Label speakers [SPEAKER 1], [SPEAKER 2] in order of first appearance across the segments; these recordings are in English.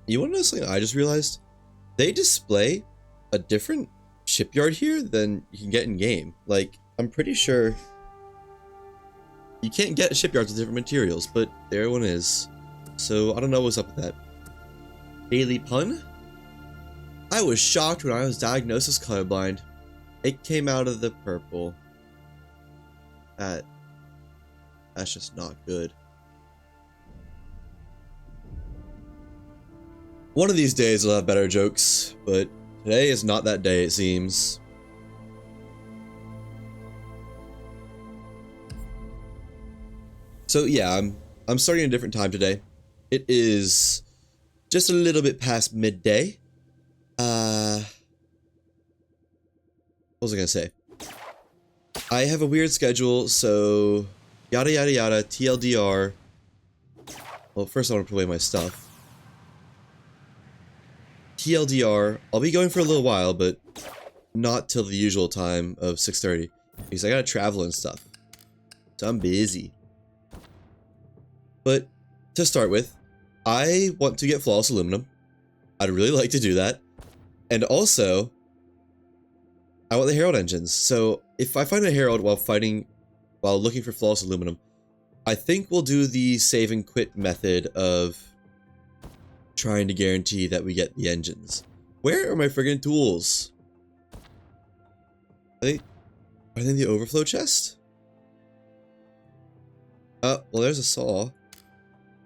[SPEAKER 1] You want to know something I just realized? They display a different shipyard here than you can get in game. Like, I'm pretty sure you can't get shipyards with different materials, but there one is. So I don't know what's up with that. Daily pun? I was shocked when I was diagnosed as colorblind. It came out of the purple. That's just not good. One of these days I'll have better jokes, but today is not that day, it seems. So yeah, I'm starting a different time today. It is just a little bit past midday. What was I gonna say? I have a weird schedule, so yada yada yada, TLDR. Well, first I want to put away my stuff. TLDR, I'll be going for a little while, but not till the usual time of 6:30, because I gotta travel and stuff. So I'm busy. But to start with, I want to get flawless aluminum. I'd really like to do that. And also, I want the Herald engines. So if I find a Herald while looking for flawless aluminum, I think we'll do the save and quit method of trying to guarantee that we get the engines. Where are my friggin' tools? Are they in the overflow chest? Well, there's a saw.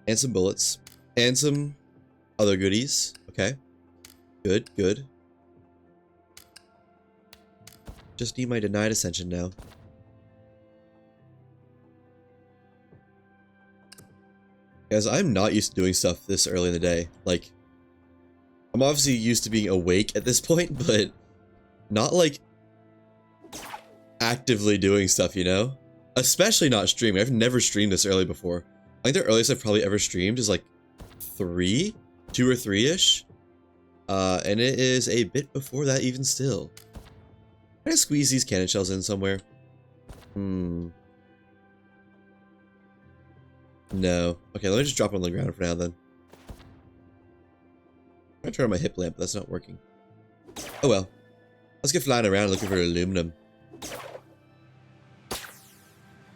[SPEAKER 1] And some bullets. And some other goodies. Okay. Good, good. Just need my denied ascension now. Guys, I'm not used to doing stuff this early in the day. Like, I'm obviously used to being awake at this point, but not like actively doing stuff, you know? Especially not streaming. I've never streamed this early before. I think the earliest I've probably ever streamed is like 2 or 3-ish. And it is a bit before that even still. Can I squeeze these cannon shells in somewhere? No. Okay, let me just drop it on the ground for now then. I'm trying to turn on my hip lamp, but that's not working. Oh well. Let's get flying around looking for aluminum.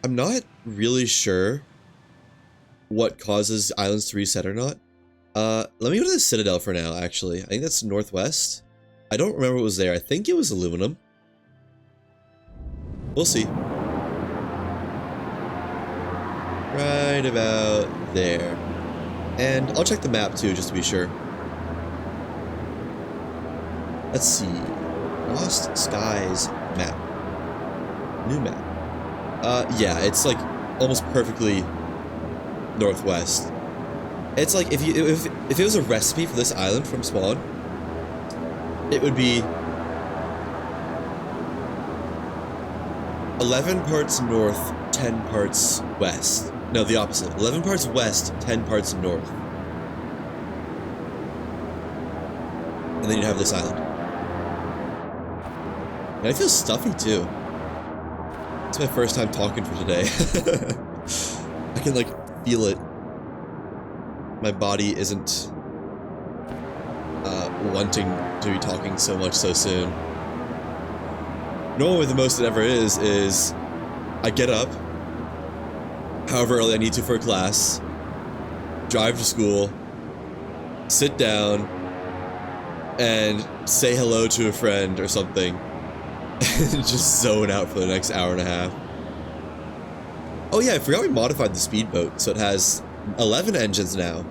[SPEAKER 1] I'm not really sure what causes islands to reset or not. Let me go to the Citadel for now, actually. I think that's northwest. I don't remember what was there. I think it was aluminum. We'll see. Right about there. And I'll check the map too, just to be sure. Let's see. Lost Skies map. New map. Yeah, it's like almost perfectly northwest. It's like if it was a recipe for this island from Spawn, it would be 11 parts north, 10 parts west. No, the opposite. 11 parts west, 10 parts north. And then you'd have this island. And I feel stuffy too. It's my first time talking for today. I can like feel it. My body isn't wanting to be talking so much so soon. Normally the most it ever is I get up however early I need to for a class, drive to school, sit down, and say hello to a friend or something, and just zone out for the next hour and a half. Oh yeah, I forgot we modified the speedboat, so it has 11 engines now.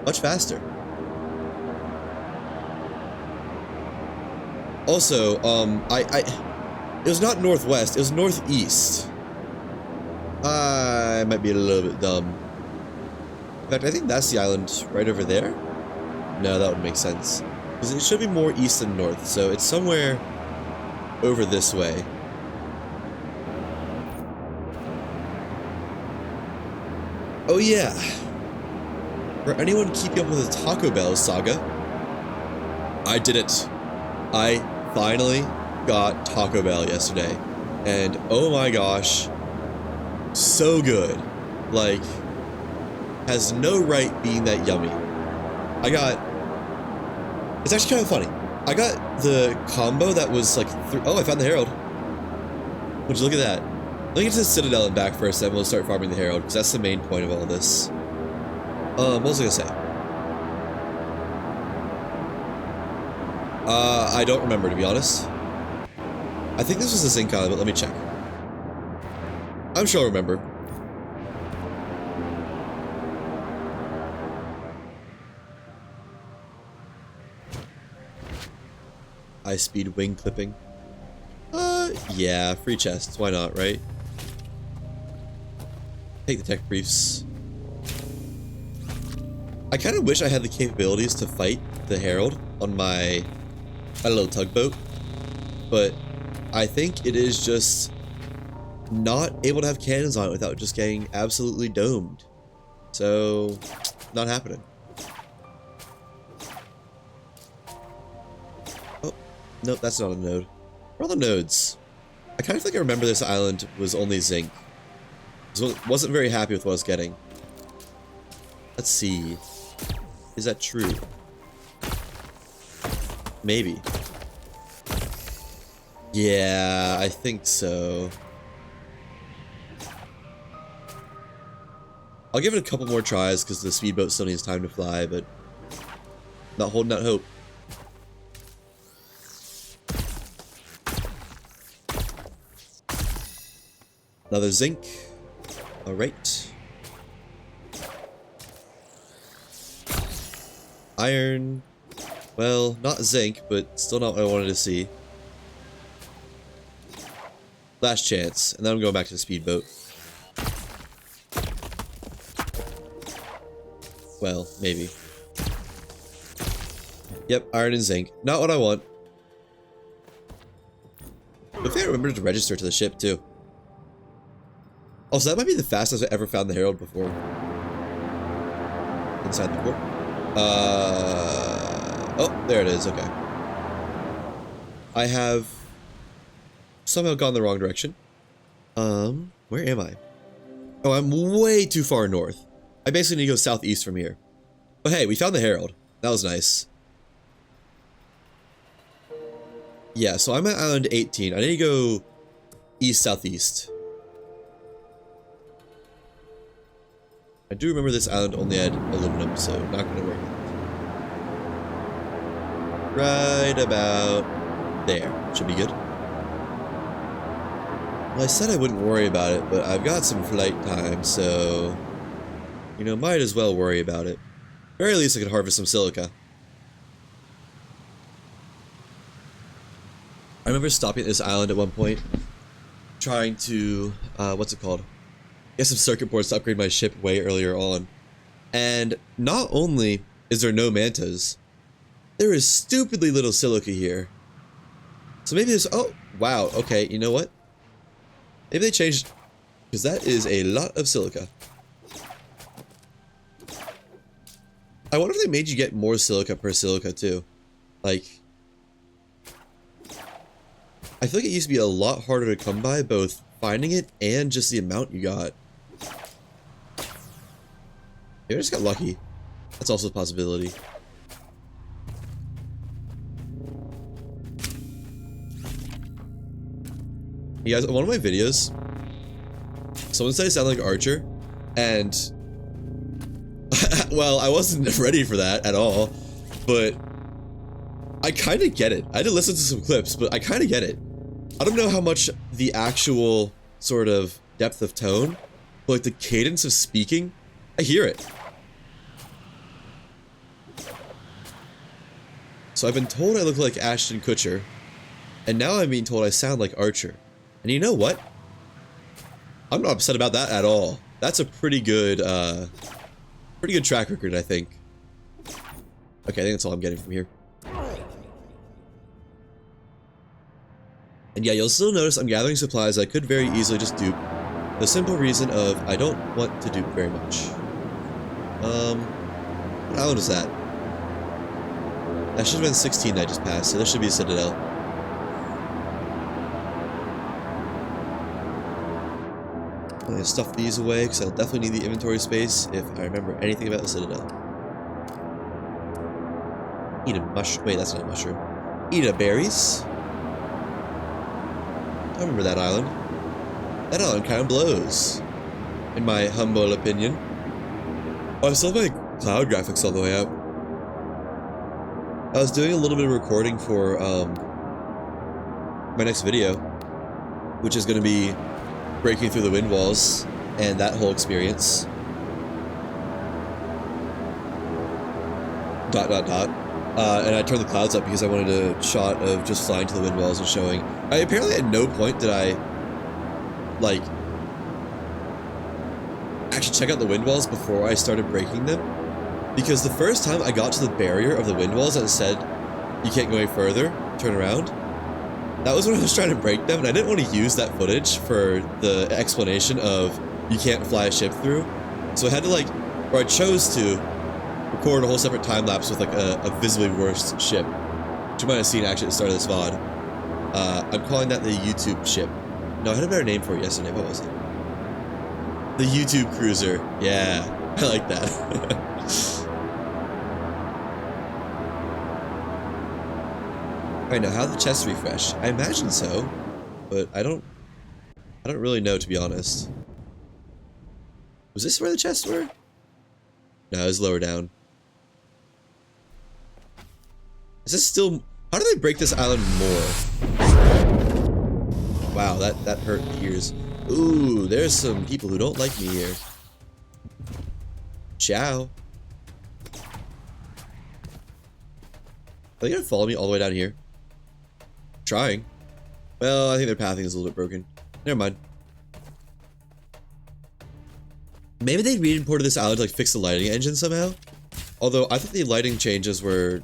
[SPEAKER 1] Much faster. Also, it was not northwest, it was northeast. I might be a little bit dumb. In fact, I think that's the island right over there. No, that would make sense. Because it should be more east than north, so it's somewhere over this way. Oh yeah. For anyone keeping up with the Taco Bell saga, I did it. I finally got Taco Bell yesterday. And oh my gosh, so good. Like, has no right being that yummy. I got It's actually kind of funny. I got the combo that was like, oh, I found the Herald. Would you look at that? Let me get to the Citadel and back first, then we'll start farming the Herald, because that's the main point of all this. What was I gonna say? I don't remember, to be honest. I think this was a Zinc Island, but let me check. I'm sure I'll remember. High-speed wing clipping. Yeah, free chests. Why not, right? Take the tech briefs. I kind of wish I had the capabilities to fight the Herald on my little tugboat, but I think it is just not able to have cannons on it without just getting absolutely domed. So, not happening. Oh, nope, that's not a node. Where are the nodes? I kind of think I remember this island was only zinc. So wasn't very happy with what I was getting. Let's see. Is that true? Maybe. Yeah, I think so. I'll give it a couple more tries because the speedboat still needs time to fly, but not holding out hope. Another zinc. Alright. Iron. Well, not zinc, but still not what I wanted to see. Last chance, and then I'm going back to the speedboat. Well, maybe. Yep, iron and zinc. Not what I want. If I remember to register to the ship, too. Also, that might be the fastest I've ever found the Herald before. Inside the port. Oh, there it is, okay. I have somehow gone the wrong direction. Where am I? Oh, I'm way too far north. I basically need to go southeast from here. But hey, we found the Herald. That was nice. Yeah, so I'm at Island 18. I need to go east-southeast. I do remember this island only had aluminum, so not going to work. Right about there. Should be good. Well, I said I wouldn't worry about it, but I've got some flight time, so... You know, might as well worry about it. Very least I could harvest some silica. I remember stopping at this island at one point, trying to, what's it called? Get some circuit boards to upgrade my ship way earlier on. And not only is there no mantas, there is stupidly little silica here. So maybe there's, oh, wow, okay, you know what? Maybe they changed, because that is a lot of silica. I wonder if they made you get more silica per silica too. Like, I feel like it used to be a lot harder to come by, both finding it and just the amount you got. Maybe I just got lucky. That's also a possibility. You guys, in one of my videos, someone said I sound like Archer, and well, I wasn't ready for that at all, but I kind of get it. I had to listen to some clips, but I kind of get it. I don't know how much the actual sort of depth of tone, but like the cadence of speaking, I hear it. So I've been told I look like Ashton Kutcher, and now I'm being told I sound like Archer. And you know what? I'm not upset about that at all. That's a pretty good track record, I think. Okay, I think that's all I'm getting from here. And yeah, you'll still notice I'm gathering supplies I could very easily just dupe. The simple reason of I don't want to dupe very much. What island is that? That should have been 16 that I just passed, so there should be a Citadel. I'm gonna stuff these away, because I'll definitely need the inventory space if I remember anything about the Citadel. Eat a mushroom. Wait, that's not a mushroom. Eat a berries. I remember that island. That island kind of blows, in my humble opinion. Oh, I still have my cloud graphics all the way up. I was doing a little bit of recording for my next video, which is going to be breaking through the wind walls and that whole experience. ... and I turned the clouds up because I wanted a shot of just flying to the wind walls and showing. Apparently at no point did I, like, actually check out the wind walls before I started breaking them. Because the first time I got to the barrier of the wind walls and it said, you can't go any further, turn around. That was when I was trying to break them, and I didn't want to use that footage for the explanation of you can't fly a ship through. So I had to, like, or I chose to record a whole separate time lapse with like a visibly worse ship, which you might have seen actually at the start of this VOD. I'm calling that the YouTube ship. No, I had a better name for it yesterday. What was it? The YouTube Cruiser. Yeah, I like that. Alright, now how the chests refresh? I imagine so, but I don't really know, to be honest. Was this where the chests were? No, it was lower down. Is this still... How do they break this island more? Wow, that hurt the ears. Ooh, there's some people who don't like me here. Ciao. Are they gonna follow me all the way down here? Trying. Well, I think their pathing is a little bit broken. Never mind. Maybe they re-imported this island to like fix the lighting engine somehow. Although I think the lighting changes were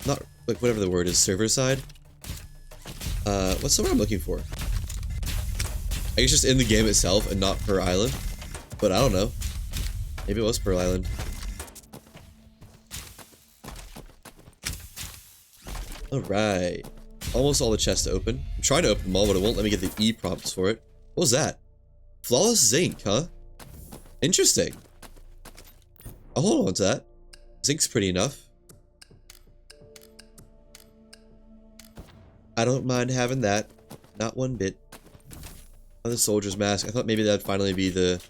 [SPEAKER 1] not like whatever the word is, server side. What's the word I'm looking for? I guess just in the game itself and not per island. But I don't know. Maybe it was per island. Alright. Almost all the chests open. I'm trying to open them all, but it won't let me get the E prompts for it. What was that? Flawless zinc, huh? Interesting. I'll hold on to that. Zinc's pretty enough. I don't mind having that. Not one bit. Another soldier's mask. I thought maybe that'd finally be the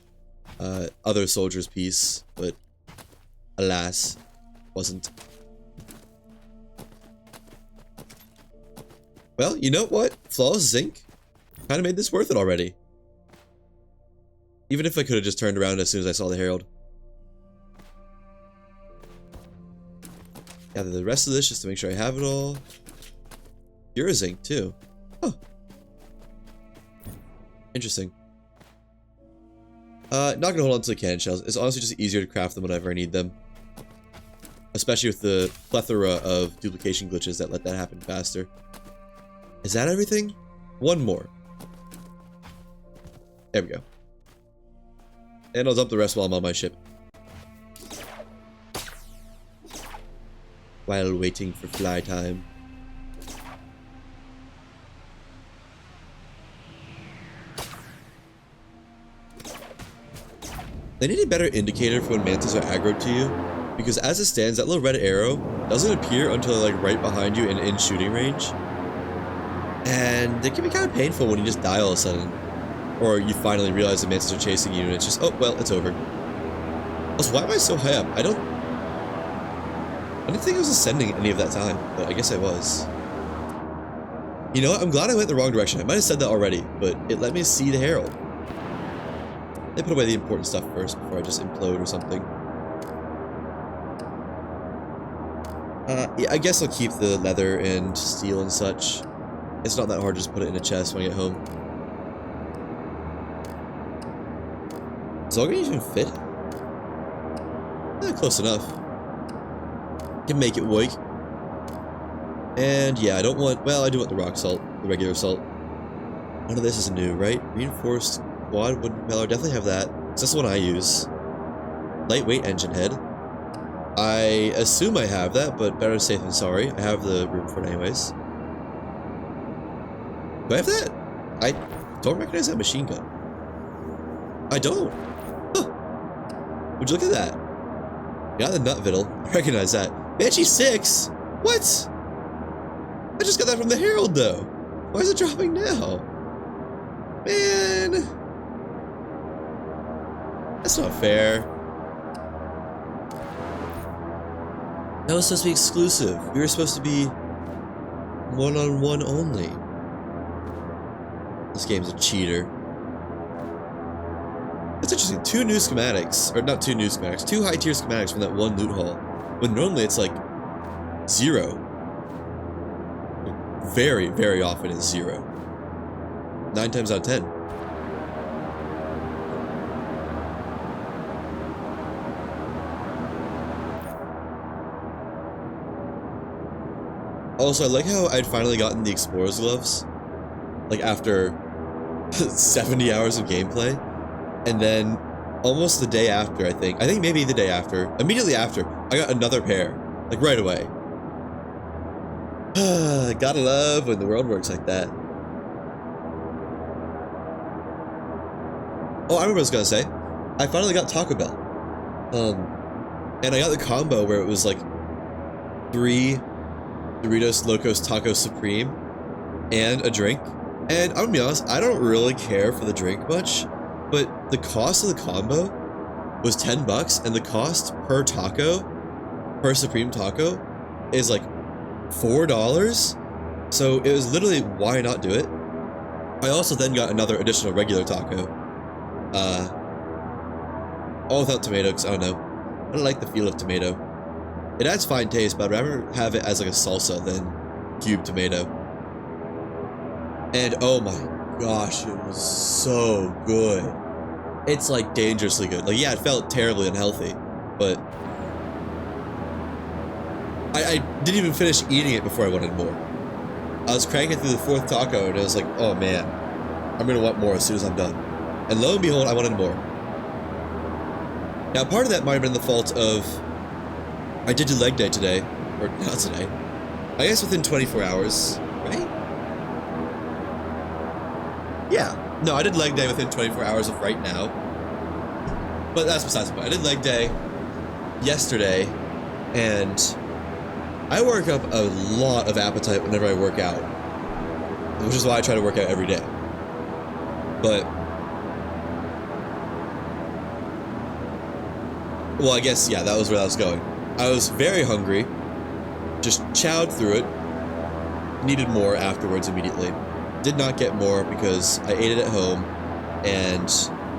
[SPEAKER 1] other soldier's piece, but alas, wasn't. Well, you know what? Flawless zinc kind of made this worth it already. Even if I could have just turned around as soon as I saw the herald. Gather the rest of this just to make sure I have it all. Pure zinc too. Huh. Interesting. Not gonna hold on to the cannon shells. It's honestly just easier to craft them whenever I need them. Especially with the plethora of duplication glitches that let that happen faster. Is that everything? One more. There we go. And I'll dump the rest while I'm on my ship. While waiting for fly time. They need a better indicator for when mantis are aggroed to you, because as it stands, that little red arrow doesn't appear until like right behind you and in shooting range. And it can be kind of painful when you just die all of a sudden. Or you finally realize the mantis are chasing you and it's just, oh, well, it's over. Also, why am I so high up? I didn't think I was ascending any of that time, but I guess I was. You know what? I'm glad I went the wrong direction. I might have said that already, but it let me see the herald. They put away the important stuff first before I just implode or something. Yeah, I guess I'll keep the leather and steel and such. It's not that hard to just put it in a chest when I get home. Is all gonna even fit? Close enough. Can make it work. And yeah, I don't want, well, I do want the rock salt, the regular salt. None of this is new, right? Reinforced quad wooden propeller, definitely have that. That's the one I use. Lightweight engine head. I assume I have that, but better safe than sorry. I have the room for it anyways. Do I have that? I don't recognize that machine gun. I don't. Huh. Would you look at that? Yeah, the nut viddle. I recognize that. Banshee 6? What? I just got that from the Herald, though. Why is it dropping now? Man. That's not fair. That was supposed to be exclusive. We were supposed to be one-on-one only. This game's a cheater. That's interesting. 2 new schematics. Or not 2 new schematics. 2 high-tier schematics from that one loot haul. When normally it's like 0. Very, very often it's 0. 9 times out of 10. Also, I like how I'd finally gotten the Explorer's Gloves. Like, after 70 hours of gameplay. And then, almost the day after, I think maybe the day after, immediately after, I got another pair. Like, right away. Gotta love when the world works like that. Oh, I remember what I was gonna say. I finally got Taco Bell. And I got the combo where it was like 3 Doritos Locos Taco Supreme and a drink. And I'm gonna be honest, I don't really care for the drink much, but the cost of the combo was 10 bucks, and the cost per taco, per Supreme taco, is like $4. So it was literally, why not do it? I also then got another additional regular taco. All without tomato, because I don't know. I don't like the feel of tomato. It adds fine taste, but I'd rather have it as like a salsa than cubed tomato. And oh my gosh, it was so good. It's like dangerously good. Like, yeah, it felt terribly unhealthy, but I didn't even finish eating it before I wanted more. I was cranking through the 4th taco and I was like, oh man, I'm gonna want more as soon as I'm done. And lo and behold, I wanted more. Now, part of that might have been the fault of, I did do leg day today, or not today, I guess within 24 hours, right? Yeah, no, I did leg day within 24 hours of right now, but that's besides the point. I did leg day yesterday, and I work up a lot of appetite whenever I work out, which is why I try to work out every day. But, well, I guess, yeah, that was where I was going. I was very hungry, just chowed through it, needed more afterwards immediately. Did not get more because I ate it at home, and,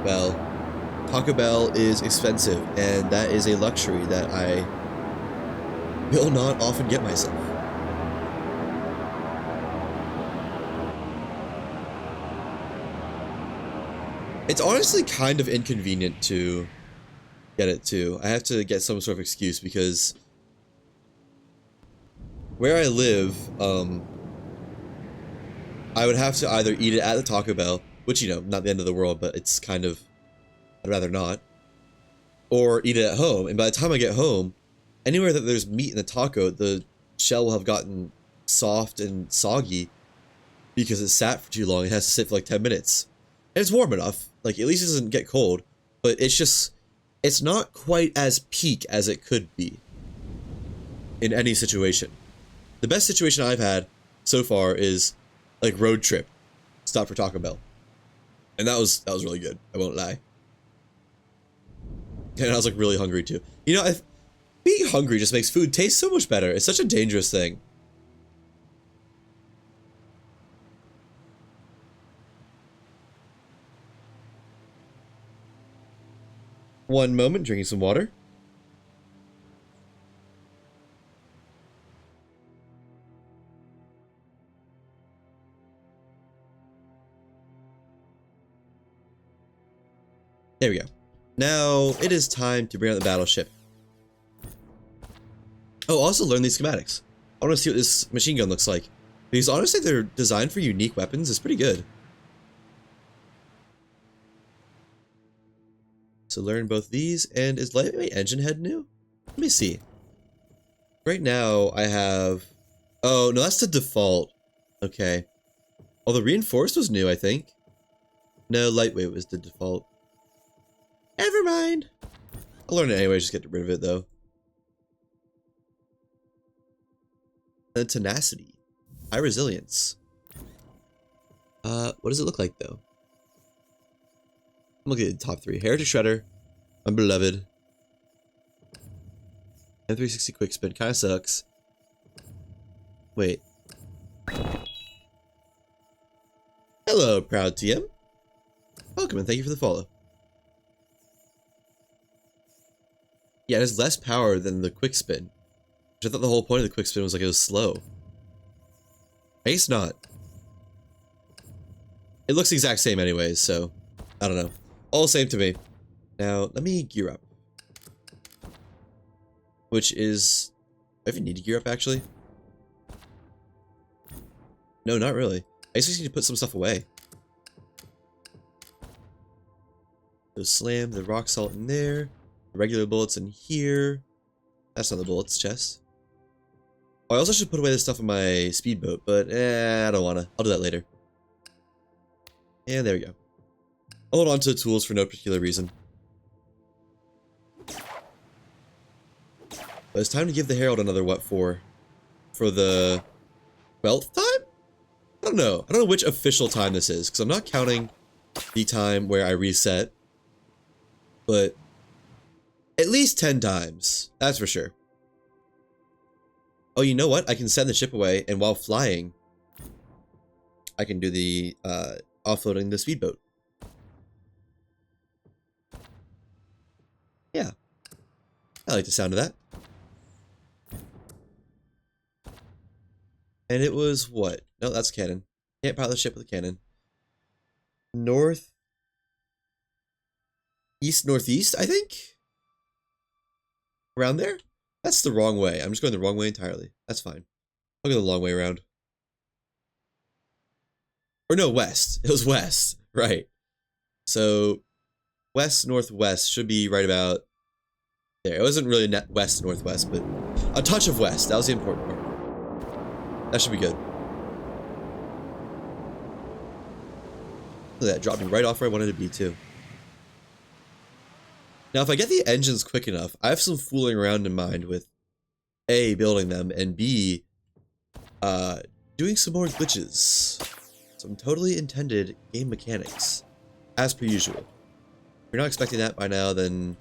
[SPEAKER 1] well, Taco Bell is expensive, and that is a luxury that I will not often get myself. It's honestly kind of inconvenient to get it too. I have to get some sort of excuse because where I live, I would have to either eat it at the Taco Bell, which, you know, not the end of the world, but it's kind of, I'd rather not, or eat it at home. And by the time I get home, anywhere that there's meat in the taco, the shell will have gotten soft and soggy because it sat for too long. It has to sit for like 10 minutes. And it's warm enough, like at least it doesn't get cold, but it's just, it's not quite as peak as it could be in any situation. The best situation I've had so far is like road trip, stop for Taco Bell. And that was really good, I won't lie. And I was like really hungry too. You know, being hungry just makes food taste so much better. It's such a dangerous thing. One moment, drinking some water. There we go. Now, it is time to bring out the battleship. Oh, also learn these schematics. I want to see what this machine gun looks like. Because honestly, they're designed for unique weapons. It's pretty good. So learn both these, and is lightweight engine head new? Let me see. Right now, I have... Oh, no, that's the default. Okay. Oh, the reinforced was new, I think. No, lightweight was the default. Never mind. I'll learn it anyway, just get rid of it, though. And tenacity. High resilience. What does it look like though? I'm looking at the top 3. Heretic Shredder. Unbeloved. And 360 quick spin. Kinda sucks. Wait. Hello, proud TM. Welcome and thank you for the follow. Yeah, it has less power than the quick spin. Which I thought the whole point of the quick spin was like it was slow. I guess not. It looks the exact same anyways, so I don't know. All the same to me. Now, let me gear up. Which is... Do I even need to gear up, actually? No, not really. I just need to put some stuff away. So slam the rock salt in there. The regular bullets in here. That's not the bullets chest. Oh, I also should put away this stuff in my speedboat, but I don't wanna. I'll do that later. And there we go. I'll hold on to the tools for no particular reason. But it's time to give the Herald another what for? For the 12th time? I don't know. I don't know which official time this is, because I'm not counting the time where I reset. But at least 10 times. That's for sure. Oh, you know what? I can send the ship away, and while flying, I can do the offloading the speedboat. Yeah. I like the sound of that. And it was what? No, that's cannon. Can't pilot the ship with a cannon. North. East, northeast, I think? Around there? That's the wrong way. I'm just going the wrong way entirely. That's fine. I'll go the long way around. Or no, west. It was west. Right. So, west, northwest should be right about there. It wasn't really west, northwest, but a touch of west. That was the important part. That should be good. Look at that. Dropped me right off where I wanted to be, too. Now, if I get the engines quick enough, I have some fooling around in mind with A, building them, and B, doing some more glitches. Some totally intended game mechanics, as per usual. If you're not expecting that by now, then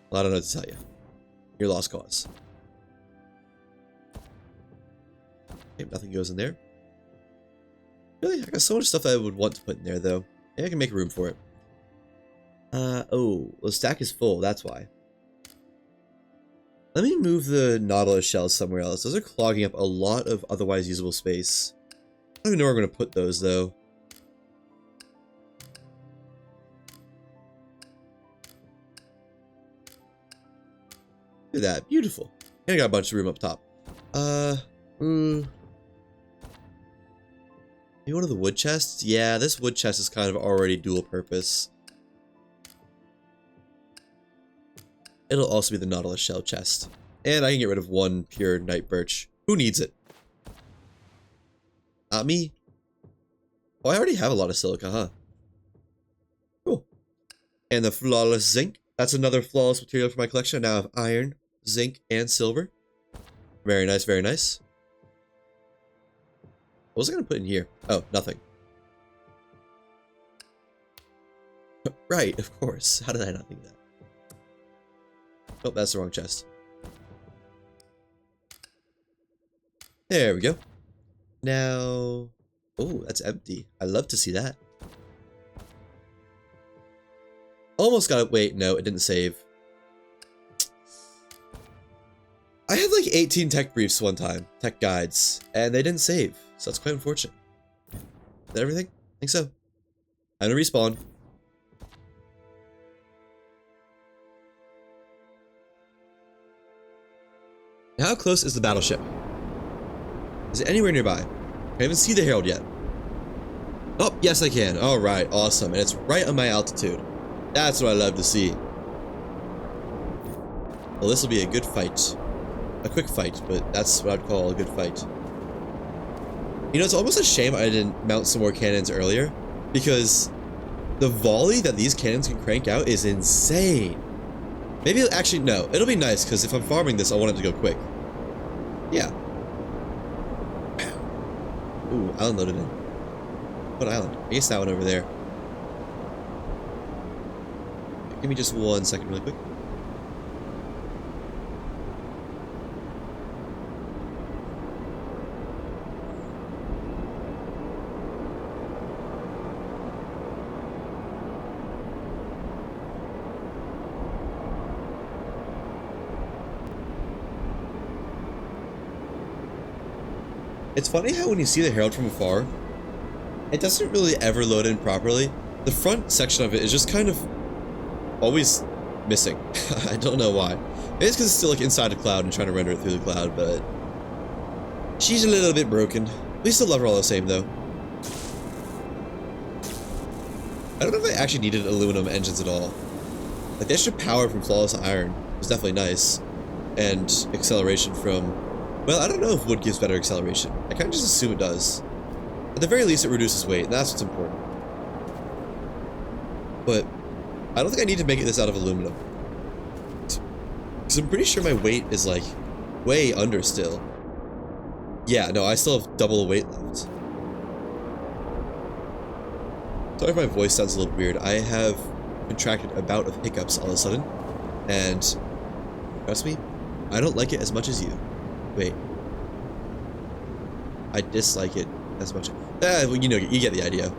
[SPEAKER 1] well, I don't know what to tell you. You're lost cause. Okay, nothing goes in there. Really, I got so much stuff that I would want to put in there, though. Maybe I can make room for it. Oh, the stack is full, that's why. Let me move the Nautilus shells somewhere else. Those are clogging up a lot of otherwise usable space. I don't even know where I'm going to put those, though. Look at that, beautiful. And I got a bunch of room up top. Maybe one of the wood chests? Yeah, this wood chest is kind of already dual purpose. It'll also be the Nautilus shell chest. And I can get rid of one pure night birch. Who needs it? Not me. Oh, I already have a lot of silica, huh? Cool. And the flawless zinc. That's another flawless material for my collection. Now I have iron, zinc, and silver. Very nice, very nice. What was I going to put in here? Oh, nothing. Right, of course. How did I not think that? Oh, that's the wrong chest. There we go. Now... Oh, that's empty. I love to see that. Almost got it. Wait, no, it didn't save. I had like 18 tech briefs one time. Tech guides. And they didn't save. So that's quite unfortunate. Is that everything? I think so. I'm gonna respawn. Now, how close is the battleship? Is it anywhere nearby? I can't even see the Herald yet. Oh, yes I can. Alright, awesome. And it's right on my altitude. That's what I love to see. Well, this will be a good fight. A quick fight, but that's what I'd call a good fight. You know, it's almost a shame I didn't mount some more cannons earlier, because the volley that these cannons can crank out is insane. Maybe, actually, no. It'll be nice, because if I'm farming this, I want it to go quick. Yeah. Ooh, island loaded in. What island? I guess that one over there. Give me just 1 second really quick. It's funny how when you see the Herald from afar, it doesn't really ever load in properly. The front section of it is just kind of always missing. I don't know why. Maybe it's because it's still like inside a cloud and trying to render it through the cloud, but she's a little bit broken. We still love her all the same though. I don't know if I actually needed aluminum engines at all. Like the extra power from flawless iron was definitely nice. And acceleration from, well, I don't know if wood gives better acceleration. I kind of just assume it does. At the very least, it reduces weight, and that's what's important. But I don't think I need to make this out of aluminum. Because I'm pretty sure my weight is, like, way under still. Yeah, no, I still have double the weight left. Sorry if my voice sounds a little weird. I have contracted a bout of hiccups all of a sudden. And, trust me, I don't like it as much as you. Wait. I dislike it as much. Well, you know, you get the idea.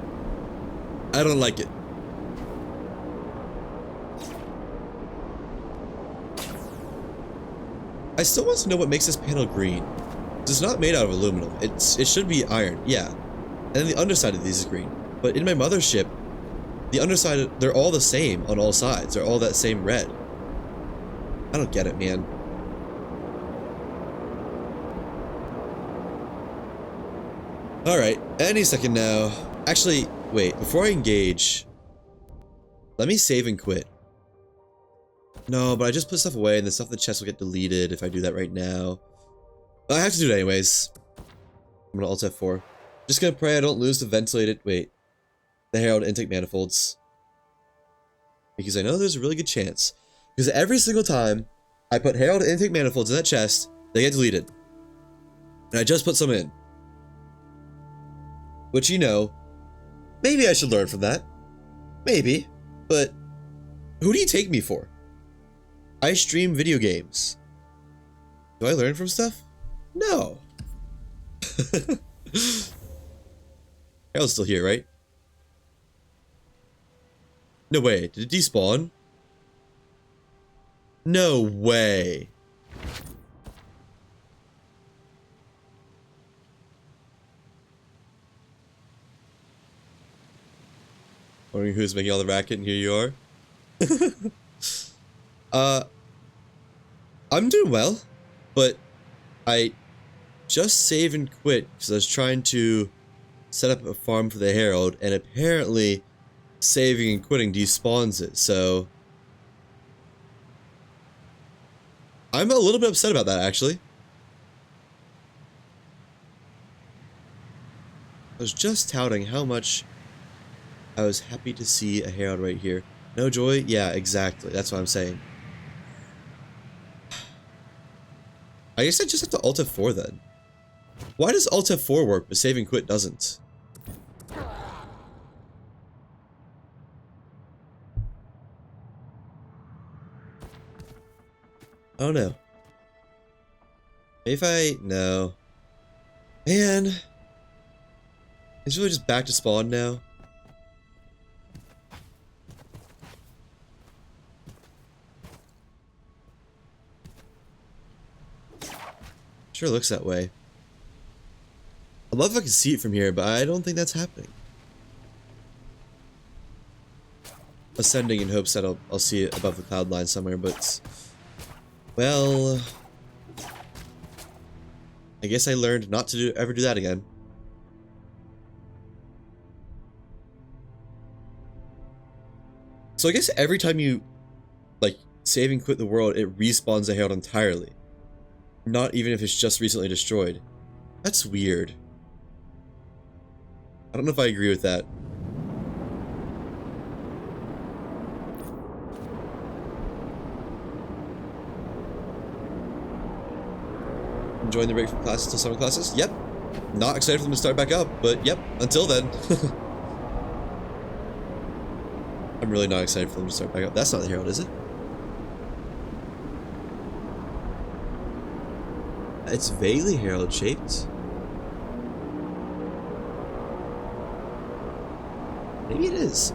[SPEAKER 1] I don't like it. I still want to know what makes this panel green. It's not made out of aluminum. It should be iron, yeah. And then the underside of these is green. But in my mothership, the underside, they're all the same on all sides. They're all that same red. I don't get it, man. Alright, any second now. Actually, wait, before I engage, let me save and quit. No, but I just put stuff away and the stuff in the chest will get deleted if I do that right now. I have to do it anyways. I'm gonna Alt F4. Just gonna pray I don't lose the ventilated, wait, the Herald intake manifolds. Because I know there's a really good chance. Because every single time I put Herald intake manifolds in that chest, they get deleted. And I just put some in. Which, you know, maybe I should learn from that. Maybe. But who do you take me for? I stream video games. Do I learn from stuff? No. Harold's still here, right? No way. Did it despawn? No way. Wondering who's making all the racket, and here you are. I'm doing well, but I just save and quit because I was trying to set up a farm for the Herald, and apparently saving and quitting despawns it, so I'm a little bit upset about that, actually. I was just touting how much I was happy to see a Herald right here. No joy? Yeah, exactly. That's what I'm saying. I guess I just have to Alt F4 then. Why does Alt F4 work, but save and quit doesn't? Oh no. If I... no. Man. It's really just back to spawn now. Sure looks that way. I'd love if I could see it from here, but I don't think that's happening. Ascending in hopes that I'll see it above the cloud line somewhere, but... well... I guess I learned not to ever do that again. So I guess every time you, like, save and quit the world, it respawns the Herald entirely. Not even if it's just recently destroyed. That's weird. I don't know if I agree with that. Enjoying the break from classes till summer classes? Yep. Not excited for them to start back up, but yep, until then. I'm really not excited for them to start back up. That's not the Herald, is it? It's vaguely Herald shaped. Maybe it is.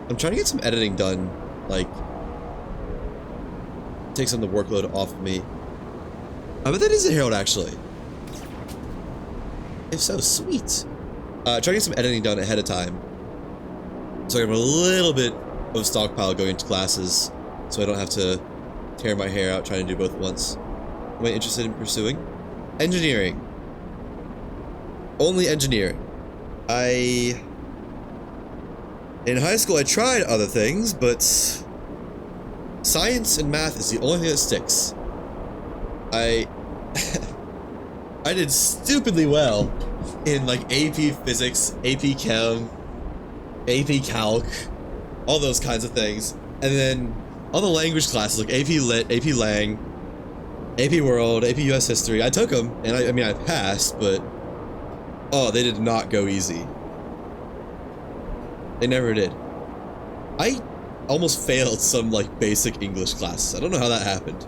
[SPEAKER 1] I'm trying to get some editing done, like, take some of the workload off of me. I bet that is a Herald, actually. If so, sweet. Trying to get some editing done ahead of time, so I have a little bit of stockpile going into classes, so I don't have to tear my hair out trying to do both at once. Am I interested in pursuing? Engineering. Only engineering. In high school, I tried other things, but science and math is the only thing that sticks. I did stupidly well in like AP Physics, AP Chem, AP Calc, all those kinds of things. And then all the language classes like AP Lit, AP Lang, AP World, AP US History, I took them, and I mean I passed, but oh, they did not go easy. They never did. I almost failed some like basic English classes. I don't know how that happened.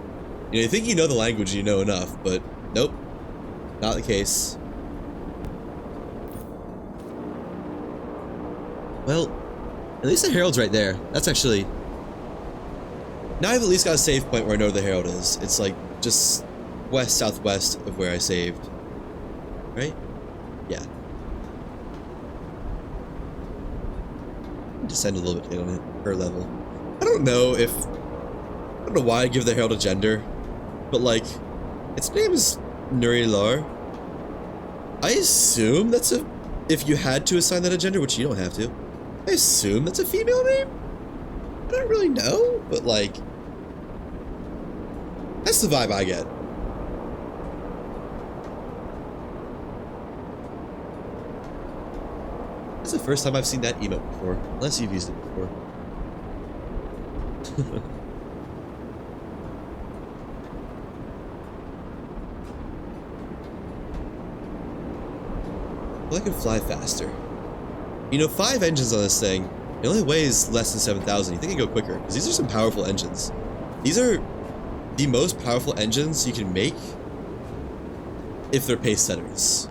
[SPEAKER 1] You know, you think you know the language and you know enough, but nope, not the case. Well, at least the Herald's right there. That's actually... Now I've at least got a save point where I know the Herald is. It's like just west-southwest of where I saved. Right? Yeah. Descend a little bit on it per level. I don't know why I give the Herald a gender, but like, its name is Nurilar. I assume that's a, if you had to assign that a gender, which you don't have to, I assume that's a female name? I don't really know, but like, that's the vibe I get. This is the first time I've seen that emote before, unless you've used it before. Well, I can fly faster. You know, 5 engines on this thing, it only weighs less than 7,000. You think it'd go quicker, because these are some powerful engines. These are the most powerful engines you can make if they're pace setters.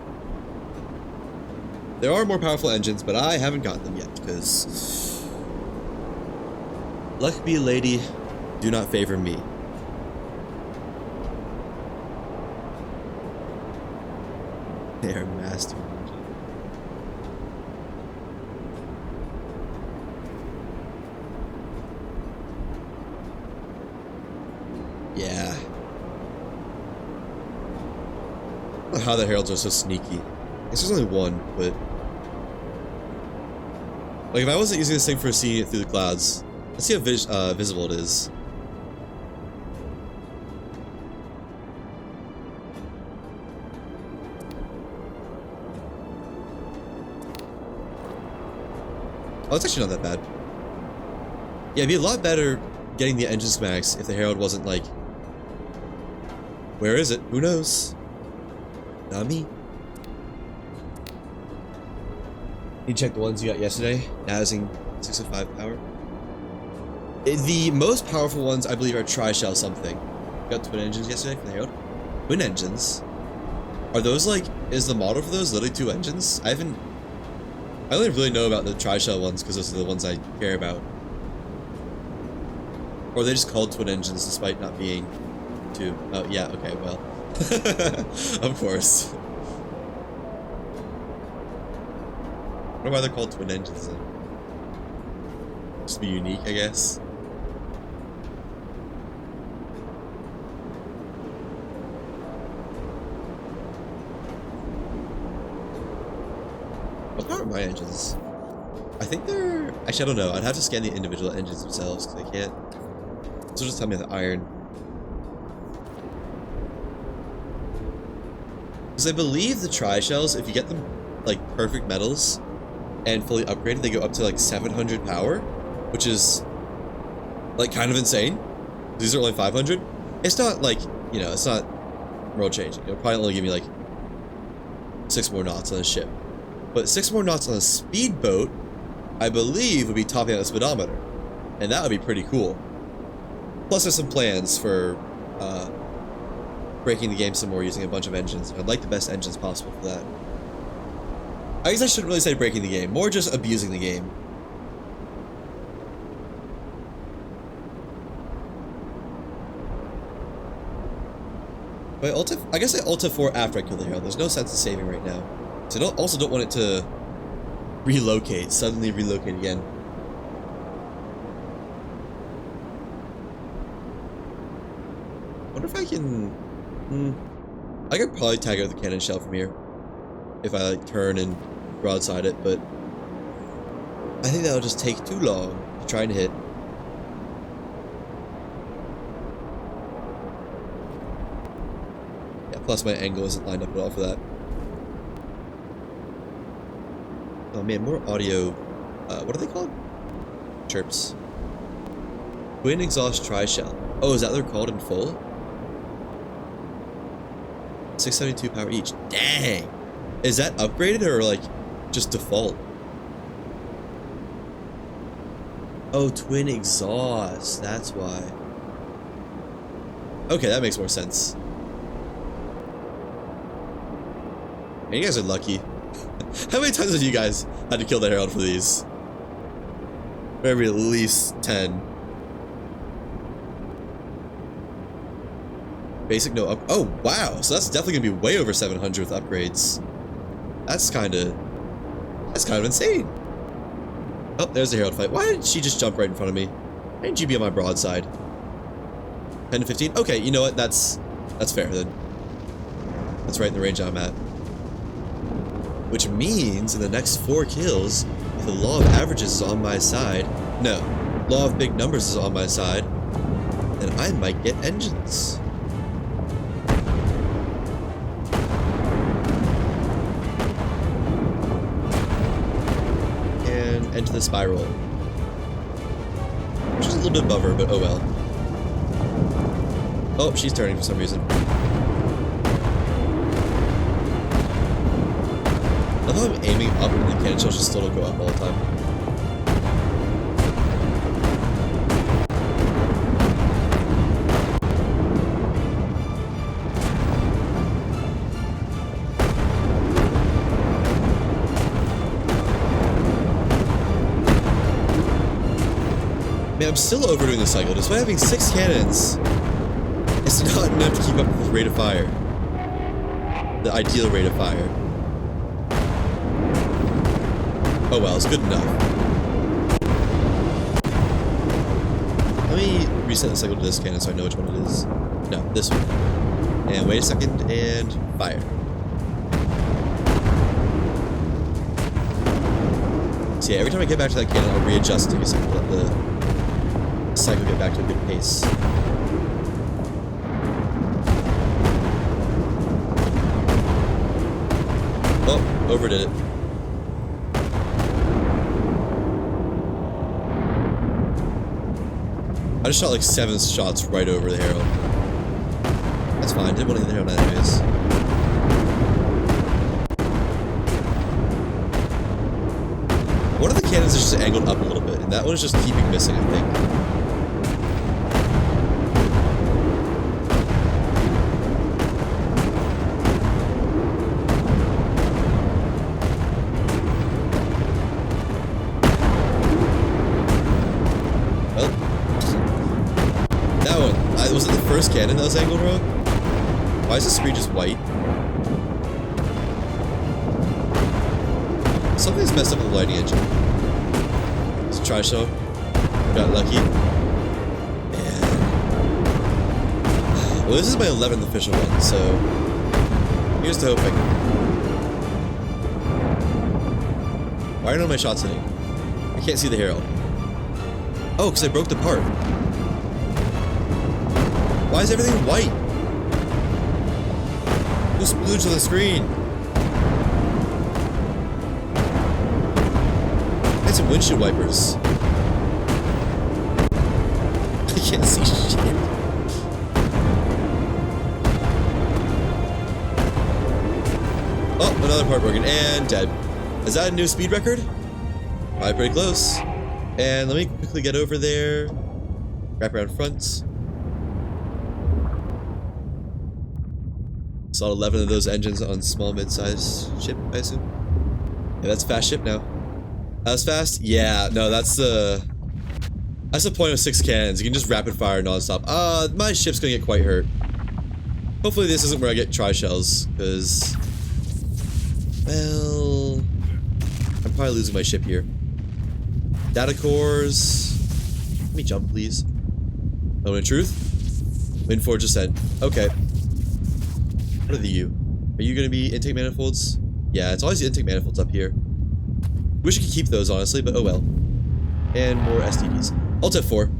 [SPEAKER 1] There are more powerful engines, but I haven't gotten them yet, because luck be a lady, do not favor me. They are master. Yeah. I don't know how the Heralds are so sneaky. I guess there's only one, but... Like, if I wasn't using this thing for seeing it through the clouds, let's see how visible it is. Oh, it's actually not that bad. Yeah, it'd be a lot better getting the engine schematics if the Herald wasn't like... Where is it? Who knows? Not me. You check the ones you got yesterday, now using 605 power. The most powerful ones, I believe, are tri-shell something. Got twin engines yesterday for the Herald. Twin engines? Are those like, is the model for those literally 2 engines? I only really know about the tri-shell ones because those are the ones I care about. Or are they just called twin engines despite not being 2? Oh, yeah, okay, well. Of course. I don't know why they're called twin engines then. Just to be unique, I guess. What power are my engines? I think they're... Actually, I don't know. I'd have to scan the individual engines themselves, because I can't... So just tell me the iron. Because I believe the tri-shells, if you get them, like, perfect metals, and fully upgraded, they go up to, like, 700 power, which is, like, kind of insane. These are only 500. It's not, like, you know, it's not world-changing. It'll probably only give me, like, 6 more knots on a ship. But 6 more knots on a speedboat, I believe, would be topping out the speedometer. And that would be pretty cool. Plus, there's some plans for breaking the game some more using a bunch of engines. I'd like the best engines possible for that. I guess I shouldn't really say breaking the game, more just abusing the game. But I guess I Ulta 4 after I kill the hero. There's no sense in saving right now. So I also don't want it to relocate, suddenly relocate again. Wonder if I can... I could probably tag out the cannon shell from here. If I like turn and broadside it, but I think that'll just take too long to try and hit. Yeah, plus my angle isn't lined up at all for that. Oh man, more audio, what are they called? Chirps. Twin exhaust tri-shell. Oh, is that what they're called in full? 672 power each. Dang! Is that upgraded or like just default? Oh, twin exhaust. That's why. Okay, that makes more sense. Man, you guys are lucky. How many times have you guys had to kill the Herald for these? Maybe at least 10. Basic no up. Oh wow! So that's definitely gonna be way over 700 with upgrades. That's kind of insane. Oh, there's the Herald fight. Why did she just jump right in front of me? Why didn't you be on my broadside? 10 to 15. Okay, you know what? That's fair then. That's right in the range I'm at. Which means in the next 4 kills, if the law of averages is on my side, no, law of big numbers is on my side, then I might get engines. And enter the spiral. Which is a little bit above her, but oh well. Oh, she's turning for some reason. I love how I'm aiming up and the cannon shell just still don't go up all the time. Man, I'm still overdoing the cycle. Despite having 6 cannons, it's not enough to keep up with the rate of fire. The ideal rate of fire. Oh well, it's good enough. Let me reset the cycle to this cannon so I know which one it is. No, this one. And wait a second, and fire. So yeah, every time I get back to that cannon, I'll readjust it so I can let the cycle get back to a good pace. Oh, overdid it. I just shot like 7 shots right over the Herald. That's fine, didn't want to hit the Herald anyways. One of the cannons is just angled up a little bit, and that one is just keeping missing, I think. Was it the first cannon that was angled wrong? Why is the screen just white? Something's messed up with the lighting engine. Let's try show. Got lucky. And... well, this is my 11th official one, so... here's to hoping. Why are none of my shots hitting? I can't see the Herald. Oh, because I broke the part. Why is everything white? Who splooged on the screen? I had some windshield wipers. I can't see shit. Oh, another part broken and dead. Is that a new speed record? Probably pretty close. And let me quickly get over there. Wrap around front. Saw 11 of those engines on small mid-sized ship, I assume. Yeah, that's a fast ship now. That's fast? Yeah, no, that's the point of 6 cannons. You can just rapid fire non-stop. My ship's gonna get quite hurt. Hopefully this isn't where I get tri-shells, because... well... I'm probably losing my ship here. Data cores... Let me jump, please. Moment of truth? Wind forge ascent. Okay. What are the U? Are you gonna be intake manifolds? Yeah, it's always the intake manifolds up here. Wish I could keep those, honestly, but oh well. And more STDs. Alt F4.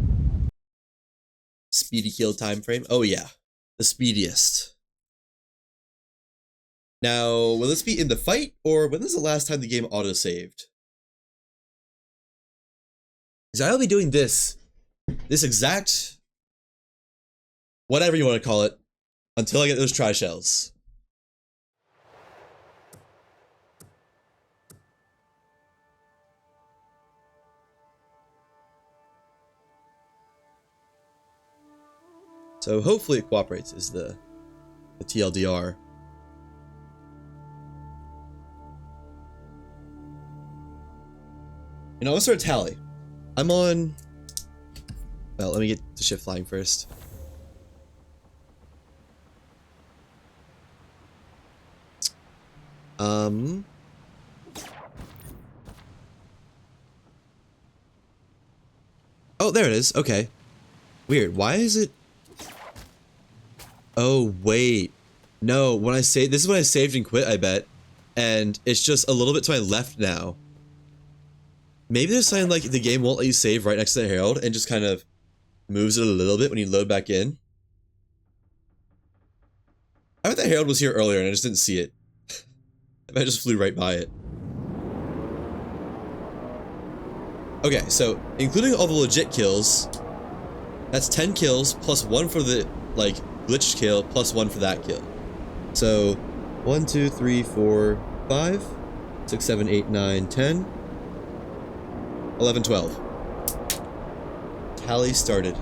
[SPEAKER 1] Speedy kill time frame. Oh yeah. The speediest. Now, will this be in the fight, or when was the last time the game auto-saved? Because I'll be doing this exact... whatever you want to call it, until I get those tri-shells. So hopefully it cooperates is the TLDR. You know, let's start a tally. I'm on... well, let me get the ship flying first. Oh, there it is. Okay. Weird. Why is it... oh, wait. No, when I say this is when I saved and quit, I bet. And it's just a little bit to my left now. Maybe there's something like the game won't let you save right next to the Herald and just kind of moves it a little bit when you load back in. I bet the Herald was here earlier and I just didn't see it. I just flew right by it. Okay, so including all the legit kills, that's 10 kills plus 1 for the, like, glitched kill plus 1 for that kill. So 1, 2, 3, 4, 5, 6, 7, 8, 9, 10, 11, 12. Tally started.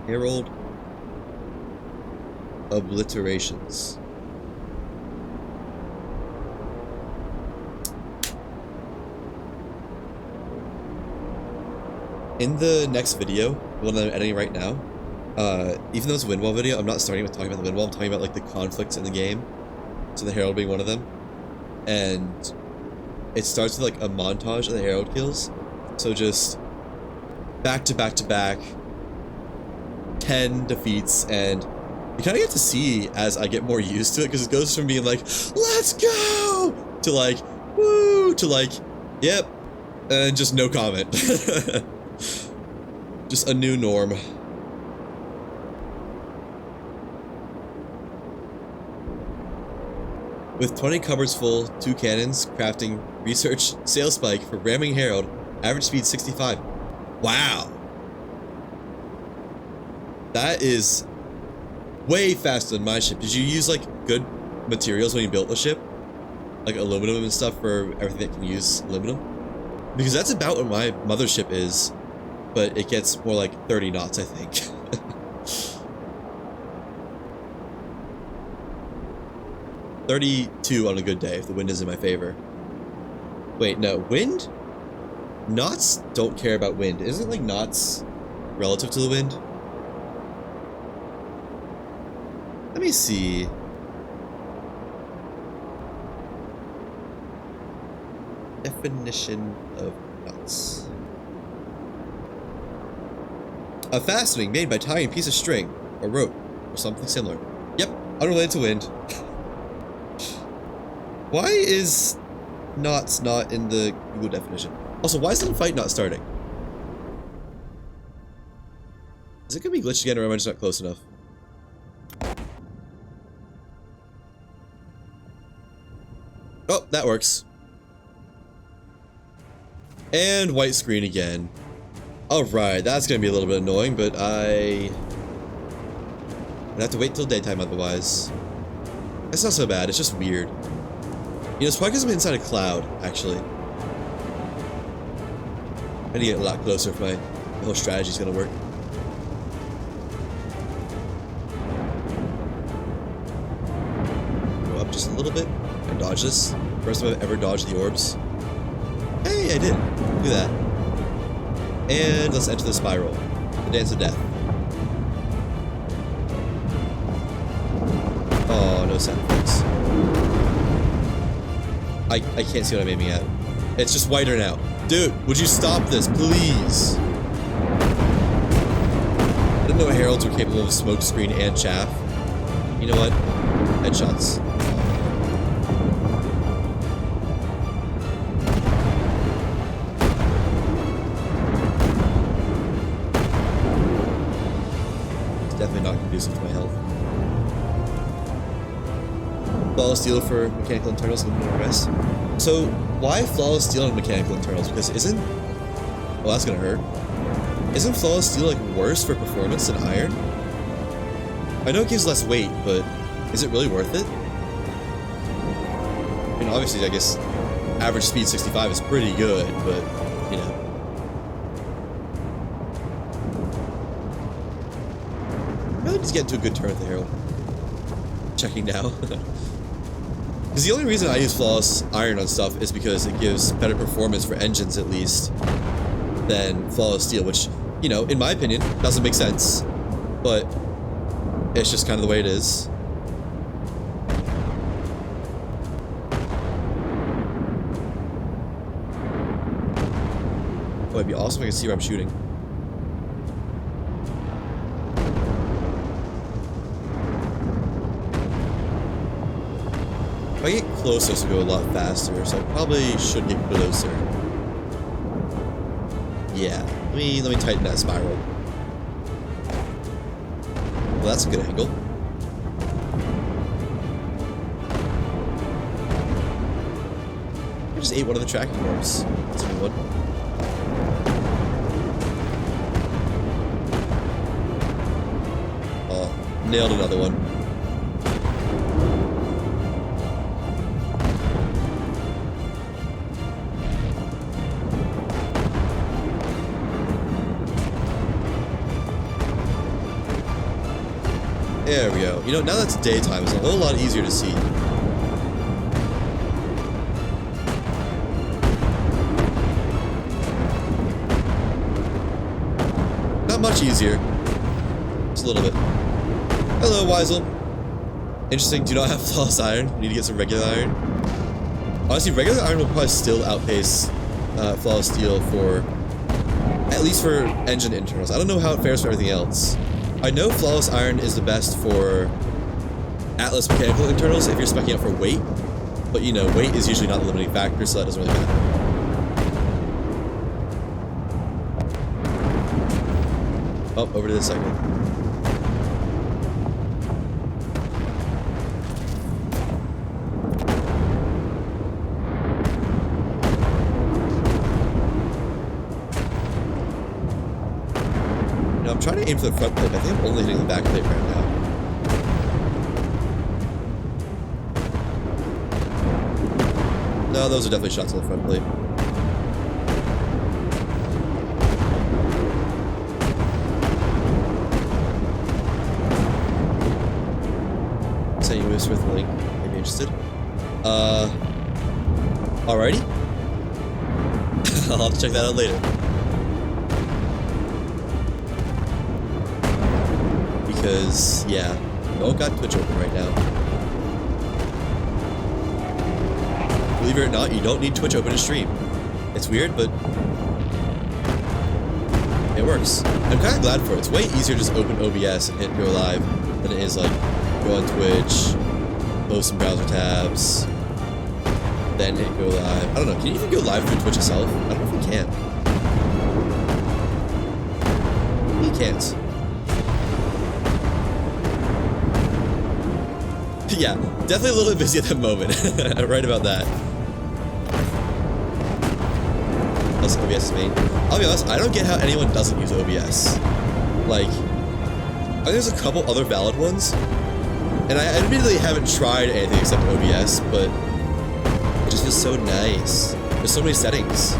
[SPEAKER 1] Herald obliterations. In the next video, the one that I'm editing right now, even though it's a wind wall video, I'm not starting with talking about the wind wall, I'm talking about like the conflicts in the game. So the Herald being one of them. And it starts with like a montage of the Herald kills. So just back to back to back, 10 defeats, and you kind of get to see as I get more used to it, because it goes from being like, let's go, to like, woo, to like, yep, and just no comment. Just a new norm. With 20 cupboards full, 2 cannons, crafting, research, sail spike for ramming Herald, average speed 65. Wow. That is way faster than my ship. Did you use like good materials when you built the ship? Like aluminum and stuff for everything that can use aluminum? Because that's about what my mothership is, but it gets more like 30 knots, I think. 32 on a good day if the wind is in my favor. Wait, no, wind? Knots don't care about wind. Isn't like knots relative to the wind? Let me see. Definition of knots. A fastening made by tying a piece of string, or rope, or something similar. Yep, unrelated to wind. Why is knots not in the Google definition? Also, why is the fight not starting? Is it gonna be glitched again, or am I just not close enough? Oh, that works. And white screen again. Alright, that's gonna be a little bit annoying, but I I'd have to wait till daytime otherwise. That's not so bad, it's just weird. You know, it's probably because I'm inside a cloud, actually. I need to get a lot closer if my whole strategy's gonna work. Go up just a little bit and dodge this. First time I've ever dodged the orbs. Hey, I did. Look at that. And let's enter the spiral. The dance of death. Oh, no sound effects. I can't see what I'm aiming at. It's just whiter now. Dude, would you stop this, please? I didn't know heralds were capable of smoke screen and chaff. You know what? Headshots. It's definitely not conducive to my health. Flawless steel for mechanical internals and more rest. So, why flawless steel on mechanical internals? Because isn't... Well, that's gonna hurt. Isn't flawless steel, like, worse for performance than iron? I know it gives less weight, but is it really worth it? I mean, obviously, I guess average speed 65 is pretty good, but, you know. I really need to get into a good turn with the Herald. Checking now. Because the only reason I use flawless iron on stuff is because it gives better performance for engines, at least, than flawless steel, which, you know, in my opinion, doesn't make sense, but it's just kind of the way it is. Oh, it'd be awesome if I could see where I'm shooting. If I get closer, this will go a lot faster, so I probably should get closer. Yeah, let me tighten that spiral. Well, that's a good angle. I just ate one of the tracking orbs. That's a good one. Oh, nailed another one. There we go. You know, now that's daytime, it's a whole lot easier to see. Not much easier. Just a little bit. Hello, Weisel. Interesting, do not have flawless iron. We need to get some regular iron. Honestly, regular iron will probably still outpace flawless steel for... at least for engine internals. I don't know how it fares for everything else. I know flawless iron is the best for Atlas mechanical internals if you're speccing out for weight, but you know, weight is usually not the limiting factor, so that doesn't really matter. Oh, over to this second. I'm trying to aim for the front plate, but I think I'm only hitting the back plate right now. No, those are definitely shots on the front plate. Sending you with link, maybe interested. Alrighty. I'll have to check that out later. Because, yeah, we all got Twitch open right now. Believe it or not, you don't need Twitch open to stream. It's weird, but it works. I'm kind of glad for it. It's way easier to just open OBS and hit go live than it is like go on Twitch, close some browser tabs, then hit go live. I don't know, can you even go live through Twitch itself? I don't know if you can. You can't. Yeah, definitely a little bit busy at the moment. Right about that. That's OBS main. I'll be honest, I don't get how anyone doesn't use OBS. Like, think there's a couple other valid ones. And I admittedly haven't tried anything except OBS, but it just feels so nice. There's so many settings.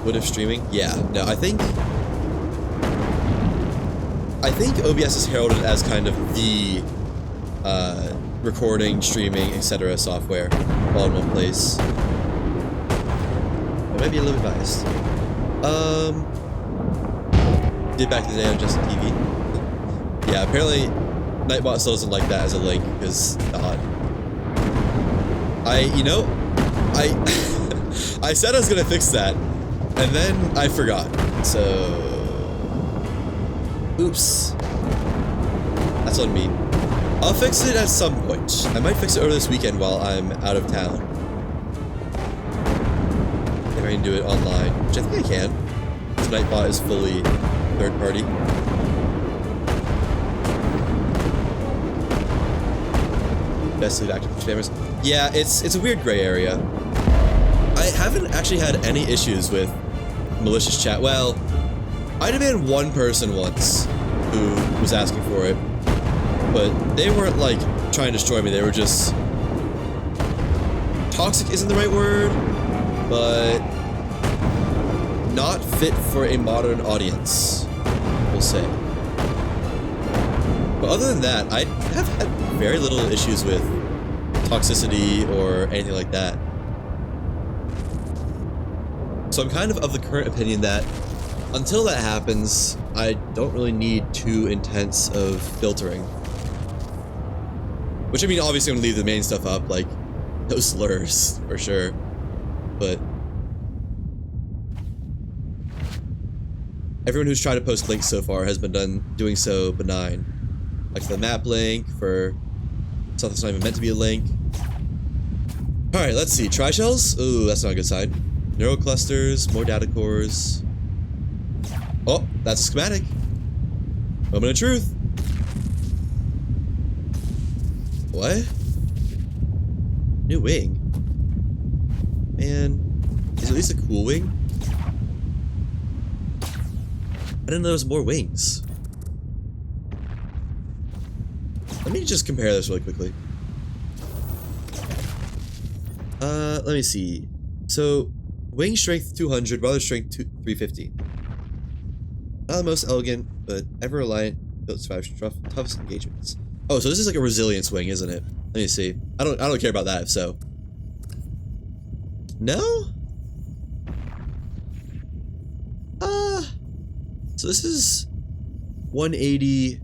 [SPEAKER 1] What if streaming? Yeah, no, I think OBS is heralded as kind of the recording, streaming, etc. software all in one place. I might be a little bit biased. Did back in the day on Justin TV. Yeah, apparently Nightbot still doesn't like that as a link because God. I said I was gonna fix that, and then I forgot. So, oops. That's on me. I'll fix it at some point. I might fix it over this weekend while I'm out of town. If I can do it online, which I think I can. This Nightbot is fully third party. Best lead active spammers. Yeah, it's a weird gray area. I haven't actually had any issues with malicious chat. Well, I banned one person once who was asking for it, but they weren't like trying to destroy me. They were just toxic isn't the right word, but not fit for a modern audience, we'll say. But other than that, I have had very little issues with toxicity or anything like that. So I'm kind of the current opinion that until that happens, I don't really need too intense of filtering. Which, I mean, obviously I'm gonna leave the main stuff up, like no slurs, for sure. But everyone who's tried to post links so far has been doing so benign. Like the map link for stuff that's not even meant to be a link. Alright, let's see. Tri-shells? Ooh, that's not a good sign. Neural clusters, more data cores. Oh, that's a schematic. Moment of truth. What? New wing. Man, is it at least a cool wing? I didn't know there was more wings. Let me just compare this really quickly. Let me see. So, wing strength 200, rudder strength 350. Not the most elegant, but ever reliant, built to survive toughest engagements. Oh, so this is like a resilience wing, isn't it? Let me see. I don't care about that if so. No? So this is 180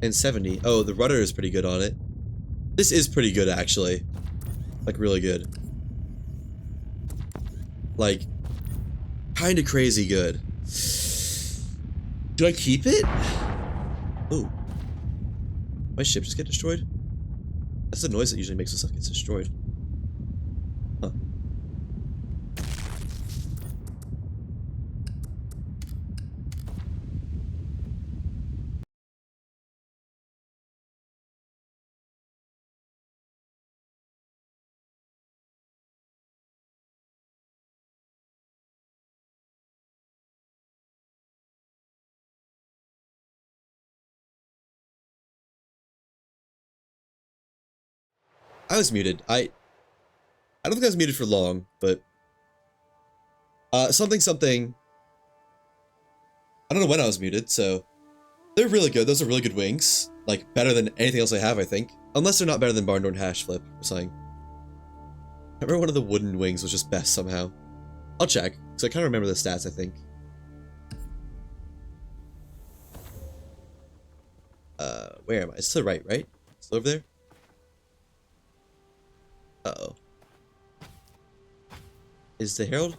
[SPEAKER 1] and 70. Oh, the rudder is pretty good on it. This is pretty good actually. Like really good. Like kinda crazy good. Do I keep it? Ooh. My ship just get destroyed? That's the noise that usually makes the stuff get destroyed. Huh. I was muted. I don't think I was muted for long, but something. I don't know when I was muted, so they're really good. Those are really good wings. Like better than anything else I have, I think. Unless they're not better than Barn Door Hash Flip or something. I remember one of the wooden wings was just best somehow. I'll check, because I kind of remember the stats, I think. Where am I? It's to the right, right? It's over there? Uh-oh. Is the Herald?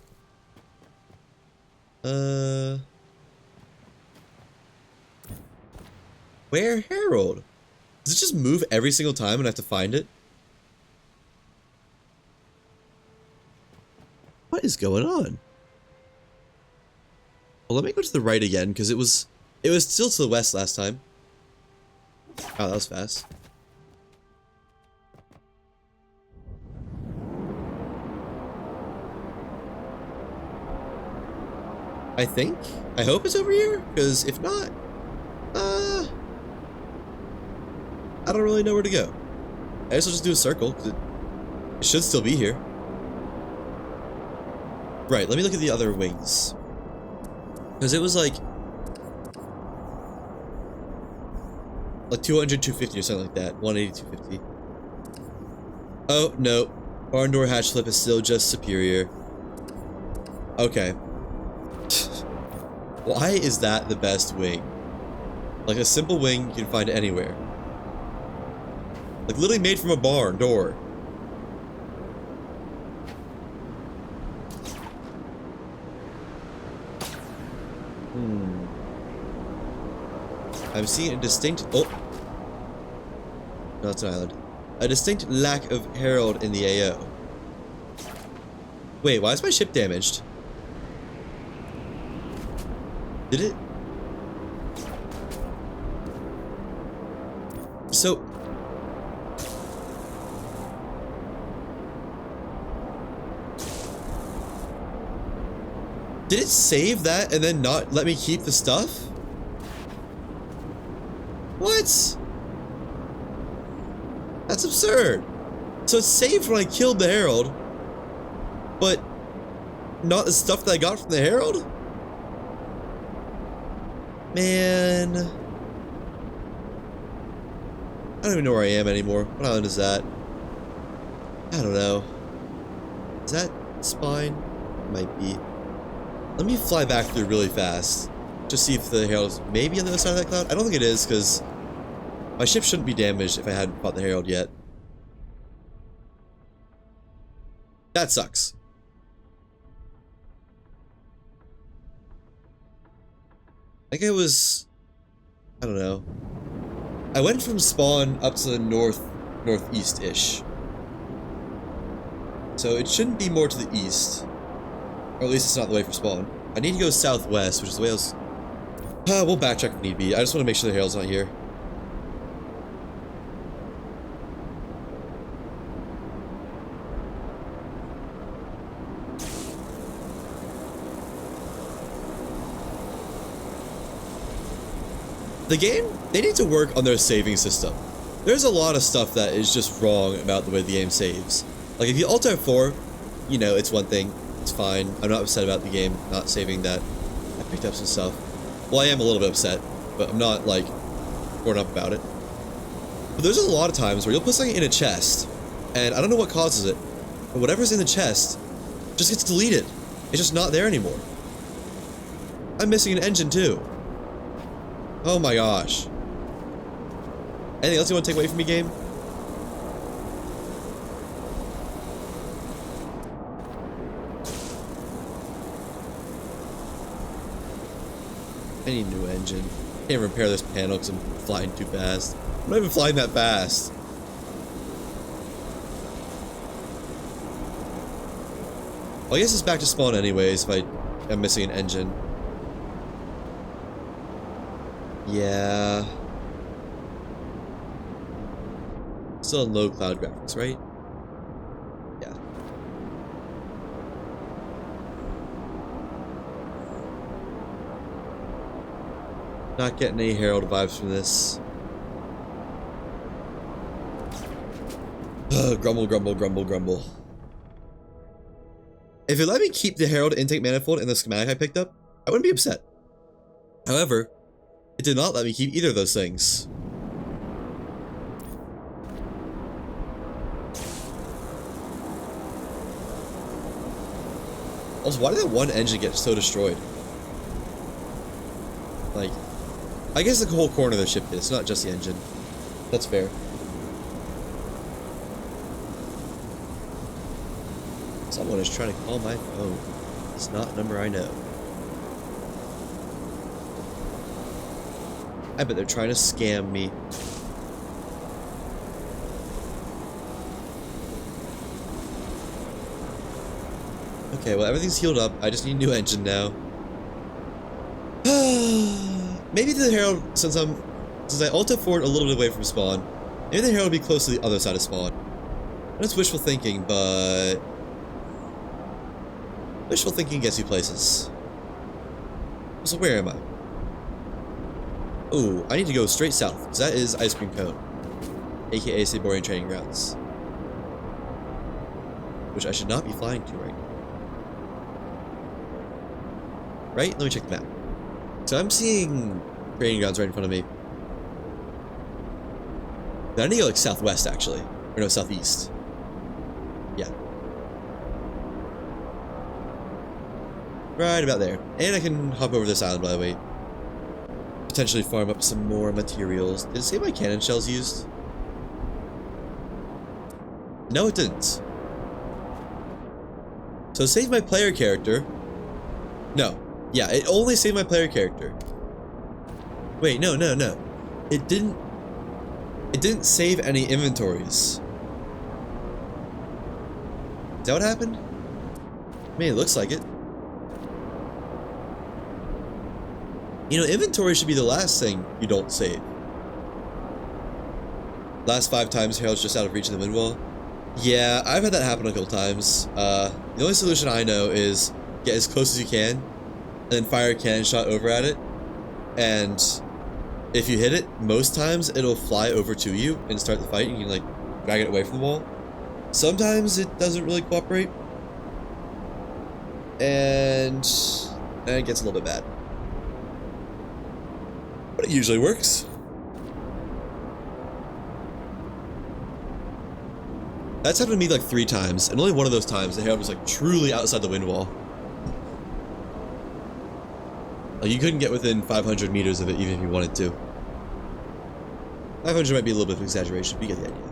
[SPEAKER 1] Where Herald? Does it just move every single time and I have to find it? What is going on? Well, let me go to the right again, because it was still to the west last time. Oh, that was fast. I think. I hope it's over here, because if not, I don't really know where to go. I guess I'll just do a circle, because it should still be here. Right, let me look at the other wings. Because it was like 200, 250 or something like that. 180, 250. Oh, no. Barn door hatch flip is still just superior. Okay. Why is that the best wing? Like a simple wing you can find anywhere. Like literally made from a barn door. I'm seeing a distinct... Oh! No, it's an island. A distinct lack of herald in the AO. Wait, why is my ship damaged? Did it? So... Did it save that and then not let me keep the stuff? What? That's absurd. So it's saved when I killed the Herald, but not the stuff that I got from the Herald? Man. I don't even know where I am anymore. What island is that? I don't know. Is that Spine? Might be. Let me fly back through really fast. Just see if the Herald's maybe on the other side of that cloud. I don't think it is, because my ship shouldn't be damaged if I hadn't fought the Herald yet. That sucks. I think it was... I don't know. I went from spawn up to the northeast-ish. So it shouldn't be more to the east. Or at least it's not the way for spawn. I need to go southwest, which is the way I was... we'll backtrack if need be. I just want to make sure the Herald's not here. The game, they need to work on their saving system. There's a lot of stuff that is just wrong about the way the game saves. Like if you Alt F4, you know, it's one thing. It's fine. I'm not upset about the game not saving that. I picked up some stuff. Well, I am a little bit upset, but I'm not, like, torn up about it. But there's a lot of times where you'll put something in a chest, and I don't know what causes it, but whatever's in the chest just gets deleted. It's just not there anymore. I'm missing an engine, too. Oh my gosh. Anything else you want to take away from me, game? I need a new engine. Can't repair this panel because I'm flying too fast. I'm not even flying that fast. Well, I guess it's back to spawn anyways if I am missing an engine. Yeah. Still in low cloud graphics, right? Yeah. Not getting any Herald vibes from this. Grumble, grumble, grumble, grumble. If it let me keep the Herald intake manifold in the schematic I picked up, I wouldn't be upset. However, it did not let me keep either of those things. Also, why did that one engine get so destroyed? Like, I guess the whole corner of the ship did. It's not just the engine. That's fair. Someone is trying to call my phone. It's not a number I know. I bet they're trying to scam me. Okay, well, everything's healed up. I just need a new engine now. Maybe the Herald, since I ulted forward a little bit away from spawn, maybe the Herald will be close to the other side of spawn. That's wishful thinking, but wishful thinking gets you places. So where am I? Oh, I need to go straight south, because that is Ice Cream Cone, aka Saborian Training Grounds, which I should not be flying to right now. Right? Let me check the map. So I'm seeing training grounds right in front of me. I need to go like southwest, actually. Or no, southeast. Yeah. Right about there. And I can hop over this island, by the way. Potentially farm up some more materials. Did it say my cannon shells used? No, it didn't. So save my player character. No. Yeah, it only saved my player character. Wait, no. It didn't save any inventories. Is that what happened? I mean, it looks like it. You know, inventory should be the last thing you don't save. Last 5 times Harold's just out of reach of the wind wall. Yeah, I've had that happen a couple times. The only solution I know is get as close as you can, and then fire a cannon shot over at it. And if you hit it, most times it'll fly over to you and start the fight, and you can like drag it away from the wall. Sometimes it doesn't really cooperate, and it gets a little bit bad. But it usually works. That's happened to me like 3 times, and only one of those times the Herald was like truly outside the wind wall. Like you couldn't get within 500 meters of it even if you wanted to. 500 might be a little bit of an exaggeration, but you get the idea.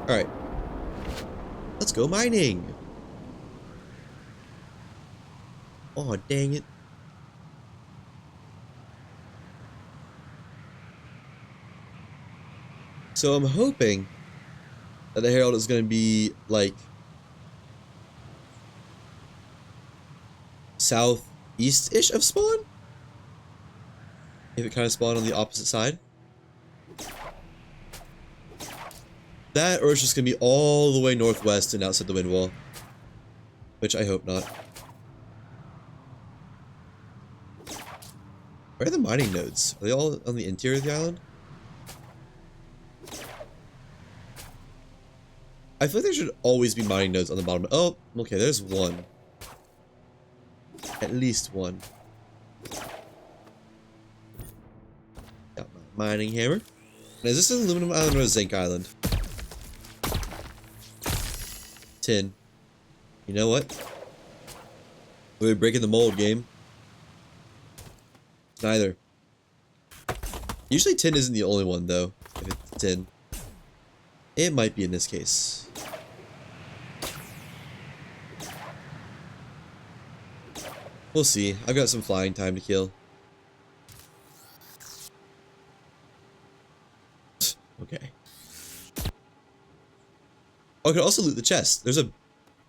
[SPEAKER 1] Alright. Let's go mining! Oh, dang it. So I'm hoping that the Herald is going to be, like, southeast-ish of spawn? If it kind of spawned on the opposite side. That, or it's just going to be all the way northwest and outside the wind wall. Which I hope not. Where are the mining nodes? Are they all on the interior of the island? I feel like there should always be mining nodes on the bottom. Oh, okay, there's one. At least one. Got my mining hammer. Now, is this an aluminum island or a zinc island? Tin. You know what? We're breaking the mold, game. Neither. Usually tin isn't the only one, though. If it's tin. It might be in this case. We'll see. I've got some flying time to kill. Okay. Oh, I could also loot the chest. There's a...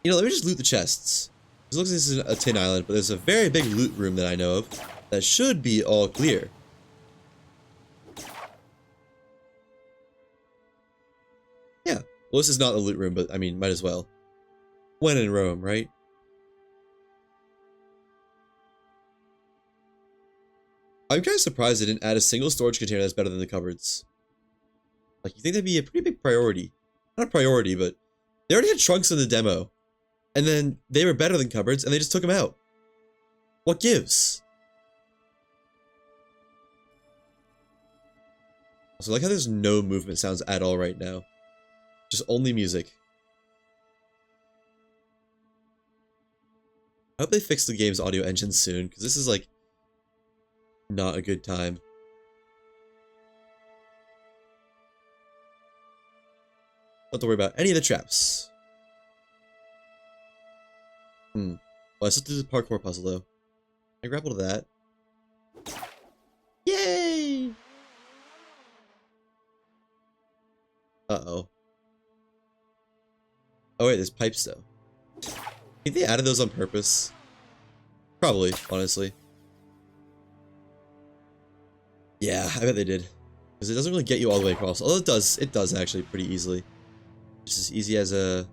[SPEAKER 1] You know, let me just loot the chests. It looks like this is a tin island, but there's a very big loot room that I know of that should be all clear. Yeah. Well, this is not the loot room, but I mean, might as well. When in Rome, right? I'm kind of surprised they didn't add a single storage container that's better than the cupboards. Like, you think that'd be a pretty big priority. Not a priority, but they already had trunks in the demo. And then they were better than cupboards, and they just took them out. What gives? So I like how there's no movement sounds at all right now. Just only music. I hope they fix the game's audio engine soon, because this is like not a good time. Don't have to worry about any of the traps. Well, I still do the parkour puzzle though. I grapple to that. Yay! Uh-oh. Oh wait, there's pipes though. I think they added those on purpose. Probably, honestly. Yeah, I bet they did. Because it doesn't really get you all the way across. Although it does actually pretty easily. Just as easy as a...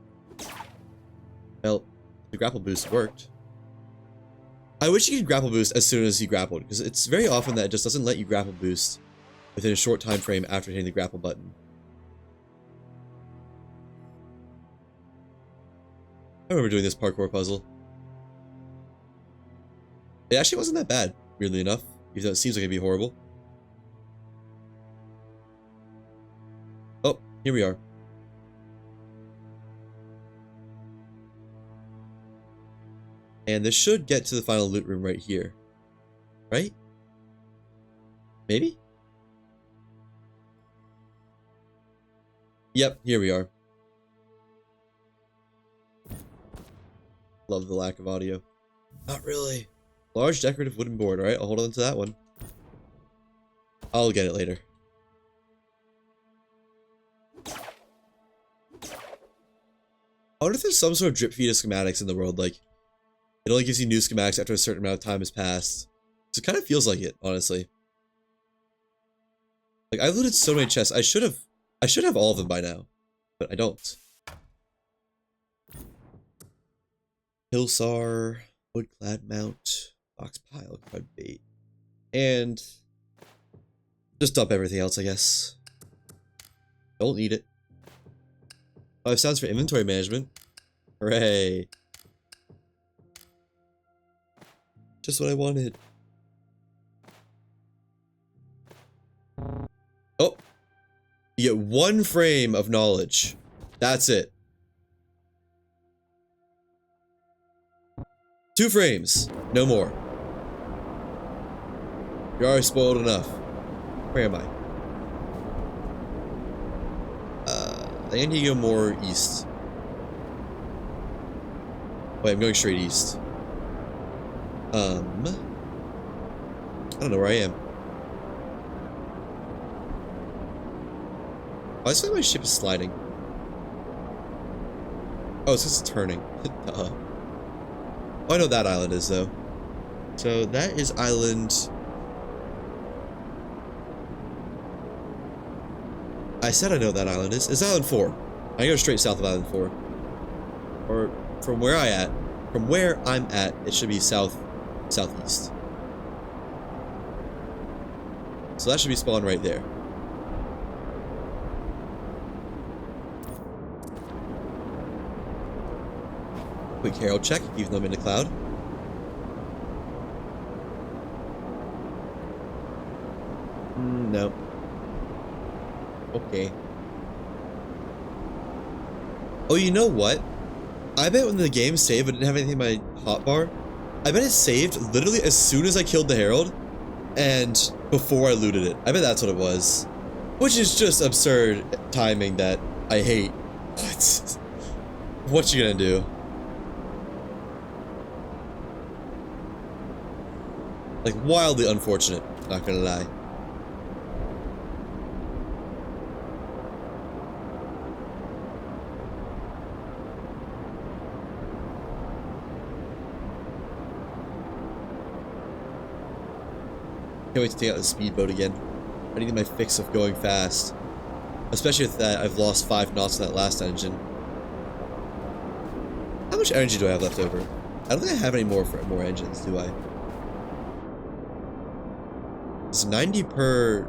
[SPEAKER 1] Well, the grapple boost worked. I wish you could grapple boost as soon as you grappled, because it's very often that it just doesn't let you grapple boost within a short time frame after hitting the grapple button. I remember doing this parkour puzzle. It actually wasn't that bad, weirdly enough, even though it seems like it'd be horrible. Oh, here we are. And this should get to the final loot room right here. Right? Maybe? Yep, here we are. Love the lack of audio. Not really. Large decorative wooden board. Alright, I'll hold on to that one. I'll get it later. I wonder if there's some sort of drip feed of schematics in the world, like it only gives you new schematics after a certain amount of time has passed. So it kind of feels like it, honestly. Like, I've looted so many chests. I should have all of them by now, but I don't. Hillsar, woodclad mount, box pile, crud bait, and just dump everything else, I guess. Don't need it. 5 sounds for inventory management. Hooray. Just what I wanted. Oh. You get 1 frame of knowledge. That's it. 2 frames. No more. You're already spoiled enough. Where am I? I need to go more east. Wait, I'm going straight east. I don't know where I am. Oh, I just feel like my ship is sliding. Oh, it's just turning. Duh. Oh, I know what that island is, though. So, that is island... I said I know what that island is. It's island 4. I go straight south of island 4. Or, from where I'm at, it should be southeast. So that should be spawned right there. Quick Herald check, even though I'm in the cloud. No. Okay. Oh, you know what? I bet when the game saved but didn't have anything in my hotbar, I bet it saved literally as soon as I killed the Herald and before I looted it. I bet that's what it was. Which is just absurd timing that I hate. What you gonna do? Like, wildly unfortunate, not gonna lie. Can't wait to take out the speedboat again. I need my fix of going fast. Especially with that, I've lost 5 knots in that last engine. How much energy do I have left over? I don't think I have any more for more engines, do I? It's 90 per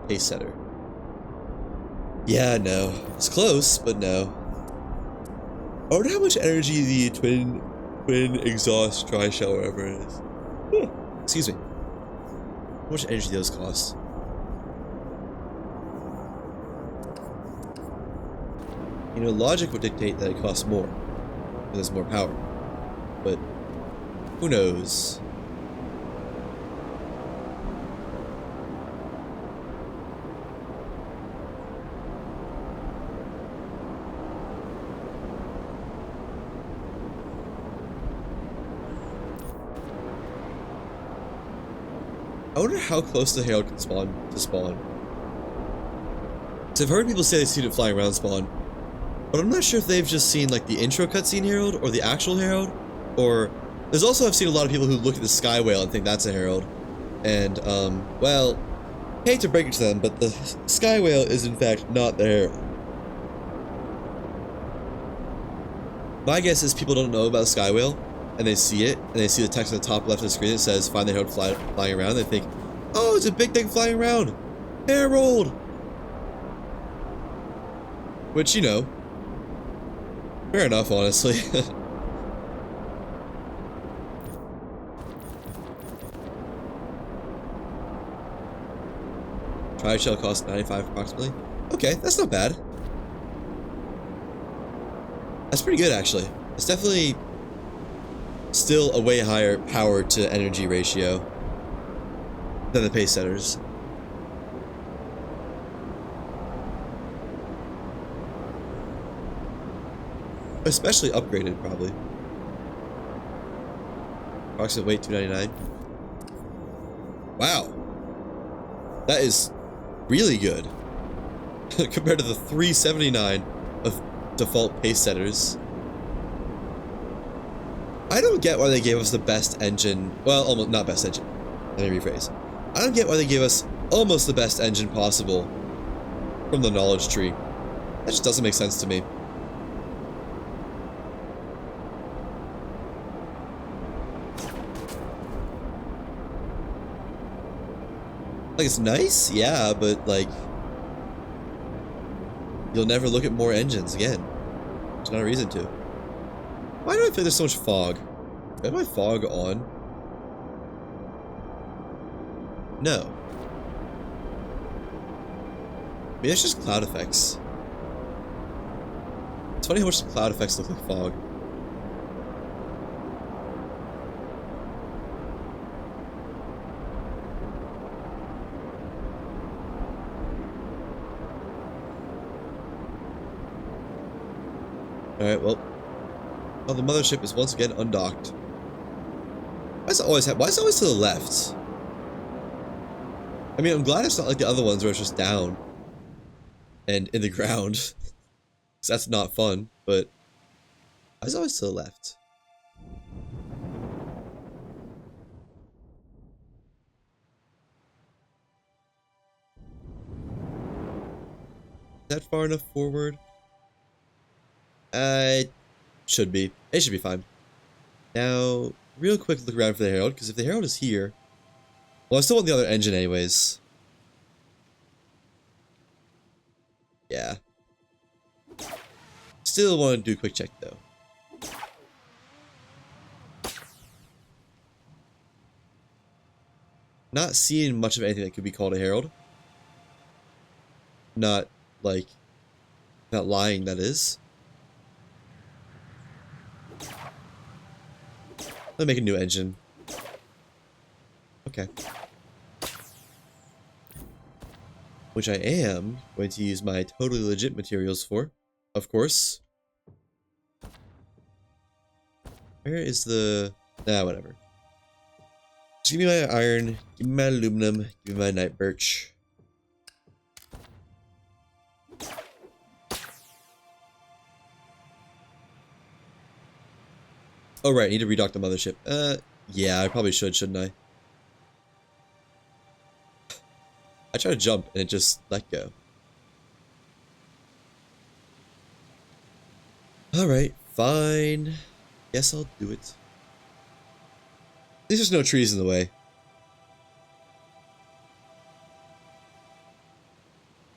[SPEAKER 1] pace setter. Yeah, no. It's close, but no. I wonder how much energy the twin exhaust dry shell, whatever it is. Excuse me. How much energy do those cost? You know, logic would dictate that it costs more, because there's more power. But who knows? I wonder how close the Herald can spawn. So I've heard people say they've seen it flying around spawn, but I'm not sure if they've just seen like the intro cutscene Herald or the actual Herald, or there's also I've seen a lot of people who look at the Sky Whale and think that's a Herald, and well, hate to break it to them, but the Sky Whale is in fact not the Herald. My guess is people don't know about Sky Whale, and they see it, and they see the text on the top left of the screen that says find the Herald flying around, they think, oh, it's a big thing flying around! Herald! Which, you know, fair enough, honestly. Tri shell costs 95 approximately. Okay, that's not bad. That's pretty good, actually. It's definitely still a way higher power to energy ratio than the pace setters. Especially upgraded, probably. Approximate weight 299. Wow. That is really good. Compared to the 379 of default pace setters. I don't get why they gave us the best engine. Well, almost not best engine. Let me rephrase. I don't get why they gave us almost the best engine possible from the knowledge tree. That just doesn't make sense to me. Like, it's nice, yeah, but like, you'll never look at more engines again. There's not a reason to. Why do I feel there's so much fog? Is my fog on? No. Maybe it's just cloud effects. It's funny how much the cloud effects look like fog. Alright, well. Oh, the mothership is once again undocked. Why is it always to the left? I mean, I'm glad it's not like the other ones where it's just down and in the ground. Because that's not fun, but why is it always to the left? Is that far enough forward? Should be. It should be fine. Now, real quick look around for the Herald, because if the Herald is here... Well, I still want the other engine anyways. Yeah. Still want to do a quick check, though. Not seeing much of anything that could be called a Herald. Not, like... Not lying, that is. Let me make a new engine. Okay. Which I am going to use my totally legit materials for, of course. Where is the... Nah, whatever. Just give me my iron, give me my aluminum, give me my night birch. Oh right, I need to redock the mothership. Yeah, I probably should, shouldn't I? I tried to jump and it just let go. Alright, fine. Guess I'll do it. At least there's no trees in the way.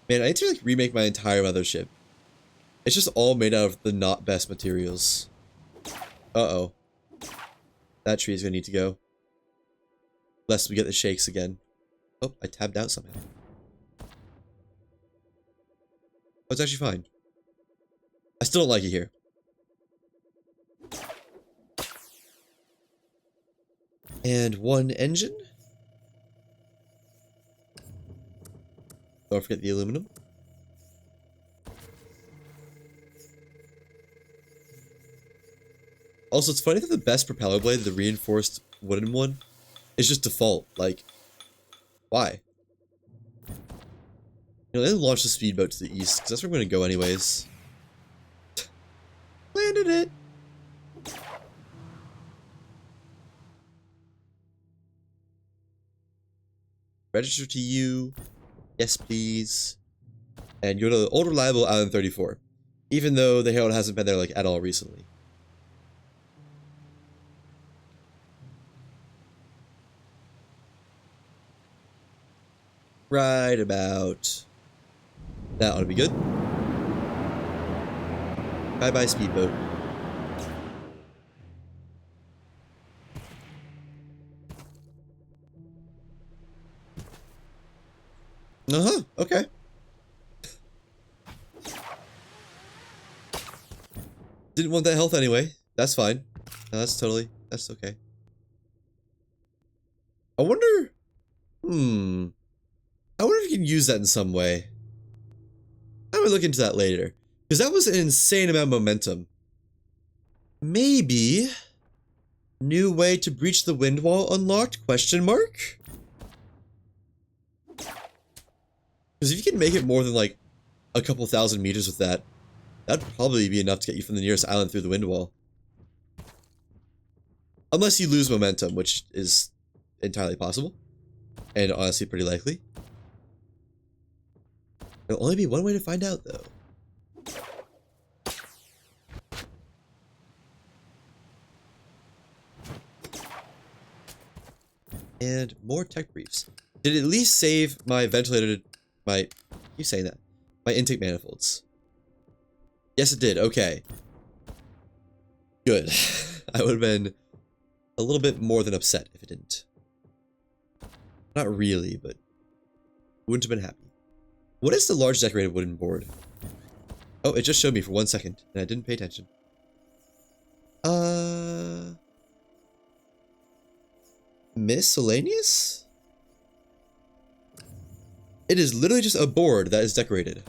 [SPEAKER 1] Man, I need to like remake my entire mothership. It's just all made out of the not best materials. Uh-oh. That tree is gonna need to go. Lest we get the shakes again. Oh, I tabbed out somehow. Oh, it's actually fine. I still don't like it here. And one engine. Don't forget the aluminum. Also, it's funny that the best propeller blade, the reinforced wooden one, is just default. Like, why? You know, they launched the speedboat to the east, because that's where I'm going to go anyways. Landed it! Register to you. Yes, please. And go to the old reliable Island 34. Even though the Herald hasn't been there, like, at all recently. Right about. That ought to be good. Bye-bye, speedboat. Uh-huh, okay. Didn't want that health anyway. That's fine. No, that's okay. I wonder... I wonder if you can use that in some way. I would look into that later. Because that was an insane amount of momentum. Maybe... New way to breach the wind wall unlocked? Question mark? Because if you can make it more than like a couple thousand meters with that, that'd probably be enough to get you from the nearest island through the wind wall. Unless you lose momentum, which is entirely possible. And honestly pretty likely. There'll only be one way to find out though. And more tech briefs. Did it at least save my ventilated... keep saying that. My intake manifolds. Yes, it did. Okay. Good. I would have been a little bit more than upset if it didn't. Not really, but wouldn't have been happy. What is the large decorated wooden board? Oh, it just showed me for 1 second, and I didn't pay attention. Miscellaneous? It is literally just a board that is decorated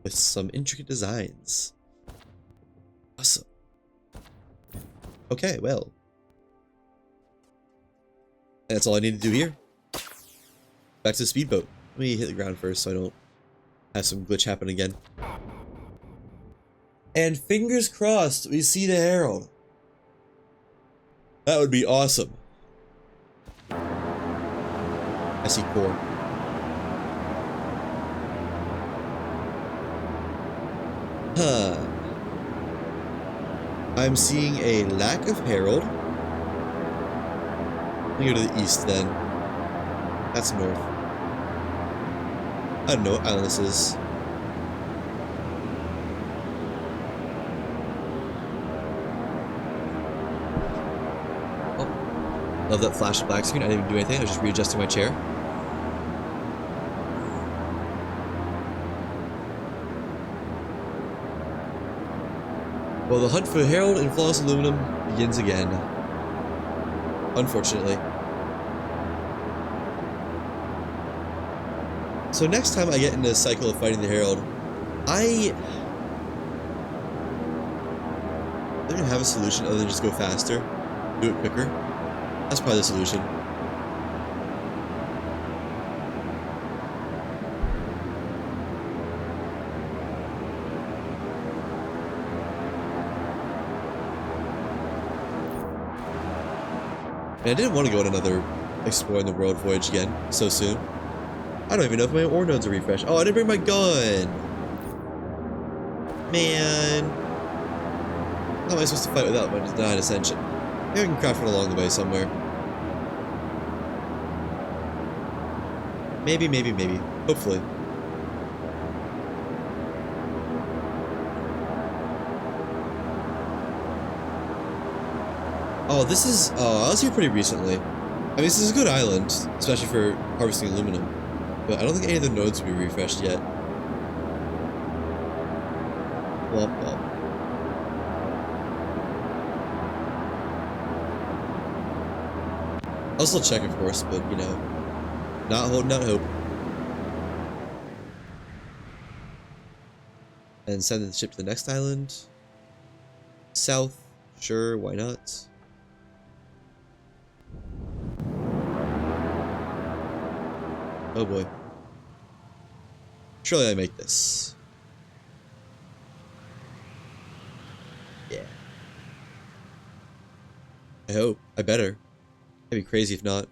[SPEAKER 1] with some intricate designs. Awesome. Okay, well. That's all I need to do here. Back to the speedboat. Let me hit the ground first so I don't have some glitch happen again. And fingers crossed we see the Herald. That would be awesome. I see core. Huh. I'm seeing a lack of Herald. Let me go to the east then. That's north. I don't know what island this is. Oh. Love that flash of black screen. I didn't even do anything. I was just readjusting my chair. Well, the hunt for Herald in flawless aluminum begins again. Unfortunately. So next time I get into a cycle of fighting the Herald, I don't have a solution other than just go faster, do it quicker. That's probably the solution. And I didn't want to go on another exploring the world voyage again so soon. I don't even know if my ore nodes are refreshed. Oh, I didn't bring my gun! Man. How am I supposed to fight without my denied ascension? Maybe I can craft it along the way somewhere. Maybe. Hopefully. Oh, this is... Oh, I was here pretty recently. I mean, this is a good island, especially for harvesting aluminum. But I don't think any of the nodes will be refreshed yet. Womp womp. I'll still check, of course, but, you know, not holding out hope. And send the ship to the next island. South. Sure, why not? Oh boy. Surely I make this. Yeah. I hope. I better. I'd be crazy if not.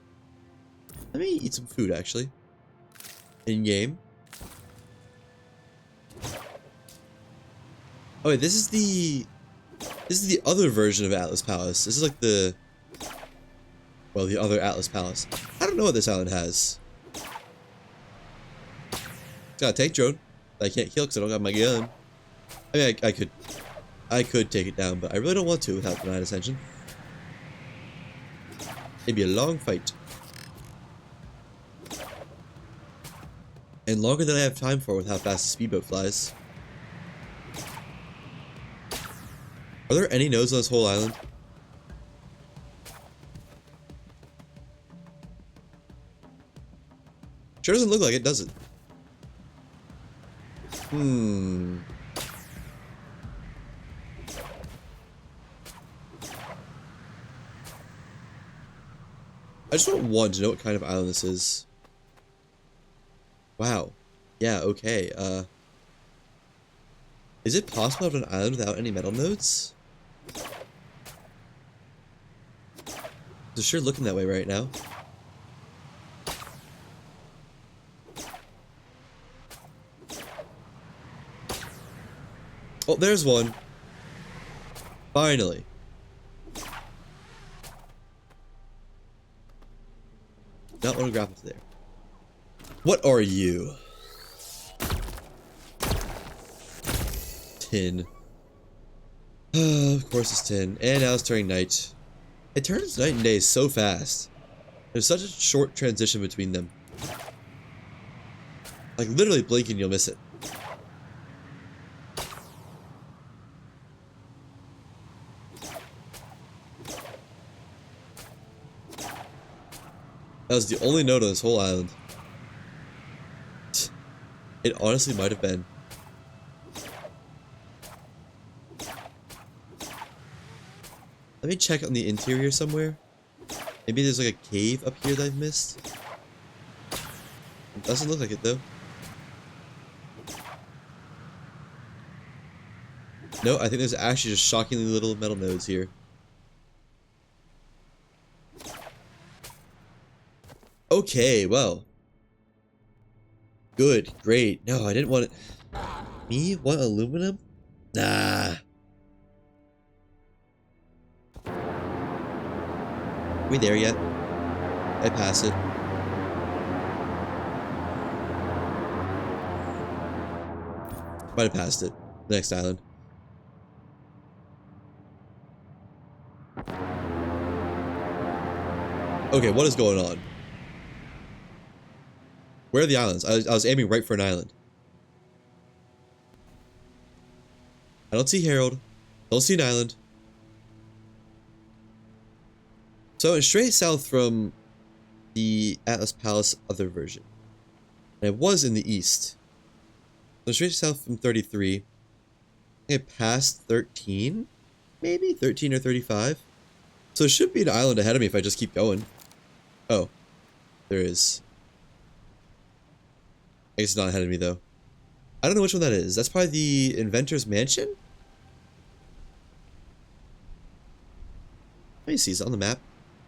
[SPEAKER 1] Let me eat some food, actually. In-game. Oh wait, this is the other version of Atlas Palace. This is like the... Well, the other Atlas Palace. I don't know what this island has. It's got a tank drone that I can't kill because I don't got my gun. I mean, I could take it down, but I really don't want to without denied ascension. It'd be a long fight. And longer than I have time for with how fast the speedboat flies. Are there any nodes on this whole island? Sure doesn't look like it, does it? I just want one to know what kind of island this is. Wow. Yeah, okay. Is it possible to have an island without any metal nodes? It's sure looking that way right now. Oh, there's one. Finally. Not want to grapple to there. What are you? Tin. Of course it's tin. And now it's turning night. It turns night and day so fast. There's such a short transition between them. Like literally blink and you'll miss it. That was the only node on this whole island. It honestly might have been. Let me check on the interior somewhere. Maybe there's like a cave up here that I've missed. It doesn't look like it though. No, I think there's actually just shockingly little metal nodes here. Okay, well. Good, great. No, I didn't want it. Me? Want aluminum? Nah. Are we there yet? I pass it. Might have passed it. The next island. Okay, what is going on? Where are the islands? I was aiming right for an island. I don't see Harold. Don't see an island. So it's straight south from the Atlas Palace other version. And it was in the east. So straight south from 33. I think I passed 13? Maybe? 13 or 35? So there should be an island ahead of me if I just keep going. Oh. There is. I guess it's not ahead of me though. I don't know which one that is. That's probably the Inventor's Mansion? Let me see, is it on the map?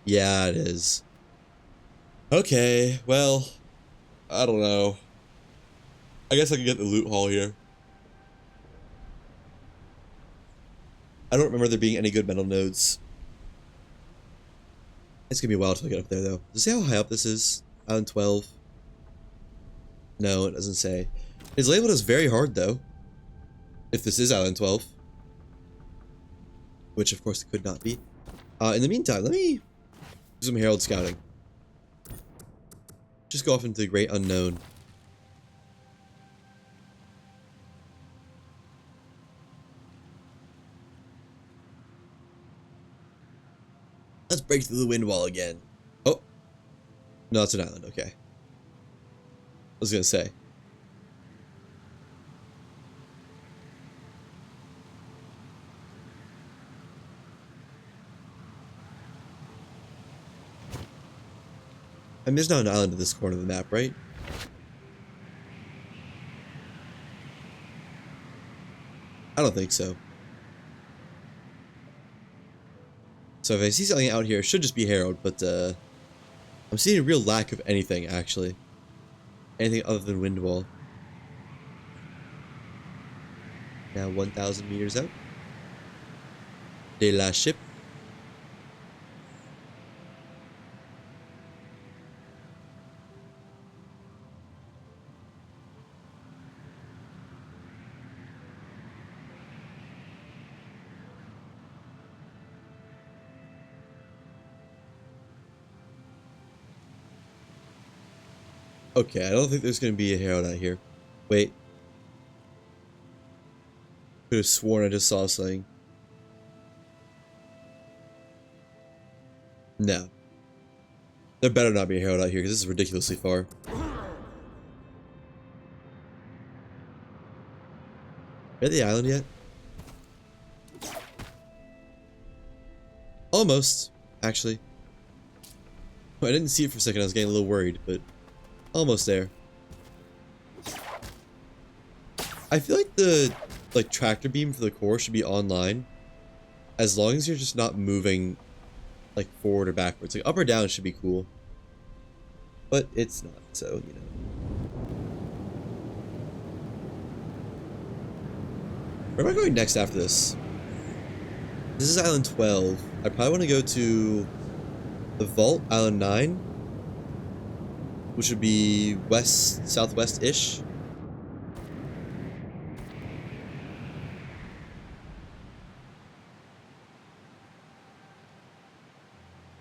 [SPEAKER 1] Yeah, it is. Okay, well, I don't know. I guess I can get the loot haul here. I don't remember there being any good metal nodes. It's gonna be a while till I get up there though. Does it say how high up this is? Island 12? No, it doesn't say. It's labeled as very hard though. If this is Island 12. Which of course it could not be. In the meantime, let me do some Herald scouting. Just go off into the great unknown. Let's break through the wind wall again. Oh. No, it's an island, okay. I was gonna say. I mean, there's not an island in this corner of the map, right? I don't think so. So if I see something out here, it should just be Herald, but I'm seeing a real lack of anything, actually. Anything other than wind wall. Now 1,000 meters out. De la ship. Okay, I don't think there's gonna be a hero out here. Wait. Could have sworn I just saw something. No. There better not be a hero out here because this is ridiculously far. Are the island yet? Almost, actually. I didn't see it for a second, I was getting a little worried, but almost there. I feel like the tractor beam for the core should be online as long as you're just not moving like forward or backwards. Like up or down should be cool. But it's not, so you know. Where am I going next after this? This is Island 12. I probably want to go to the Vault, Island 9, which would be west, southwest-ish.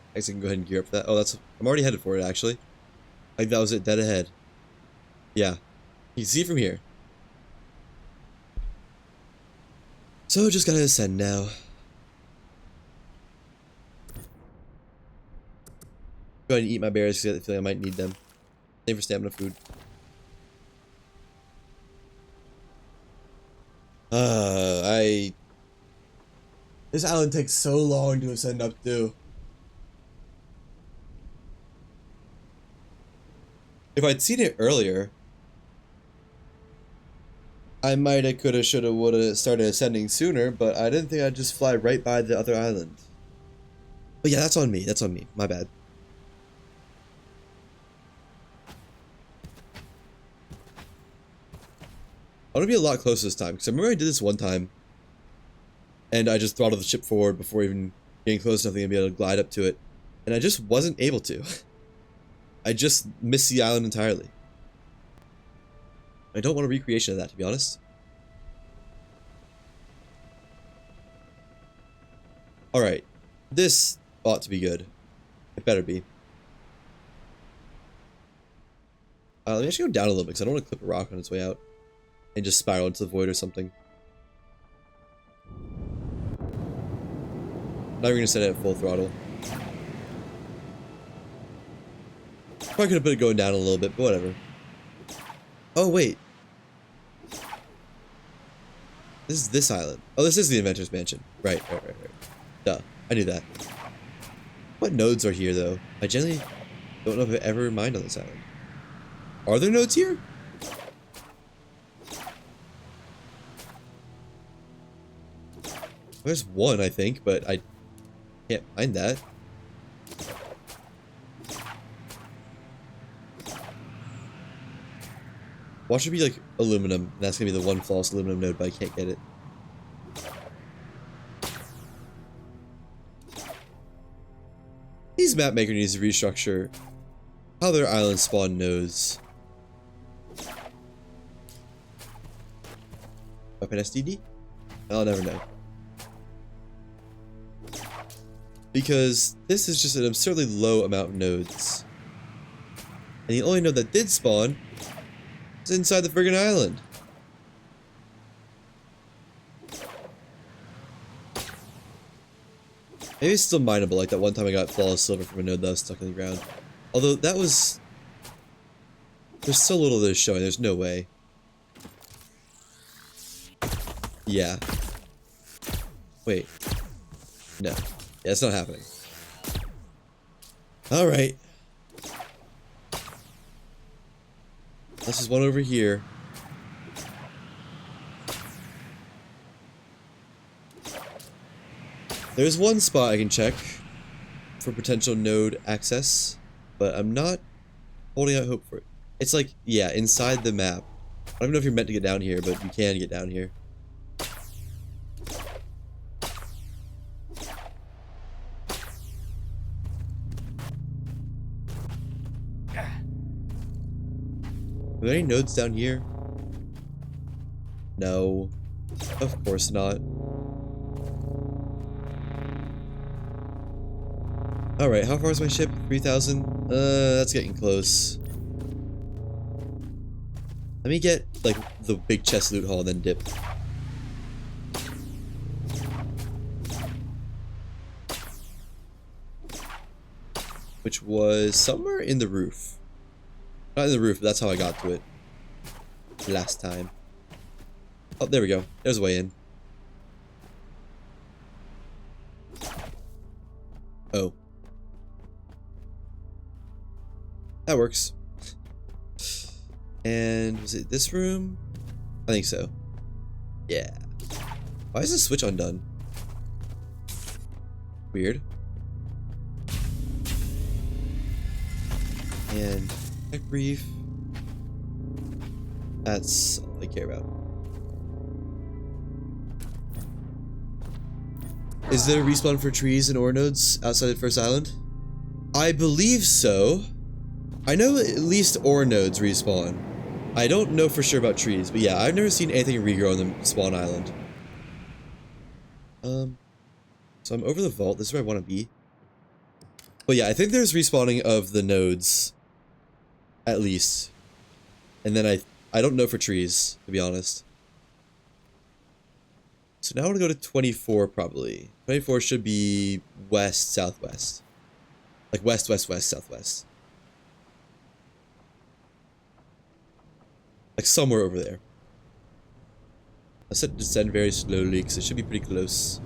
[SPEAKER 1] I guess I can go ahead and gear up for that. Oh, I'm already headed for it, actually. Like, that was it, dead ahead. Yeah. You can see it from here. So, just gotta ascend now. Go ahead and eat my berries because I feel like I might need them. Same for stamina food. This island takes so long to ascend up to. If I'd seen it earlier, I mighta, coulda, shoulda, woulda started ascending sooner, but I didn't think I'd just fly right by the other island. But yeah, that's on me. That's on me. My bad. I want to be a lot closer this time, because I remember I did this one time, and I just throttled the ship forward before even getting close enough to be able to glide up to it, and I just wasn't able to. I just missed the island entirely. I don't want a recreation of that, to be honest. Alright, this ought to be good. It better be. Let me actually go down a little bit, because I don't want to clip a rock on its way out. And just spiral into the void or something. Now we're going to set it at full throttle. Probably could have put it going down a little bit, but whatever. Oh, wait. This is this island. Oh, this is the Inventor's Mansion. Right. Duh. I knew that. What nodes are here, though? I generally don't know if I ever mined on this island. Are there nodes here? There's one, I think, but I can't find that. Watch it be like aluminum, and that's gonna be the one false aluminum node, but I can't get it. These map maker needs to restructure how their island spawn nodes. Weapon STD? I'll never know. Because this is just an absurdly low amount of nodes. And the only node that did spawn is inside the friggin' island. Maybe it's still mineable, like that one time I got flawless silver from a node that was stuck in the ground. Although that was... There's so little that is showing, there's no way. Yeah. Wait. No. Yeah, it's not happening. Alright. This is one over here. There's one spot I can check for potential node access, but I'm not holding out hope for it. It's like, yeah, inside the map. I don't know if you're meant to get down here, but you can get down here. Are there any nodes down here? No. Of course not. Alright, how far is my ship? 3,000? That's getting close. Let me get, like, the big chest loot haul and then dip. Which was somewhere in the roof. Not in the roof, but that's how I got to it. Last time. Oh, there we go. There's a way in. Oh. That works. And was it this room? I think so. Yeah. Why is the switch undone? Weird. And tech brief. That's all I care about. Is there a respawn for trees and ore nodes outside of First Island? I believe so. I know at least ore nodes respawn. I don't know for sure about trees, but yeah, I've never seen anything regrow on the spawn island. So I'm over the vault. This is where I want to be. But yeah, I think there's respawning of the nodes, at least. And then I don't know for trees, to be honest. So now I want to go to 24 probably. 24 should be west, southwest. Like west, west, west, southwest. Like somewhere over there. I said descend very slowly because it should be pretty close.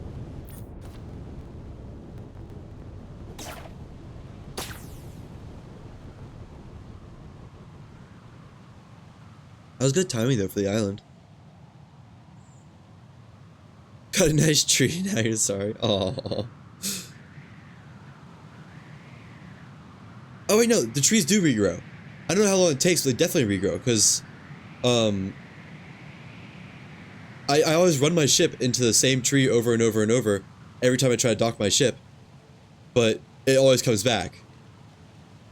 [SPEAKER 1] That was good timing though for the island. Got a nice tree, now you're sorry. Aww. Oh wait, no, the trees do regrow. I don't know how long it takes, but they definitely regrow, because I always run my ship into the same tree over and over and over every time I try to dock my ship, but it always comes back.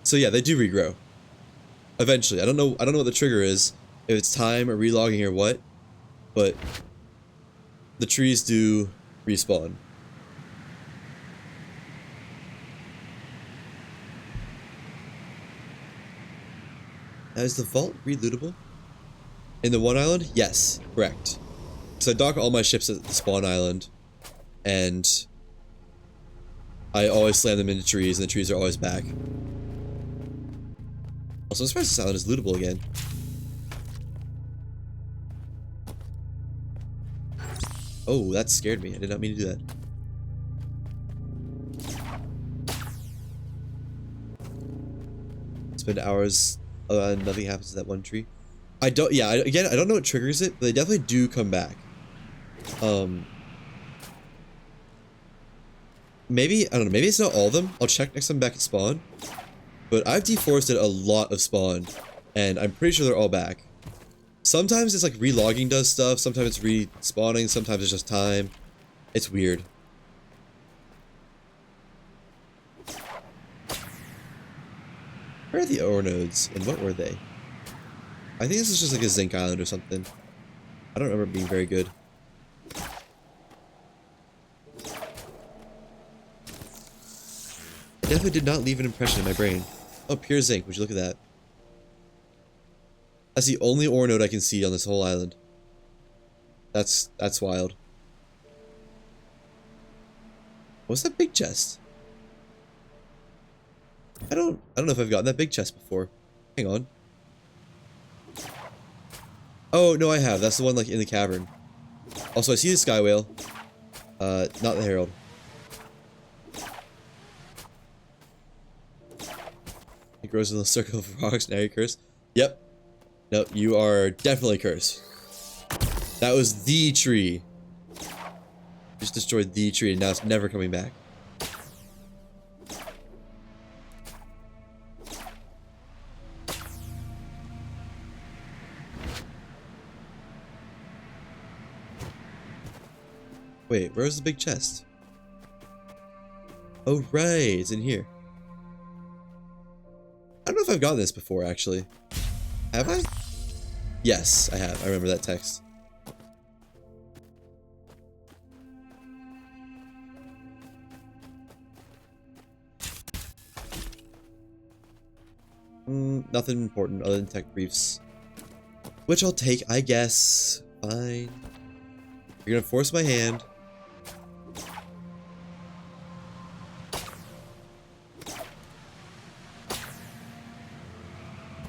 [SPEAKER 1] So yeah, they do regrow. Eventually. I don't know what the trigger is, if it's time or relogging or what, but the trees do respawn. Now, is the vault relootable? In the one island? Yes, correct. So I dock all my ships at the spawn island, and I always slam them into trees, and the trees are always back. Also, I'm surprised this island is lootable again. Oh, that scared me. I did not mean to do that. Spend hours, nothing happens to that one tree. I don't, yeah, again, I don't know what triggers it, but they definitely do come back. Maybe, I don't know, maybe it's not all of them. I'll check next time back at spawn. But I've deforested a lot of spawn, and I'm pretty sure they're all back. Sometimes it's like relogging does stuff, sometimes it's respawning, sometimes it's just time. It's weird. Where are the ore nodes, and what were they? I think this is just like a zinc island or something. I don't remember it being very good. It definitely did not leave an impression in my brain. Oh, pure zinc, would you look at that? That's the only ore node I can see on this whole island. That's wild. What's that big chest? I don't know if I've gotten that big chest before. Hang on. Oh, no, I have. That's the one like in the cavern. Also, I see the sky whale. Not the herald. It grows in the circle of rocks, now you're cursed. Yep. Nope, you are definitely cursed. That was the tree. Just destroyed the tree and now it's never coming back. Wait, where's the big chest? Oh, right, it's in here. I don't know if I've gotten this before, actually. Have I? Yes, I have. I remember that text. Nothing important other than tech briefs. Which I'll take, I guess. Fine. You're gonna force my hand.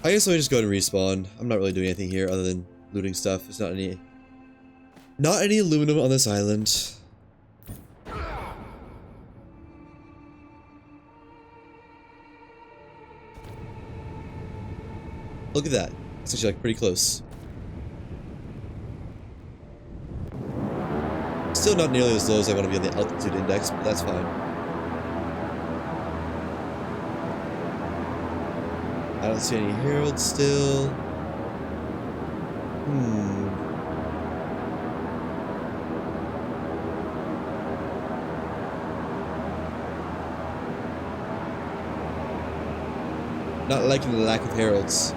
[SPEAKER 1] I guess let me just go ahead and respawn. I'm not really doing anything here other than looting stuff. There's not any aluminum on this island. Look at that. It's actually like pretty close. Still not nearly as low as I want to be on the altitude index, but that's fine. I don't see any heralds still. Not liking the lack of heralds.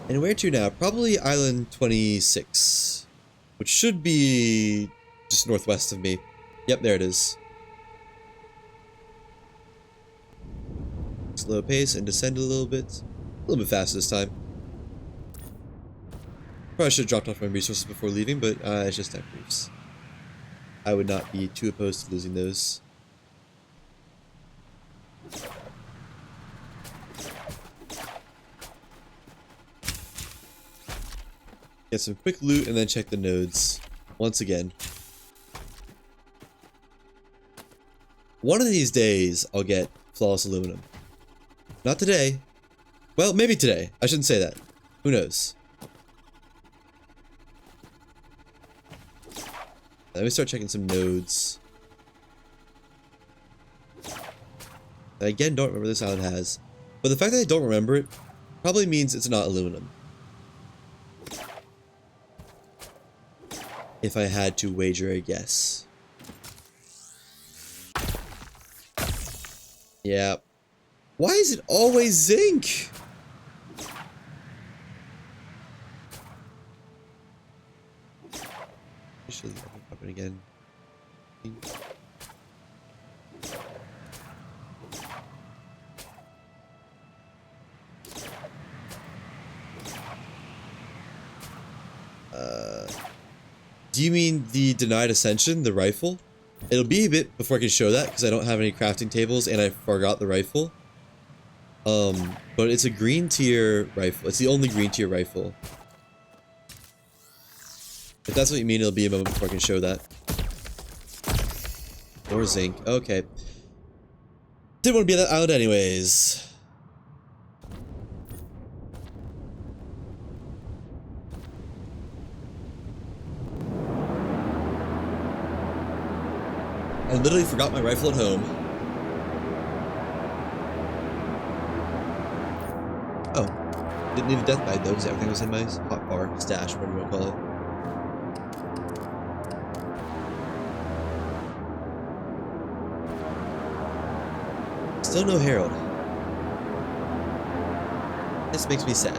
[SPEAKER 1] And where to now? Probably island 26. Which should be just northwest of me. Yep, there it is. Slow pace and descend a little bit. A little bit faster this time. Probably should have dropped off my resources before leaving, but it's just tech briefs. I would not be too opposed to losing those. Get some quick loot and then check the nodes once again. One of these days, I'll get flawless aluminum. Not today. Well, maybe today. I shouldn't say that. Who knows? Let me start checking some nodes. I again don't remember this island has. But the fact that I don't remember it probably means it's not aluminum. If I had to wager a guess. Yeah. Why is it always zinc? Should happen again. Do you mean the denied ascension, the rifle? It'll be a bit before I can show that because I don't have any crafting tables and I forgot the rifle. But it's a green tier rifle. It's the only green tier rifle. If that's what you mean, it'll be a moment before I can show that. Or zinc. Okay. Didn't want to be on that island anyways. I literally forgot my rifle at home. Oh. Didn't need a death bag though, because everything was in my hotbar, stash, whatever you want to call it. Still no herald. This makes me sad.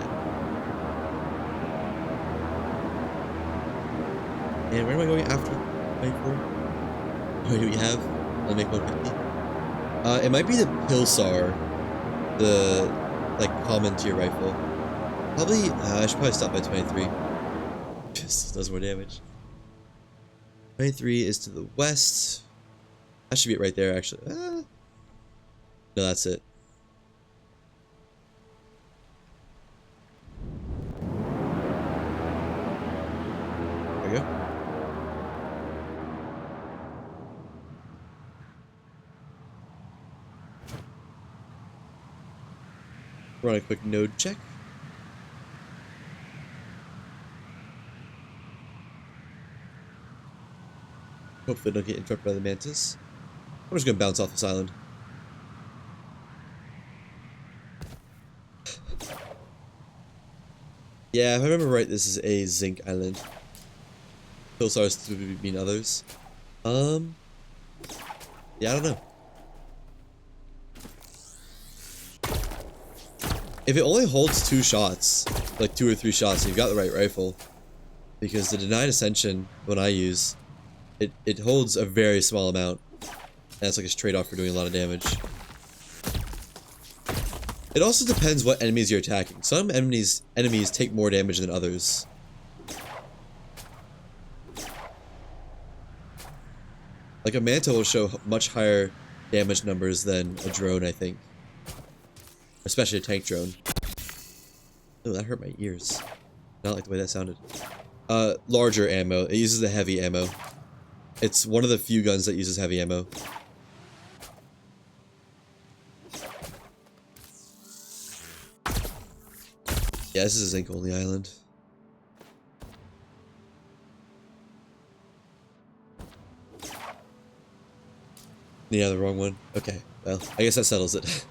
[SPEAKER 1] And where am I going after 24? What do we have? I'll make 150. It might be the Pilsar, the like common tier rifle. Probably. I should probably stop by 23. Just does more damage. 23 is to the west. That should be it right there, actually. No, that's it. There we go. Run a quick node check. Hopefully don't get interrupted by the mantis. I'm just gonna bounce off this island. Yeah, if I remember right, this is a zinc island. Pulsars to mean others. Yeah, I don't know. If it only holds 2 shots, like 2 or 3 shots, you've got the right rifle. Because the denied ascension, when I use, it holds a very small amount. And that's like a trade-off for doing a lot of damage. It also depends what enemies you're attacking. Some enemies take more damage than others. Like a Manta will show much higher damage numbers than a drone, I think. Especially a tank drone. Oh, that hurt my ears. I don't like the way that sounded. Larger ammo. It uses the heavy ammo. It's one of the few guns that uses heavy ammo. Yeah, this is a zinc only island. Yeah, the wrong one. Okay, well, I guess that settles it.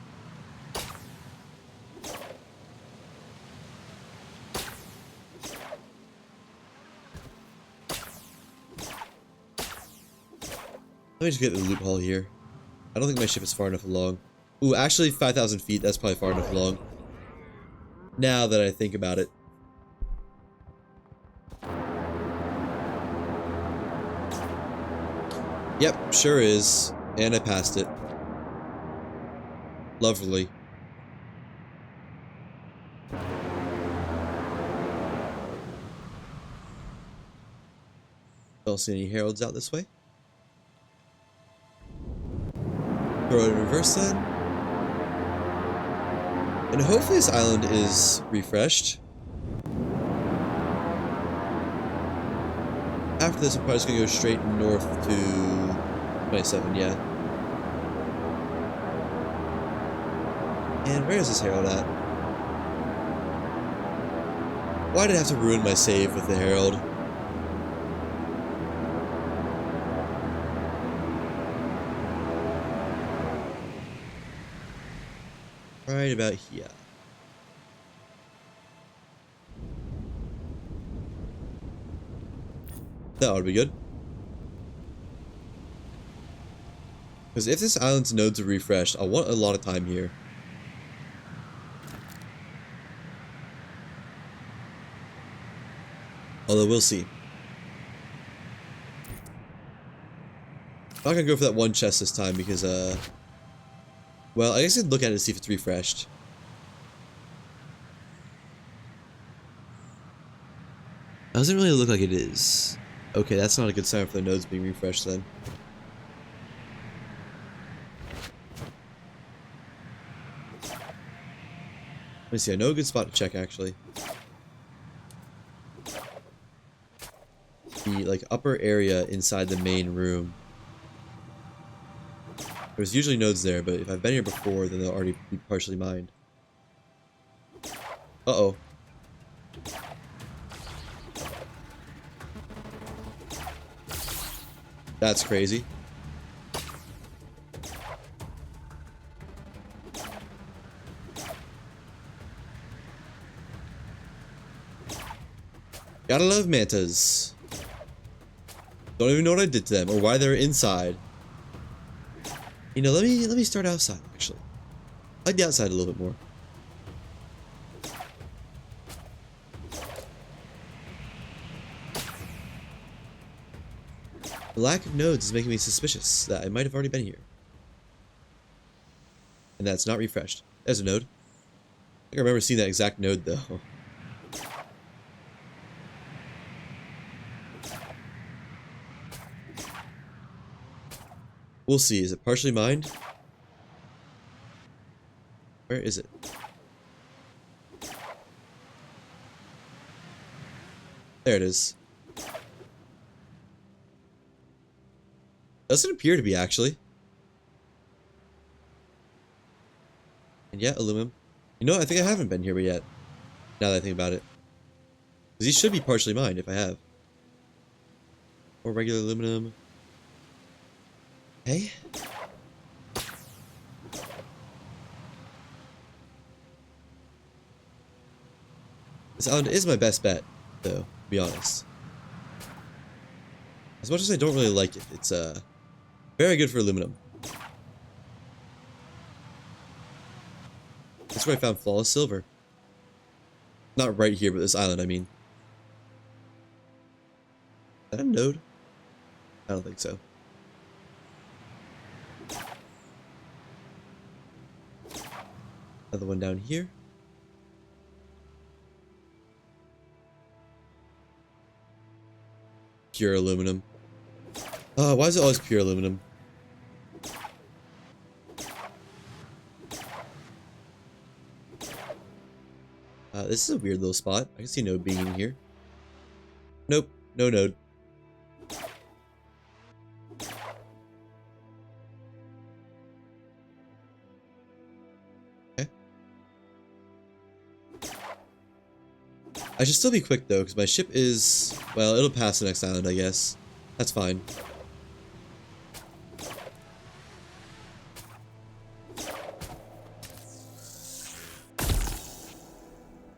[SPEAKER 1] Let me just get the loot haul here. I don't think my ship is far enough along. Ooh, actually 5,000 feet, that's probably far enough along. Now that I think about it. Yep, sure is. And I passed it. Lovely. Don't see any heralds out this way. Throw it in reverse then. And hopefully this island is refreshed. After this, I'm probably just gonna go straight north to 27, yeah. And where is this herald at? Why did I have to ruin my save with the herald? Right about here. That would be good. Because if this island's nodes are refreshed, I want a lot of time here. Although we'll see. I'm not gonna go for that one chest this time because, well, I guess I'd look at it to see if it's refreshed. Doesn't really look like it is. Okay, that's not a good sign for the nodes being refreshed then. Let me see, I know a good spot to check actually. The, like, upper area inside the main room. There's usually nodes there, but if I've been here before, then they'll already be partially mined. Uh-oh. That's crazy. Gotta love mantas. Don't even know what I did to them or why they're inside. You know, let me start outside actually. I like the outside a little bit more. The lack of nodes is making me suspicious that I might have already been here. And that's not refreshed. There's a node. I think I remember seeing that exact node though. We'll see. Is it partially mined? Where is it? There it is. Doesn't appear to be, actually. And yeah, aluminum. You know, I think I haven't been here yet. Now that I think about it. Because these should be partially mined if I have. Or regular aluminum. Hey. This island is my best bet, though, to be honest. As much as I don't really like it, it's very good for aluminum. That's where I found flawless silver. Not right here, but this island, I mean. Is that a node? I don't think so. Another one down here. Pure aluminum. Why is it always pure aluminum? This is a weird little spot. I can see node being in here. Nope, no node. Okay. I should still be quick though, because my ship is... well, it'll pass the next island, I guess. That's fine.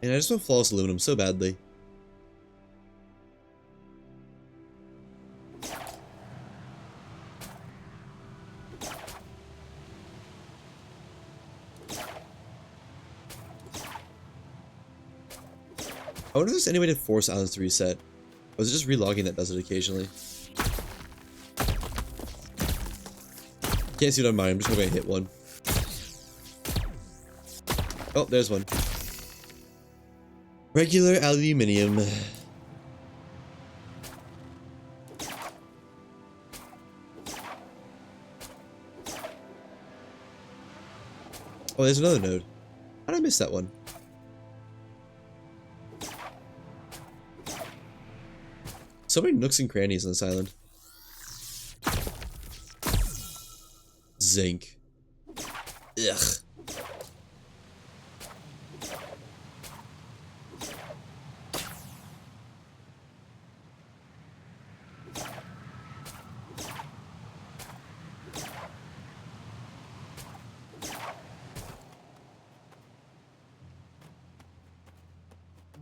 [SPEAKER 1] And I just want flawless aluminum so badly. I wonder if there's any way to force islands to reset. Or is it just relogging that does it occasionally? Can't see what I'm mine, I'm just gonna hit one. Oh, there's one. Regular aluminium. Oh, there's another node. How did I miss that one? So many nooks and crannies on this island. Zinc. Ugh.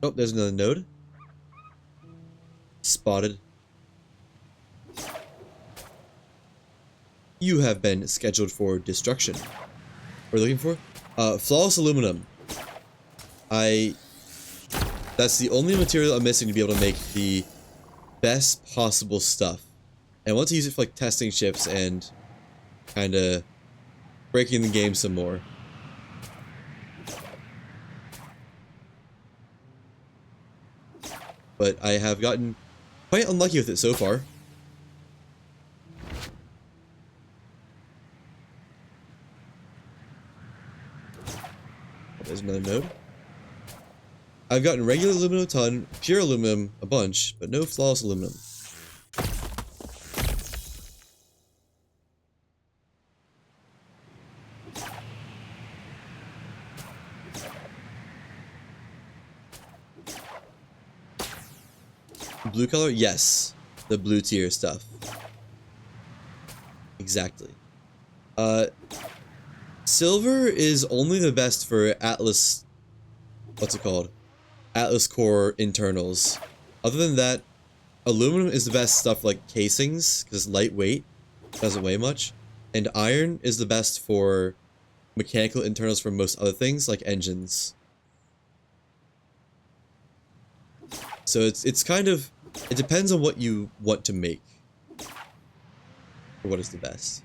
[SPEAKER 1] Oh, there's another node. Spotted. You have been scheduled for destruction. What are we looking for? Flawless aluminum. That's the only material I'm missing to be able to make the best possible stuff. And I want to use it for like testing ships and kind of breaking the game some more. But I have gotten quite unlucky with it so far. There's another node. I've gotten regular aluminum a ton, pure aluminum a bunch, but no flawless aluminum. Blue color? Yes. The blue tier stuff. Exactly. Silver is only the best for Atlas... what's it called? Atlas core internals. Other than that, aluminum is the best stuff like casings, because it's lightweight, doesn't weigh much. And iron is the best for mechanical internals for most other things, like engines. So it's kind of... it depends on what you want to make. Or what is the best.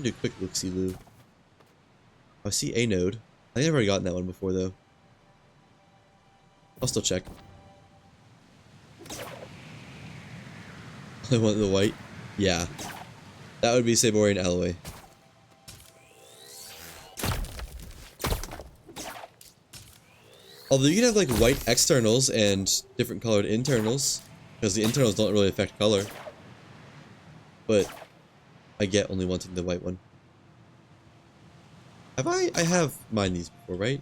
[SPEAKER 1] Do a quick look-see-loo. I see a node. I think I've already gotten that one before, though. I'll still check. I want the white. Yeah. That would be Saborian alloy. Although you can have like white externals and different colored internals, because the internals don't really affect color. But I get only wanting the white one. Have I have mined these before, right?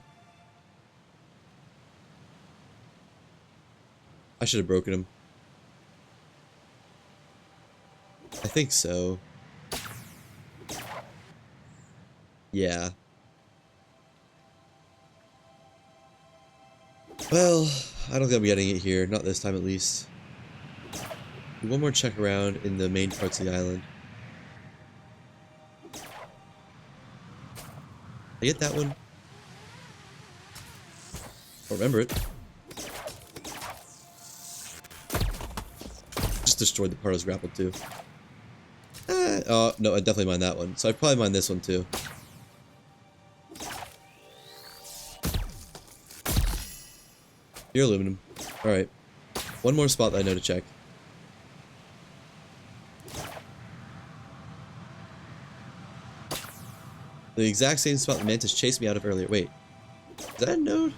[SPEAKER 1] I should have broken them. I think so. Yeah. Well, I don't think I'll be getting it here. Not this time, at least. Do one more check around in the main parts of the island. I get that one. I remember it. Just destroyed the part I was grappled to. Oh, no, I definitely mind that one. So I'd probably mind this one too. Pure aluminum. Alright. One more spot that I know to check. The exact same spot the mantis chased me out of earlier. Wait. Is that a node?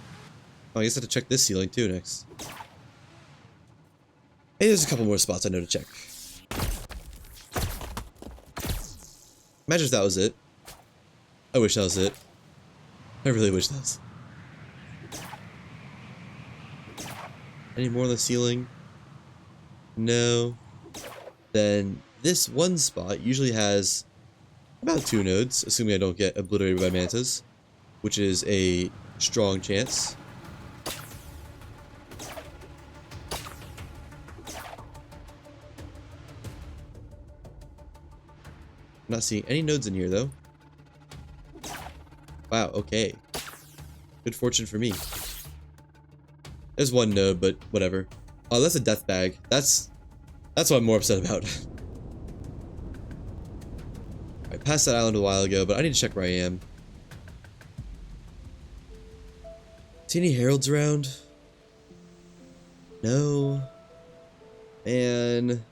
[SPEAKER 1] Oh, I guess I have to check this ceiling too next. Hey, there's a couple more spots I know to check. Imagine if that was it. I wish that was it. I really wish that was. Any more on the ceiling? No. Then this one spot usually has about 2 nodes, assuming I don't get obliterated by mantas, which is a strong chance. I'm not seeing any nodes in here though. Wow, okay. Good fortune for me. There's one node, but whatever. Oh, that's a death bag. That's what I'm more upset about. I passed that island a while ago, but I need to check where I am. See any heralds around? No. And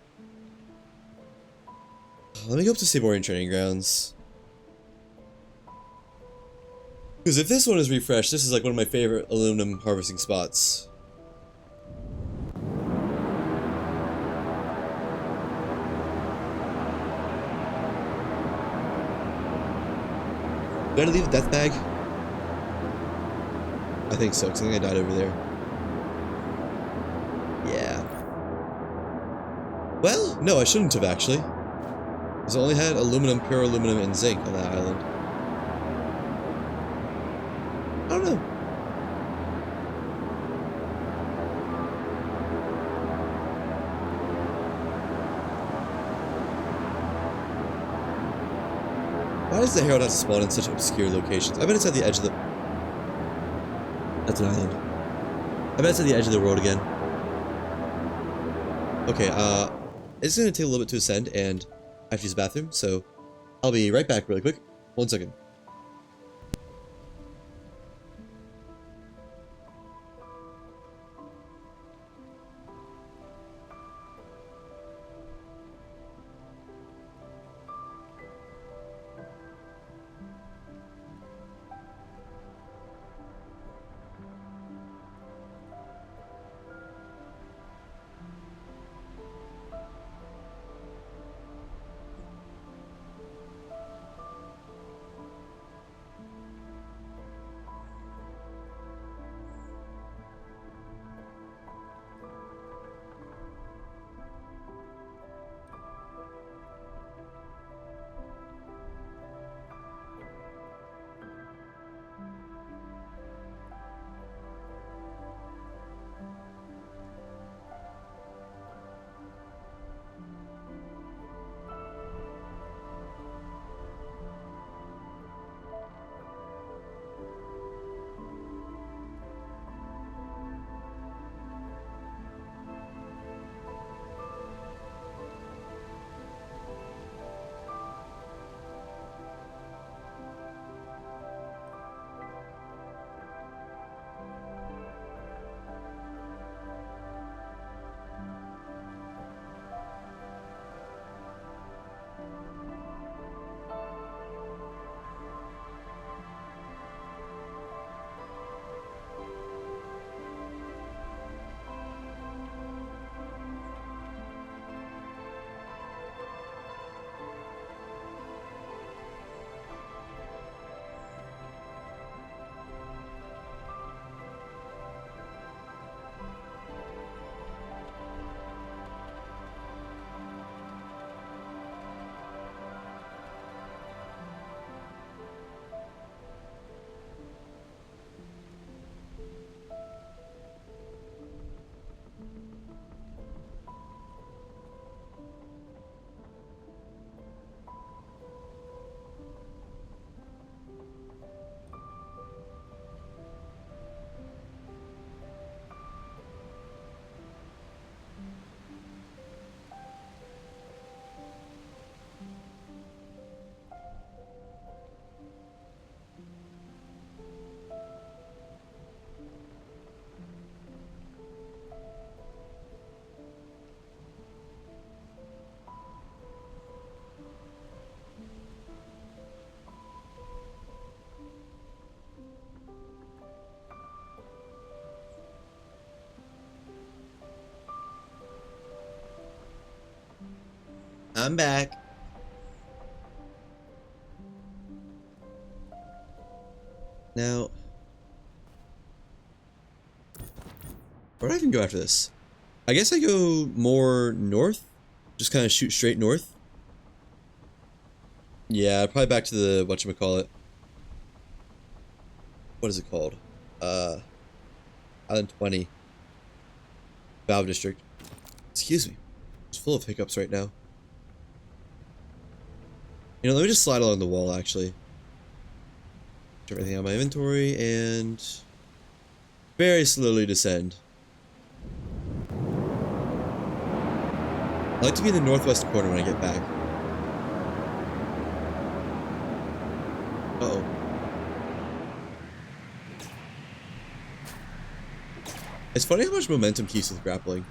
[SPEAKER 1] let me go up to Saborian Training Grounds. Because if this one is refreshed, this is like one of my favorite aluminum harvesting spots. Did I leave a death bag? I think so, because I think I died over there. Yeah. Well, no, I shouldn't have actually. Because I only had aluminum, pure aluminum, and zinc on that island. I don't know. Why does the Herald have to spawn in such obscure locations? I bet it's at the edge of the... That's an island. I bet it's at the edge of the world again. Okay, it's gonna take a little bit to ascend, and I have to use the bathroom, so I'll be right back really quick. 1 second. I'm back. Now, where do I even go after this? I guess I go more north. Just kind of shoot straight north. Yeah, probably back to the whatchamacallit. What is it called? Island 20. Valve District. Excuse me. It's full of hiccups right now. You know, let me just slide along the wall, actually. Get everything out of my inventory, and very slowly descend. I like to be in the northwest corner when I get back. Uh-oh. It's funny how much momentum keeps with grappling.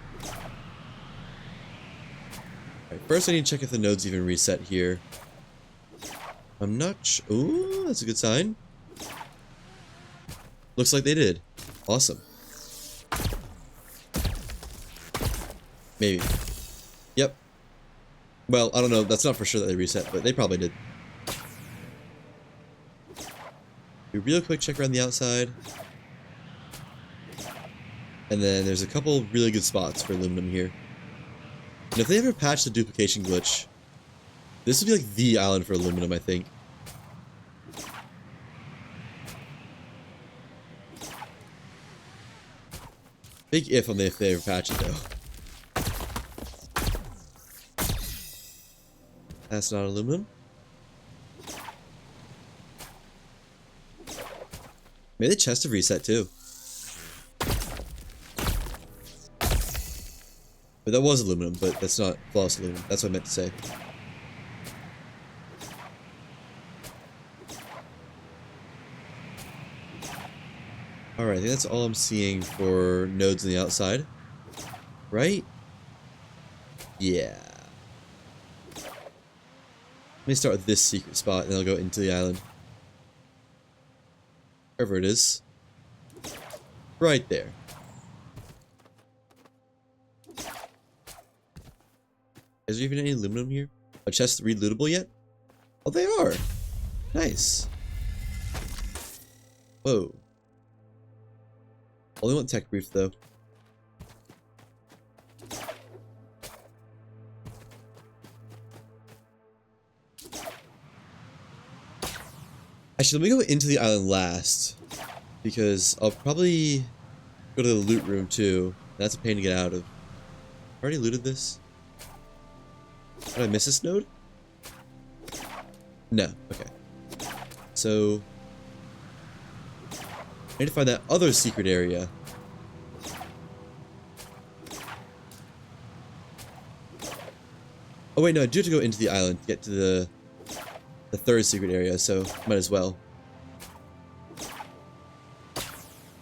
[SPEAKER 1] Alright, first I need to check if the nodes even reset here. I'm not sure. Ooh, that's a good sign. Looks like they did. Awesome. Maybe. Yep. Well, I don't know. That's not for sure that they reset, but they probably did. Do a real quick check around the outside. And then there's a couple really good spots for aluminum here. And if they ever patch the duplication glitch, this would be like the island for aluminum, I think. Big if on if they ever patch it, though. That's not aluminum. Maybe the chest have reset, too. But that was aluminum, but that's not flawless aluminum. That's what I meant to say. Alright, I think that's all I'm seeing for nodes on the outside. Right? Yeah. Let me start with this secret spot, and then I'll go into the island. Wherever it is. Right there. Is there even any aluminum here? Are chests relootable yet? Oh, they are! Nice. Whoa. Only want tech brief, though. Actually, let me go into the island last, because I'll probably go to the loot room, too. That's a pain to get out of. I already looted this? Did I miss this node? No. Okay. So I need to find that other secret area. Oh wait, no, I do have to go into the island to get to the third secret area, so might as well.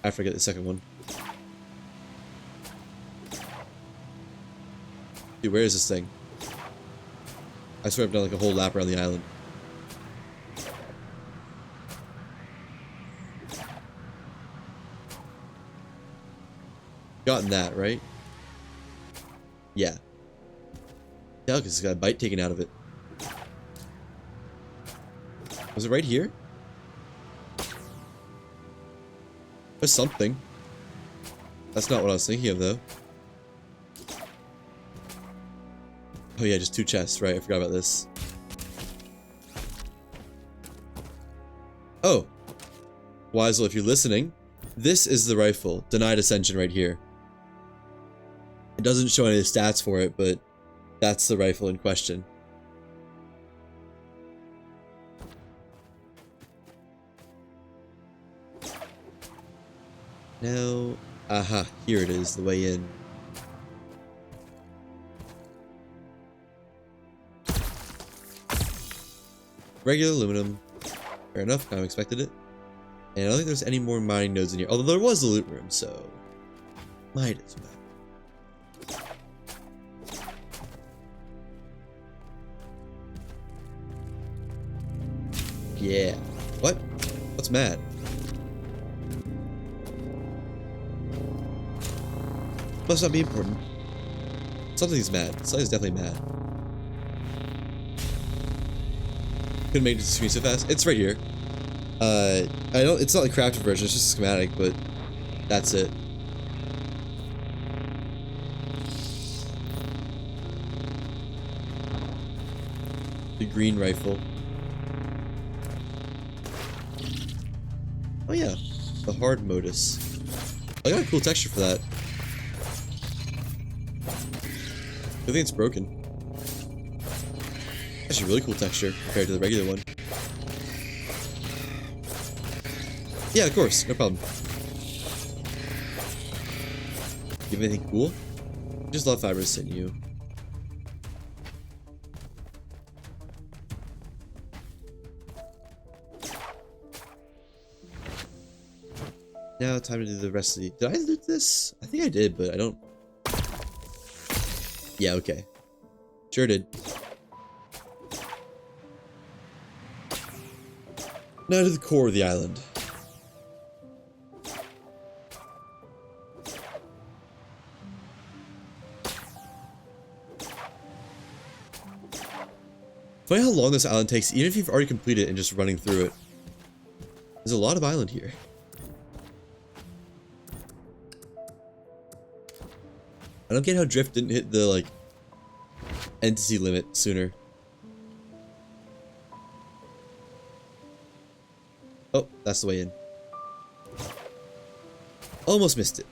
[SPEAKER 1] After I get the second one. Dude, where is this thing? I swear I've done like a whole lap around the island. Gotten that, right? Yeah. Yeah, because it's got a bite taken out of it. Was it right here? There's something. That's not what I was thinking of, though. Oh yeah, just 2 chests, right? I forgot about this. Oh! Wiesel, if you're listening, this is the rifle. Denied Ascension right here. It doesn't show any of the stats for it, but that's the rifle in question. Now, aha, here it is, the way in. Regular aluminum. Fair enough, kind of expected it. And I don't think there's any more mining nodes in here. Although there was a loot room, so might as well. Yeah. What? What's mad? Must not be important. Something's mad. Something's definitely mad. Couldn't make it to the screen so fast. It's right here. I don't. It's not the crafted version. It's just a schematic, but that's it. The green rifle. Oh yeah, the hard modus. I got a cool texture for that. I think it's broken. Actually, really cool texture compared to the regular one. Yeah, of course, no problem. You have anything cool? Just love fibers sent you. Now, time to do the rest of the. Did I loot this? I think I did, but I don't. Yeah, okay. Sure did. Now to the core of the island. Funny how long this island takes, even if you've already completed it and just running through it. There's a lot of island here. I don't get how drift didn't hit the, like, entity limit sooner. Oh, that's the way in. Almost missed it.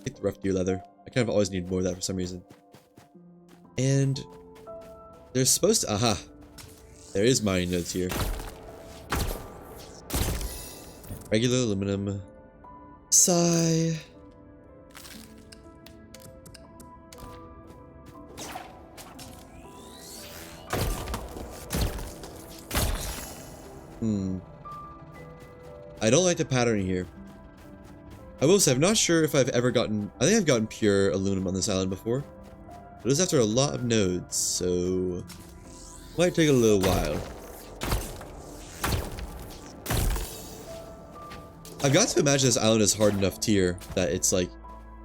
[SPEAKER 1] Take the rough deer leather. I kind of always need more of that for some reason. And there's supposed to... Aha! There is mining nodes here. Regular aluminum. Sigh. I don't like the pattern here. I will say, I'm not sure if I've ever gotten... I think I've gotten pure aluminum on this island before. But it was after a lot of nodes, so... Might take a little while. I've got to imagine this island is hard enough tier that it's like...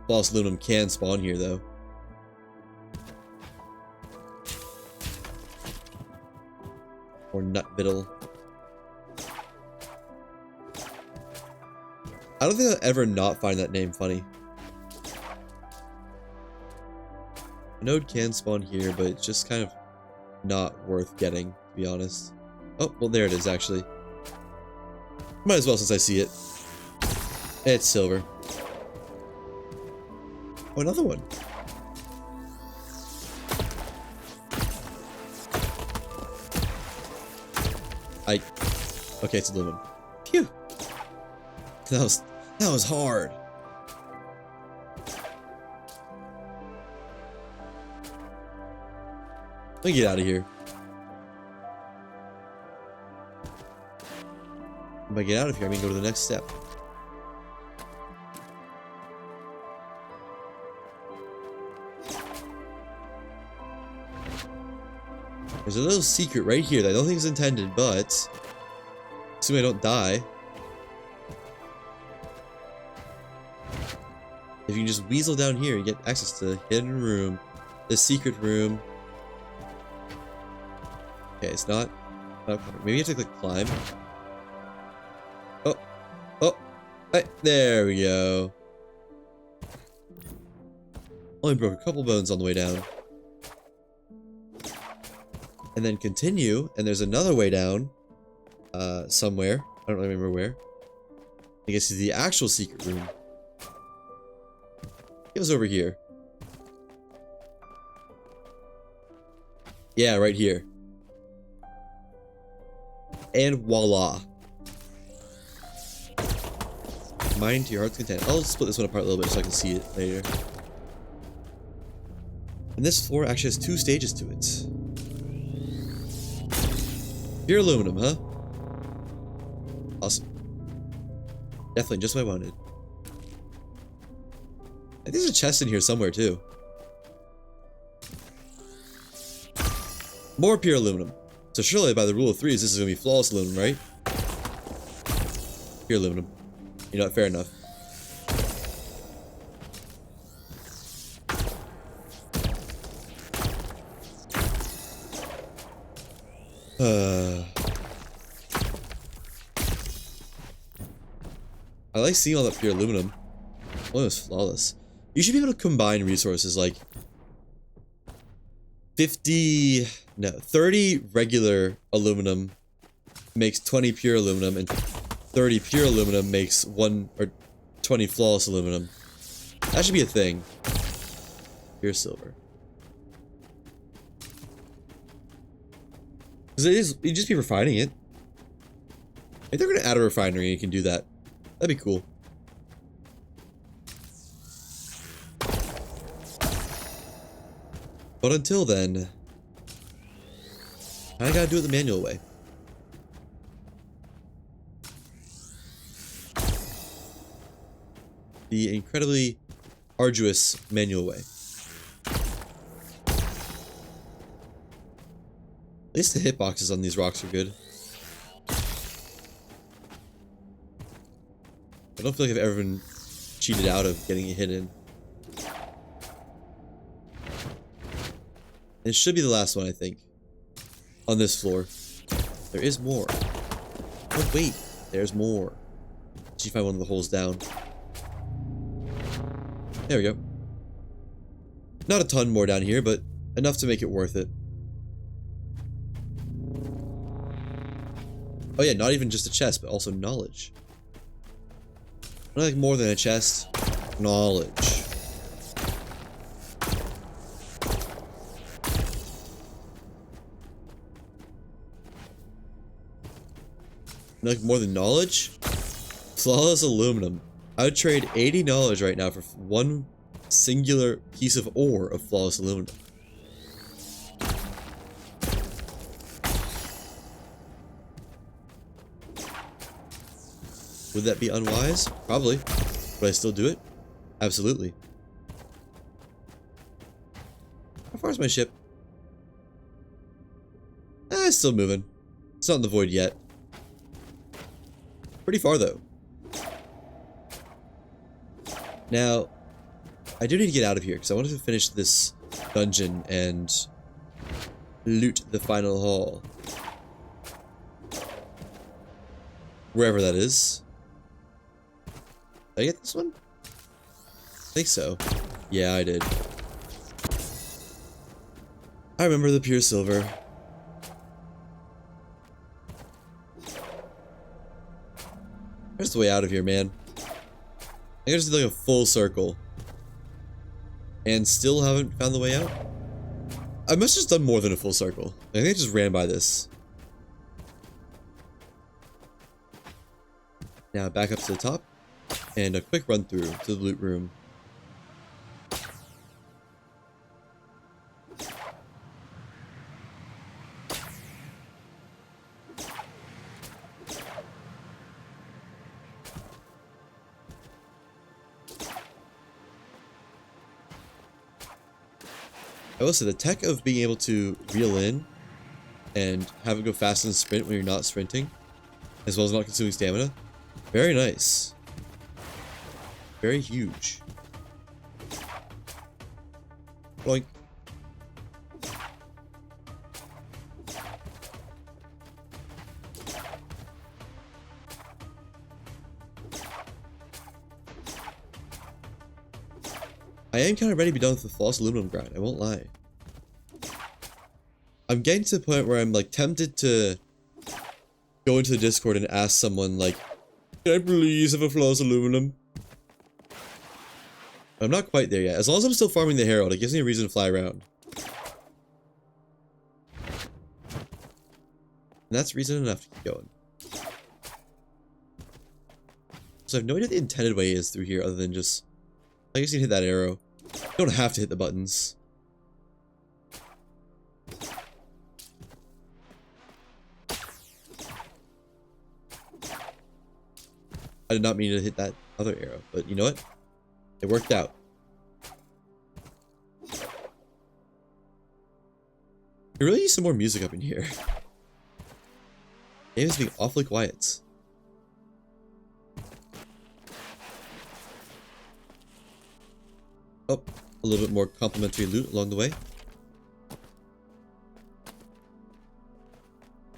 [SPEAKER 1] Flawless aluminum can spawn here, though. Or nut biddle. I don't think I'll ever not find that name funny. A node can spawn here, but it's just kind of not worth getting, to be honest. Oh, well, there it is, actually. Might as well since I see it. It's silver. Oh, another one. Okay, it's aluminum. Phew. That was hard. Let me get out of here. If I get out of here, I mean go to the next step. There's a little secret right here that I don't think is intended, but assuming I don't die. If you can just weasel down here, you get access to the hidden room, the secret room. Okay, it's not maybe you have to like climb. Oh, right, there we go. Only broke a couple bones on the way down. And then continue, and there's another way down, somewhere. I don't remember where. I guess it's the actual secret room. It was over here. Yeah, right here. And voila. Mine to your heart's content. I'll split this one apart a little bit so I can see it later. And this floor actually has 2 stages to it. Pure aluminum, huh? Awesome. Definitely just what I wanted. I think there's a chest in here somewhere, too. More pure aluminum. So surely by the rule of 3s, this is going to be flawless aluminum, right? Pure aluminum. You know what? Fair enough. I like seeing all that pure aluminum. Almost flawless. You should be able to combine resources like 30 regular aluminum makes 20 pure aluminum, and 30 pure aluminum makes 20 flawless aluminum. That should be a thing. Pure silver. Because you'd just be refining it. If they're gonna add a refinery, you can do that. That'd be cool. But until then, I gotta do it the manual way. The incredibly arduous manual way. At least the hitboxes on these rocks are good. I don't feel like I've ever been cheated out of getting a hit in. It should be the last one, I think. On this floor. There is more. Oh, wait. There's more. Did you find one of the holes down? There we go. Not a ton more down here, but enough to make it worth it. Oh yeah, not even just a chest, but also knowledge. I like more than a chest. Knowledge. I like more than knowledge? Flawless aluminum. I would trade 80 knowledge right now for one singular piece of ore of flawless aluminum. Would that be unwise? Probably. Would I still do it? Absolutely. How far is my ship? It's still moving. It's not in the void yet. Pretty far though. Now, I do need to get out of here because I wanted to finish this dungeon and loot the final hall. Wherever that is. Did I get this one? I think so. Yeah, I did. I remember the pure silver. There's the way out of here, man. I just did like a full circle. And still haven't found the way out? I must have just done more than a full circle. I think I just ran by this. Now back up to the top. And a quick run through to the loot room. I will say the tech of being able to reel in and have it go fast and sprint when you're not sprinting, as well as not consuming stamina, very nice. Very huge. Boink. I am kind of ready to be done with the false aluminum grind, I won't lie. I'm getting to the point where I'm like tempted to go into the Discord and ask someone like, can I please have a flawless aluminum? I'm not quite there yet. As long as I'm still farming the Herald, it gives me a reason to fly around. And that's reason enough to keep going. So I have no idea what the intended way is through here other than just... I guess you can hit that arrow. You don't have to hit the buttons. I did not mean to hit that other arrow, but you know what? It worked out. I really need some more music up in here. Game is being awfully quiet. Oh, a little bit more complimentary loot along the way.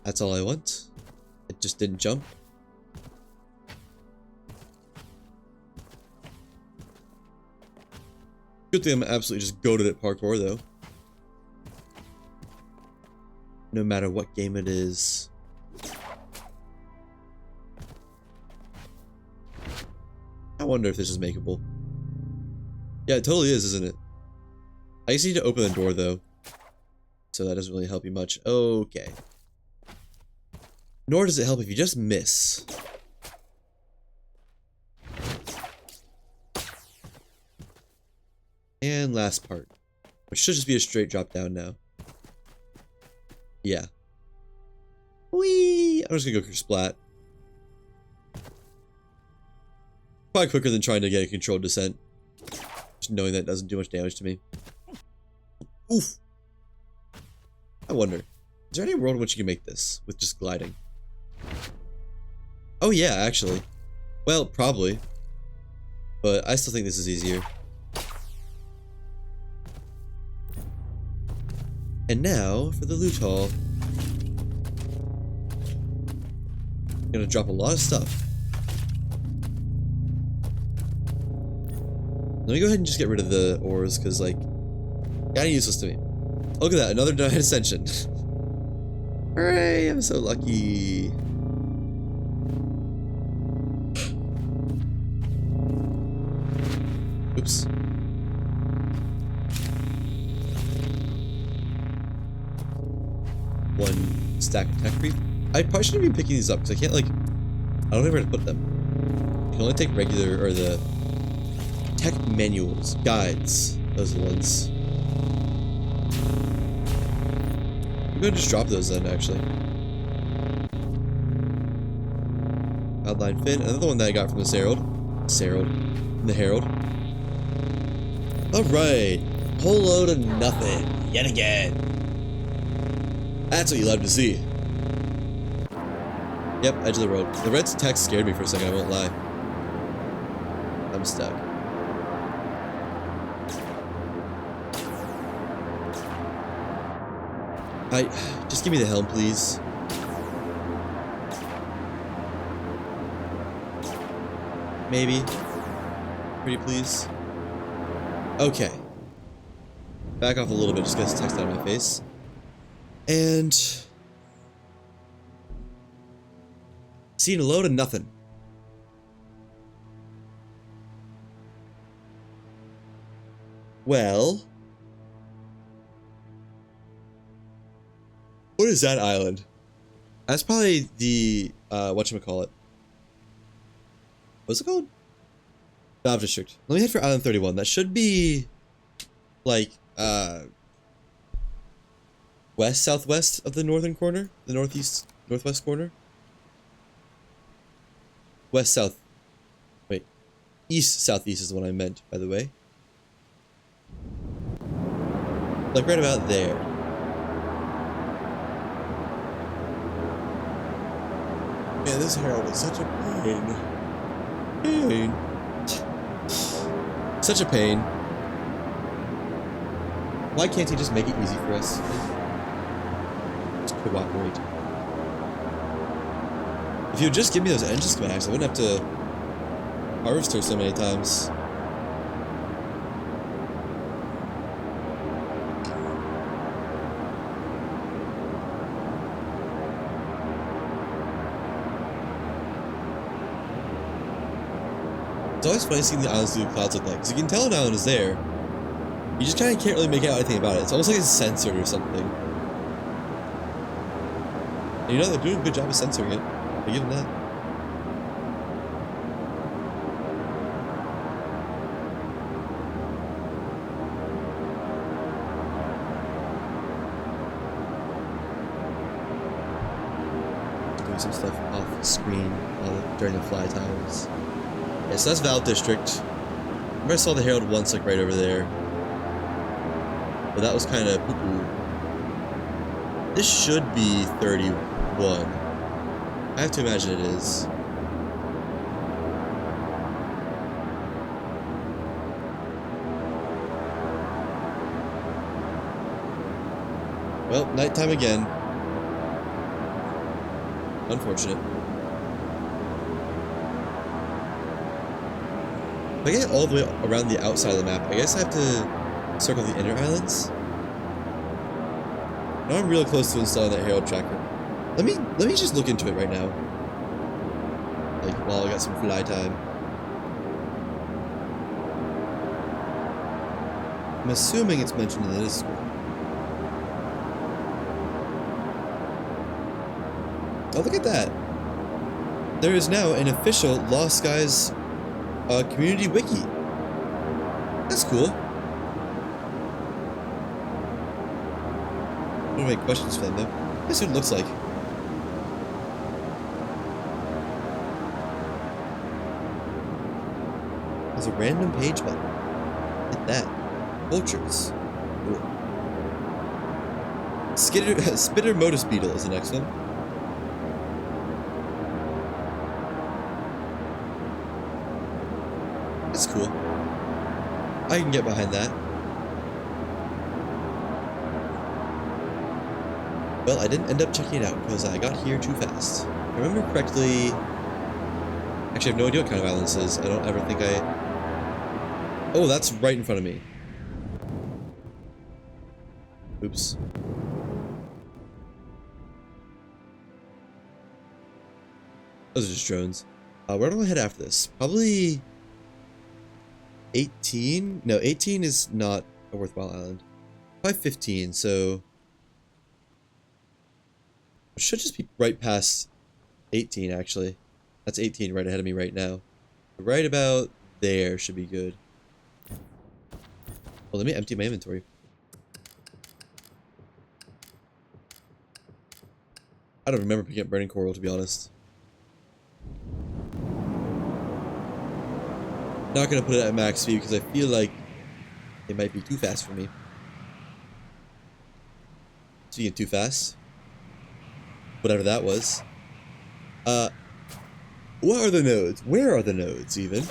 [SPEAKER 1] That's all I want. It just didn't jump. Good thing I'm absolutely just goated at parkour, though. No matter what game it is. I wonder if this is makeable. Yeah, it totally is, isn't it? I just need to open the door, though. So that doesn't really help you much. Okay. Nor does it help if you just miss. And last part. Which should just be a straight drop down now. Yeah. Whee! I'm just gonna go for splat. Probably quicker than trying to get a controlled descent. Just knowing that doesn't do much damage to me. Oof! I wonder, is there any world in which you can make this with just gliding? Oh yeah, actually. Well, probably. But I still think this is easier. And now for the loot haul. I'm gonna drop a lot of stuff. Let me go ahead and just get rid of the ores, because, like, kinda useless to me. Look at that, another denied ascension. Hooray, I'm so lucky. Oops. One stack of tech creep. I probably shouldn't be picking these up because I can't, like, I don't know where to put them. You can only take regular, or the tech manuals, guides. Those are the ones. I'm gonna just drop those then, actually. Outline fin, another one that I got from the Herald. The Herald. Alright. Whole load of nothing. Yet again. That's what you love to see. Yep, edge of the road. The red text scared me for a second, I won't lie. I'm stuck. Just give me the helm, please. Maybe. Pretty please. Okay. Back off a little bit, just get this text out of my face. And seeing a load of nothing. Well, what is that island? That's probably the whatchamacallit. What's it called? Valve District. Let me head for Island 31. That should be like west southwest of the northern corner, the northeast northwest corner. West south. Wait. East southeast is the one I meant, by the way. Like right about there. Man, this Herald is such a pain. Such a pain. Why can't he just make it easy for us? Just cooperate. If you would just give me those engine schematics, I wouldn't have to harvest her so many times. It's always funny seeing the islands through the clouds like that, because you can tell an island is there. You just kind of can't really make out anything about it. It's almost like it's censored or something. And you know, they're doing a good job of censoring it. I give them that. Doing some stuff off screen during the fly times. Yeah, so that's Valve District. I remember I saw the Herald once, like right over there. But that was kind of poo-poo. This should be 31. I have to imagine it is. Well, nighttime again. Unfortunate. If I get all the way around the outside of the map, I guess I have to circle the inner islands. Now I'm real close to installing that Herald tracker. Let me just look into it right now. Like while I got some fly time. I'm assuming it's mentioned in the Discord. Oh, look at that. There is now an official Lost Skies community wiki. That's cool. I don't have any questions for them though. This is what it looks like. There's a random page button. Hit that. Vultures. Cool. Spitter Modus Beetle is the next one. That's cool. I can get behind that. Well, I didn't end up checking it out because I got here too fast. If I remember correctly... Actually, I have no idea what kind of island this is. I don't ever think I... Oh, that's right in front of me. Oops. Those are just drones. Where do I head after this? Probably... 18? No, 18 is not a worthwhile island. Probably 15, so... It should just be right past 18, actually. That's 18 right ahead of me right now. Right about there should be good. Well, let me empty my inventory. I don't remember picking up burning coral, to be honest. Not gonna put it at max speed because I feel like it might be too fast for me. Speaking too fast. Whatever that was. What are the nodes? Where are the nodes, even?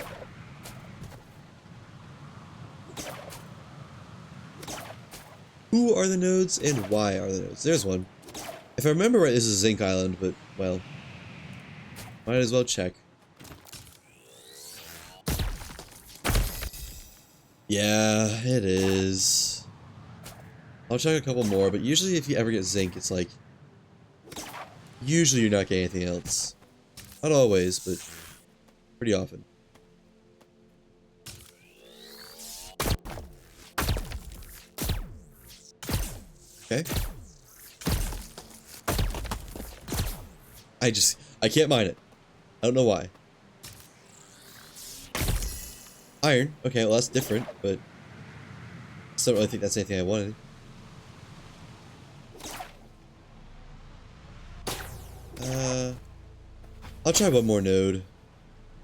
[SPEAKER 1] Who are the nodes and why are the nodes? There's one. If I remember right, this is Zinc Island, but, well, might as well check. Yeah, it is. I'll check a couple more, but usually if you ever get zinc, it's like... Usually you're not getting anything else. Not always, but pretty often. Okay. I can't mine it. I don't know why. Iron. Okay, well that's different, but I still don't really think that's anything I wanted. I'll try one more node,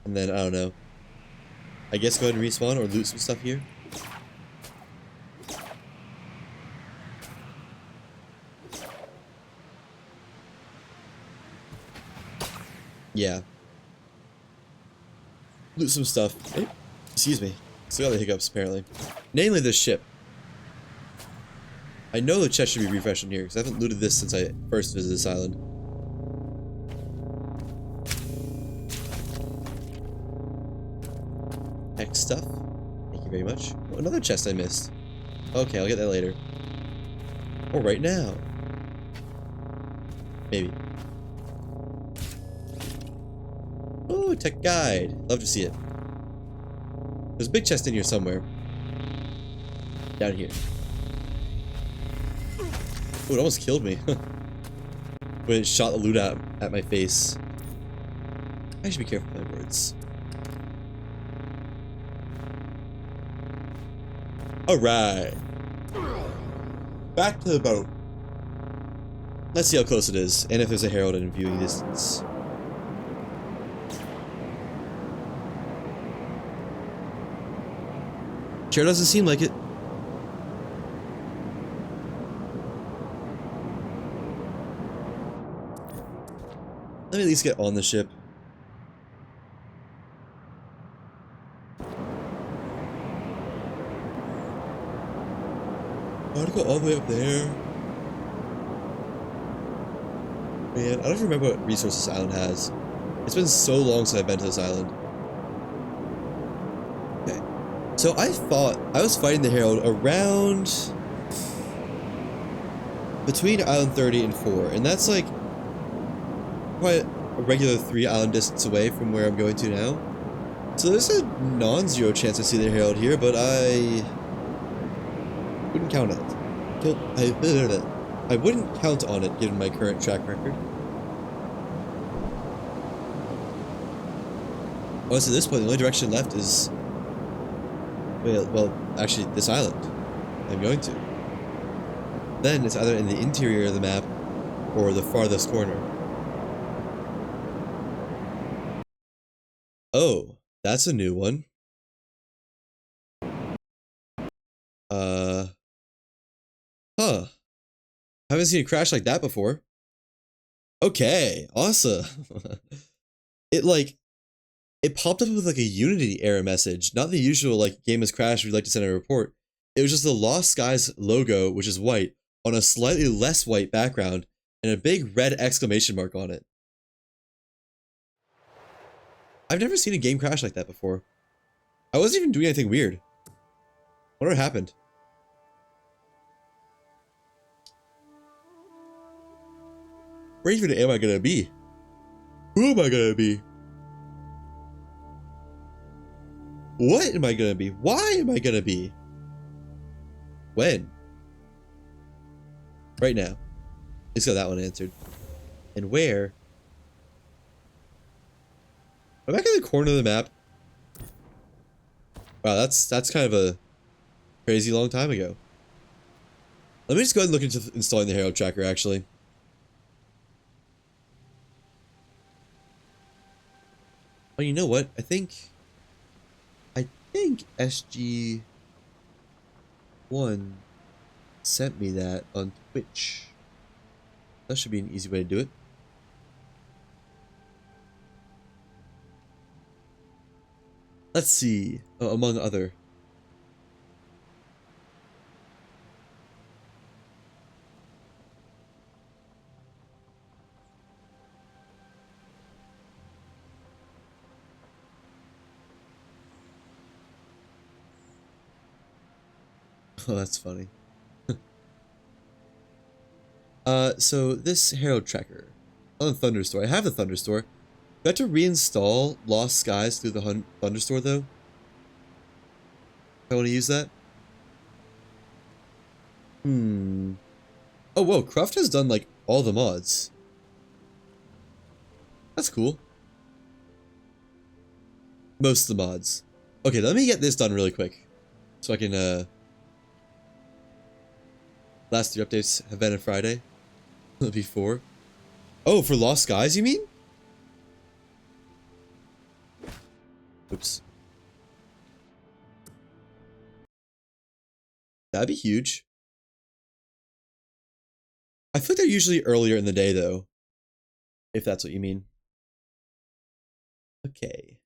[SPEAKER 1] and then I don't know. I guess go ahead and respawn or loot some stuff here. Yeah. Loot some stuff. Hey, excuse me. Still got the hiccups, apparently. Namely, this ship. I know the chest should be refreshed in here, because I haven't looted this since I first visited this island. Hex stuff. Thank you very much. Oh, another chest I missed. Okay, I'll get that later. Or right now. Maybe. Oh, tech guide. Love to see it. There's a big chest in here somewhere. Down here. Oh, it almost killed me. When it shot the loot out at my face. I should be careful with my words. Alright. Back to the boat. Let's see how close it is, and if there's a herald in viewing distance. Sure doesn't seem like it. Let me at least get on the ship. I want to go all the way up there. Man, I don't even remember what resources this island has. It's been so long since I've been to this island. Okay. So I thought I was fighting the Herald around between island 30 and 4, and that's like quite a regular 3 island distance away from where I'm going to now. So there's a non-zero chance I see the Herald here, but I wouldn't count on it. I wouldn't count on it given my current track record. Honestly, at this point, the only direction left is... Well, actually, this island I'm going to. Then it's either in the interior of the map or the farthest corner. Oh, that's a new one. Uh, huh. Haven't seen a crash like that before. Okay, awesome. It like, it popped up with like a Unity error message, not the usual like game has crashed, we'd like to send a report. It was just the Lost Skies logo, which is white, on a slightly less white background, and a big red exclamation mark on it. I've never seen a game crash like that before. I wasn't even doing anything weird. What happened? Where even am I gonna be? Who am I gonna be? What am I gonna be? Why am I gonna be? When? Right now. Let's got that one answered. And where? I'm back in the corner of the map. Wow, that's kind of a crazy long time ago. Let me just go ahead and look into installing the Herald Tracker, actually. Oh, you know what? I think SG1 sent me that on Twitch. That should be an easy way to do it. Let's see. Oh, among other. Oh, that's funny. So this Herald Tracker on the Thunderstore. I have the Thunderstore. Do I have to reinstall Lost Skies through the Thunderstore though? If I want to use that? Hmm. Oh, whoa, Croft has done like all the mods. That's cool. Most of the mods. Okay, let me get this done really quick. So I can, last 3 updates have been on Friday. Before. Oh, for Lost Skies, you mean? Oops. That'd be huge. I feel like they're usually earlier in the day, though. If that's what you mean. Okay.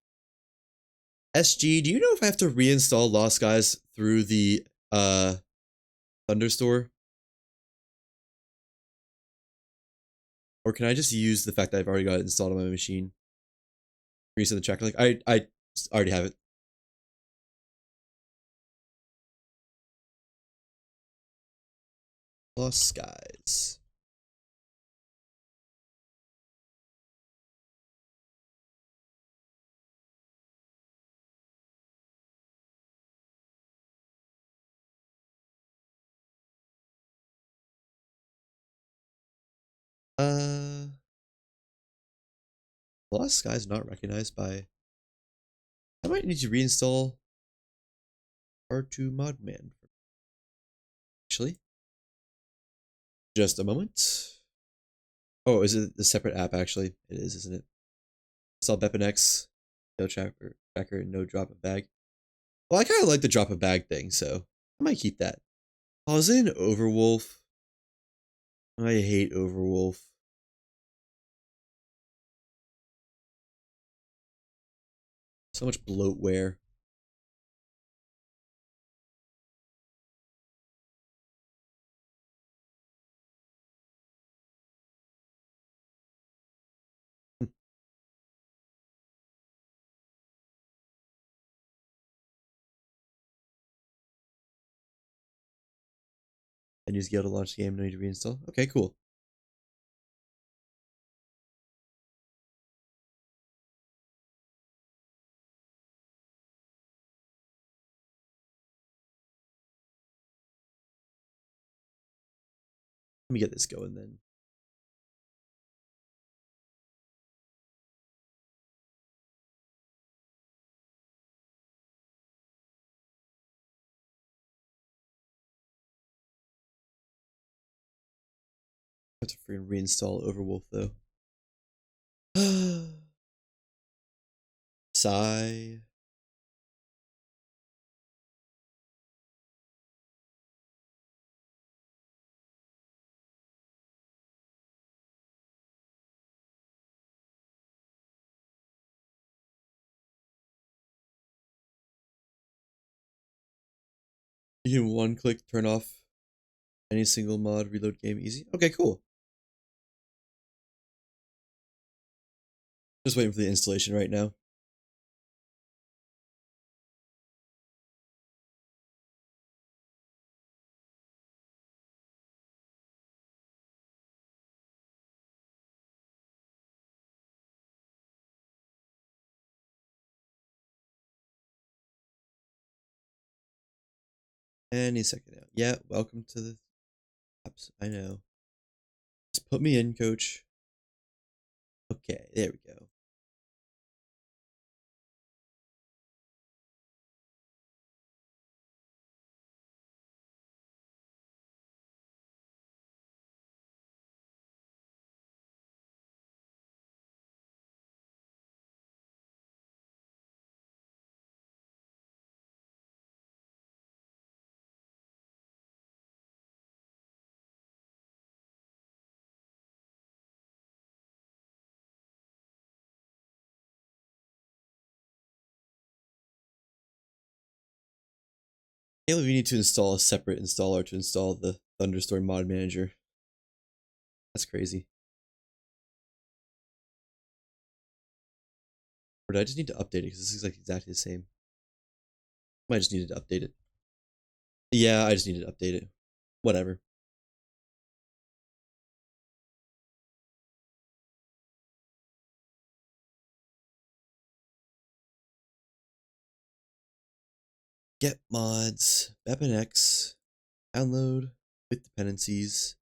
[SPEAKER 1] SG, do you know if I have to reinstall Lost Skies through the, Thunderstore? Or can I just use the fact that I've already got it installed on my machine? Reset the tracker link. I already have it. Lost Skies. Uh, Lost Skies not recognized by... I might need to reinstall R2 Modman. Actually. Just a moment. Oh, is it a separate app, actually? It is, isn't it? Install BepInEx, no tracker, no drop a bag. Well, I kind of like the drop a bag thing, so I might keep that. Oh, is it an Overwolf? I hate Overwolf. So much bloatware. And use Gale to launch the game, no need to reinstall. Okay, cool. Let me get this going then. I have to freaking reinstall Overwolf though. Sigh. You can one-click turn off any single mod, reload game easy. Okay, cool. Just waiting for the installation right now. Any second now. Yeah, welcome to the apps. I know. Just put me in, coach. Okay, there we go. Caleb, you need to install a separate installer to install the Thunderstorm mod manager. That's crazy. Or do I just need to update it because this is like exactly the same? Might just needed to update it. Yeah, I just needed to update it. Whatever. Get mods, BepNX, download with dependencies.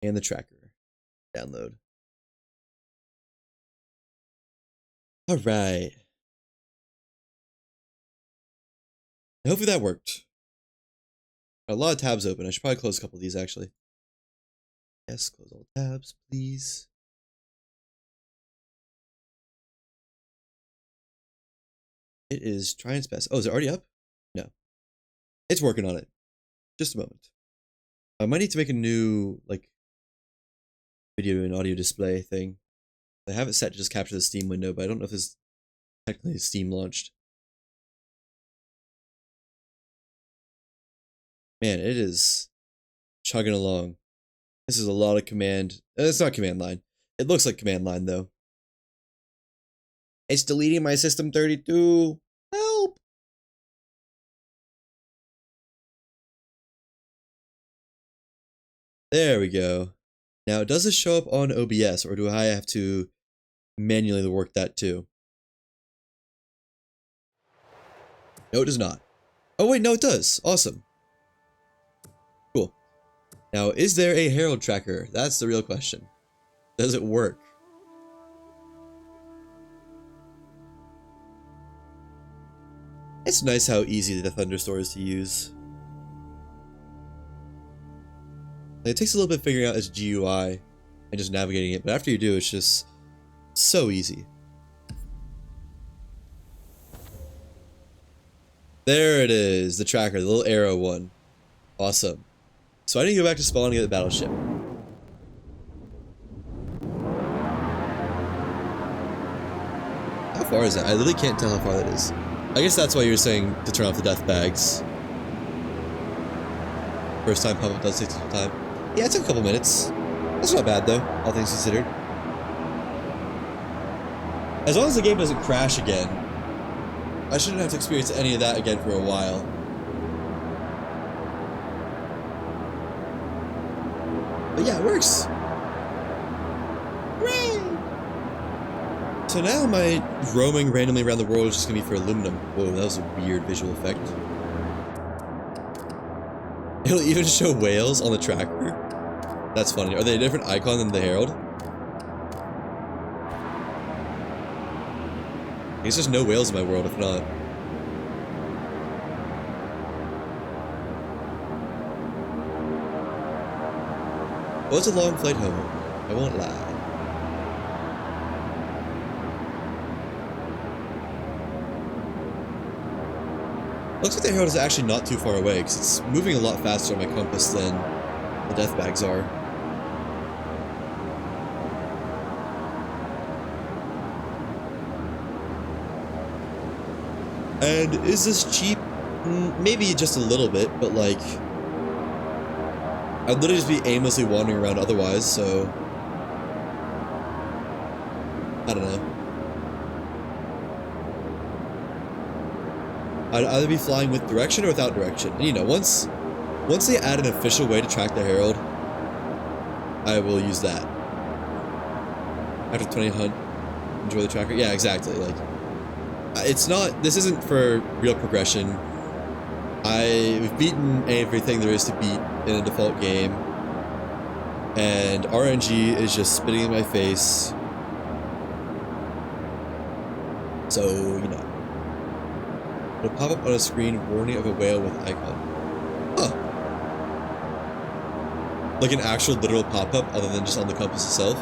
[SPEAKER 1] And the tracker. Download. Alright. Hopefully that worked. A lot of tabs open. I should probably close a couple of these actually. Yes, close all tabs, please. It is trying its best. Oh, is it already up? No. It's working on it. Just a moment. I might need to make a new, like, video and audio display thing. I have it set to just capture the Steam window, but I don't know if it's technically Steam launched. Man, it is chugging along. This is a lot of command. It's not command line. It looks like command line, though. It's deleting my system 32. Help! There we go. Now, does this show up on OBS, or do I have to manually work that too? No, it does not. Oh wait, no, it does. Awesome. Cool. Now, is there a Herald tracker? That's the real question. Does it work? It's nice how easy the Thunderstore is to use. It takes a little bit figuring out its GUI and just navigating it, but after you do, it's just so easy. There it is, the tracker, the little arrow one. Awesome. So I need to go back to spawning at the battleship. How far is that? I literally can't tell how far that is. I guess that's why you're saying to turn off the death bags. First time pop-up does take some time. Yeah, it took a couple minutes. That's not bad though, all things considered. As long as the game doesn't crash again, I shouldn't have to experience any of that again for a while. But yeah, it works. Hooray! So now my roaming randomly around the world is just gonna be for aluminum. Whoa, that was a weird visual effect. It'll even show whales on the tracker. That's funny. Are they a different icon than the Herald? I guess there's no whales in my world, if not. Well, it's a long flight home. I won't lie. Looks like the Herald is actually not too far away, because it's moving a lot faster on my compass than the death bags are. And is this cheap? Maybe just a little bit, but like, I'd literally just be aimlessly wandering around otherwise, so I don't know. I'd either be flying with direction or without direction. And you know, once they add an official way to track the Herald, I will use that. After 20 hunt, enjoy the tracker. Yeah, exactly. Like, it's not. This isn't for real progression. I've beaten everything there is to beat in a default game, and RNG is just spitting in my face. So, you know. It'll pop up on a screen, warning of a whale with icon. Huh. Like an actual literal pop-up other than just on the compass itself.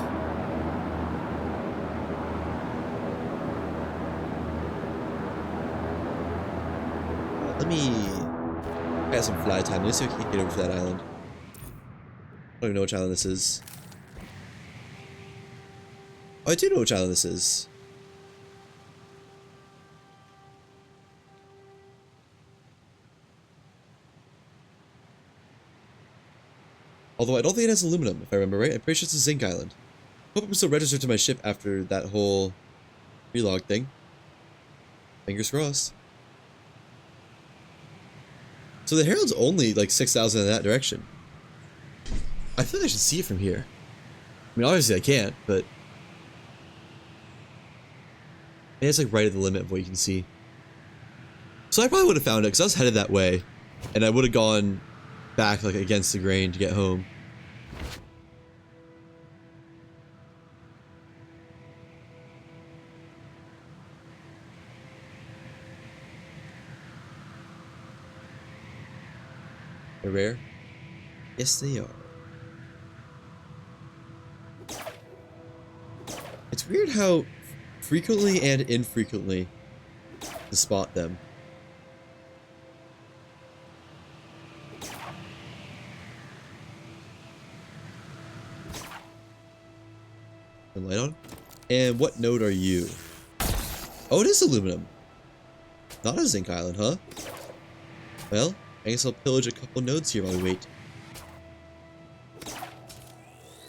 [SPEAKER 1] Let me... I got some fly time. Let's see if I can get over to that island. I don't even know which island this is. Oh, I do know which island this is. Although I don't think it has aluminum, if I remember right. I'm pretty sure it's a zinc island. Hope I'm still registered to my ship after that whole relog thing. Fingers crossed. So the Herald's only like 6,000 in that direction. I feel like I should see it from here. I mean, obviously I can't, but... And it's like right at the limit of what you can see. So I probably would have found it, because I was headed that way. And I would have gone back like against the grain to get home. They're rare? Yes, they are. It's weird how frequently and infrequently to spot them. Turn light on. And what node are you? Oh, it is aluminum. Not a zinc island, huh? Well, I guess I'll pillage a couple nodes here while we wait.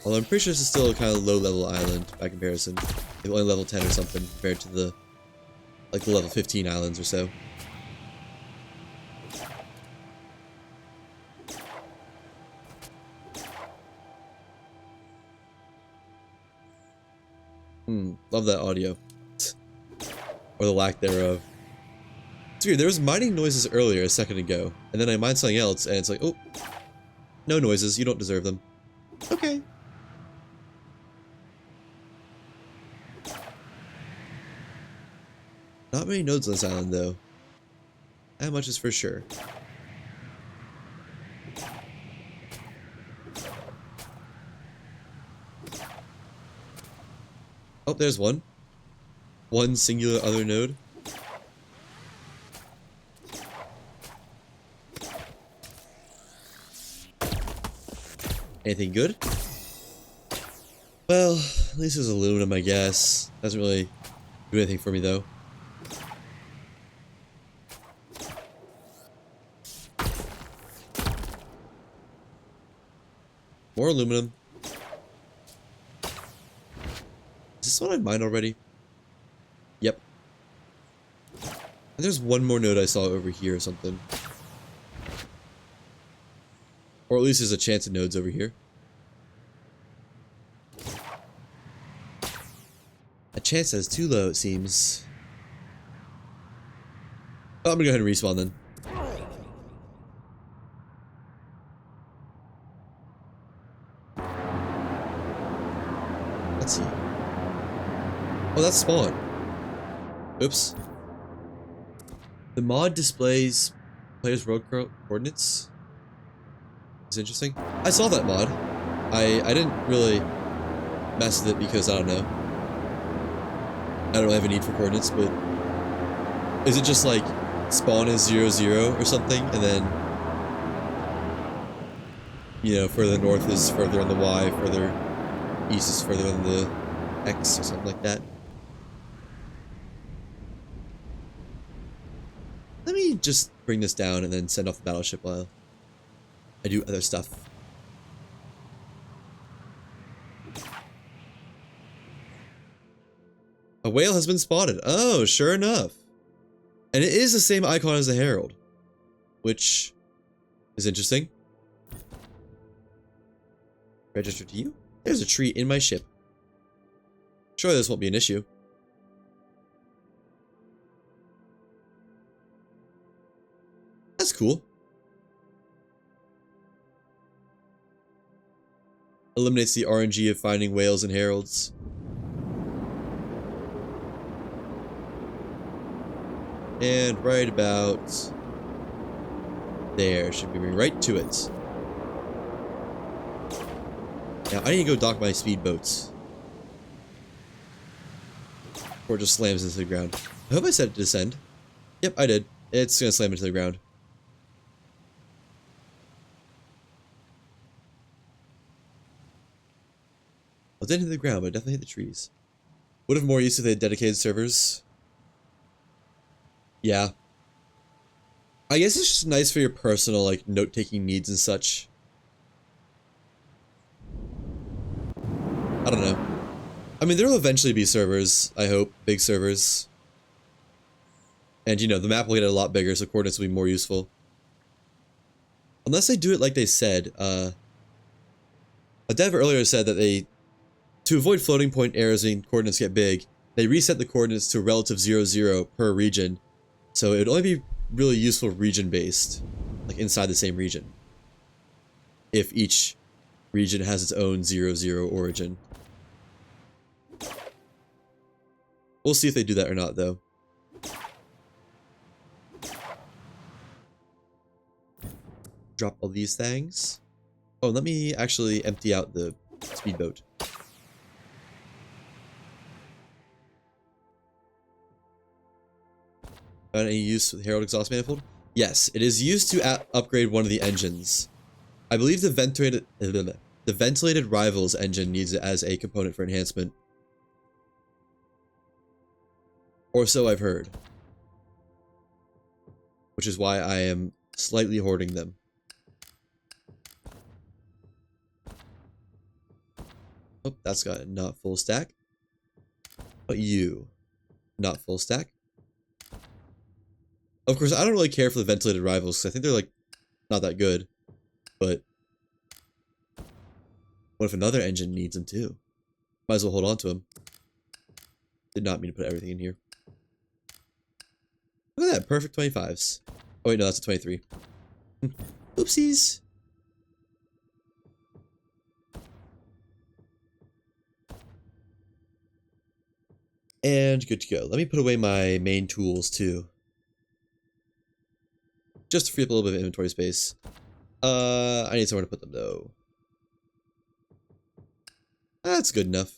[SPEAKER 1] Although I'm pretty sure this is still a kind of low-level island by comparison. Like only level 10 or something compared to the like the level 15 islands or so. Love that audio. Or the lack thereof. It's weird, there was mining noises earlier a second ago, and then I mined something else, and it's like, oh, no noises, you don't deserve them. Okay. Not many nodes on this island, though. That much is for sure. Oh, there's one. One singular other node. Anything good? Well, at least there's aluminum, I guess. Doesn't really do anything for me, though. More aluminum. Is this one I'd mined already? Yep. There's one more node I saw over here or something. Or at least there's a chance of nodes over here. A chance that's too low, it seems. Oh, I'm gonna go ahead and respawn then. Let's see. Oh, that's spawn. Oops. The mod displays players' road coordinates. It's interesting. I saw that mod. I didn't really mess with it because I don't know. I don't really have a need for coordinates, but is it just like spawn is 0, 0 or something, and then you know, further north is further on the Y, further east is further on the X or something like that? Let me just bring this down and then send off the battleship while I do other stuff. A whale has been spotted. Oh, sure enough. And it is the same icon as the Herald, which is interesting. Register to you? There's a tree in my ship. Surely this won't be an issue. That's cool. Eliminates the RNG of finding whales and heralds. And right about there should bring me right to it. Now I need to go dock my speedboats. Or it just slams into the ground. I hope I said it to descend. Yep, I did. It's gonna slam into the ground. Well, it didn't hit the ground, but it definitely hit the trees. Would have more use if they had dedicated servers. Yeah. I guess it's just nice for your personal, like, note-taking needs and such. I don't know. I mean, there'll eventually be servers, I hope. Big servers. And, you know, the map will get a lot bigger, so coordinates will be more useful. Unless they do it like they said. A dev earlier said that they, to avoid floating point errors when coordinates get big, they reset the coordinates to relative 0, 0 per region. So it would only be really useful region-based, like inside the same region, if each region has its own 0, 0 origin. We'll see if they do that or not, though. Drop all these things. Oh, let me actually empty out the speedboat. Found any use with Herald exhaust manifold? Yes, it is used to upgrade one of the engines. I believe the ventilated rivals engine needs it as a component for enhancement. Or so I've heard. Which is why I am slightly hoarding them. Oh, that's got not full stack. But you, not full stack. Of course, I don't really care for the ventilated rivals, because I think they're, like, not that good. But what if another engine needs them, too? Might as well hold on to them. Did not mean to put everything in here. Look at that, perfect 25s. Oh wait, no, that's a 23. Oopsies. And good to go. Let me put away my main tools, too. Just to free up a little bit of inventory space. I need somewhere to put them, though. That's good enough.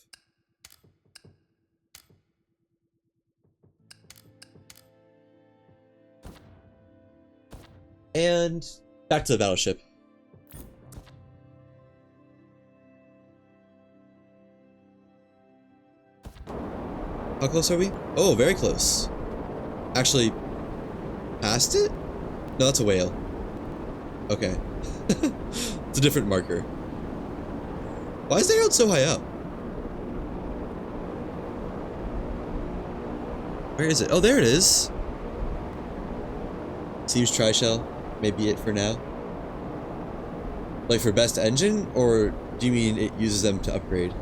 [SPEAKER 1] And back to the battleship. How close are we? Oh, very close. Actually, past it? No, that's a whale. Okay. It's a different marker. Why is the Herald so high up? Where is it? Oh, there it is. Seems Tri-Shell may be it for now. Like for best engine, or do you mean it uses them to upgrade?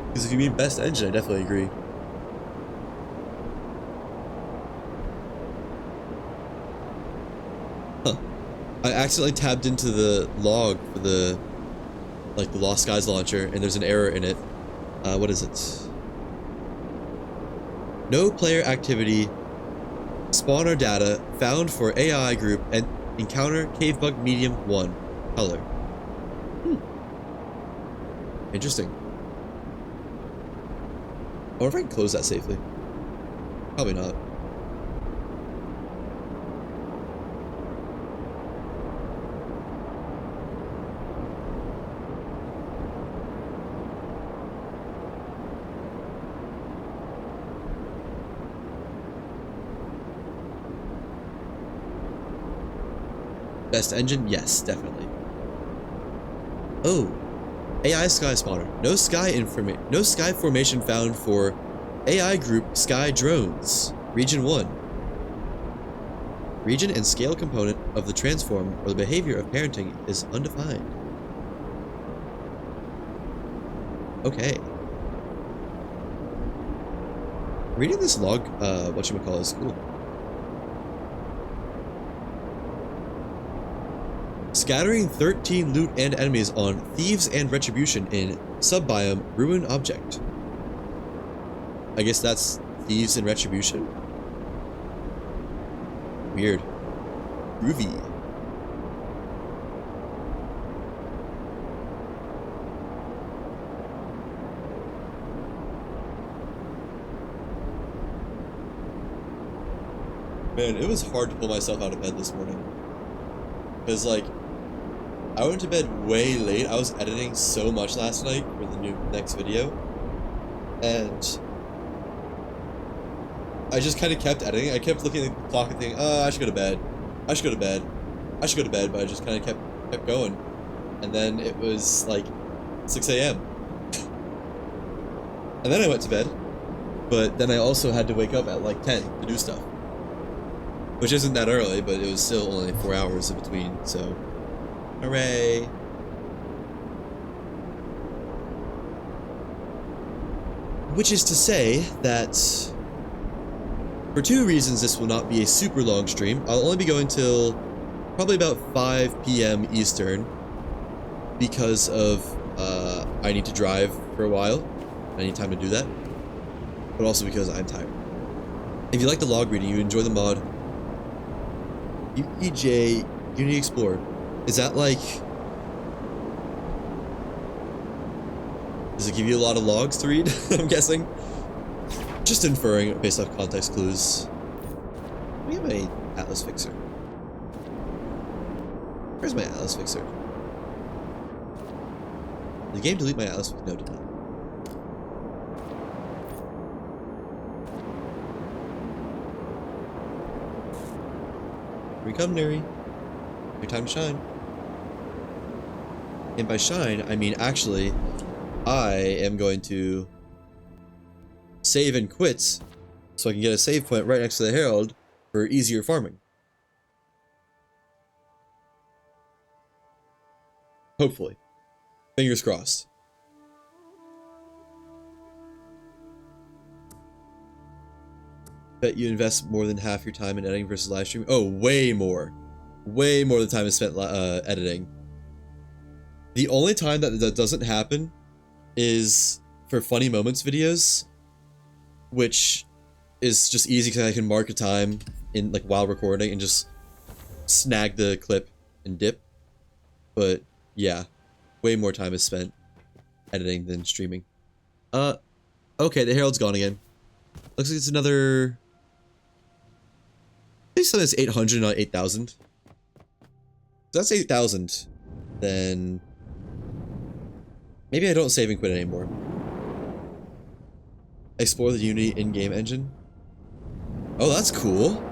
[SPEAKER 1] Because if you mean best engine, I definitely agree. Huh. I accidentally tabbed into the log for the Lost Skies launcher, and there's an error in it. What is it? No player activity. Spawner data found for AI group and encounter cave bug medium 1 color. Interesting. I wonder if I can close that safely. Probably not. Best engine? Yes, definitely. Oh. AI Sky Spawner. No sky formation found for AI Group Sky Drones. Region 1. Region and scale component of the transform or the behavior of parenting is undefined. Okay. Reading this log, whatchamacallit, is cool. Scattering 13 loot and enemies on Thieves and Retribution in Subbiome Ruin Object. I guess that's Thieves and Retribution? Weird. Groovy. Man, it was hard to pull myself out of bed this morning. Because, like, I went to bed way late. I was editing so much last night for the next video. And I just kind of kept editing. I kept looking at the clock and thinking, oh, I should go to bed. I should go to bed. I should go to bed. But I just kind of kept going. And then it was like 6 a.m. And then I went to bed. But then I also had to wake up at like 10 to do stuff. Which isn't that early, but it was still only 4 hours in between, so hooray. Which is to say that for 2 reasons this will not be a super long stream. I'll only be going till probably about 5 p.m. Eastern because of I need to drive for a while. I need time to do that. But also because I'm tired. If you like the log reading, you enjoy the mod, UEJ Unity Explorer. Is that like... Does it give you a lot of logs to read? I'm guessing. Just inferring based off context clues. Let me get my Atlas Fixer. Where's my Atlas Fixer? Did the game delete my Atlas Fixer? No, it did not. Here we come, Neri. Your time to shine. And by shine, I mean actually, I am going to save and quit so I can get a save point right next to the Herald for easier farming. Hopefully. Fingers crossed. Bet you invest more than half your time in editing versus live streaming. Oh, way more. Way more of the time is spent editing. The only time that doesn't happen is for funny moments videos, which is just easy because I can mark a time in like while recording and just snag the clip and dip. But yeah, way more time is spent editing than streaming. Okay, the Herald's gone again. Looks like it's another... I think something that's 800, not 8,000. If that's 8,000, then maybe I don't save and quit anymore. Explore the Unity in-game engine. Oh, that's cool.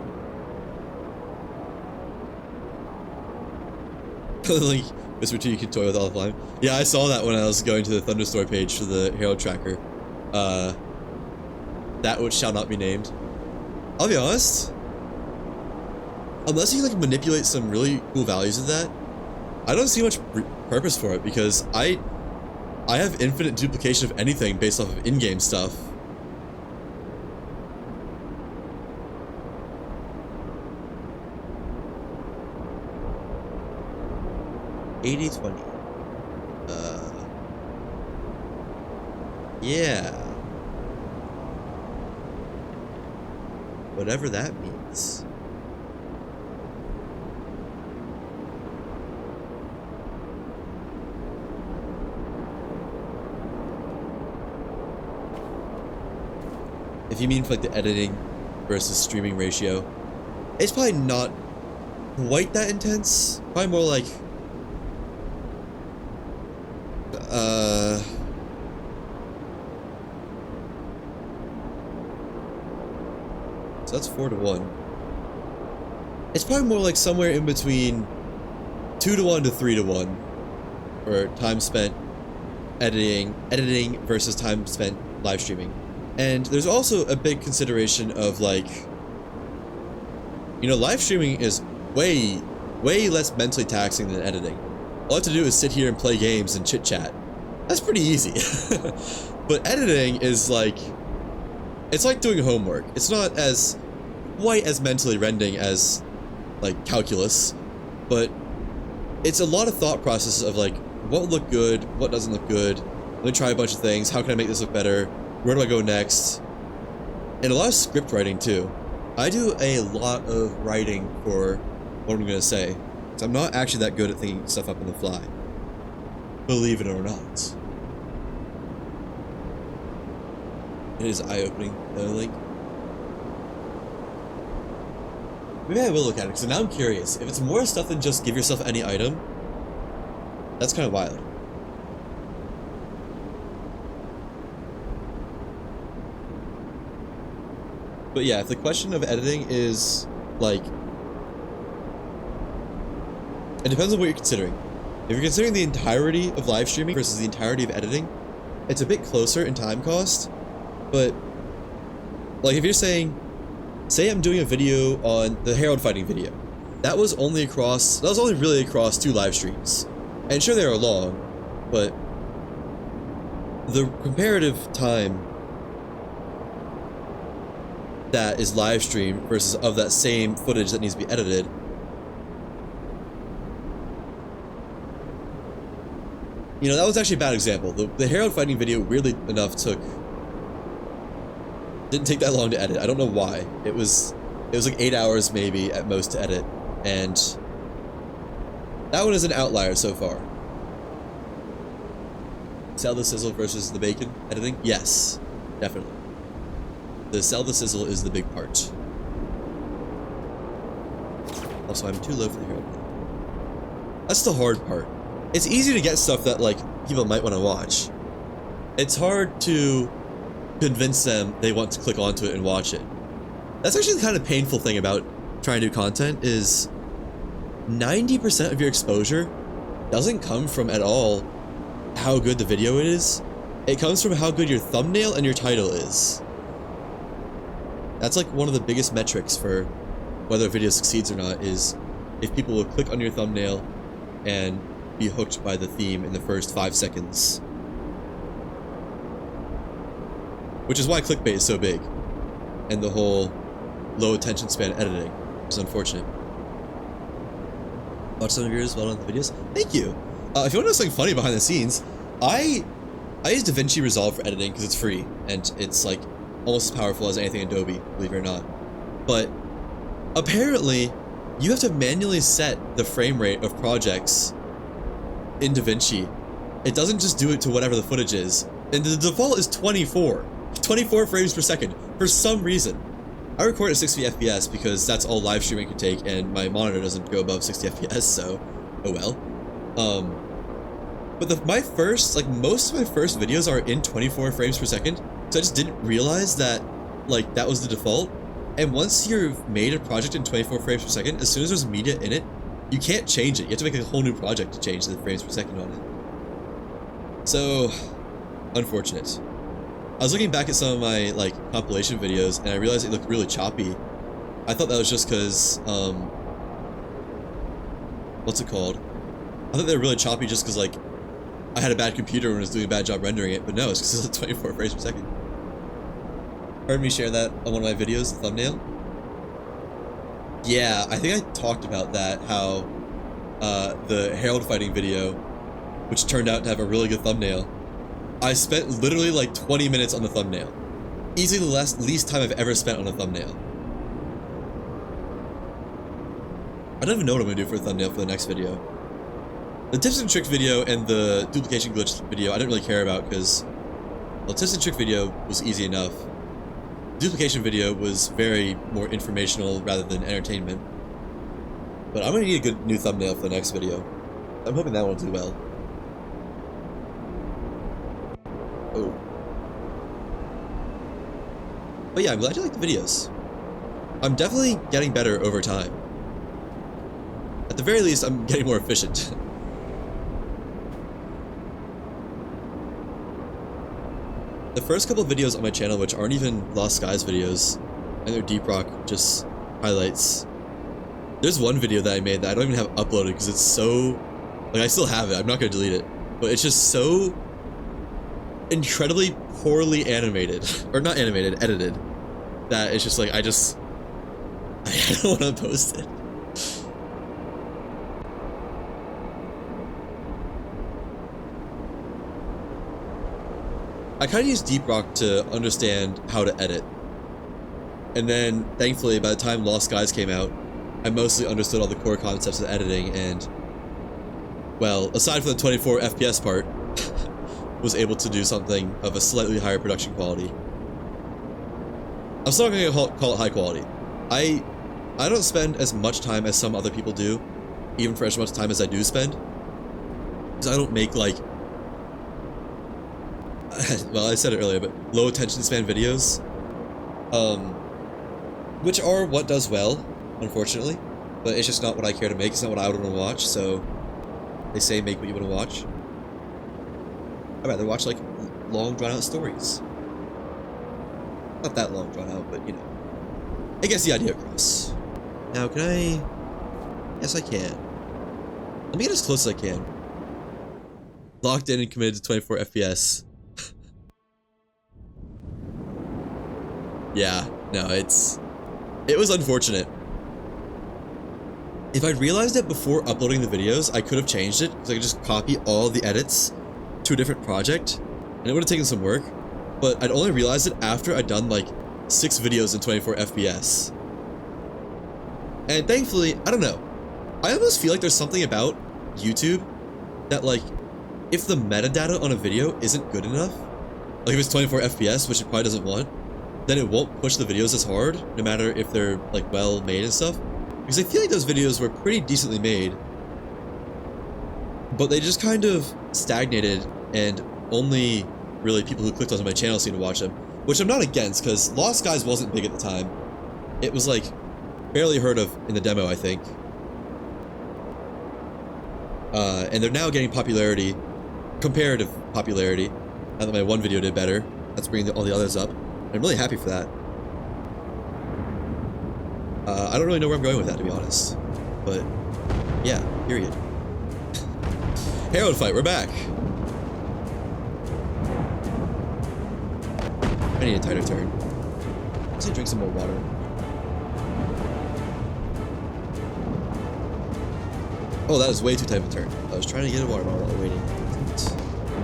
[SPEAKER 1] Like Mr. T, you can toy with offline. Yeah, I saw that when I was going to the Thunderstore page for the Herald tracker. That which shall not be named. I'll be honest. Unless you like manipulate some really cool values of that, I don't see much purpose for it because I have infinite duplication of anything based off of in-game stuff. $80-20. Yeah. Whatever that means. If you mean for like the editing versus streaming ratio, it's probably not quite that intense. Probably more like so that's 4-1. It's probably more like somewhere in between 2-1 to 3-1 for time spent editing versus time spent live streaming. And there's also a big consideration of like, you know, live streaming is way less mentally taxing than editing. All I have to do is sit here and play games and chit chat. That's pretty easy. But editing is like, it's like doing homework. It's not as quite as mentally rending as like calculus, but it's a lot of thought processes of like, what would look good, what doesn't look good. Let me try a bunch of things. How can I make this look better? Where do I go next? And a lot of script writing too. I do a lot of writing for what I'm gonna say. So I'm not actually that good at thinking stuff up on the fly. Believe it or not. It is eye-opening, Link. Maybe I will look at it, because now I'm curious. If it's more stuff than just give yourself any item, that's kind of wild. But yeah, if the question of editing is, like... It depends on what you're considering. If you're considering the entirety of live streaming versus the entirety of editing, it's a bit closer in time cost. But, like, if you're saying, say I'm doing a video on the Herald fighting video. That was only really across 2 live streams. And sure, they were long, but the comparative time that is live stream versus of that same footage that needs to be edited, you know, that was actually a bad example. The Herald fighting video, weirdly enough, didn't take that long to edit. I don't know why. It was like 8 hours maybe at most to edit, and that one is an outlier so far. Sell the sizzle versus the bacon editing? Yes, definitely. The sell the sizzle is the big part. Also, I'm too low for the Herald. That's the hard part. It's easy to get stuff that like people might want to watch. It's hard to convince them they want to click onto it and watch it. That's actually the kind of painful thing about trying to do content is 90% of your exposure doesn't come from at all how good the video is. It comes from how good your thumbnail and your title is. That's like one of the biggest metrics for whether a video succeeds or not, is if people will click on your thumbnail and be hooked by the theme in the first 5 seconds. Which is why clickbait is so big, and the whole low attention span editing, which is unfortunate. Watch some of yours well on the videos. Thank you. If you want to know something funny behind the scenes, I use DaVinci Resolve for editing because it's free and it's like almost as powerful as anything Adobe, believe it or not. But apparently, you have to manually set the frame rate of projects in DaVinci. It doesn't just do it to whatever the footage is, and the default is 24 frames per second for some reason. I record at 60 FPS because that's all live streaming can take, and my monitor doesn't go above 60 FPS, so oh well. But most of my first videos are in 24 frames per second, so I just didn't realize that like that was the default. And once you've made a project in 24 frames per second, as soon as there's media in it, you can't change it. You have to make a whole new project to change the frames per second on it. So, unfortunate. I was looking back at some of my like compilation videos and I realized it looked really choppy. I thought that was just because, what's it called? I thought they were really choppy just because like I had a bad computer when I was doing a bad job rendering it, but no, it's because it's 24 frames per second. Heard me share that on one of my videos, the thumbnail? Yeah, I think I talked about that, how the Herald fighting video, which turned out to have a really good thumbnail, I spent literally like 20 minutes on the thumbnail. Easily the least time I've ever spent on a thumbnail. I don't even know what I'm gonna do for a thumbnail for the next video. The tips and tricks video and the duplication glitch video I didn't really care about because, well, tips and trick video was easy enough. The duplication video was very more informational rather than entertainment. But I'm gonna need a good new thumbnail for the next video. I'm hoping that one will do well. Oh. But yeah, I'm glad you like the videos. I'm definitely getting better over time. At the very least, I'm getting more efficient. The first couple of videos on my channel, which aren't even Lost Skies videos, and they're Deep Rock just highlights. There's one video that I made that I don't even have uploaded because it's so, like, I still have it, I'm not gonna delete it, but it's just so incredibly poorly animated, or not animated, edited, that it's just like, I don't want to post it. I kind of use Deep Rock to understand how to edit. And then, thankfully, by the time Lost Skies came out, I mostly understood all the core concepts of editing and, well, aside from the 24 FPS part, was able to do something of a slightly higher production quality. I'm still not gonna call it high quality. I don't spend as much time as some other people do, even for as much time as I do spend. Because I don't make, like, well, I said it earlier, but low attention span videos, which are what does well, unfortunately, but it's just not what I care to make. It's not what I would want to watch. So they say make what you want to watch. I'd rather watch like long drawn out stories. Not that long drawn out, but you know, it gets the idea across. Now, can I? Yes, I can. Let me get as close as I can. Locked in and committed to 24 FPS. Yeah, no, it was unfortunate. If I'd realized it before uploading the videos, I could have changed it, because I could just copy all the edits to a different project, and it would have taken some work, but I'd only realized it after I'd done like 6 videos in 24 FPS. And thankfully, I don't know, I almost feel like there's something about YouTube that, like, if the metadata on a video isn't good enough, like if it's 24 FPS, which it probably doesn't want, then it won't push the videos as hard, no matter if they're, like, well made and stuff. Because I feel like those videos were pretty decently made, but they just kind of stagnated, and only really people who clicked onto my channel seem to watch them. Which I'm not against, because Lost Skies wasn't big at the time. It was, like, barely heard of in the demo, I think. And they're now getting popularity, comparative popularity, now that my one video did better. That's bringing all the others up. I'm really happy for that. I don't really know where I'm going with that, to be honest. But, yeah, period. Herald fight, we're back! I need a tighter turn. I need to drink some more water. Oh, that was way too tight of a turn. I was trying to get a water bottle while waiting.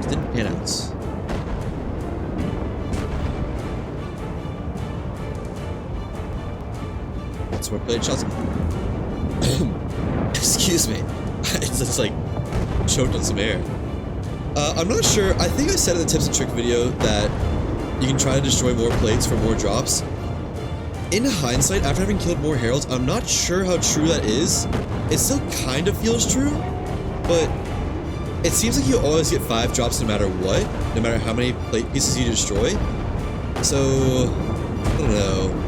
[SPEAKER 1] It didn't pan out. More played shots. Excuse me. It's just like choked on some air. I'm not sure. I think I said in the tips and trick video that you can try to destroy more plates for more drops. In hindsight, after having killed more heralds, I'm not sure how true that is. It still kind of feels true, but it seems like you always get 5 drops no matter what, no matter how many plate pieces you destroy. So, I don't know.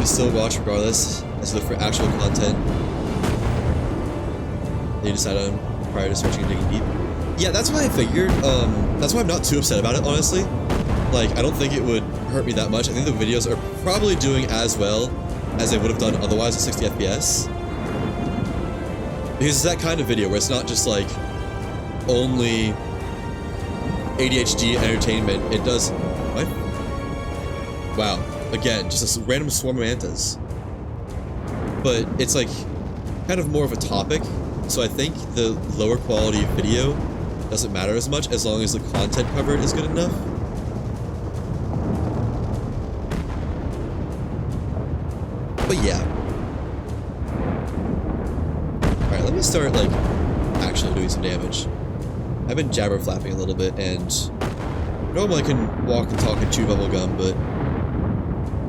[SPEAKER 1] can still watch regardless, as look for actual content that you decide on prior to searching and digging deep. Yeah, that's what I figured. That's why I'm not too upset about it, honestly. Like, I don't think it would hurt me that much. I think the videos are probably doing as well as they would have done otherwise at 60 FPS. Because it's that kind of video where it's not just like only ADHD entertainment. It does... What? Wow. Again, just a random swarm of mantas. But it's like kind of more of a topic. So I think the lower quality video doesn't matter as much as long as the content covered is good enough. But yeah. Alright, let me start, like, actually doing some damage. I've been jabber flapping a little bit, and normally I can walk and talk and chew bubblegum, but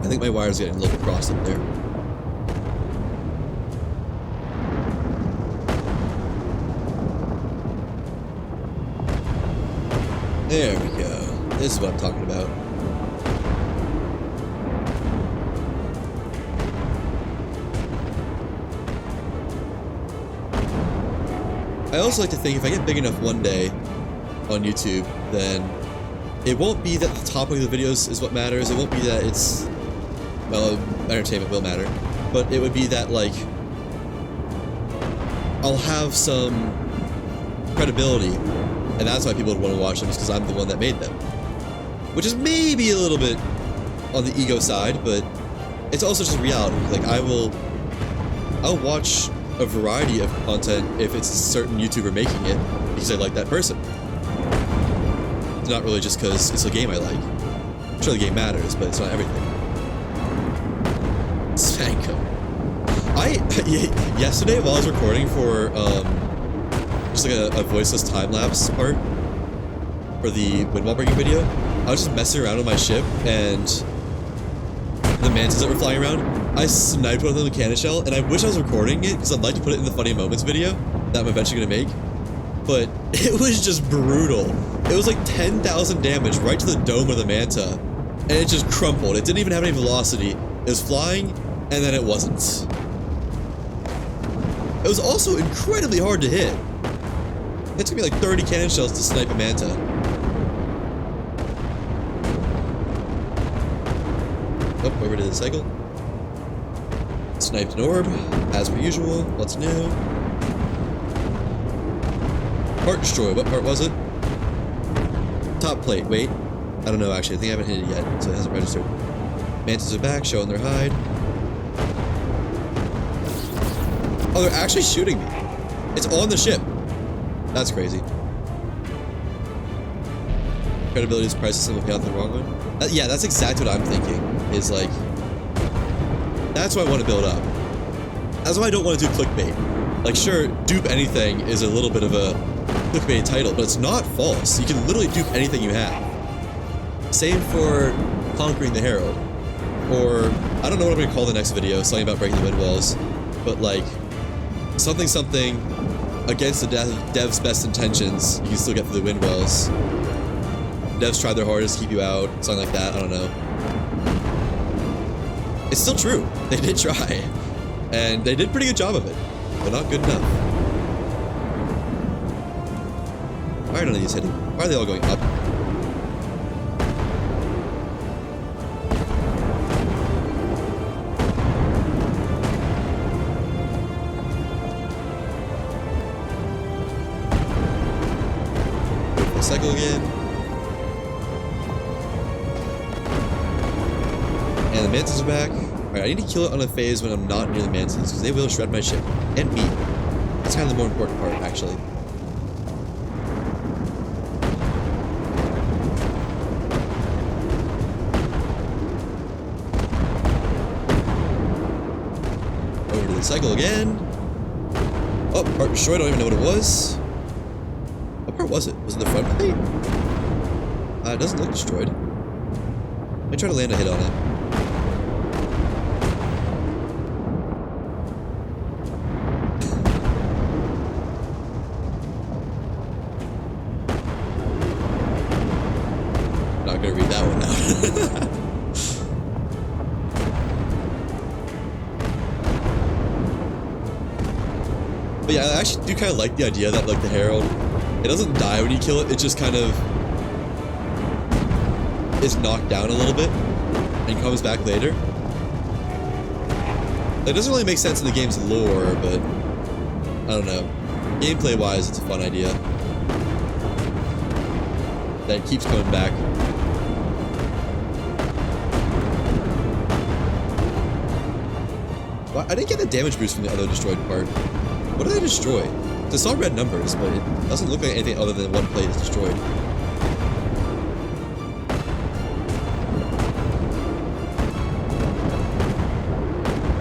[SPEAKER 1] I think my wire's getting a little bit crossed up there. There we go. This is what I'm talking about. I also like to think if I get big enough one day on YouTube, then it won't be that the topic of the videos is what matters. It won't be that it's, well, entertainment will matter, but it would be that, like, I'll have some credibility, and that's why people would want to watch them, is because I'm the one that made them. Which is maybe a little bit on the ego side, but it's also just reality. Like, I'll watch a variety of content if it's a certain YouTuber making it, because I like that person. It's not really just because it's a game I like. I'm sure the game matters, but it's not everything. Spanko. Yesterday while I was recording for, just like a voiceless time-lapse part for the windwall breaking video, I was just messing around with my ship, and the mantas that were flying around, I sniped one of them with a cannon shell, and I wish I was recording it, because I'd like to put it in the funny moments video that I'm eventually going to make, but it was just brutal. It was like 10,000 damage right to the dome of the manta, and it just crumpled. It didn't even have any velocity. It was flying, and then it wasn't. It was also incredibly hard to hit. It took me like 30 cannon shells to snipe a manta. Oh, over to the cycle. Sniped an orb, as per usual. What's new? Part destroy. What part was it? Top plate. Wait. I don't know, actually. I think I haven't hit it yet, so it hasn't registered. Mantas are back, showing their hide. Oh, they're actually shooting me. It's on the ship. That's crazy. Credibility is priceless and we'll pay out the wrong one. Yeah, that's exactly what I'm thinking. Is like, that's what I want to build up. That's why I don't want to do clickbait. Like, sure, dupe anything is a little bit of a clickbait title, but it's not false. You can literally dupe anything you have. Same for Conquering the Herald. Or, I don't know what I'm going to call the next video, something about breaking the wind walls, but like, something against the devs' best intentions, you can still get through the wind wells. Devs tried their hardest to keep you out, something like that, I don't know. It's still true. They did try. And they did a pretty good job of it, but not good enough. Why are none of these hitting? Why are they all going up? Cycle again. And the mantas are back. Alright, I need to kill it on a phase when I'm not near the mantas, because they will shred my ship. And me. That's kind of the more important part, actually. Over to the cycle again. Oh, part destroyed, I don't even know what it was. What part was it? Was it the front plate? It doesn't look destroyed. Let me try to land a hit on it. Not gonna read that one out. I actually do kind of like the idea that like the Herald, it doesn't die when you kill it. It just kind of is knocked down a little bit and comes back later. It doesn't really make sense in the game's lore, but I don't know. Gameplay wise, it's a fun idea. That it keeps coming back. Well, I didn't get the damage boost from the other destroyed part. What did I destroy? I saw red numbers, but it doesn't look like anything other than one plate is destroyed.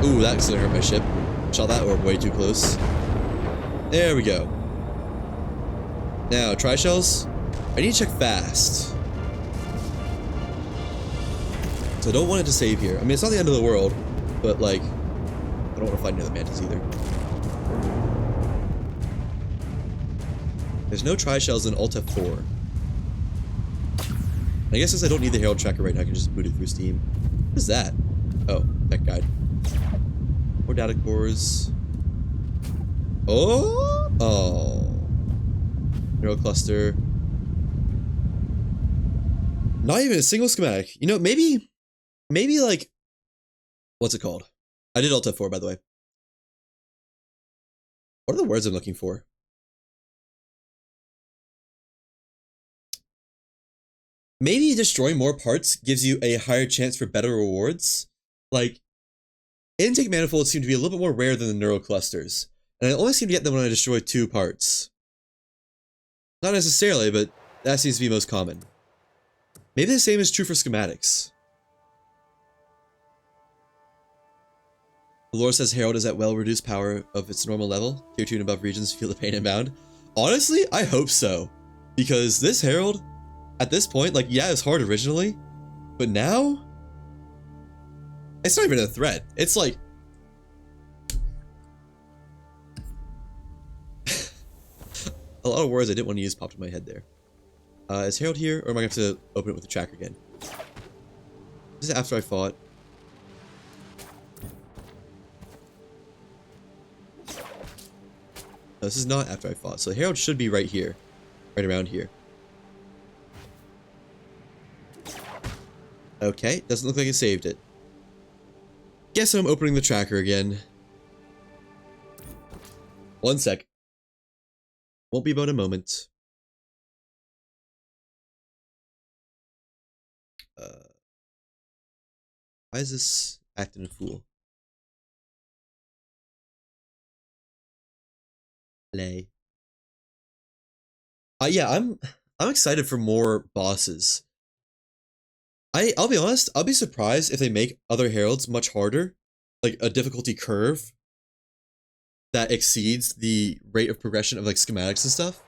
[SPEAKER 1] Ooh, that's gonna hurt my ship. Shot that or way too close. There we go. Now, tri-shells. I need to check fast. So I don't want it to save here. I mean, it's not the end of the world, but like, I don't want to fight another mantis either. There's no tri-shells in Alt F4. I guess since I don't need the Herald Tracker right now, I can just boot it through Steam. What is that? Oh, tech guide. More data cores. Oh! Oh. Neural cluster. Not even a single schematic. You know, maybe like, what's it called? I did Alt F4, by the way. What are the words I'm looking for? Maybe destroying more parts gives you a higher chance for better rewards. Like, intake manifolds seem to be a little bit more rare than the neural clusters. And I only seem to get them when I destroy 2 parts. Not necessarily, but that seems to be most common. Maybe the same is true for schematics. The lore says Herald is at well-reduced power of its normal level. Tier 2 and above regions feel the pain inbound. Honestly, I hope so. Because this Herald, at this point, like, yeah, it's hard originally, but now, it's not even a threat. It's like, a lot of words I didn't want to use popped in my head there. Is Herald here, or am I going to have to open it with the tracker again? This is after I fought. No, this is not after I fought, so Herald should be right here. Right around here. Okay, doesn't look like it saved it. Guess I'm opening the tracker again. 1 sec. Won't be about a moment. Why is this acting a fool? Play. Yeah, I'm excited for more bosses. I'll be honest, I'll be surprised if they make other heralds much harder, like a difficulty curve that exceeds the rate of progression of like schematics and stuff.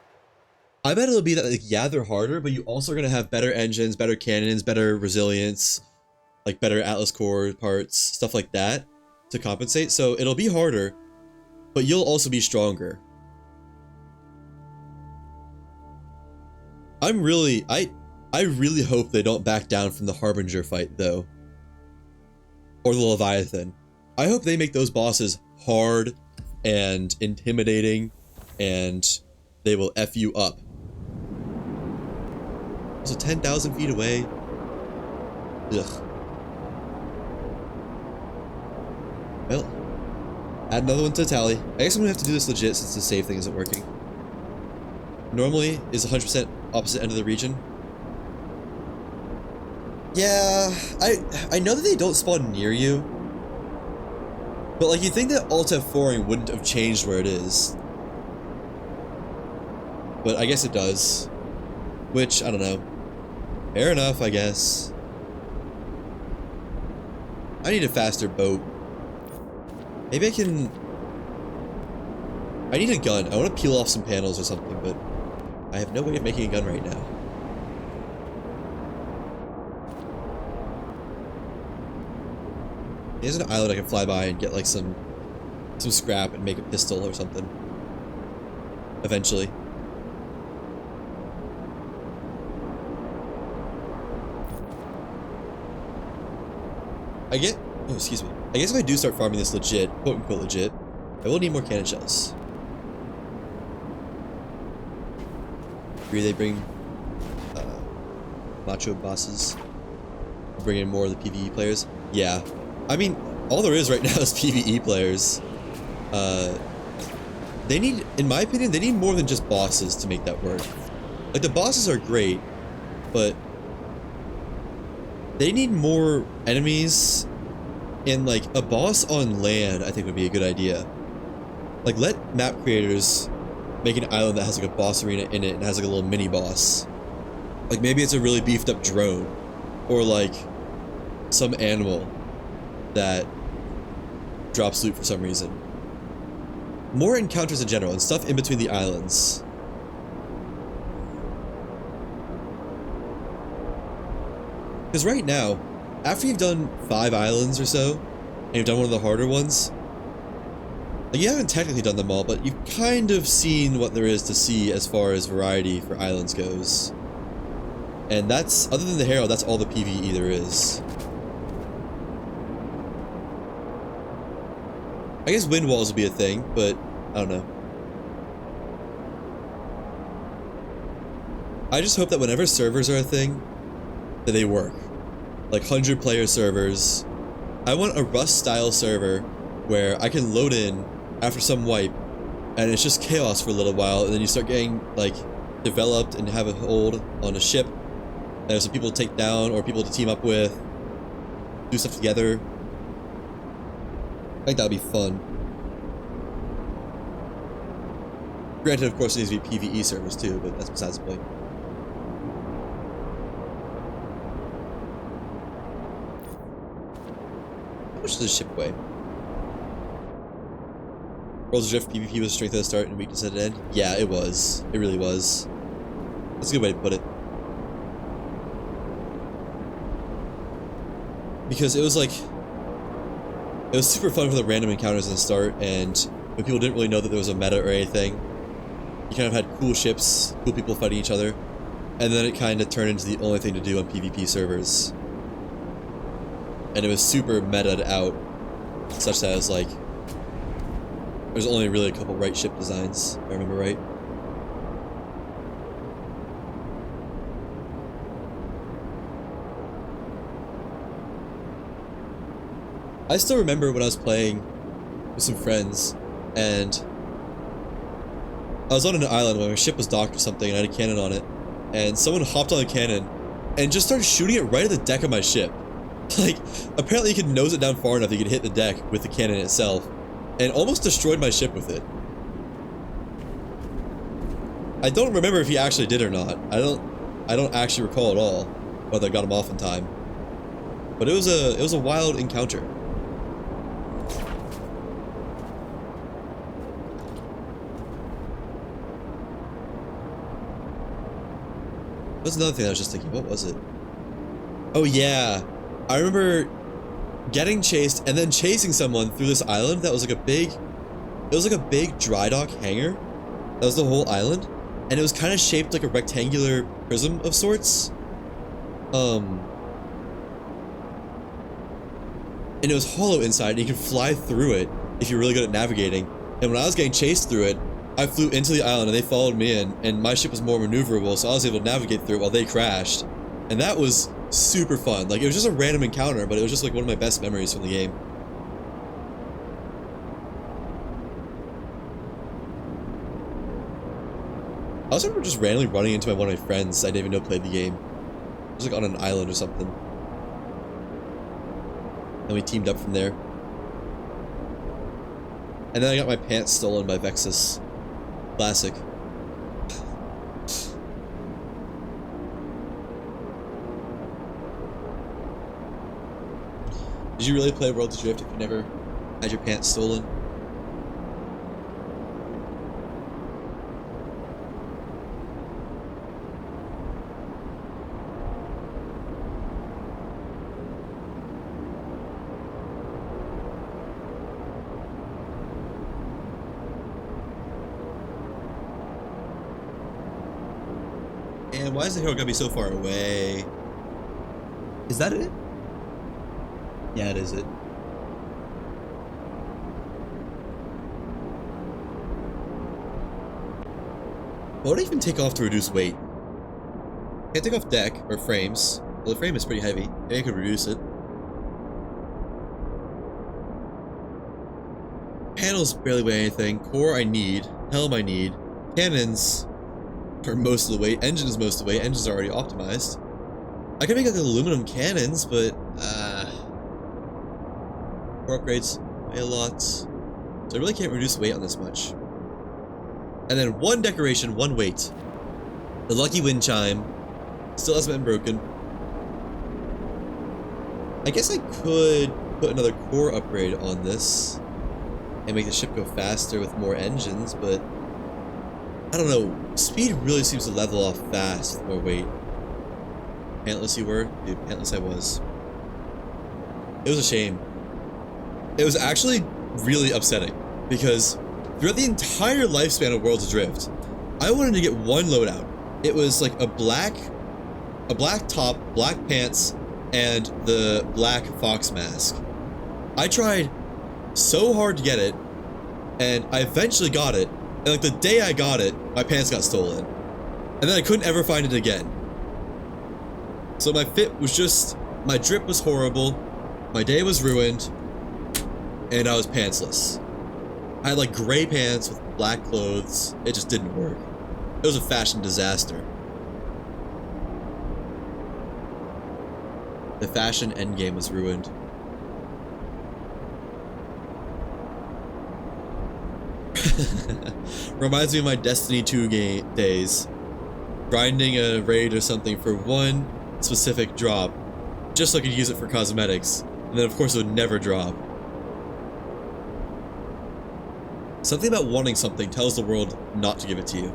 [SPEAKER 1] I bet it'll be that like, yeah, they're harder, but you also are gonna have better engines, better cannons, better resilience, like better Atlas core parts, stuff like that to compensate. So it'll be harder, but you'll also be stronger. I really hope they don't back down from the Harbinger fight, though. Or the Leviathan. I hope they make those bosses hard and intimidating, and they will F you up. So 10,000 feet away. Ugh. Well, add another one to the tally. I guess I'm gonna have to do this legit since the save thing isn't working. Normally is 100% opposite end of the region. Yeah, I know that they don't spawn near you, but like you'd think that Alt F4ing wouldn't have changed where it is, but I guess it does, which I don't know. Fair enough, I guess. I need a faster boat. Maybe I can. I need a gun. I want to peel off some panels or something, but I have no way of making a gun right now. There's an island I can fly by and get like some scrap and make a pistol or something. Eventually. I guess if I do start farming this legit, quote unquote legit, I will need more cannon shells. Agree they bring macho bosses. Bring in more of the PvE players. Yeah. I mean, all there is right now is PvE players. They need, in my opinion, they need more than just bosses to make that work. Like, the bosses are great, but they need more enemies, and like a boss on land I think would be a good idea. Like, let map creators make an island that has like a boss arena in it and has like a little mini boss. Like, maybe it's a really beefed up drone, or like some animal that drops loot for some reason. More encounters in general and stuff in between the islands. Because right now, after you've done 5 islands or so, and you've done one of the harder ones, like, you haven't technically done them all, but you've kind of seen what there is to see as far as variety for islands goes. And that's, other than the Herald, that's all the PvE there is. I guess wind walls would be a thing, but I don't know. I just hope that whenever servers are a thing, that they work. Like 100-player servers. I want a Rust-style server where I can load in after some wipe, and it's just chaos for a little while, and then you start getting, like, developed and have a hold on a ship. And there's some people to take down, or people to team up with, do stuff together. I think that would be fun. Granted, of course, it needs to be PvE servers too, but that's besides the point. How much does this ship weigh? World's Drift PvP was strength at the start and weakness at the end? Yeah, it was. It really was. That's a good way to put it. Because it was like, it was super fun for the random encounters in the start, and when people didn't really know that there was a meta or anything, you kind of had cool ships, cool people fighting each other, and then it kind of turned into the only thing to do on PvP servers. And it was super meta'd out, such that it was like, there's only really a couple right ship designs, if I remember right. I still remember when I was playing with some friends, and I was on an island where my ship was docked or something, and I had a cannon on it, and someone hopped on the cannon and just started shooting it right at the deck of my ship. Like, apparently you could nose it down far enough that you could hit the deck with the cannon itself, and almost destroyed my ship with it. I don't remember if he actually did or not. I don't actually recall at all whether I got him off in time. But it was a wild encounter. That's another thing I was just thinking. What was it? Oh yeah, I remember getting chased and then chasing someone through this island that was like a big, it was like a big dry dock hangar. That was the whole island, and it was kind of shaped like a rectangular prism of sorts. And it was hollow inside, and you could fly through it if you're really good at navigating. And when I was getting chased through it, I flew into the island and they followed me in, and my ship was more maneuverable, so I was able to navigate through it while they crashed. And that was super fun. Like, it was just a random encounter, but it was just like one of my best memories from the game. I also remember just randomly running into one of my friends I didn't even know played the game. It was like on an island or something. And we teamed up from there. And then I got my pants stolen by Vexus. Classic. Did you really play World of Drift if you never had your pants stolen? And why is the hero gotta be so far away? Is that it? Yeah, it is it. What would I even take off to reduce weight? Can't take off deck or frames. Well, the frame is pretty heavy. Maybe I could reduce it. Panels barely weigh anything. Core I need. Helm I need. Cannons are most of the weight. Engines most of the weight. Engines are already optimized. I could make like aluminum cannons, but core upgrades weigh a lot. So I really can't reduce weight on this much. And then one decoration, one weight. The lucky wind chime. Still hasn't been broken. I guess I could put another core upgrade on this and make the ship go faster with more engines, but I don't know. Speed really seems to level off fast with more weight. Pantless you were? Dude, pantless I was. It was a shame. It was actually really upsetting because throughout the entire lifespan of Worlds Adrift, I wanted to get one loadout. It was like a black top, black pants, and the black fox mask. I tried so hard to get it, and I eventually got it, and like the day I got it, my pants got stolen. And then I couldn't ever find it again. So my fit was just, my drip was horrible, my day was ruined, and I was pantsless. I had like gray pants with black clothes. It just didn't work. It was a fashion disaster. The fashion endgame was ruined. Reminds me of my Destiny 2 days. Grinding a raid or something for one specific drop, just so I could use it for cosmetics, and then of course it would never drop. Something about wanting something tells the world not to give it to you.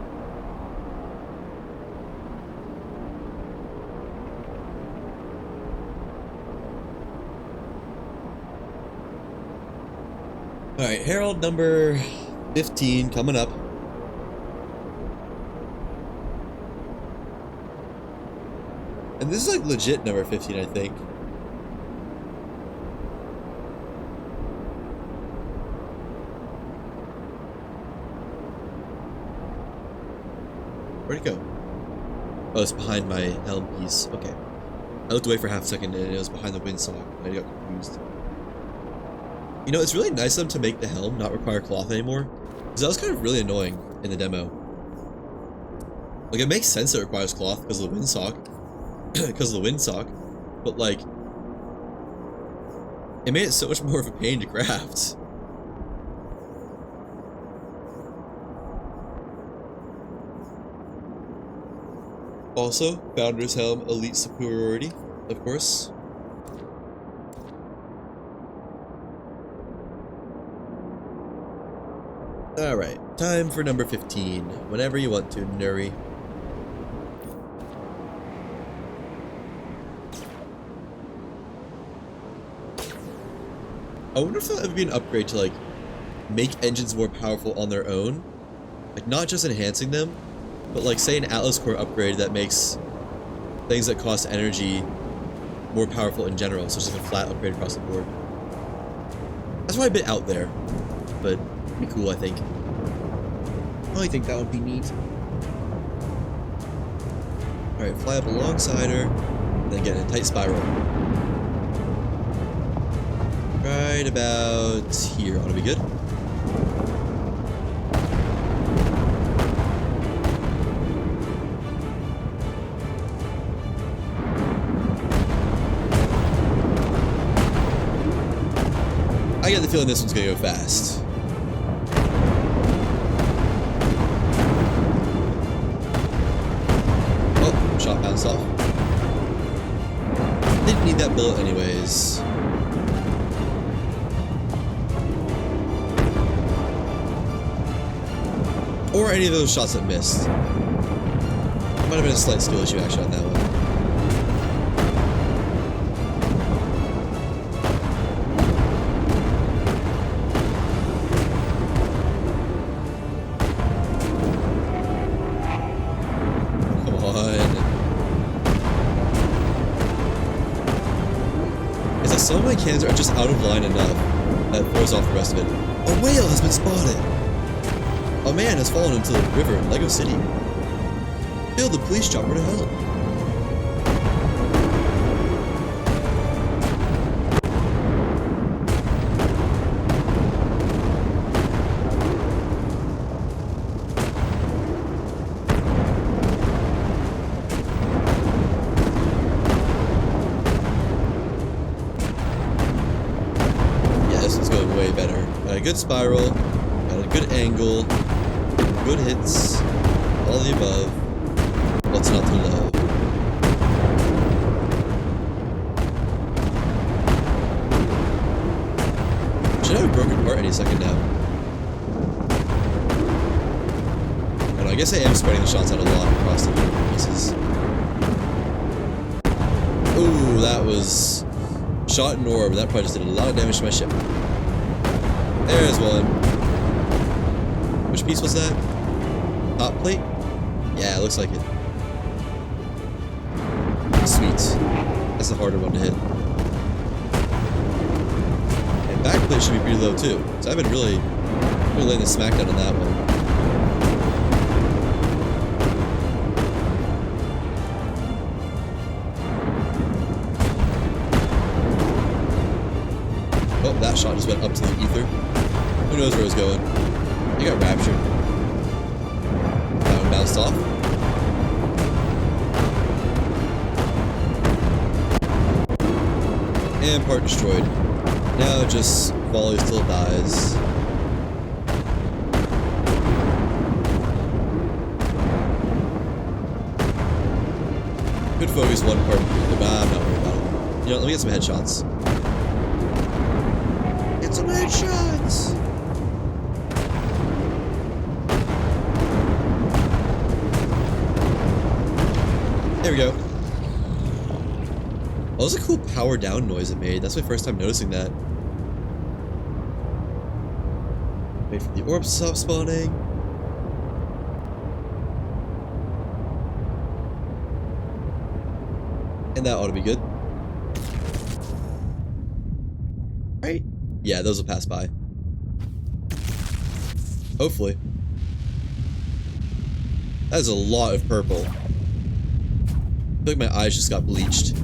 [SPEAKER 1] Alright, Herald number 15 coming up. And this is like legit number 15, I think. Where'd it go? Oh, it's behind my helm piece. Okay. I looked away for half a second and it was behind the windsock. I got confused. You know, it's really nice of them to make the helm not require cloth anymore, because that was kind of really annoying in the demo. Like, it makes sense that it requires cloth because of the windsock, but like, it made it so much more of a pain to craft. Also, Founder's Helm Elite Superiority, of course. Alright, time for number 15. Whenever you want to, Nuri. I wonder if that would be an upgrade to, like, make engines more powerful on their own. Like, not just enhancing them, but, like, say an Atlas Core upgrade that makes things that cost energy more powerful in general, so just like a flat upgrade across the board. That's probably a bit out there, but pretty cool, I think. I think that would be neat. Alright, fly up alongside her, and then get in a tight spiral. Right about here ought to be good. I get the feeling this one's gonna go fast. Oh, shot bounced off. Didn't need that bullet anyways. Or any of those shots that missed. Might have been a slight skill issue actually on that one. Some of my cannons are just out of line enough that throws off the rest of it. A whale has been spotted! A man has fallen into the river in Lego City. Hail the police chopper to help. Way better. Got a good spiral, got a good angle, good hits, all the above. What's not to love? Should have a broken part any second now. I don't know, I guess I am spreading the shots out a lot across the different pieces. Ooh, that was shot and orb. That probably just did a lot of damage to my ship. There's one. Which piece was that? Top plate? Yeah, it looks like it. Sweet. That's the harder one to hit. And back plate should be pretty low too. So I've been really laying the smackdown on that one. Oh, that shot just went up to the ether. Who knows where it was going? He got raptured. That one bounced off. And part destroyed. Now it just volleys till it dies. Could focus one part, but I'm not worried about it. You know, let me get some headshots. Get some headshots! There we go. Oh, that was a cool power down noise it made. That's my first time noticing that. Wait for the orbs to stop spawning. And that ought to be good. Right? Yeah, those will pass by. Hopefully. That is a lot of purple. I feel like my eyes just got bleached.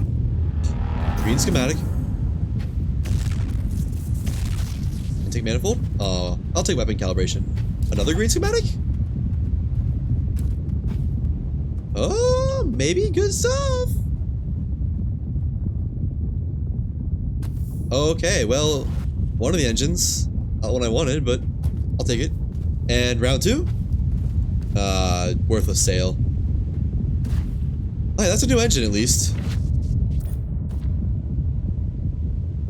[SPEAKER 1] Green schematic. Intake manifold? I'll take weapon calibration. Another green schematic? Oh, maybe good stuff. Okay, well, one of the engines. Not one I wanted, but I'll take it. And round two? Worthless sale. Oh, yeah, that's a new engine at least.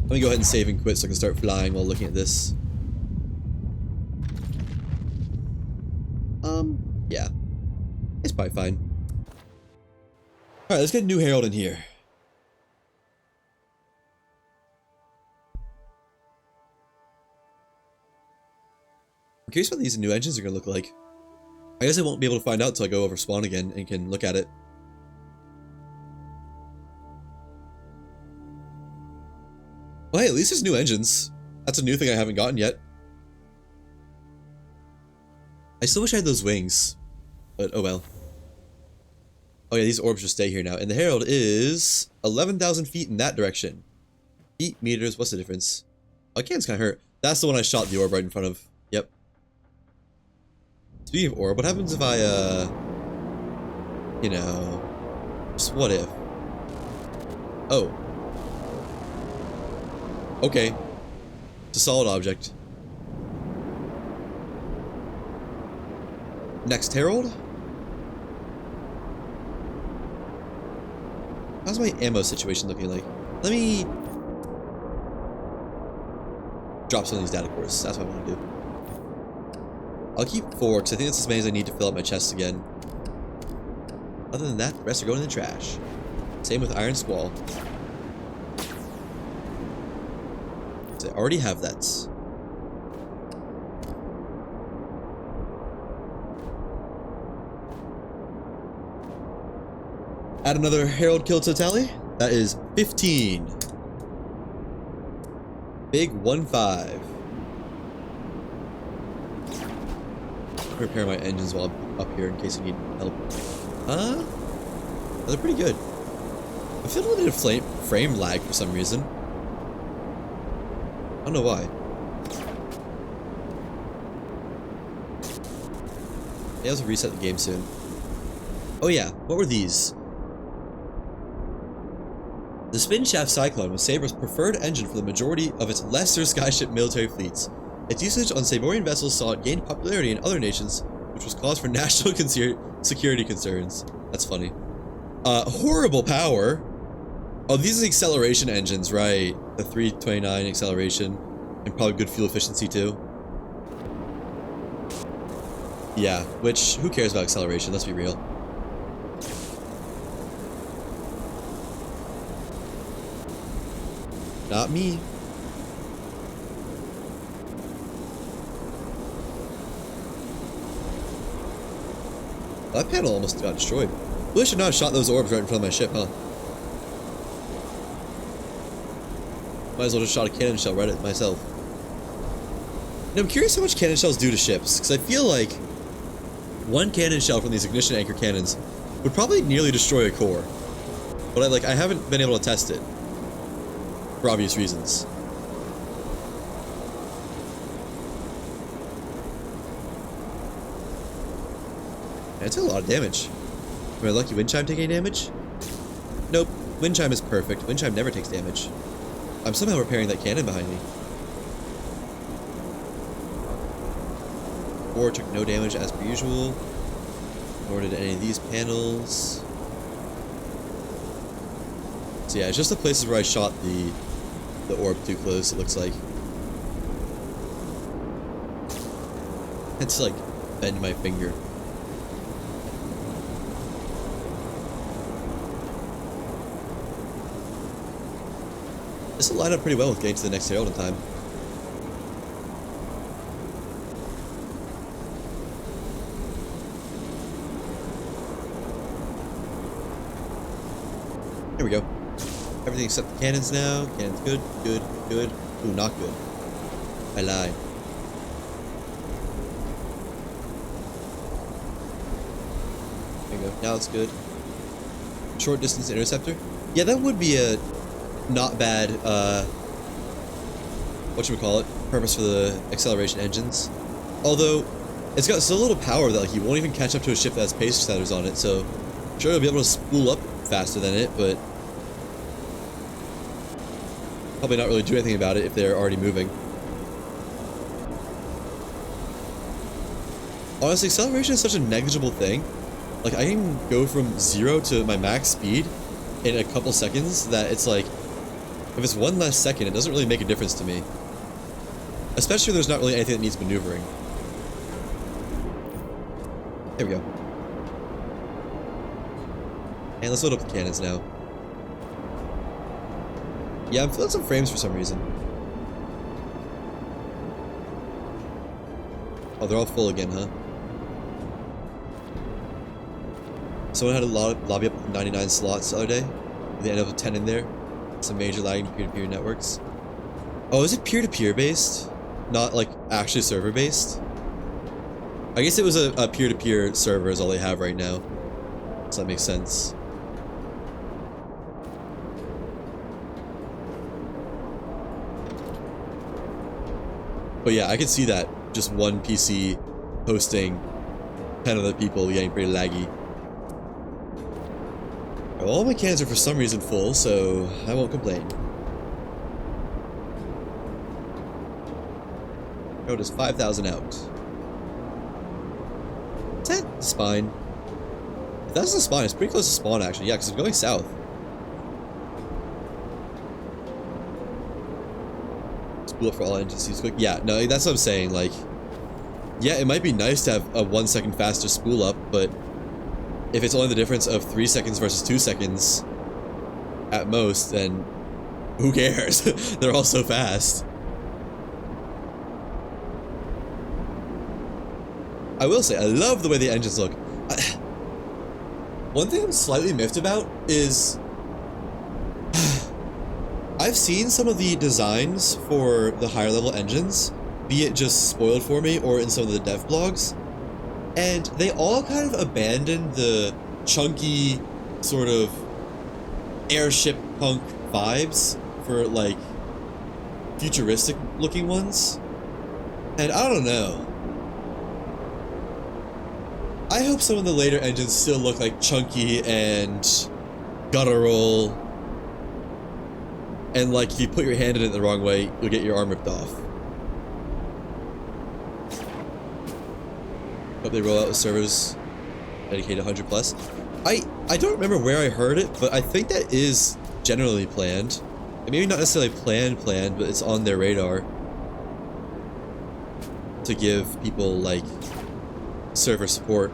[SPEAKER 1] Let me go ahead and save and quit so I can start flying while looking at this. Yeah. It's probably fine. Alright, let's get a new Herald in here. I'm curious what these new engines are going to look like. I guess I won't be able to find out until I go over spawn again and can look at it. Well, hey, at least there's new engines. That's a new thing I haven't gotten yet. I still wish I had those wings, but oh well. Oh yeah, these orbs just stay here now. And the Herald is 11,000 feet in that direction. Feet, meters, what's the difference? Oh, my hand's kind of hurt. That's the one I shot the orb right in front of. Yep. Speaking of orb, what happens if I, you know, just what if? Oh. Okay. It's a solid object. Next Herald? How's my ammo situation looking like? Let me drop some of these data cores. That's what I want to do. I'll keep 4 because I think that's as many as I need to fill up my chest again. Other than that, the rest are going in the trash. Same with Iron Squall. I already have that. Add another Herald kill to the tally. That is 15. Big 1-5. Repair my engines while I'm up here in case you need help. They're pretty good. I feel a little bit of frame lag for some reason. I don't know why. Yeah, let's reset the game soon. Oh yeah, what were these? The Spin Shaft Cyclone was Saber's preferred engine for the majority of its lesser skyship military fleets. Its usage on Saborian vessels saw it gain popularity in other nations, which was cause for national security concerns. That's funny. Horrible power. Oh, these are the acceleration engines, right? The 329 acceleration, and probably good fuel efficiency too. Yeah, which, who cares about acceleration? Let's be real. Not me. That panel almost got destroyed. Really should not have shot those orbs right in front of my ship, huh? Might as well just shot a cannon shell right at myself. Now, I'm curious how much cannon shells do to ships, because I feel like one cannon shell from these ignition anchor cannons would probably nearly destroy a core. But I haven't been able to test it. For obvious reasons. That took a lot of damage. Am I lucky Wind Chime take any damage? Nope. Wind Chime is perfect. Wind Chime never takes damage. I'm somehow repairing that cannon behind me. Core took no damage as per usual. Nor did any of these panels. So yeah, it's just the places where I shot the orb too close, it looks like. It's like bend my finger. This will line up pretty well with getting to the next herald in time. Here we go. Everything except the cannons now. Cannons good, good, good. Ooh, not good. I lied. There you go. Now it's good. Short distance interceptor. Yeah, that would be a not bad, whatchamacallit, purpose for the acceleration engines. Although, it's got so little power that, like, you won't even catch up to a ship that has pace setters on it, so sure you'll be able to spool up faster than it, but probably not really do anything about it if they're already moving. Honestly, acceleration is such a negligible thing. Like, I can go from 0 to my max speed in a couple seconds that it's like, if it's one less second, it doesn't really make a difference to me. Especially when there's not really anything that needs maneuvering. There we go. And let's load up the cannons now. Yeah, I'm feeling some frames for some reason. Oh, they're all full again, huh? Someone had a lobby up with 99 slots the other day. They ended up with 10 in there. Some major lagging peer-to-peer networks. Oh, is it peer-to-peer based? Not, like, actually server based? I guess it was a peer-to-peer server is all they have right now. So that makes sense. But yeah, I could see that. Just one PC hosting 10 other people getting pretty laggy. All my cannons are for some reason full, so I won't complain. Oh, just 5,000 out. Is that spine? If that's the spine, it's pretty close to spawn actually. Yeah, because it's going south. Spool up for all engines quick. Yeah, no, that's what I'm saying. Like, yeah, it might be nice to have a 1 second faster spool up, but if it's only the difference of 3 seconds versus 2 seconds at most, then who cares? They're all so fast. I will say, I love the way the engines look. One thing I'm slightly miffed about is I've seen some of the designs for the higher level engines, be it just spoiled for me or in some of the dev blogs, and they all kind of abandon the chunky sort of airship punk vibes for like futuristic looking ones. And I don't know. I hope some of the later engines still look like chunky and guttural. And like if you put your hand in it the wrong way, you'll get your arm ripped off. Hope they roll out with servers dedicated 100 plus. I don't remember where I heard it, but I think that is generally planned. And maybe not necessarily planned, but it's on their radar. To give people like server support.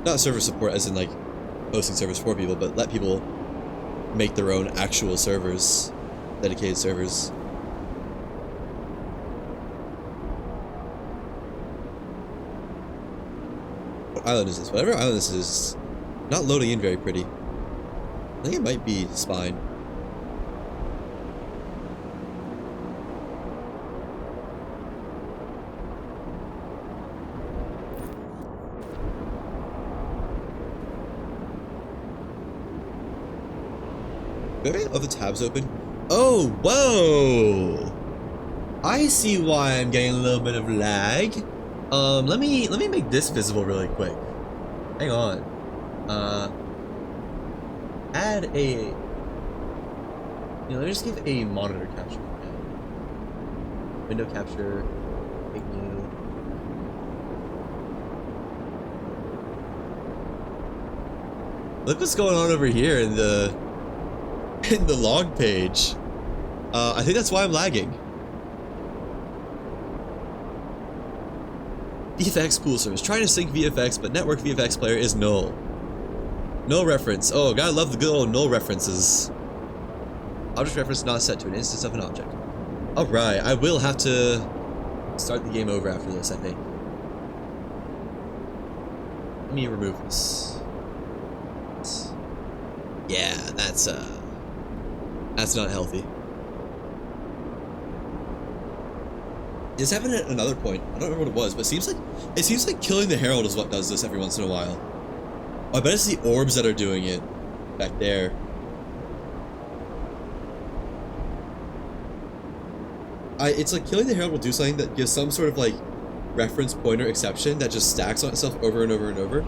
[SPEAKER 1] Not server support as in like hosting servers for people, but let people make their own actual servers, dedicated servers. What island is this? Whatever island this is not loading in very pretty. I think it might be Spine. Do I have all the tabs open? Oh, whoa! I see why I'm getting a little bit of lag. Let me make this visible really quick. Hang on. Add a. Let me just give a monitor capture. Window capture. Make new. Look what's going on over here in the log page. I think that's why I'm lagging. VFX pool service. Trying to sync VFX, but network VFX player is null. Null reference. Oh, gotta love the good old null references. Object reference not set to an instance of an object. Alright, I will have to start the game over after this, I think. Let me remove this. Yeah, that's not healthy. This happened at another point. I don't remember what it was, but it seems like killing the Herald is what does this every once in a while. Oh, I bet it's the orbs that are doing it back there. It's like killing the Herald will do something that gives some sort of like reference pointer exception that just stacks on itself over and over and over.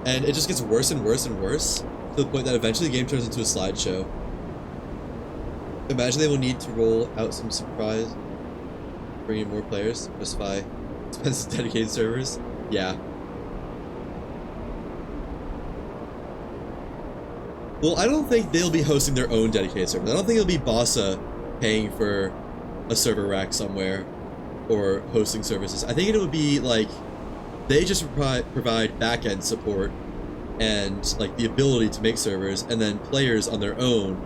[SPEAKER 1] And it just gets worse and worse and worse to the point that eventually the game turns into a slideshow. Imagine they will need to roll out some surprise, bring in more players, justify expensive dedicated servers. Yeah. Well, I don't think they'll be hosting their own dedicated server. I don't think it'll be Bossa paying for a server rack somewhere or hosting services. I think it would be like they just provide back-end support and like the ability to make servers, and then players on their own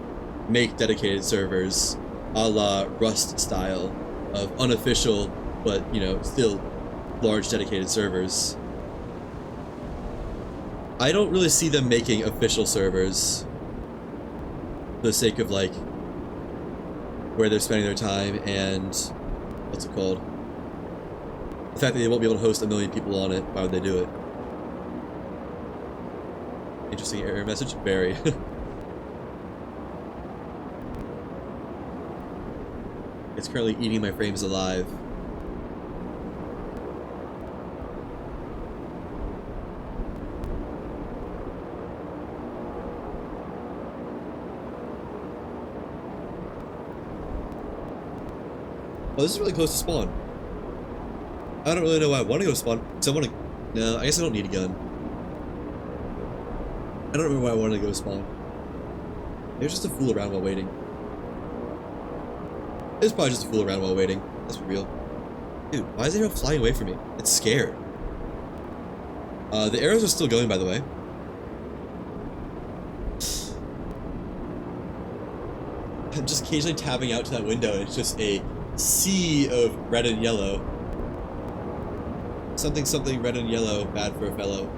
[SPEAKER 1] make dedicated servers a la Rust style of unofficial but still large dedicated servers. I don't really see them making official servers for the sake of like where they're spending their time and what's it called, the fact that they won't be able to host 1 million people on it. Why would they do it? Interesting error message. Very. It's currently eating my frames alive. Oh, this is really close to spawn. I don't really know why I want to go to spawn. So I want to. No, I guess I don't need a gun. I don't remember why I wanted to go to spawn. Maybe it's just to fool around while waiting. It's probably just to fool around while waiting. Let's be real. Dude, why is the arrow flying away from me? It's scared. The arrows are still going, by the way. I'm just occasionally tabbing out to that window, and it's just a sea of red and yellow. Something, something, red and yellow, bad for a fellow.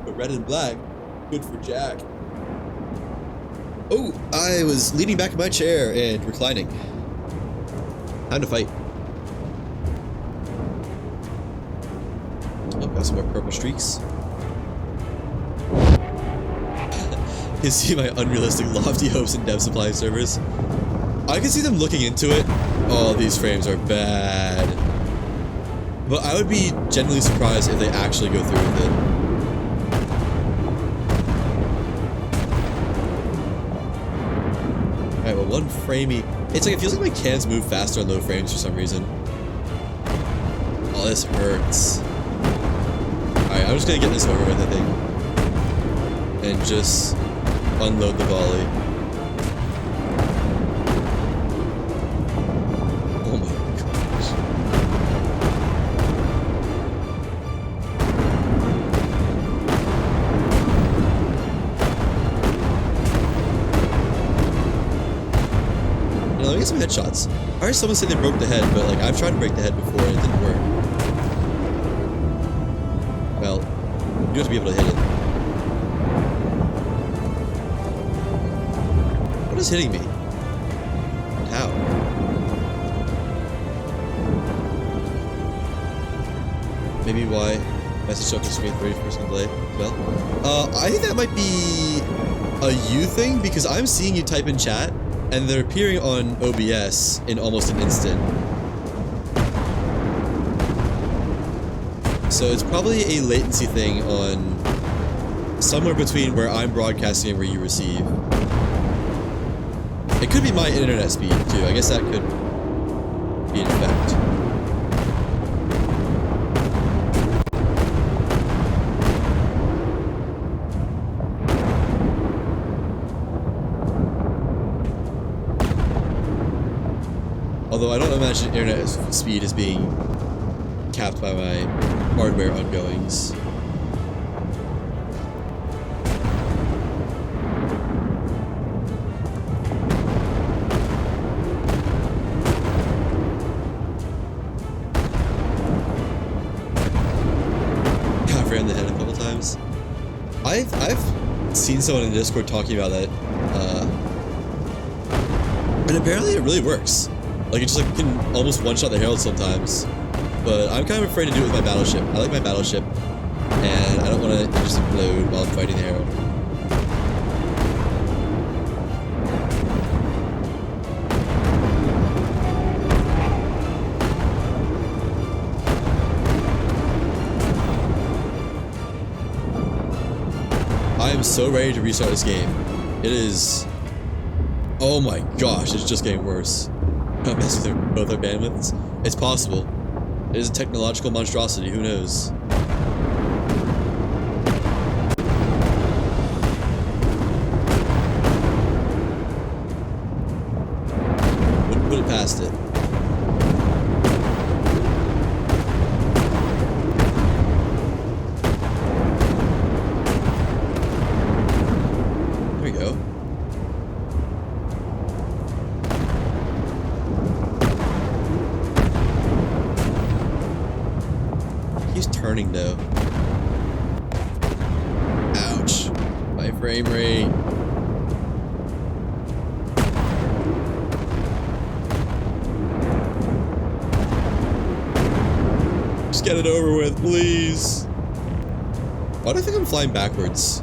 [SPEAKER 1] But red and black, good for Jack. Oh, I was leaning back in my chair and reclining. Time to fight. Oh, got some more purple streaks. You can see my unrealistic lofty hopes in dev supply servers. I can see them looking into it. Oh, these frames are bad. But I would be genuinely surprised if they actually go through with it. Alright, well, one framey. It's like, it feels like my cans move faster on low frames for some reason. Oh, this hurts. Alright, I'm just gonna get this over with, I think. And just unload the volley. Oh my gosh. You know, let me get some headshots. I heard someone say they broke the head, but like I've tried to break the head before and it didn't work. Well, you have to be able to hit it. What is hitting me? How? Maybe why message up the screen 30% delay? Well, I think that might be a you thing because I'm seeing you type in chat and they're appearing on OBS in almost an instant. So it's probably a latency thing on somewhere between where I'm broadcasting and where you receive. It could be my internet speed too. I guess that could be an effect. Although I don't imagine internet speed is being capped by my hardware ongoings. Got ran the head a couple times. I've seen someone in Discord talking about that, and apparently it really works. Like, it just like can almost one-shot the Herald sometimes. But I'm kind of afraid to do it with my battleship. I like my battleship, and I don't want to just implode while I'm fighting the Herald. I am so ready to restart this game. It is... Oh my gosh, it's just getting worse. Not mess with both our bandwidths. It's possible. It is a technological monstrosity, who knows? Wouldn't put it past it. There we go. Turning though. Ouch. My frame rate. Just get it over with, please. Why do I think I'm flying backwards?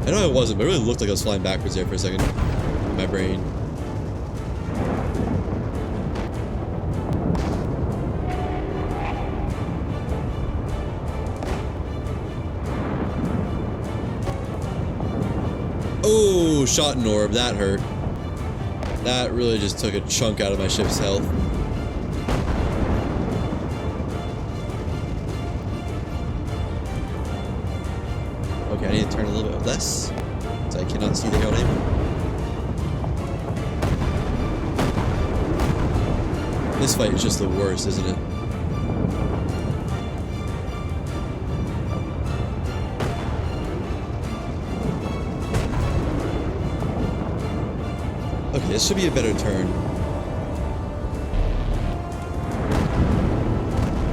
[SPEAKER 1] I know I wasn't, but it really looked like I was flying backwards there for a second in my brain. Oh, shot an orb. That hurt. That really just took a chunk out of my ship's health. Okay, I need to turn a little bit less, so I cannot see the Herald anymore. This fight is just the worst, isn't it? Okay, this should be a better turn.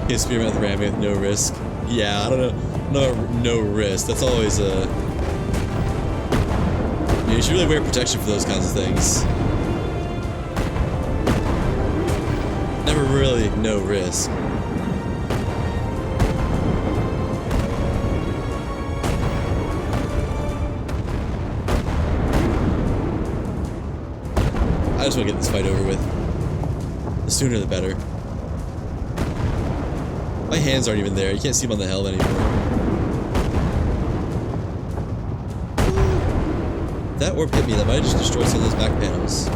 [SPEAKER 1] Hit Spearman with ramming with no risk. Yeah, I don't know. No risk. That's always a... You should really wear protection for those kinds of things. Never really no risk. I just want to get this fight over with. The sooner the better. My hands aren't even there. You can't see them on the helmet anymore. If that orb hit me, that might just destroy some of those back panels.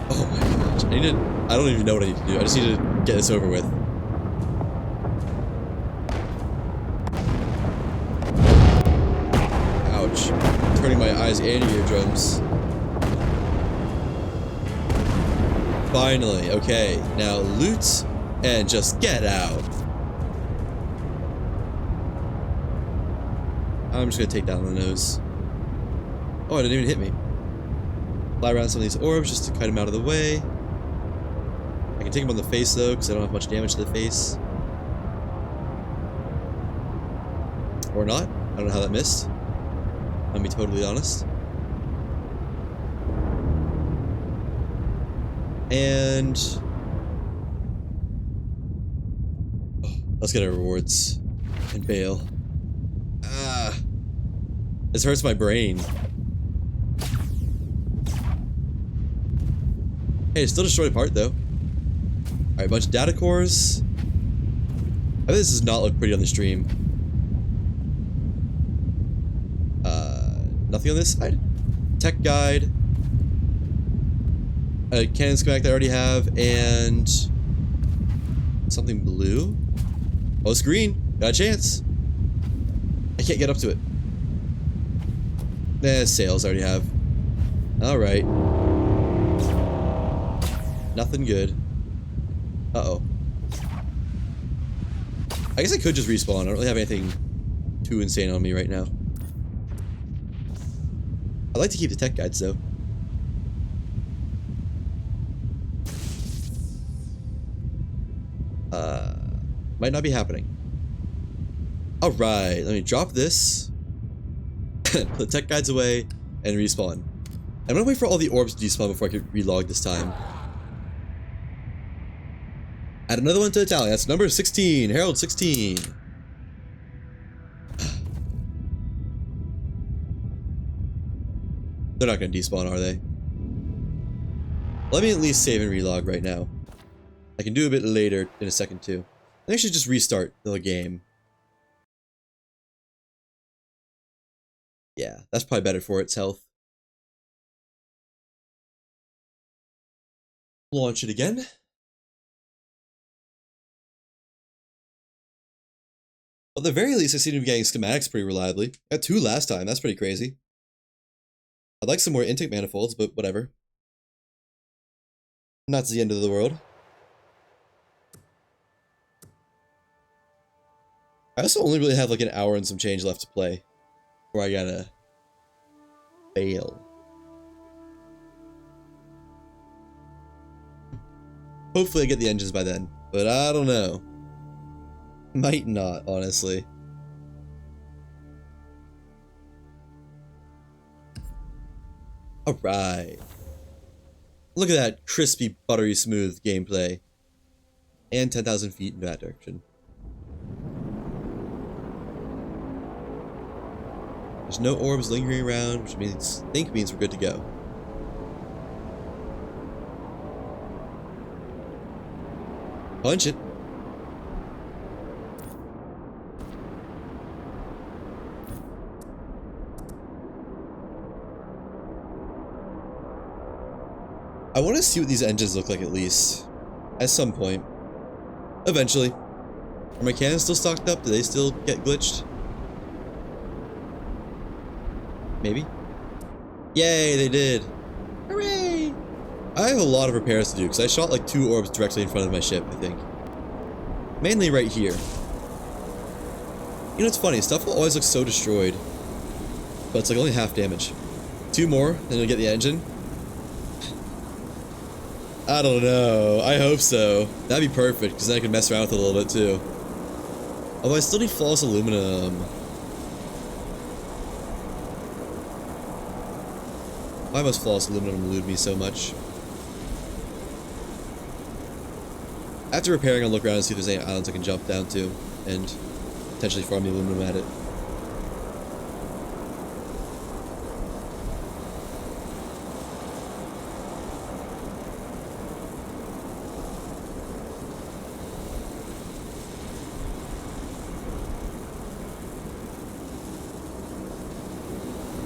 [SPEAKER 1] Oh my gosh. I don't even know what I need to do. I just need to get this over with. Ouch. Turning my eyes and eardrums. Finally, okay. Now loot and just get out. I'm just gonna take down the nose. Oh, it didn't even hit me. Fly around some of these orbs just to cut him out of the way. I can take him on the face though, because I don't have much damage to the face. Or not. I don't know how that missed. I'll be totally honest. And let's get our rewards and bail. Ah, this hurts my brain. Hey, it still destroyed a part though. Alright, bunch of data cores. I bet this does not look pretty on the stream. Nothing on this side. Tech guide. A cannon schematic that I already have, and something blue. Oh, it's green. Got a chance. I can't get up to it. Sails I already have. Alright. Nothing good. Uh-oh. I guess I could just respawn. I don't really have anything too insane on me right now. I'd like to keep the tech guides though. Might not be happening. Alright, let me drop this. Put the tech guides away and respawn. I'm gonna wait for all the orbs to despawn before I can relog this time. Add another one to the tally. That's number 16. Herald 16. They're not gonna despawn, are they? Let me at least save and relog right now. I can do a bit later in a second too. I think I should just restart the game. Yeah, that's probably better for its health. Launch it again. Well, at the very least, I seem to be getting schematics pretty reliably. I got 2 last time. That's pretty crazy. I'd like some more intake manifolds, but whatever. Not the end of the world. I also only really have like an hour and some change left to play before I gotta bail. Hopefully I get the engines by then, but I don't know. Might not, honestly. Alright. Look at that crispy, buttery smooth gameplay. And 10,000 feet in that direction. There's no orbs lingering around, which means we're good to go. Punch it. I want to see what these engines look like at least. At some point. Eventually. Are my cannons still stocked up? Do they still get glitched? Maybe? Yay, they did. Hooray! I have a lot of repairs to do because I shot like 2 orbs directly in front of my ship, I think. Mainly right here. You know, it's funny, stuff will always look so destroyed. But it's like only half damage. 2 more, then you'll get the engine. I don't know. I hope so. That'd be perfect, because then I can mess around with it a little bit too. Although I still need flawless aluminum. Why must flawless aluminum elude me so much? After repairing, I'll look around and see if there's any islands I can jump down to and potentially farm the aluminum at it.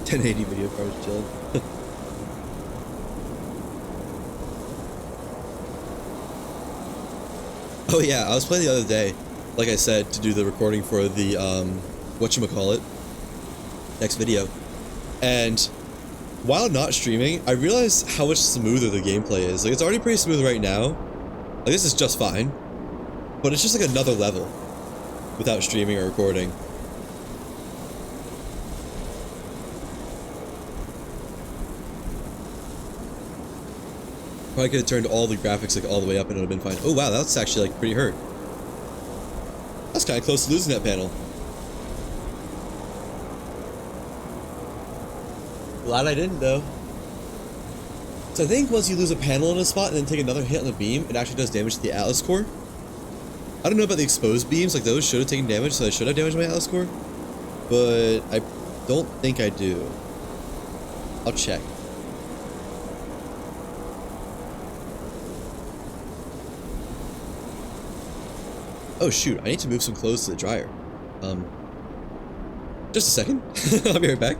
[SPEAKER 1] $1080 video cards chilling. Oh yeah, I was playing the other day, like I said, to do the recording for the, whatchamacallit, next video. And while not streaming, I realized how much smoother the gameplay is. Like, it's already pretty smooth right now. Like, this is just fine. But it's just like another level without streaming or recording. Probably could have turned all the graphics like all the way up and it would have been fine. Oh wow, that's actually like pretty hurt. That's kind of close to losing that panel. Glad I didn't though. So I think once you lose a panel in a spot and then take another hit on the beam, it actually does damage to the Atlas core. I don't know about the exposed beams, like those should have taken damage, so I should have damaged my Atlas core. But I don't think I do. I'll check. Oh shoot, I need to move some clothes to the dryer. Just a second. I'll be right back.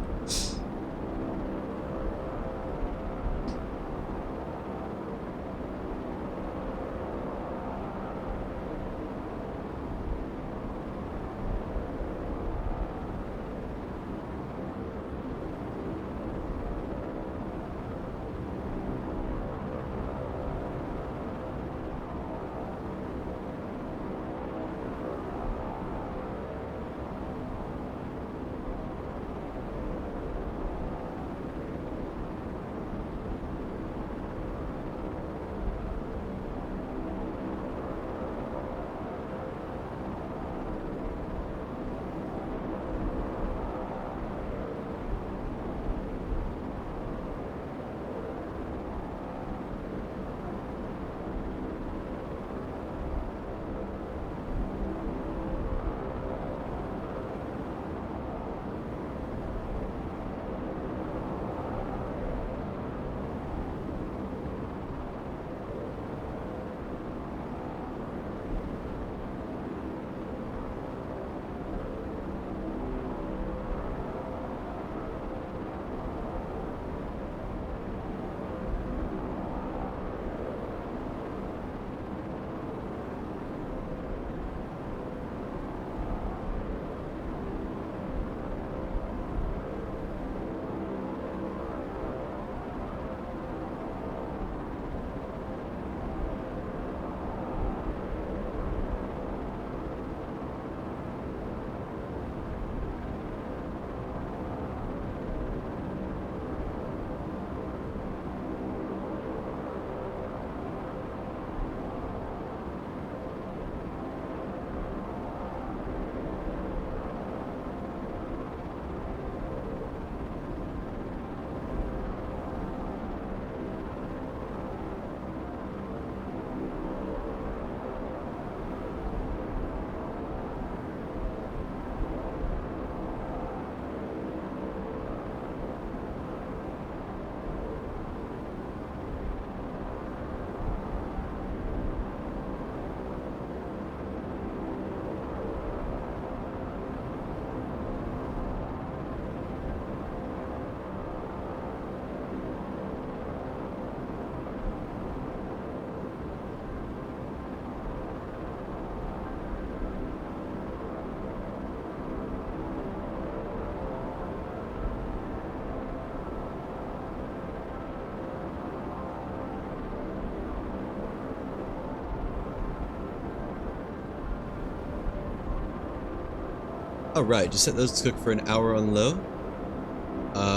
[SPEAKER 1] Alright, just set those to cook for an hour on low.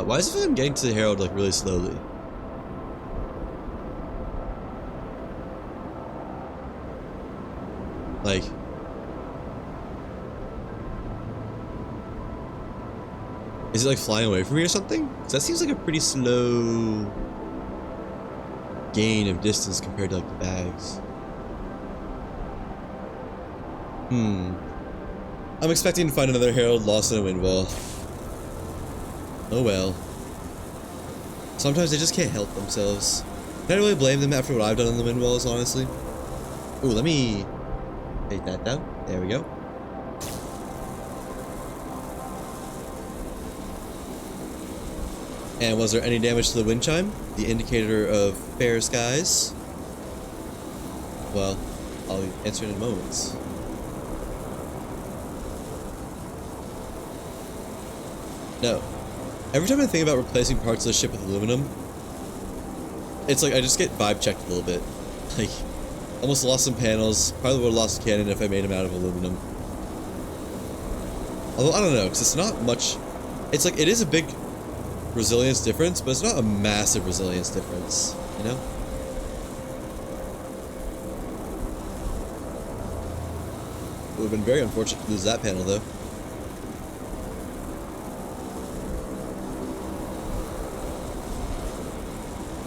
[SPEAKER 1] Why is it like I'm getting to the Herald like really slowly? Like... Is it like flying away from me or something? 'Cause that seems like a pretty slow gain of distance compared to like the bags. I'm expecting to find another Herald lost in a wind wall. Oh well. Sometimes they just can't help themselves. Can't really blame them after what I've done on the wind walls, honestly. Ooh, let me take that down. There we go. And was there any damage to the wind chime? The indicator of fair skies? Well, I'll answer in a moment. No. Every time I think about replacing parts of the ship with aluminum, it's like I just get vibe checked a little bit. Like, almost lost some panels. Probably would have lost a cannon if I made them out of aluminum. Although, I don't know, because it's not much... It's like, it is a big resilience difference, but it's not a massive resilience difference, you know? It would have been very unfortunate to lose that panel, though.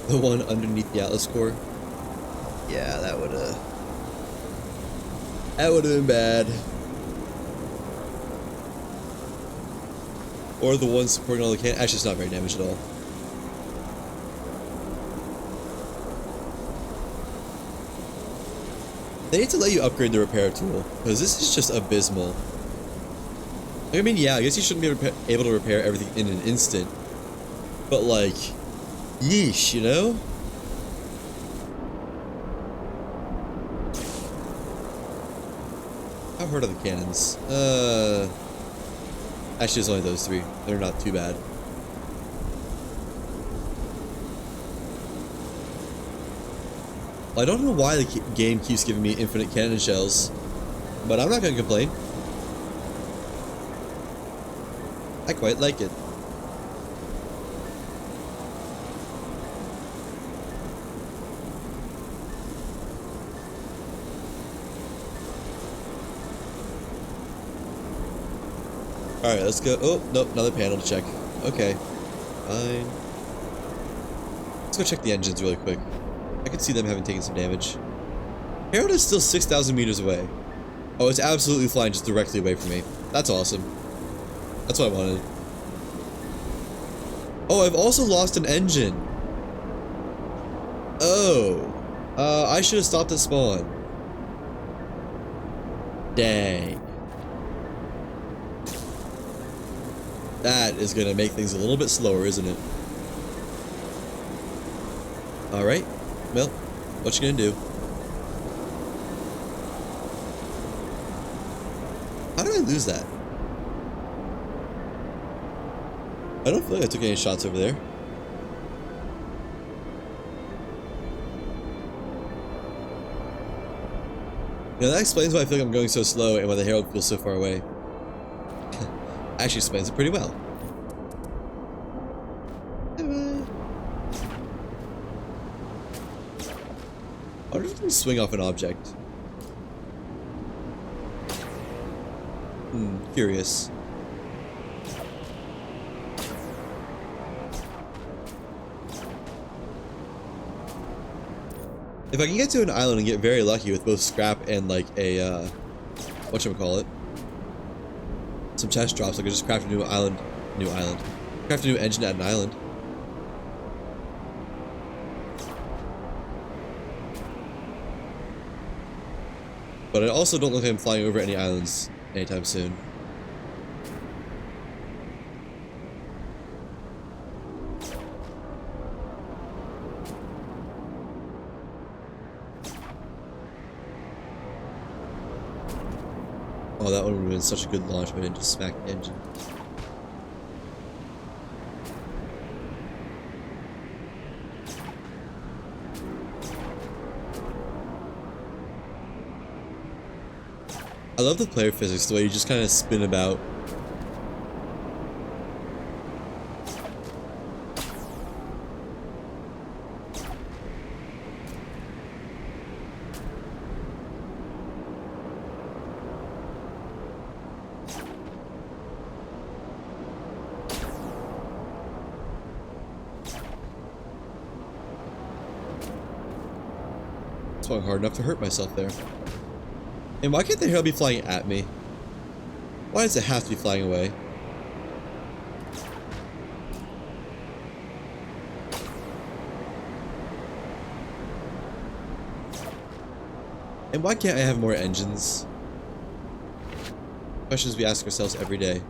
[SPEAKER 1] The one underneath the Atlas core. Yeah, that would have been bad. Or the one supporting all the can. Actually, it's not very damaged at all. They need to let you upgrade the repair tool, because this is just abysmal. I mean, yeah, I guess you shouldn't be able to repair everything in an instant, but like, yeesh, you know? How hard are the cannons? Actually, it's only those three. They're not too bad. Well, I don't know why the game keeps giving me infinite cannon shells, but I'm not gonna complain. I quite like it. Alright, let's go. Oh, nope, another panel to check. Okay. Fine. Let's go check the engines really quick. I can see them having taken some damage. Herald is still 6,000 meters away. Oh, it's absolutely flying just directly away from me. That's awesome. That's what I wanted. Oh, I've also lost an engine. Oh. I should have stopped at spawn. Dang. That is gonna make things a little bit slower, isn't it? Alright. Well, what you gonna do? How did I lose that? I don't feel like I took any shots over there. You know, that explains why I feel like I'm going so slow and why the Herald feels so far away. Actually explains it pretty well. I wonder if I can swing off an object. Curious. If I can get to an island and get very lucky with both scrap and like a, whatchamacallit, some chest drops, I could just craft a new island, craft a new engine at an island. But I also don't look like I'm flying over any islands anytime soon. Oh, that one would have been such a good launch, but I didn't just smack the engine. I love the player physics, the way you just kind of spin about. swung hard enough to hurt myself there. And why can't the hail be flying at me? Why does it have to be flying away? And why can't I have more engines? Questions we ask ourselves every day.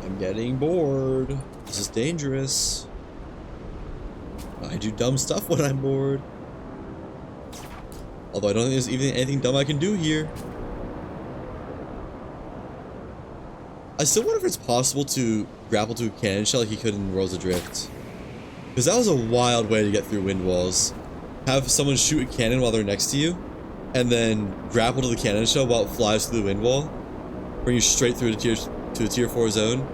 [SPEAKER 1] I'm getting bored. This is dangerous. I do dumb stuff when I'm bored. Although I don't think there's even anything dumb I can do here. I still wonder if it's possible to grapple to a cannon shell like he could in Worlds Adrift. Because that was a wild way to get through wind walls. Have someone shoot a cannon while they're next to you, and then grapple to the cannon shell while it flies through the wind wall. Bring you straight through to a tier 4 zone.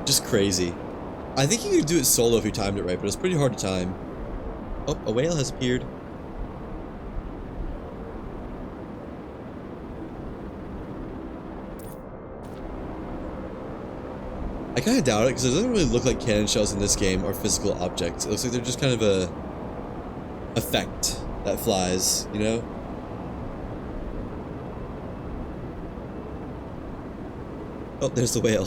[SPEAKER 1] Just crazy. I think you could do it solo if you timed it right, but it's pretty hard to time. Oh, a whale has appeared. I kind of doubt it, because it doesn't really look like cannon shells in this game are physical objects. It looks like they're just kind of a effect that flies, you know? Oh, there's the whale.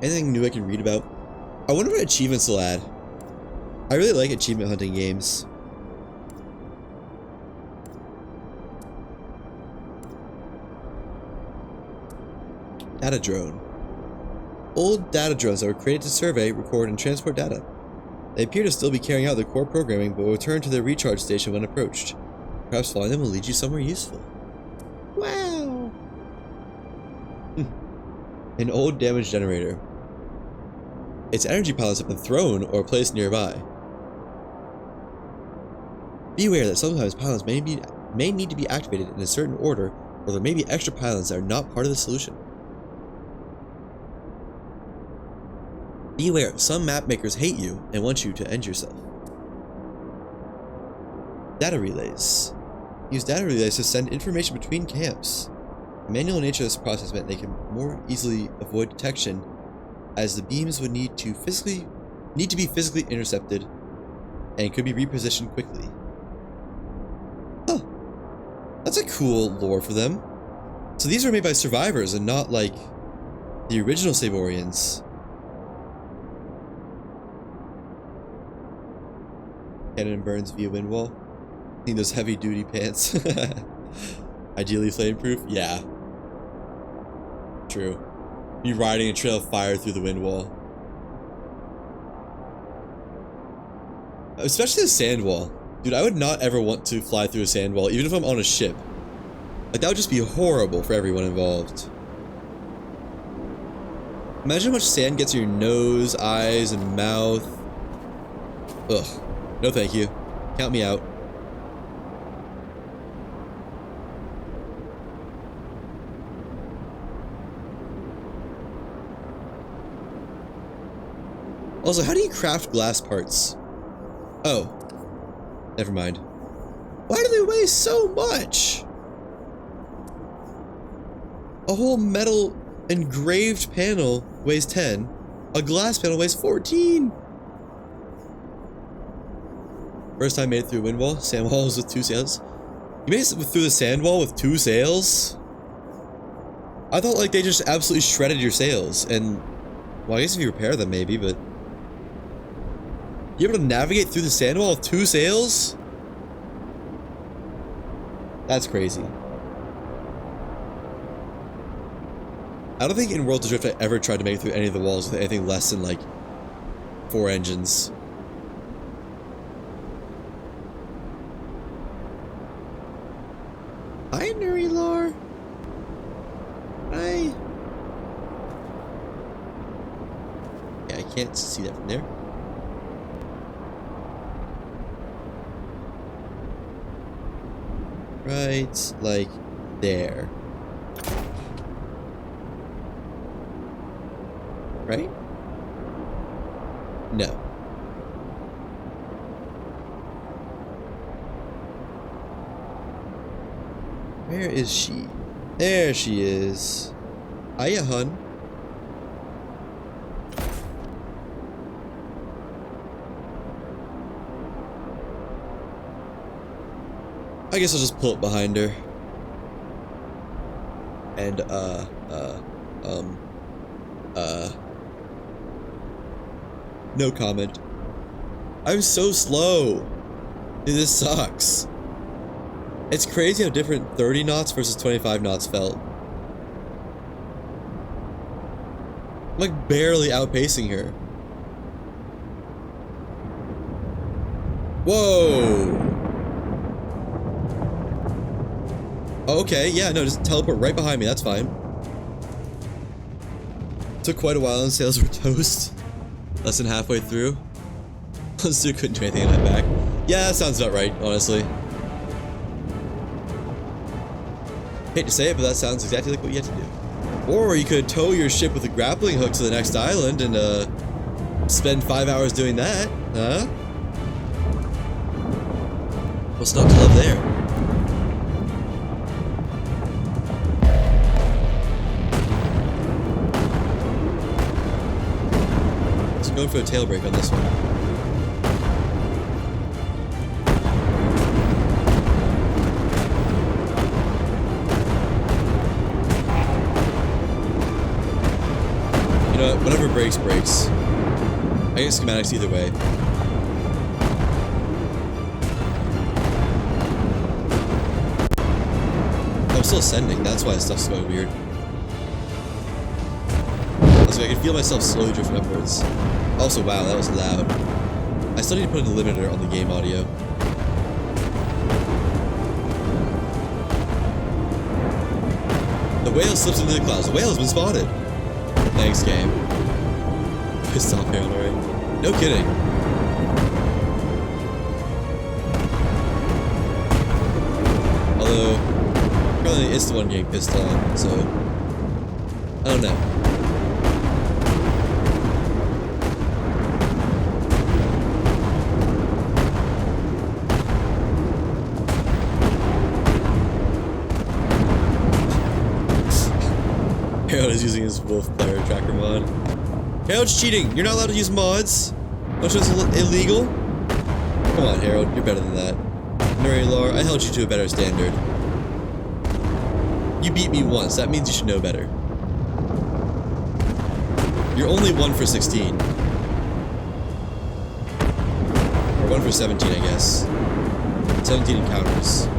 [SPEAKER 1] Anything new I can read about? I wonder what achievements they'll add. I really like achievement hunting games. Data drone. Old data drones that were created to survey, record, and transport data. They appear to still be carrying out their core programming, but will return to their recharge station when approached. Perhaps flying them will lead you somewhere useful. Wow! An old damaged generator. Its energy pylons have been thrown or placed nearby. Be aware that sometimes pylons may need to be activated in a certain order, or there may be extra pylons that are not part of the solution. Be aware, some map makers hate you and want you to end yourself. Data relays. Use data relays to send information between camps. The manual nature of this process meant they can more easily avoid detection, as the beams would need to be physically intercepted and could be repositioned quickly. Huh. That's a cool lore for them. So these were made by survivors and not like the original Saborians. Cannon burns via wind wall. Need those heavy duty pants. Ideally flame-proof? Yeah. True. Be riding a trail of fire through the wind wall. Especially the sand wall. Dude, I would not ever want to fly through a sand wall, even if I'm on a ship. Like, that would just be horrible for everyone involved. Imagine how much sand gets in your nose, eyes, and mouth. Ugh. No thank you. Count me out. Also, how do you craft glass parts? Oh. Never mind. Why do they weigh so much? A whole metal engraved panel weighs 10. A glass panel weighs 14. First time made it through a wind wall. Sand walls with 2 sails. You made it through the sand wall with 2 sails? I thought like they just absolutely shredded your sails. And, well, I guess if you repair them maybe, but... You able to navigate through the sand wall with 2 sails? That's crazy. I don't think in World of Drift I ever tried to make it through any of the walls with anything less than like 4 engines. Hi, Nuri Lore. Hi. Yeah, I can't see that from there. Right, like there. Right? No. Where is she? There she is. Hiya, hun. I guess I'll just pull up behind her. And, no comment. I'm so slow. Dude, this sucks. It's crazy how different 30 knots versus 25 knots felt. I'm like barely outpacing her. Whoa. Okay, yeah, no, just teleport right behind me, that's fine. Took quite a while and sales were toast. Less than halfway through. Still couldn't do anything in that back. Yeah, that sounds about right, honestly. Hate to say it, but that sounds exactly like what you had to do. Or you could tow your ship with a grappling hook to the next island and, spend 5 hours doing that, huh? What's not to love there? So going for a tail break on this one. You know what? Whatever breaks, breaks. I get schematics either way. I'm still ascending, that's why stuff's going weird. Also, I can feel myself slowly drifting upwards. Also, wow, that was loud. I still need to put a limiter on the game audio. The whale slips into the clouds. The whale has been spotted. Thanks, game. Pissed off here, alright. No kidding. Although, probably it's the one getting pissed on, so I don't know. Harold is using his wolf player tracker mod. Harold's cheating! You're not allowed to use mods! Don't you know it's illegal? Come on, Harold, you're better than that. Nurilar, I held you to a better standard. You beat me once, that means you should know better. You're only 1 for 16. Or 1 for 17, I guess. 17 encounters.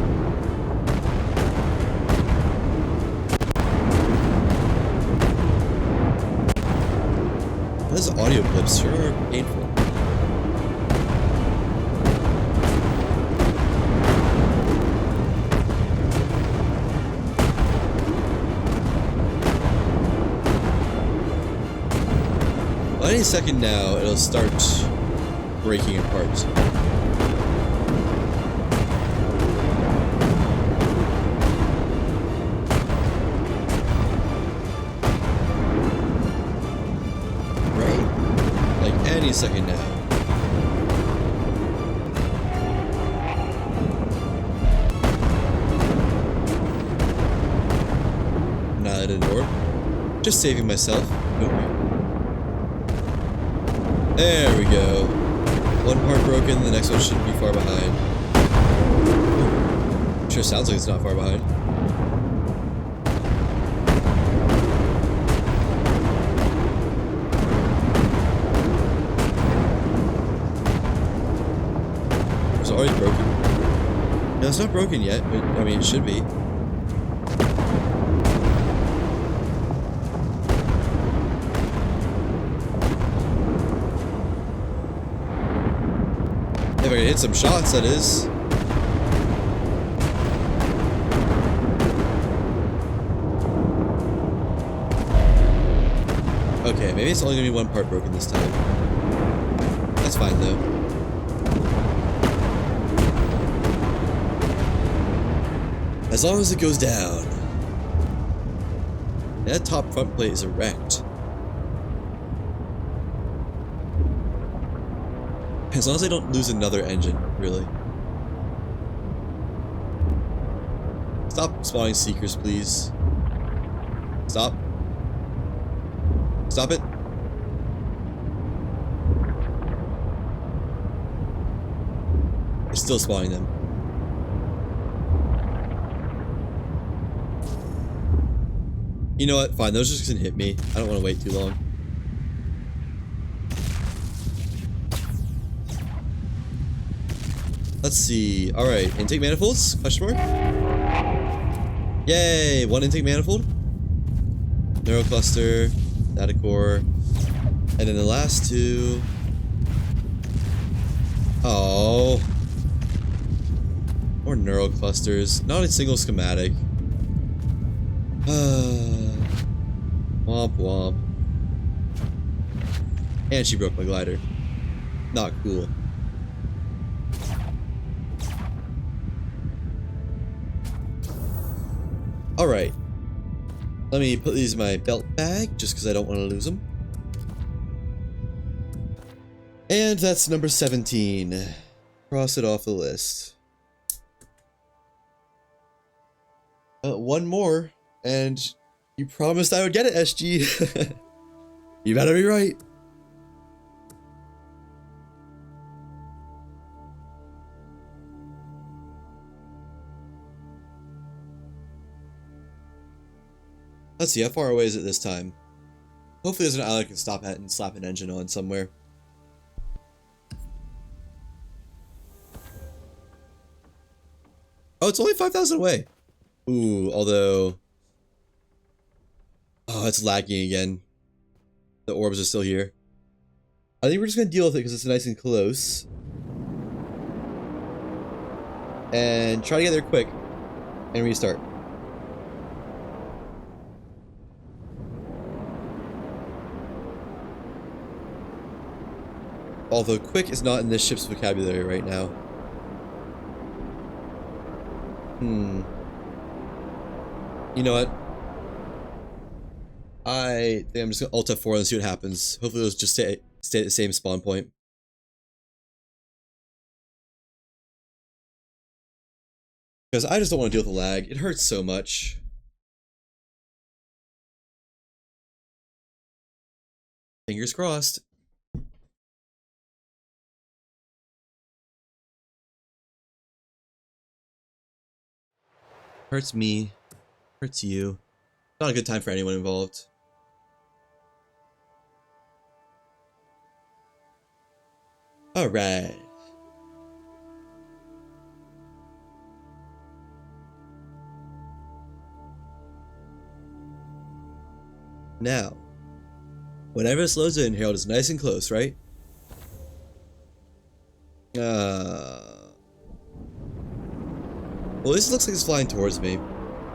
[SPEAKER 1] Those audio clips sure are painful. Well, any second now, it'll start breaking apart. Any second now. Nah, that didn't work. Just saving myself. Nope. There we go. One part broken, the next one shouldn't be far behind. Sure sounds like it's not far behind. Already broken. No, it's not broken yet, but I mean, it should be. If I can hit some shots, that is. Okay, maybe it's only gonna be one part broken this time. That's fine though. As long as it goes down. That top front plate is erect. As long as I don't lose another engine, really. Stop spawning seekers, please. Stop. Stop it. They're still spawning them. You know what? Fine, those just gonna hit me. I don't want to wait too long. Let's see. Alright, intake manifolds? Question mark? Yay! One intake manifold. Neurocluster, data core, and then the last two. Oh. More neuroclusters. Not a single schematic. Womp womp. And she broke my glider. Not cool. Alright. Let me put these in my belt bag, just because I don't want to lose them. And that's number 17. Cross it off the list. One more, and you promised I would get it, SG. You better be right. Let's see, how far away is it this time? Hopefully there's an island I can stop at and slap an engine on somewhere. Oh, it's only 5,000 away. Ooh, although... Oh, it's lagging again. The orbs are still here. I think we're just gonna deal with it because it's nice and close. And try to get there quick. And restart. Although quick is not in this ship's vocabulary right now. You know what? I think I'm just gonna Alt F4 and see what happens. Hopefully those just stay at the same spawn point. Because I just don't want to deal with the lag. It hurts so much. Fingers crossed. Hurts me. Hurts you. Not a good time for anyone involved. Alright. Now, whenever it slows in, Harold is nice and close, right? Well, this looks like it's flying towards me.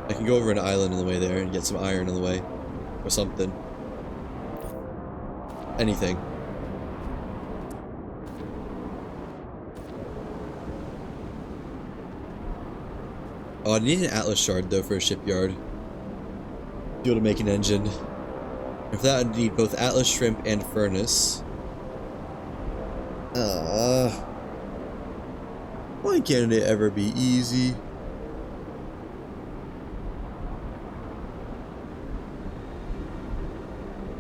[SPEAKER 1] I can go over an island on the way there and get some iron on the way. Or something. Anything. Oh, I need an Atlas shard, though, for a shipyard. To be able to make an engine. And for that, I need both Atlas shrimp and furnace. Why can't it ever be easy?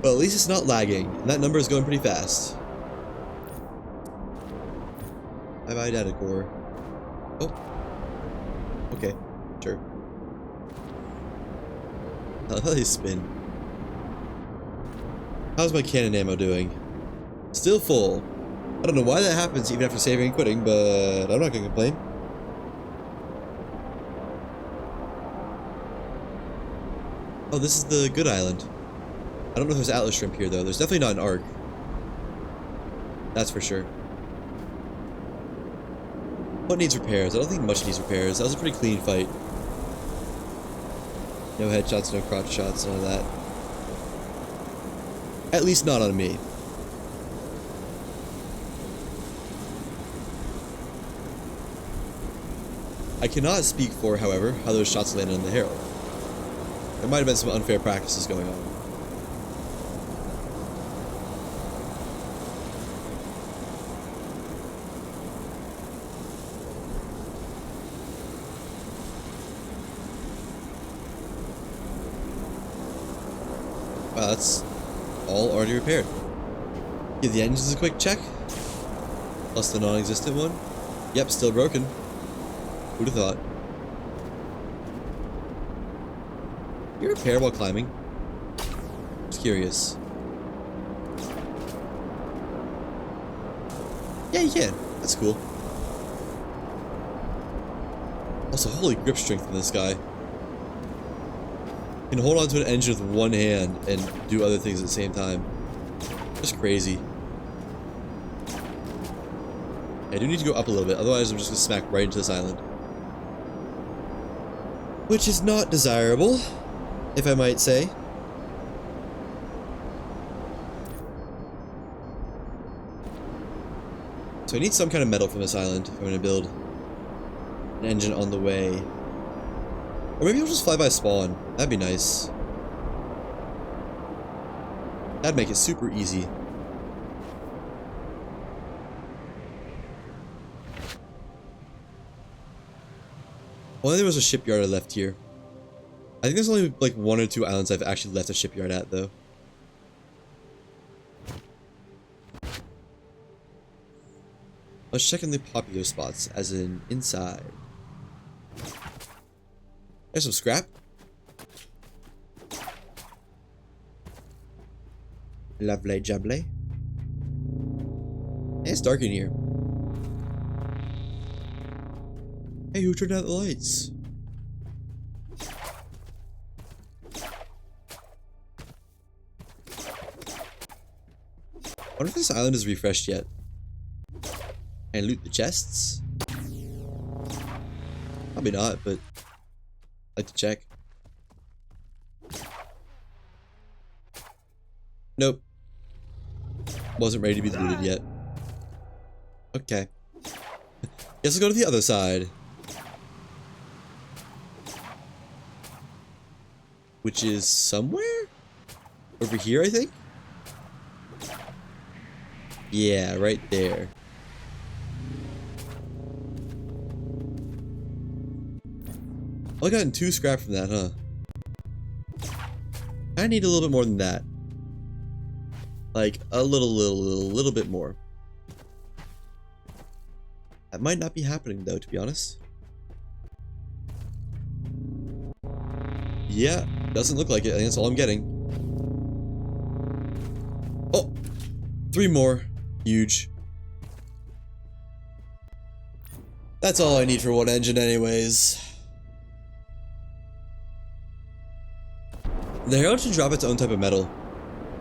[SPEAKER 1] Well, at least it's not lagging, and that number is going pretty fast. Bye-bye, data core. Oh. Okay, sure. I love how they spin. How's my cannon ammo doing? Still full. I don't know why that happens even after saving and quitting, but I'm not gonna complain. Oh, this is the good island. I don't know if there's Atlas shrimp here, though. There's definitely not an Ark. That's for sure. What needs repairs? I don't think much needs repairs. That was a pretty clean fight. No headshots, no crotch shots, none of that. At least not on me. I cannot speak for, however, how those shots landed on the Herald. There might have been some unfair practices going on. Wow, that's all already repaired. Give the engines a quick check. Plus the non-existent one. Yep, still broken. Who'd have thought? Can you repair while climbing? Just curious. Yeah, you can. That's cool. Also, holy grip strength in this guy. You can hold on to an engine with one hand and do other things at the same time. Just crazy. I do need to go up a little bit, otherwise I'm just gonna smack right into this island. Which is not desirable, if I might say. So I need some kind of metal from this island if I'm gonna build an engine on the way. Or maybe I'll just fly by spawn. That'd be nice. That'd make it super easy. Only there was a shipyard I left here. I think there's only like 1 or 2 islands I've actually left a shipyard at though. Let's check in the popular spots, as in inside. There's some scrap. Lovely jubbly. Hey, it's dark in here. Hey, who turned out the lights? I wonder if this island is refreshed yet. And loot the chests? Probably not, but I'd like to check. Nope. Wasn't ready to be looted yet. Okay. Guess we'll go to the other side. Which is somewhere? Over here, I think? Yeah, right there. I gotten 2 scrap from that, huh? I need a little bit more than that. Like, a little bit more. That might not be happening, though, to be honest. Yeah, doesn't look like it. I think that's all I'm getting. Oh! 3 more. Huge. That's all I need for 1 engine anyways. The Herald should drop its own type of metal.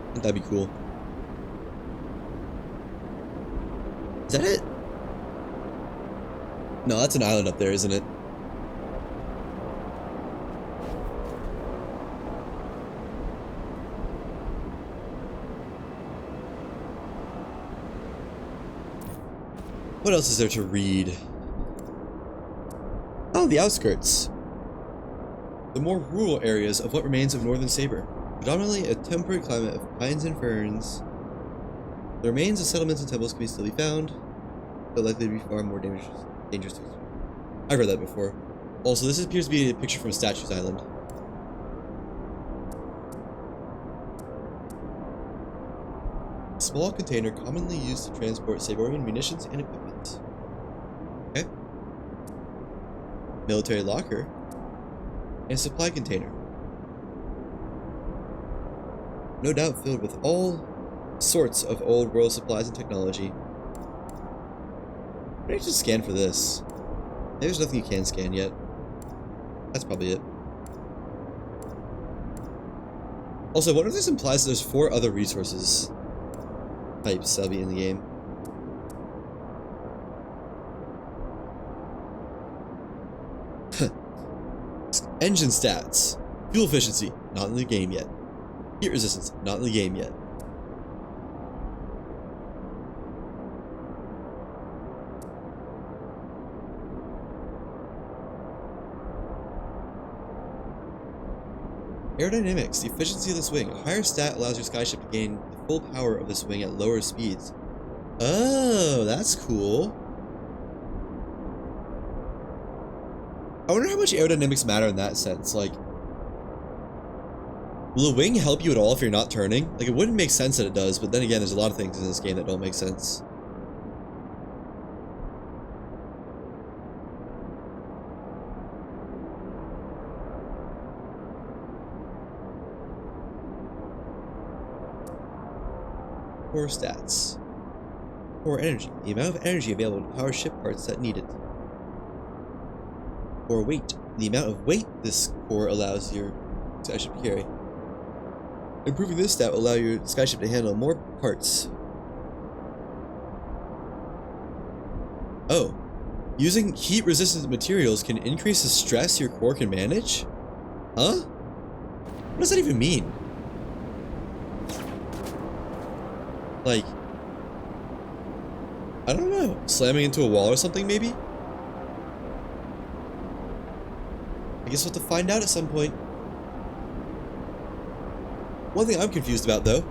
[SPEAKER 1] I think that'd be cool. Is that it? No, that's an island up there, isn't it? What else is there to read? Oh, the outskirts. The more rural areas of what remains of Northern Saber. Predominantly a temperate climate of pines and ferns. The remains of settlements and temples can still be found, but likely to be far more dangerous. I've read that before. Also, this appears to be a picture from Statues Island. A small container commonly used to transport Saborian munitions and equipment. Okay. Military locker. And supply container. No doubt filled with all sorts of old world supplies and technology. I need to scan for this. Maybe there's nothing you can scan yet. That's probably it. Also, I wonder if this implies that there's 4 other resources types that'll be in the game. Engine stats. Fuel efficiency, not in the game yet. Heat resistance, not in the game yet. Aerodynamics, the efficiency of the wing. A higher stat allows your skyship to gain the full power of this wing at lower speeds. Oh, that's cool. I wonder how much aerodynamics matter in that sense. Like, Will the wing help you at all if you're not turning? Like, it wouldn't make sense that it does, but then again, there's a lot of things in this game that don't make sense. Core stats. Core energy. The amount of energy available to power ship parts that need it. Core weight. The amount of weight this core allows your skyship to carry. Improving this stat will allow your skyship to handle more parts. Oh. Using heat-resistant materials can increase the stress your core can manage? Huh? What does that even mean? Like, I don't know. Slamming into a wall or something, maybe? I guess we'll have to find out at some point. One thing I'm confused about, though.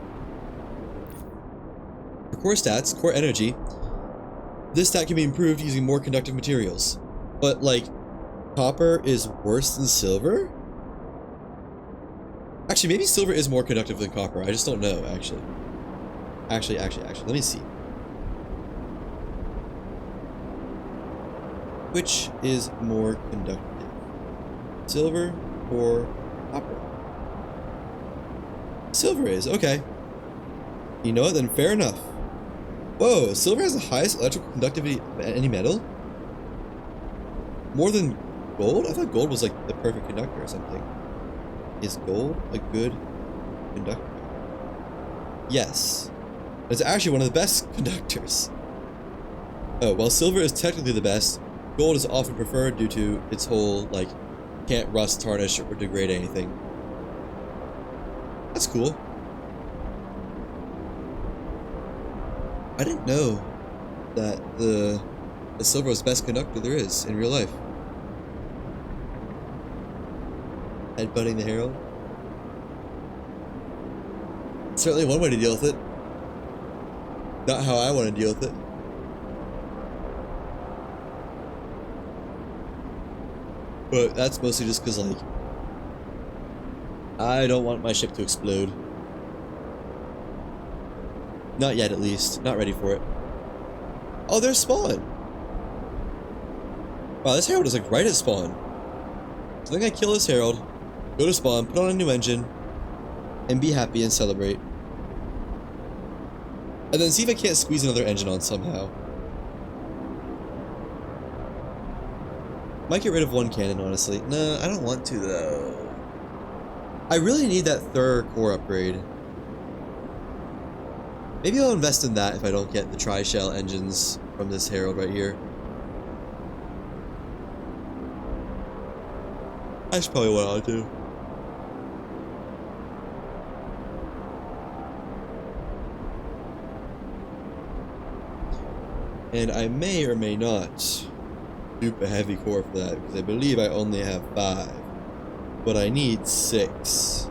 [SPEAKER 1] For core stats, core energy, this stat can be improved using more conductive materials. But, like, copper is worse than silver? Actually, maybe silver is more conductive than copper. I just don't know, actually. Actually, let me see. Which is more conductive? Silver or copper? Silver is, okay. You know what, then fair enough. Whoa, silver has the highest electrical conductivity of any metal? More than gold? I thought gold was like the perfect conductor or something. Is gold a good conductor? Yes. It's actually one of the best conductors. Oh, while silver is technically the best, gold is often preferred due to its whole, like, can't rust, tarnish, or degrade anything. That's cool. I didn't know that the silver was the best conductor there is in real life. Headbutting the Herald. Certainly one way to deal with it. Not how I want to deal with it. But that's mostly just because, like, I don't want my ship to explode. Not yet, at least. Not ready for it. Oh, there's spawn! Wow, this Herald is, like, right at spawn. So I think I kill this Herald, go to spawn, put on a new engine, and be happy and celebrate. And then see if I can't squeeze another engine on somehow. Might get rid of one cannon, honestly. No, I don't want to, though. I really need that third core upgrade. Maybe I'll invest in that if I don't get the tri-shell engines from this Herald right here. That's probably what I'll do. And I may or may not dupe a heavy core for that, because I believe I only have 5. But I need 6.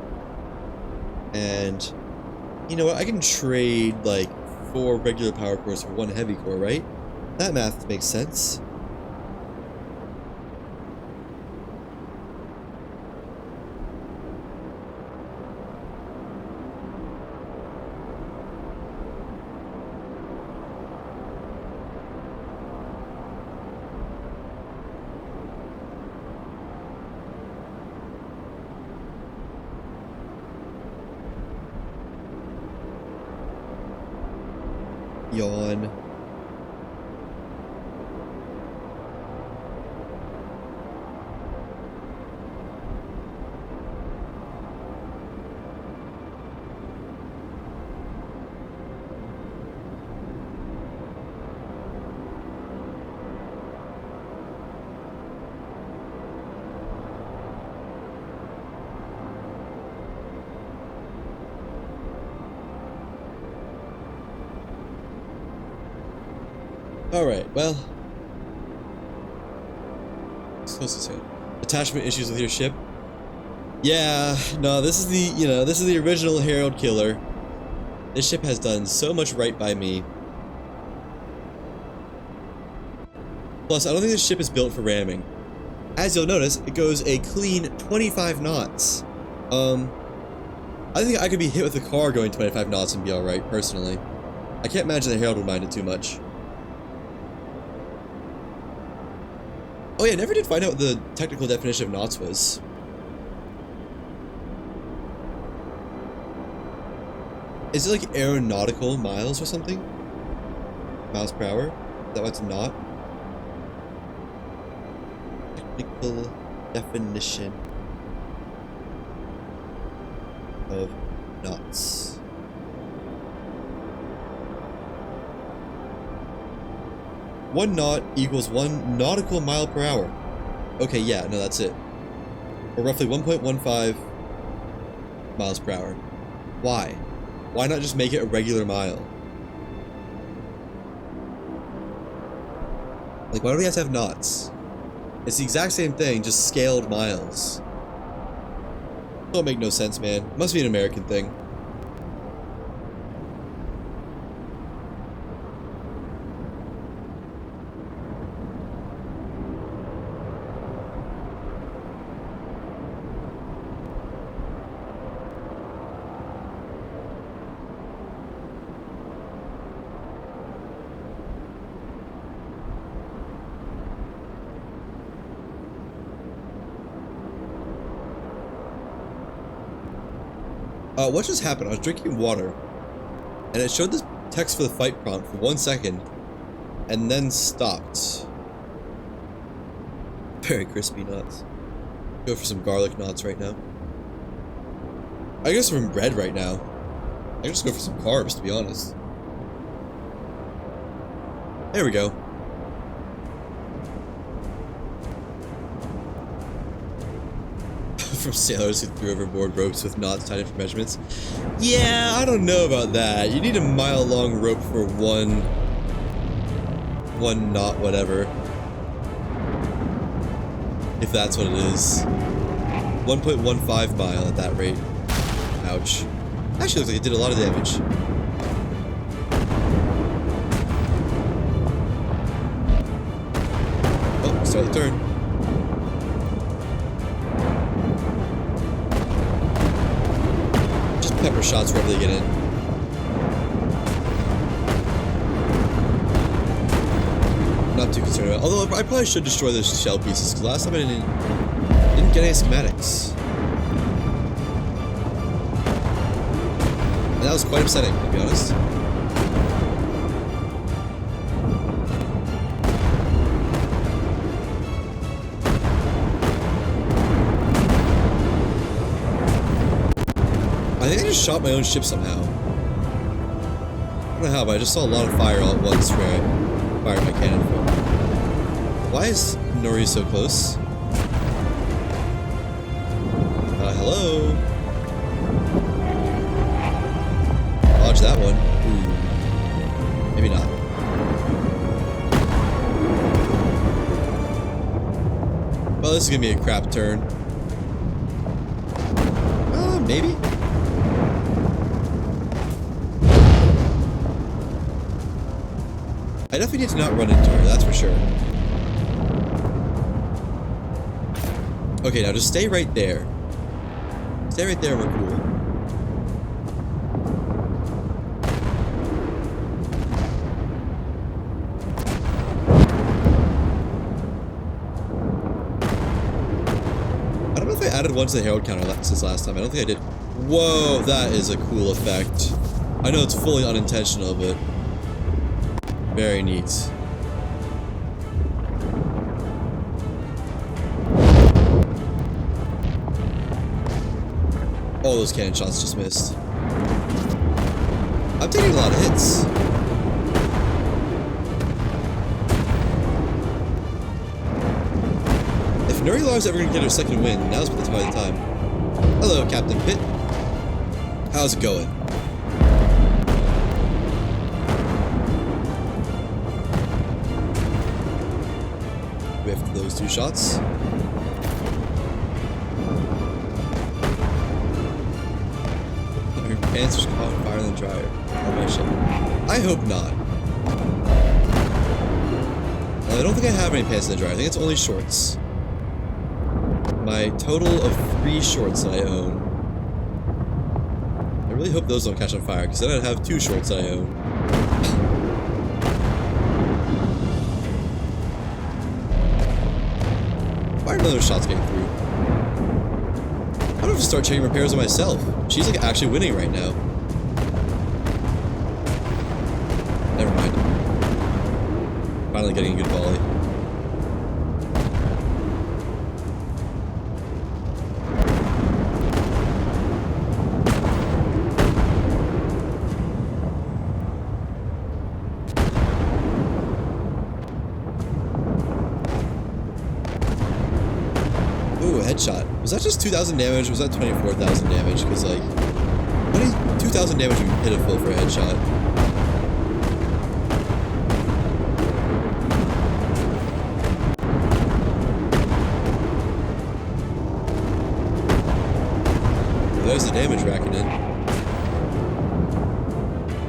[SPEAKER 1] And you know what? I can trade like 4 regular power cores for 1 heavy core, right? That math makes sense. Yawn. Alright, well. Attachment issues with your ship? Yeah, no, this is the original Herald killer. This ship has done so much right by me. Plus, I don't think this ship is built for ramming. As you'll notice, it goes a clean 25 knots. I think I could be hit with a car going 25 knots and be alright, personally. I can't imagine the Herald would mind it too much. Oh yeah, I never did find out what the technical definition of knots was. Is it like aeronautical miles or something? Miles per hour? Is that why it's a knot? Technical definition of knots. One knot equals 1 nautical mile per hour. Okay, yeah, no, that's it. Or roughly 1.15 miles per hour. Why? Why not just make it a regular mile? Like, why do we have to have knots? It's the exact same thing, just scaled miles. Don't make no sense, man. Must be an American thing. What just happened? I was drinking water, and it showed this text for the fight prompt for 1 second, and then stopped. Very crispy nuts. Go for some garlic knots right now. I guess from bread right now. I can just go for some carbs, to be honest. There we go. From sailors who threw overboard ropes with knots tied in for measurements. Yeah, I don't know about that. You need a mile-long rope for one knot, whatever. If that's what it is. 1.15 mile at that rate. Ouch. Actually looks like it did a lot of damage. Oh, start the turn. Pepper shots wherever they get in. Not too concerned about it. Although I probably should destroy those shell pieces, because last time I didn't get any schematics. And that was quite upsetting, to be honest. I think I just shot my own ship somehow. I don't know how, but I just saw a lot of fire all at once where I fired my cannon from. Why is Nori so close? Hello? Dodge that one. Ooh. Maybe not. Well, this is gonna be a crap turn. Maybe? I definitely need to not run into her, that's for sure. Okay, now just stay right there. Stay right there, we're cool. I don't know if I added one to the Herald counter since last time. I don't think I did. Whoa, that is a cool effect. I know it's fully unintentional, but very neat. All those cannon shots just missed. I'm taking a lot of hits. If Nuri Lar's ever gonna get her second win, now's the time. Hello, Captain Pitt. How's it going? Whiffed those two shots. Your pants just caught on fire in the dryer. Oh my shit. I hope not. Well, I don't think I have any pants in the dryer. I think it's only shorts. My total of 3 shorts that I own. really hope those don't catch on fire, because then I'd have 2 shorts that I own. Why are none of those shots getting through? I don't have to start checking repairs on myself. She's like actually winning right now. Never mind. Finally getting a good volley. Ooh, a headshot. Was that just 2,000 damage? Or was that 24,000 damage? Because, like, 2,000 damage would be pitiful for a headshot. Well, there's the damage racking in.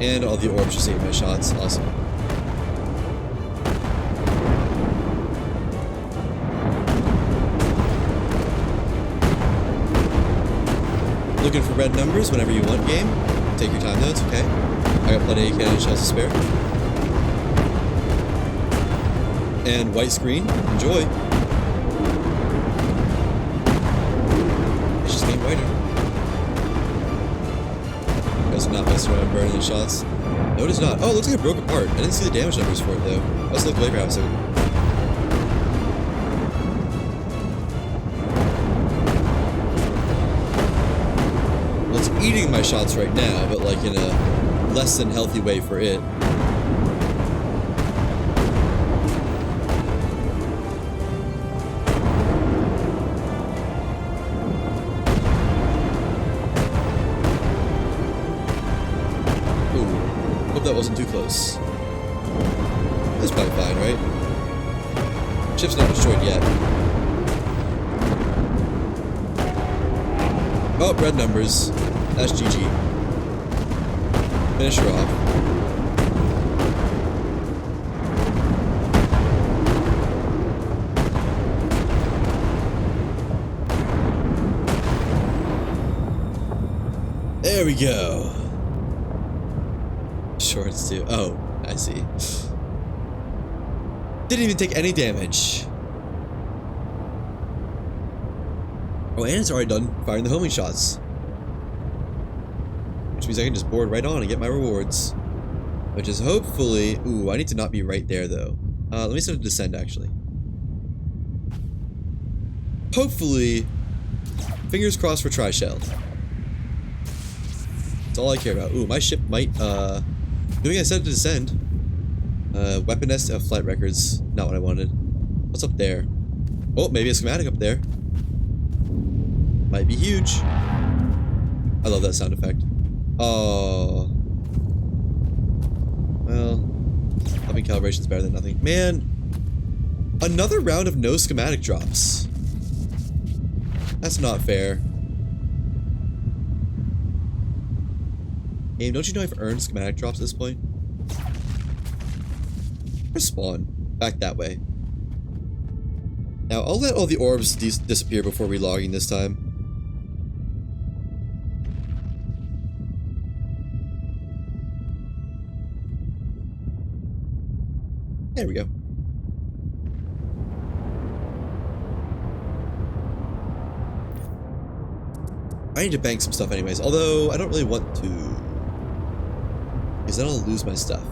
[SPEAKER 1] And all the orbs just ate my shots. Awesome. Looking for red numbers whenever you want, game. Take your time though, it's okay. I got plenty of cannon shells to spare. And white screen, enjoy. It's just getting whiter. You guys are not messing around burning the shots. No, it is not. Oh, it looks like it broke apart. I didn't see the damage numbers for it though. Let's look away for half a second. Eating my shots right now, but like in a less than healthy way for it. Ooh, hope that wasn't too close. That's probably fine, right? Ship's not destroyed yet. Oh, red numbers. That's GG. Finish her off. There we go. Shorts too. Oh, I see. Didn't even take any damage. Oh, and it's already done firing the homing shots. Which means I can just board right on and get my rewards. Which is hopefully... Ooh, I need to not be right there, though. Let me set a descend, actually. Hopefully... Fingers crossed for tri-shell. That's all I care about. Ooh, my ship might, doing I set to descend. Weapon nest of flight records. Not what I wanted. What's up there? Oh, maybe a schematic up there. Might be huge. I love that sound effect. Oh. Well, having calibration's better than nothing. Man, another round of no schematic drops. That's not fair. Game, don't you know I've earned schematic drops at this point? Where's spawn? Back that way. Now, I'll let all the orbs disappear before relogging this time. There we go. I need to bank some stuff anyways, although I don't really want to. Because then I'll lose my stuff.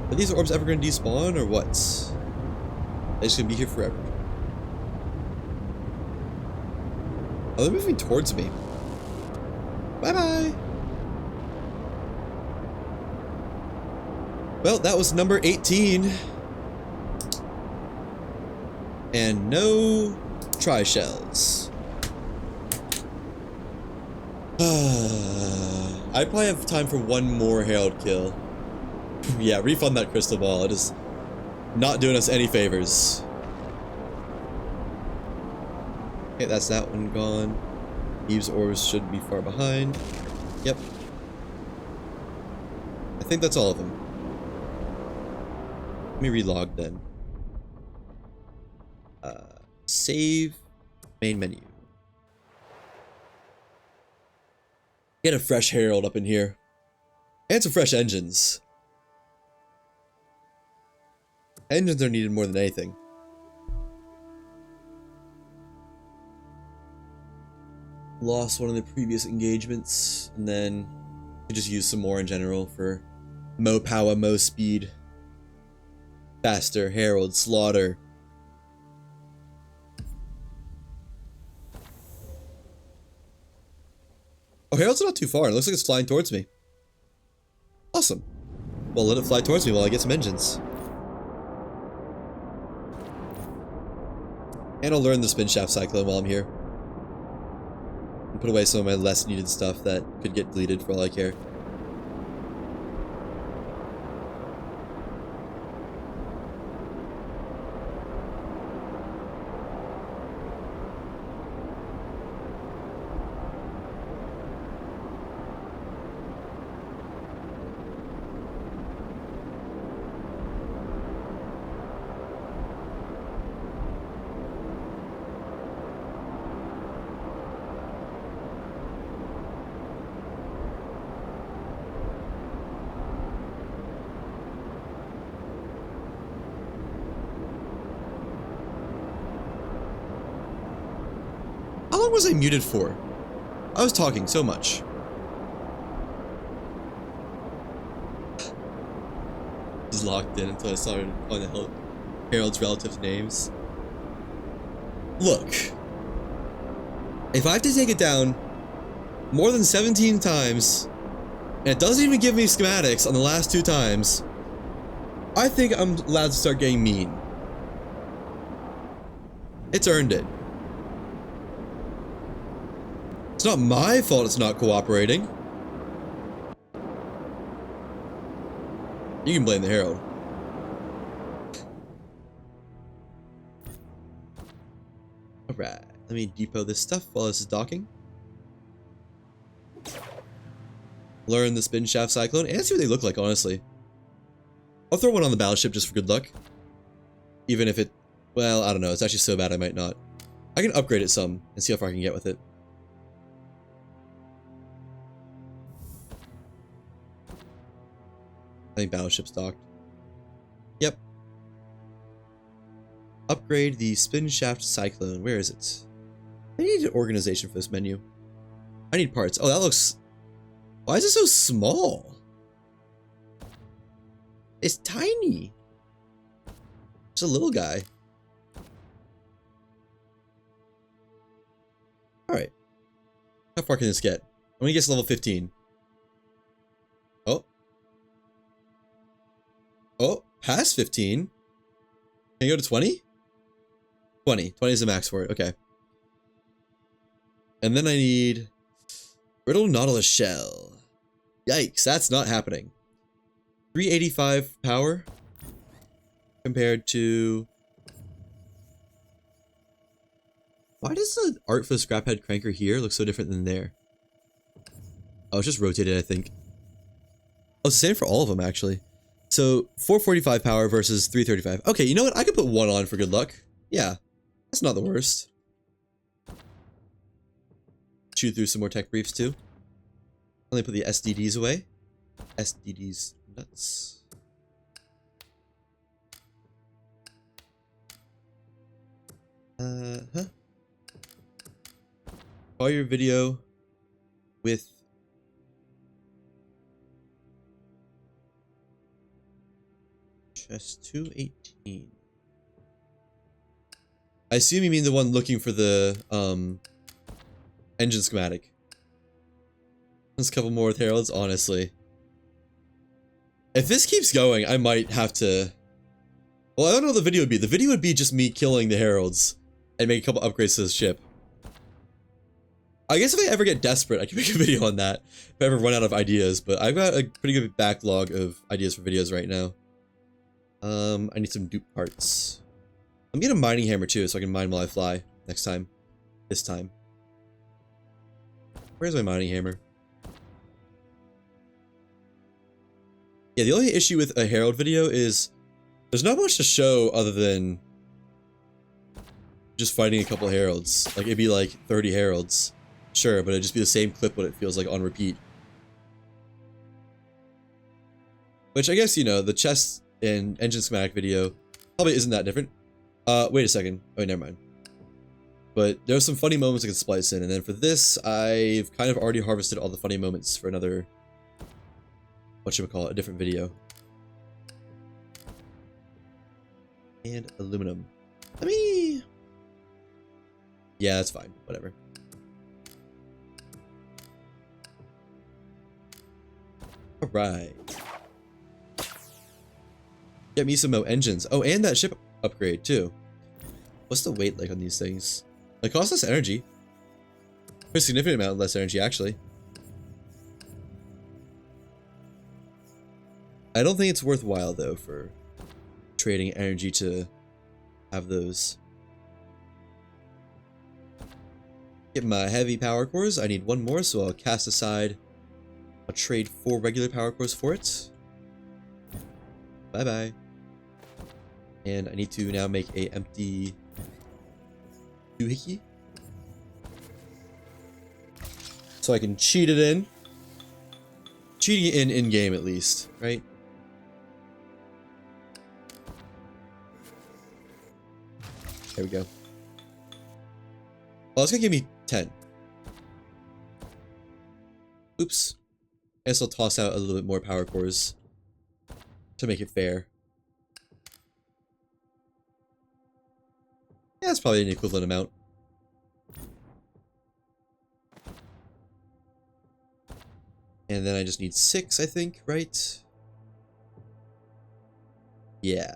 [SPEAKER 1] Are these orbs ever going to despawn, or what? They're just going to be here forever. Oh, they're moving towards me. Bye-bye! Well, that was number 18. And no tri-shells. I probably have time for one more Herald kill. Yeah, refund that crystal ball. It is not doing us any favors. Okay, that's that one gone. Eve's orbs should be far behind. Yep. I think that's all of them. Let me relog then. Save main menu. Get a fresh herald up in here. And some fresh engines. Engines are needed more than anything. Lost one of the previous engagements, and then could just use some more in general for mo power, mo speed. Faster, herald, slaughter. Oh, herald's not too far. It looks like it's flying towards me. Awesome. Well, let it fly towards me while I get some engines. And I'll learn the spin shaft cyclone while I'm here. And put away some of my less needed stuff that could get deleted for all I care. How long was I muted for? I was talking so much. Just locked in until I started on the herald's relatives' names. Look. If I have to take it down more than 17 times, and it doesn't even give me schematics on the last 2 times, I think I'm allowed to start getting mean. It's earned it. It's not my fault it's not cooperating. You can blame the Herald. Alright, let me depot this stuff while this is docking. Learn the spin shaft cyclone and see what they look like, honestly. I'll throw one on the battleship just for good luck. Even if it, well, I don't know, it's actually so bad I might not. I can upgrade it some and see how far I can get with it. I think battleship's docked. Yep. Upgrade the spin shaft cyclone. Where is it? I need an organization for this menu. I need parts. Oh, that looks... Why is it so small? It's tiny. It's a little guy. Alright. How far can this get? I'm gonna guess level 15. Oh. Oh, past 15? Can you go to 20? 20. 20 is the max for it. Okay. And then I need... Brittle Nautilus Shell. Yikes, that's not happening. 385 power. Compared to... Why does the art for the Scraphead Cranker here look so different than there? Oh, it's just rotated, I think. Oh, it's the same for all of them, actually. So, 445 power versus 335. Okay, you know what? I could put one on for good luck. Yeah, that's not the worst. Chew through some more tech briefs, too. Let me put the SDDs away. SDDs nuts. Huh? Call your video with... Chest 218. I assume you mean the one looking for the, engine schematic. Let's couple more with heralds, honestly. If this keeps going, I might have to... Well, I don't know what the video would be. The video would be just me killing the heralds and make a couple upgrades to the ship. I guess if I ever get desperate, I can make a video on that. If I ever run out of ideas, but I've got a pretty good backlog of ideas for videos right now. I need some dupe parts. I'm getting a mining hammer too, so I can mine while I fly next time. This time. Where's my mining hammer? Yeah, the only issue with a Herald video is there's not much to show other than just fighting a couple heralds. Like, it'd be like 30 heralds. Sure, but it'd just be the same clip what it feels like on repeat. Which I guess, you know, the chest and engine schematic video probably isn't that different. Wait a second. Oh, never mind. But there's some funny moments I can splice in, and then for this, I've kind of already harvested all the funny moments for another, whatchamacallit, a different video. And aluminum. Let me... Yeah, that's fine. Whatever. Alright. Get me some more engines. Oh, and that ship upgrade, too. What's the weight like on these things? It costs less energy. Pretty significant amount less energy, actually. I don't think it's worthwhile, though, for trading energy to have those. Get my heavy power cores. I need one more, so I'll cast aside. I'll trade 4 regular power cores for it. Bye-bye. And I need to now make a empty doohickey. So I can cheat it in. Cheating it in-game at least, right? There we go. Well, it's gonna give me 10. Oops. I guess I'll toss out a little bit more power cores to make it fair. Yeah, that's probably an equivalent amount. And then I just need 6, I think, right? Yeah.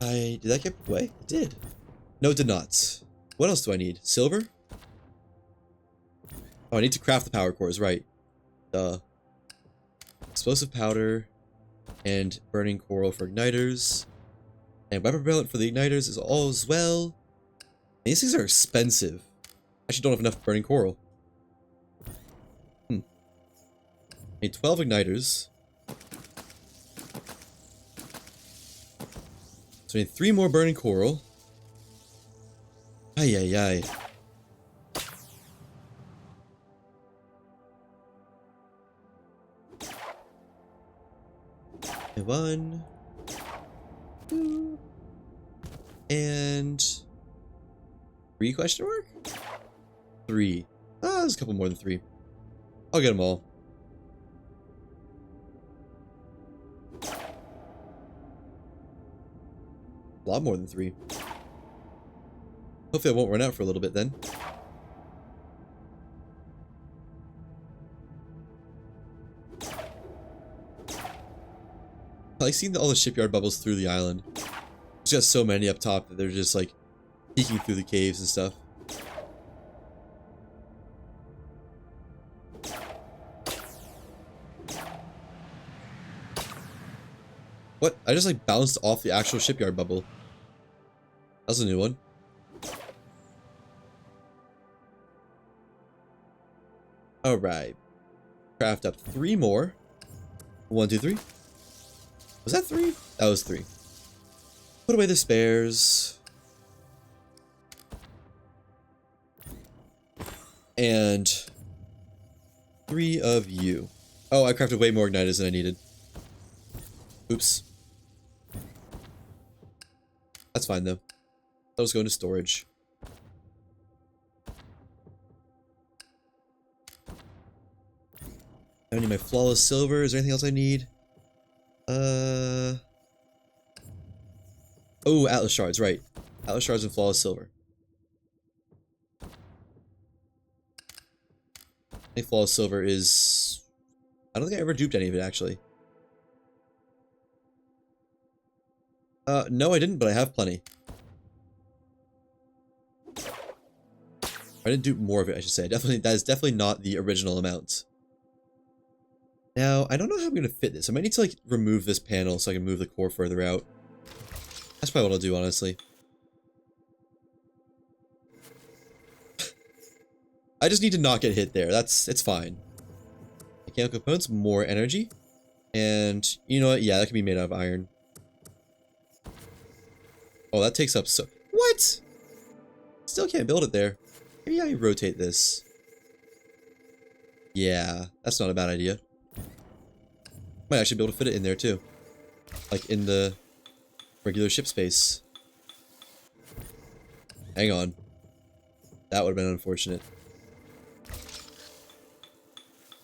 [SPEAKER 1] Did that get away? It did. No, it did not. What else do I need? Silver? Oh, I need to craft the power cores, right. Duh. Explosive powder and burning coral for igniters. And weapon propellant for the igniters is all as well. These things are expensive. I actually don't have enough burning coral. I need 12 igniters. So I need 3 more burning coral. Ay, ay, ay. And 1, 2, and 3 question mark? 3. Ah, there's a couple more than 3. I'll get them all. A lot more than 3. Hopefully I won't run out for a little bit then. I like seeing all the shipyard bubbles through the island. There's got so many up top that they're just like peeking through the caves and stuff. What? I just like bounced off the actual shipyard bubble. That's a new one. Alright. Craft up 3 more. 1, 2, 3. Was that 3? That was 3. Put away the spares. And 3 of you. Oh, I crafted way more igniters than I needed. Oops. That's fine though. That was going to storage. I need my flawless silver. Is there anything else I need? Oh, Atlas shards, right. Atlas shards and flawless silver. I think flawless silver is... I don't think I ever duped any of it, actually. No, I didn't, but I have plenty. I didn't dupe more of it, I should say. Definitely, that is definitely not the original amount. Now, I don't know how I'm going to fit this. I might need to, like, remove this panel so I can move the core further out. That's probably what I'll do, honestly. I just need to not get hit there. It's fine. Mechanical components, more energy. And, you know what? Yeah, that can be made out of iron. Oh, that takes up so... What? Still can't build it there. Maybe I rotate this. Yeah, that's not a bad idea. Might actually be able to fit it in there too. Like in the regular ship space. Hang on. That would have been unfortunate.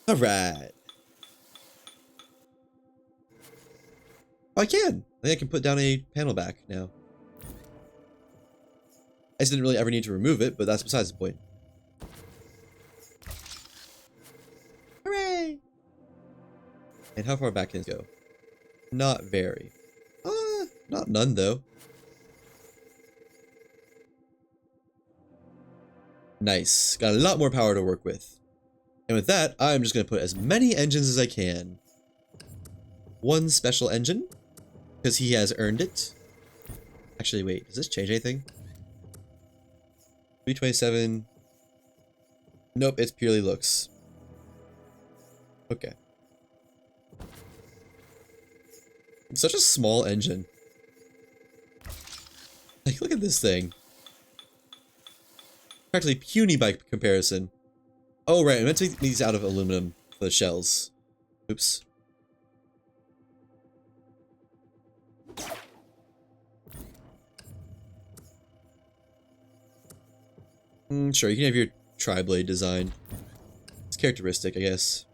[SPEAKER 1] Alright. Oh, I can! I think I can put down a panel back now. I just didn't really ever need to remove it, but that's besides the point. Hooray! And how far back can it go? Not very. Not none though. Nice. Got a lot more power to work with. And with that, I'm just going to put as many engines as I can. One special engine, because he has earned it. Actually, wait, does this change anything? 327. Nope, it's purely looks. Okay. It's such a small engine. Like, look at this thing. Practically puny by comparison. Oh, right, I meant to take these out of aluminum for the shells. Oops. Sure, you can have your tri-blade design. It's characteristic, I guess.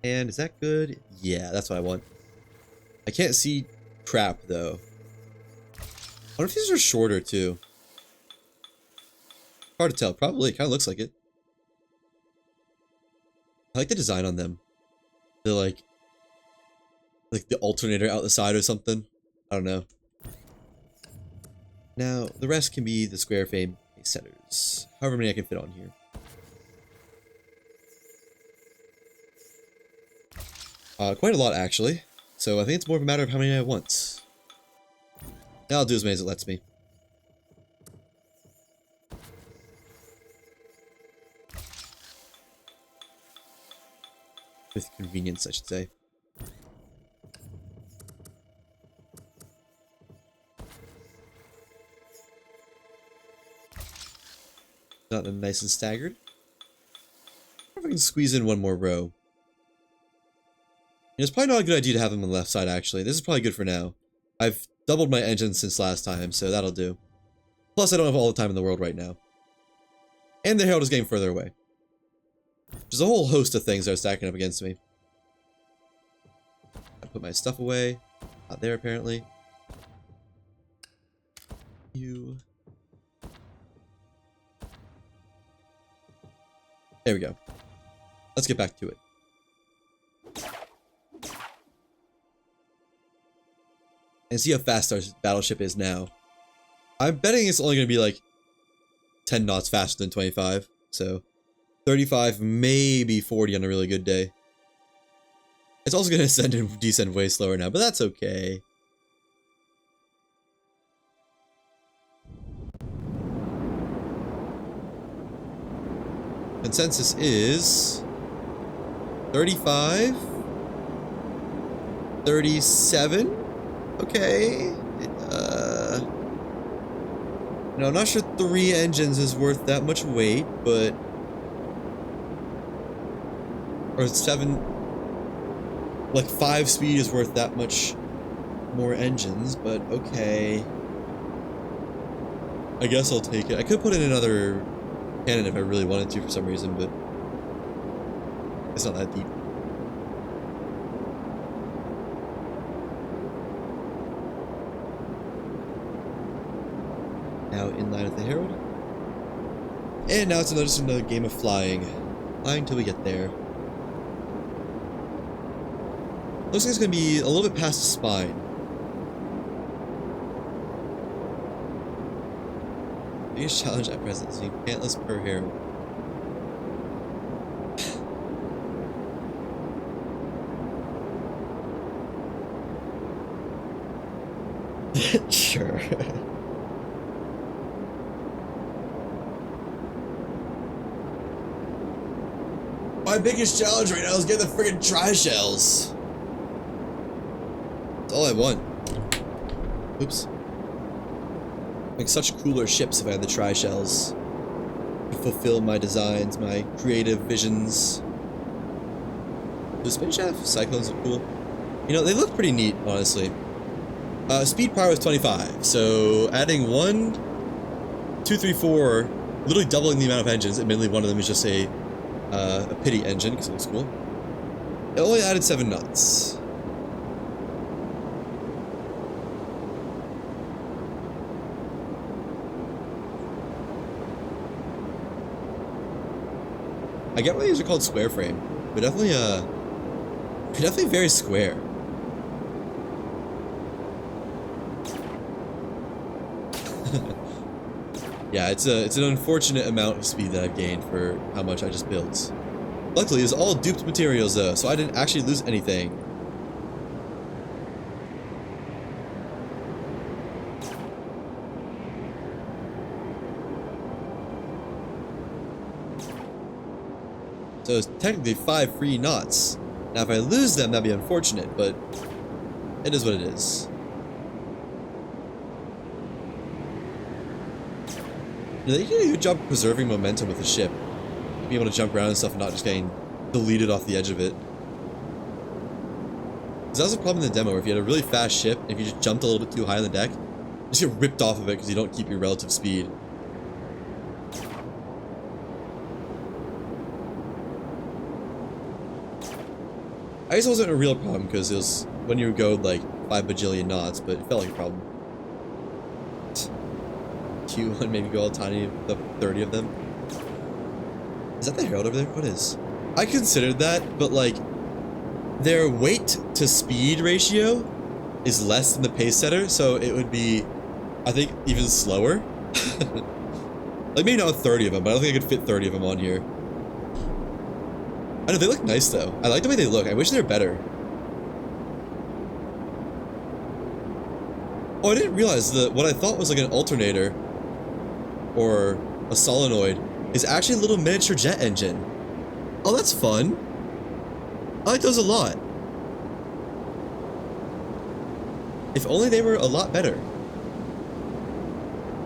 [SPEAKER 1] And is that good? Yeah, that's what I want. I can't see crap, though. I wonder if these are shorter, too. Hard to tell. Probably. It kind of looks like it. I like the design on them. They're like the alternator out the side or something. I don't know. Now, the rest can be the square frame centers. However many I can fit on here. Quite a lot, actually. So I think it's more of a matter of how many I want. Now I'll do as many as it lets me. With convenience, I should say. Not nice and staggered. I wonder if I can squeeze in one more row. It's probably not a good idea to have them on the left side, actually. This is probably good for now. I've doubled my engine since last time, so that'll do. Plus, I don't have all the time in the world right now. And the Herald is getting further away. There's a whole host of things that are stacking up against me. I put my stuff away. Not there, apparently. There we go. Let's get back to it. And see how fast our battleship is now. I'm betting it's only going to be like 10 knots faster than 25. So 35, maybe 40 on a really good day. It's also going to ascend and descend way slower now, but that's okay. Consensus is 35, 37. Okay. No, I'm not sure 3 engines is worth that much weight, but... Or 7... Like 5 speed is worth that much more engines, but okay. I guess I'll take it. I could put in another cannon if I really wanted to for some reason, but... It's not that deep. Now in line with the Herald. And now it's just another game of flying. Flying till we get there. Looks like it's going to be a little bit past the spine. Biggest challenge at present, seeing pantless per Herald. Sure. My biggest challenge right now is getting the friggin' tri-shells. That's all I want. Oops. Make such cooler ships if I had the tri-shells to fulfill my designs, my creative visions. The spin shaft cyclones look cool. You know, they look pretty neat, honestly. Speed power is 25, so adding 1, 2, 3, 4, literally doubling the amount of engines. Admittedly, one of them is just a pity engine because it looks cool. It only added 7 knots. I get why these are called square frame, but definitely very square. Yeah, it's an unfortunate amount of speed that I've gained for how much I just built. Luckily, it's all duped materials though, so I didn't actually lose anything. So it's technically 5 free knots. Now if I lose them, that'd be unfortunate, but it is what it is. They did a good job preserving momentum with the ship. Being able to jump around and stuff and not just getting deleted off the edge of it. Because that was a problem in the demo, where if you had a really fast ship, if you just jumped a little bit too high on the deck, you just get ripped off of it because you don't keep your relative speed. I guess it wasn't a real problem because it was when you would go like 5 bajillion knots, but it felt like a problem. Q1 maybe go all tiny, the 30 of them. Is that the Herald over there? What is? I considered that, but like, their weight to speed ratio is less than the pace setter, so it would be, I think, even slower. Like maybe not 30 of them, but I don't think I could fit 30 of them on here. I know, they look nice though. I like the way they look. I wish they were better. Oh, I didn't realize that what I thought was like an alternator or a solenoid is actually a little miniature jet engine. Oh, that's fun. I like those a lot. If only they were a lot better.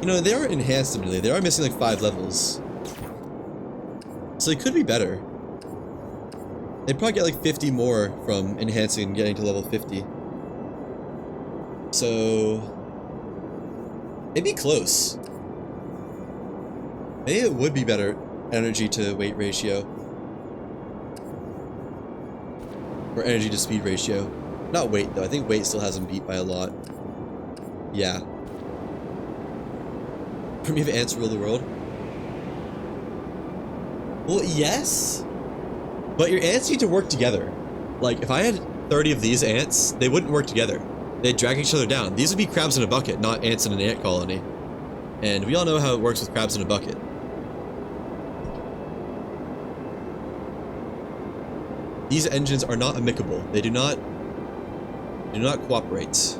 [SPEAKER 1] You know, they are enhanced admittedly. They are missing like 5 levels. So they could be better. They'd probably get like 50 more from enhancing and getting to level 50. So it'd be close. Maybe it would be better energy to weight ratio. Or energy to speed ratio. Not weight though, I think weight still has them beat by a lot. Yeah. Primitive ants rule the world? Well, yes. But your ants need to work together. Like, if I had 30 of these ants, they wouldn't work together. They'd drag each other down. These would be crabs in a bucket, not ants in an ant colony. And we all know how it works with crabs in a bucket. These engines are not amicable. They do not cooperate.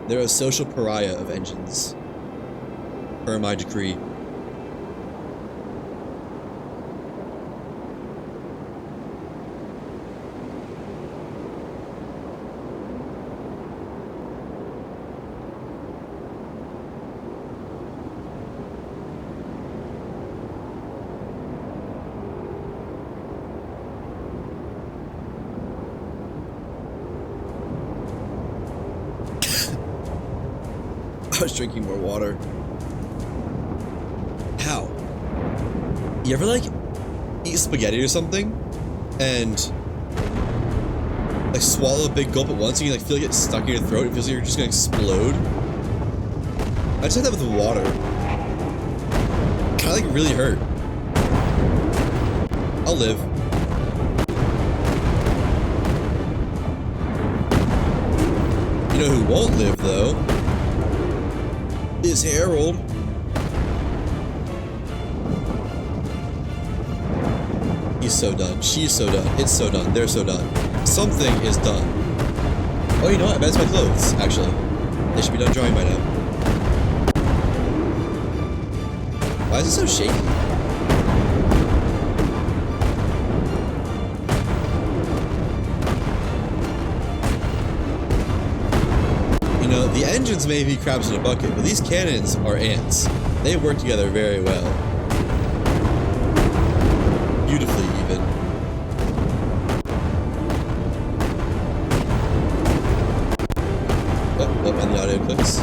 [SPEAKER 1] They're a social pariah of engines. Per my decree. I was drinking more water. How? You ever like eat spaghetti or something and like swallow a big gulp at once and you like feel like it's stuck in your throat? It feels like you're just gonna explode. I just had that with the water. Kinda like really hurt. I'll live. You know who won't live though? Is Harold. He's so done. She's so done. It's so done. They're so done. Something is done. Oh, you know what? I bet it's my clothes, actually. They should be done drying by now. Why is it so shaky? The engines may be crabs in a bucket, but these cannons are ants. They work together very well. Beautifully, even. Oh, and the audio clicks.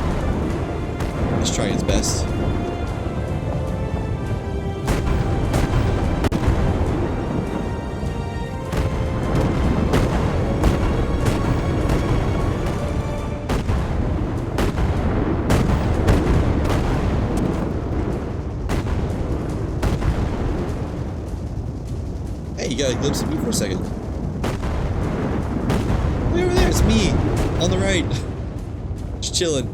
[SPEAKER 1] It's trying its best. Hey, you got a glimpse of me for a second. Way over there, it's me! On the right. Just chilling.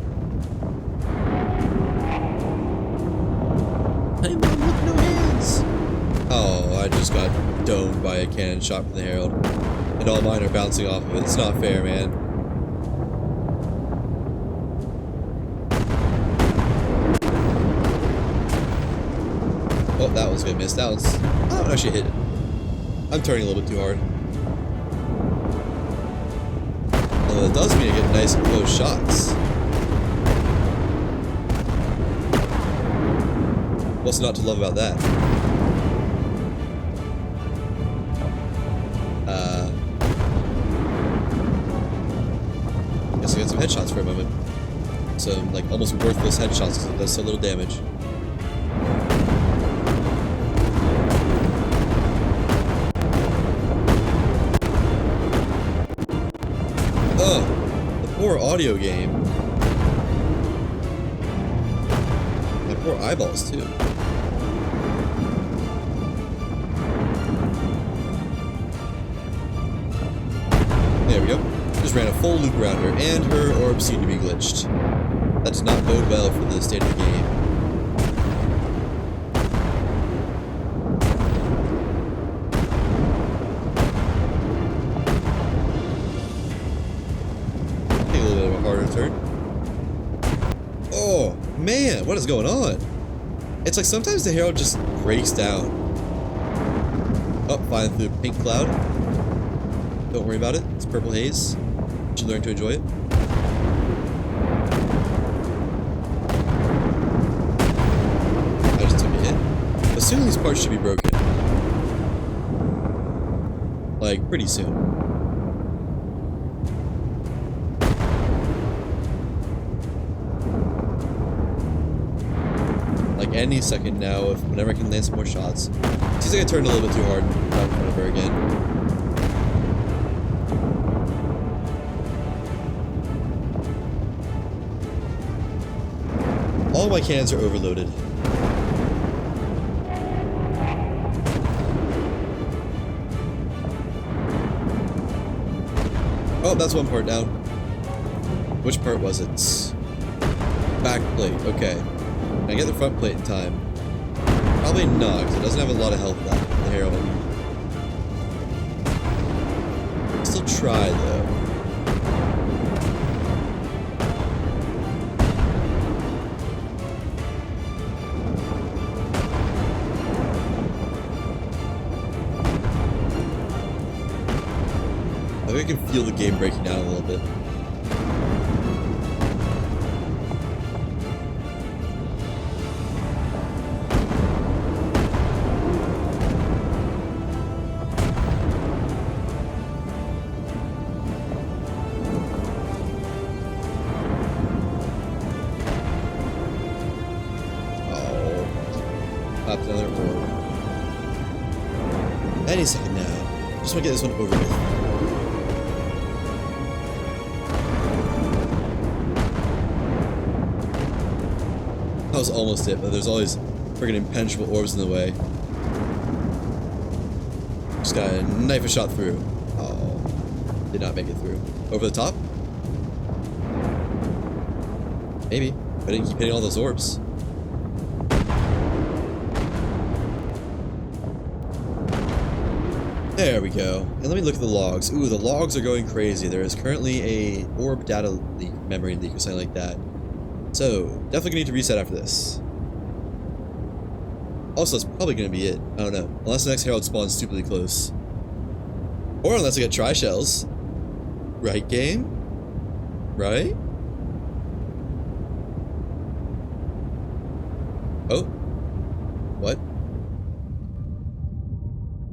[SPEAKER 1] Hey man, look, no hands! Oh, I just got domed by a cannon shot from the Herald. And all mine are bouncing off of it. It's not fair, man. Oh, that one's gonna miss. That one's... Oh, it actually hit it. I'm turning a little bit too hard. Although it does mean I get nice and close shots. What's not to love about that? Guess I got some headshots for a moment. Some, like, almost worthless headshots because it does so little damage. Poor audio game. My poor eyeballs, too. There we go. Just ran a full loop around her, and her orb seemed to be glitched. That does not bode well for the state of the game. Oh, man, what is going on? It's like sometimes the Herald just breaks down. Oh, flying through a pink cloud. Don't worry about it. It's purple haze. You should learn to enjoy it. I just took a hit. But soon these parts should be broken. Like, pretty soon. Any second now, if whenever I can land some more shots. Seems like I turned a little bit too hard right in front of her again. All my cannons are overloaded. Oh, that's one part down. Which part was it? Back plate, okay. Can I get the front plate in time? Probably not, because it doesn't have a lot of health left, the Herald. Still try, though. I think I can feel the game breaking down a little bit. Another orb. Any second now. Just want to get this one over with. That was almost it, but there's always friggin' impenetrable orbs in the way. Just gotta knife a shot through. Oh, did not make it through. Over the top? Maybe. I didn't keep hitting all those orbs. There we go. And let me look at the logs. Ooh, the logs are going crazy. There is currently a orb data leak, memory leak, or something like that. So, definitely gonna need to reset after this. Also, it's probably gonna be it. I don't know. Unless the next Herald spawns stupidly close. Or unless I get tri-shells. Right, game? Right? Oh. What?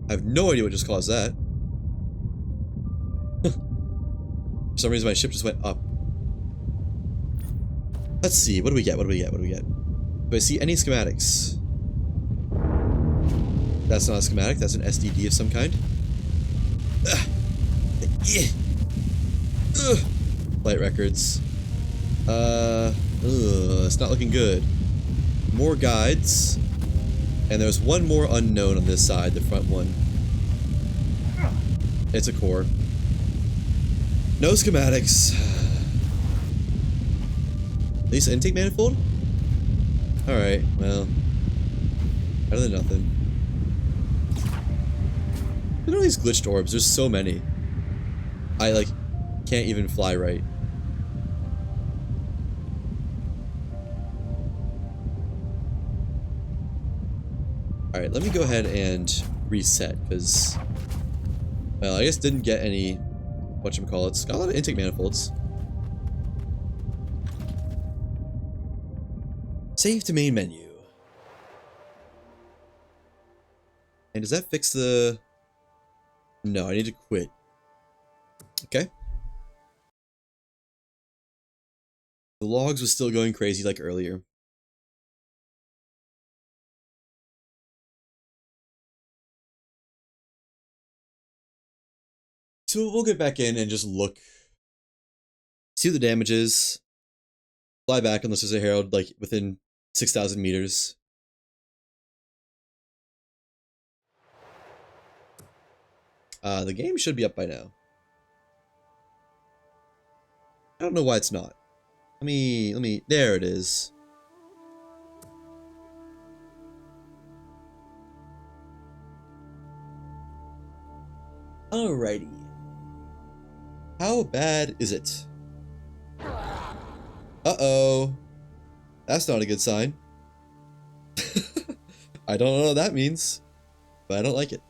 [SPEAKER 1] I have no idea what just caused that. For some reason my ship just went up. Let's see, what do we get? What do we get? What do we get? Do I see any schematics? That's not a schematic, that's an SDD of some kind. Ugh. Ugh. Flight records. It's not looking good. More guides. And there's one more unknown on this side, the front one. It's a core. No schematics. At least intake manifold? Alright, well. Better than nothing. Look at all these glitched orbs, there's so many. I, like, can't even fly right. Alright, let me go ahead and reset, because... Well, I guess didn't get any... Whatchamacallits. Got a lot of intake manifolds. Save to main menu. And does that fix the... No, I need to quit. Okay. The logs was still going crazy like earlier. So we'll get back in and just look. See what the damage is. Fly back unless there's a herald like within 6,000 meters. The game should be up by now. I don't know why it's not. Let me, there it is. Alrighty. How bad is it? Uh-oh. That's not a good sign. I don't know what that means, but I don't like it.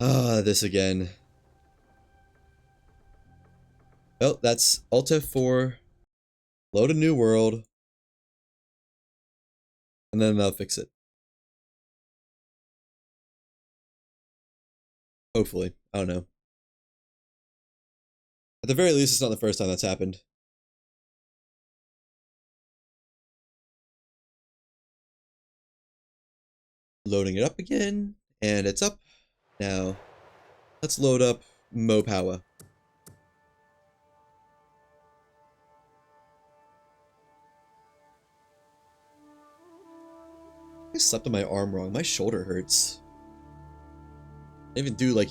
[SPEAKER 1] Ah, this again. Well, that's Alt F4, load a new world, and then that'll fix it. Hopefully. I don't know. At the very least, it's not the first time that's happened. Loading it up again, and it's up. Now, let's load up Mopowa. I slept on my arm wrong. My shoulder hurts. I didn't even do, like,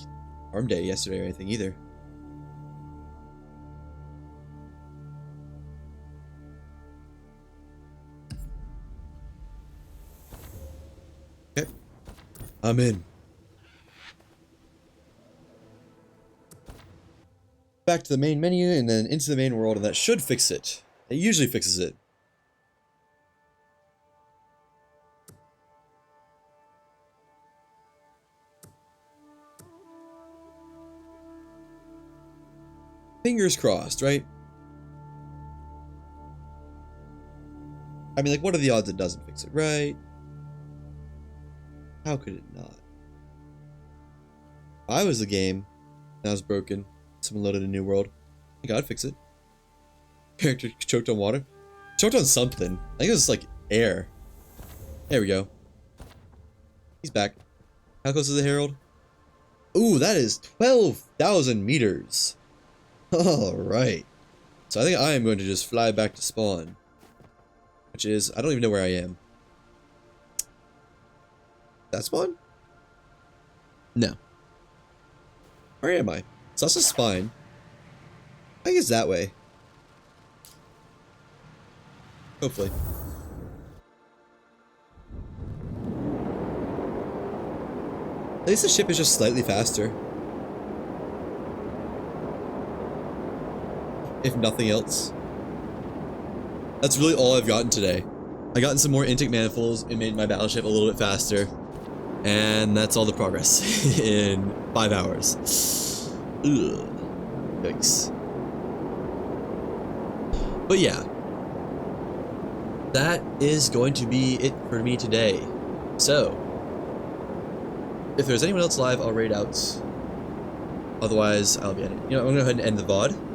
[SPEAKER 1] arm day yesterday or anything either. Okay. I'm in. Back to the main menu and then into the main world, and that should fix it. It usually fixes it. Fingers crossed, right? I mean, like, what are the odds it doesn't fix it, right? How could it not? If I was the game, that was broken. Someone loaded a new world. I gotta fix it. Character choked on water. Choked on something. I think it was like air. There we go. He's back. How close is the herald? Ooh, that is 12,000 meters. Alright. So I think I am going to just fly back to spawn. Which is, I don't even know where I am. That spawn? No. Where am I? It's also spine. I think it's that way. Hopefully. At least the ship is just slightly faster. If nothing else. That's really all I've gotten today. I gotten some more intake manifolds and made my battleship a little bit faster. And that's all the progress in 5 hours. Ugh. Yikes. But yeah, that is going to be it for me today. So, if there's anyone else live, I'll raid out. Otherwise, I'll be ending. You know, I'm gonna go ahead and end the VOD.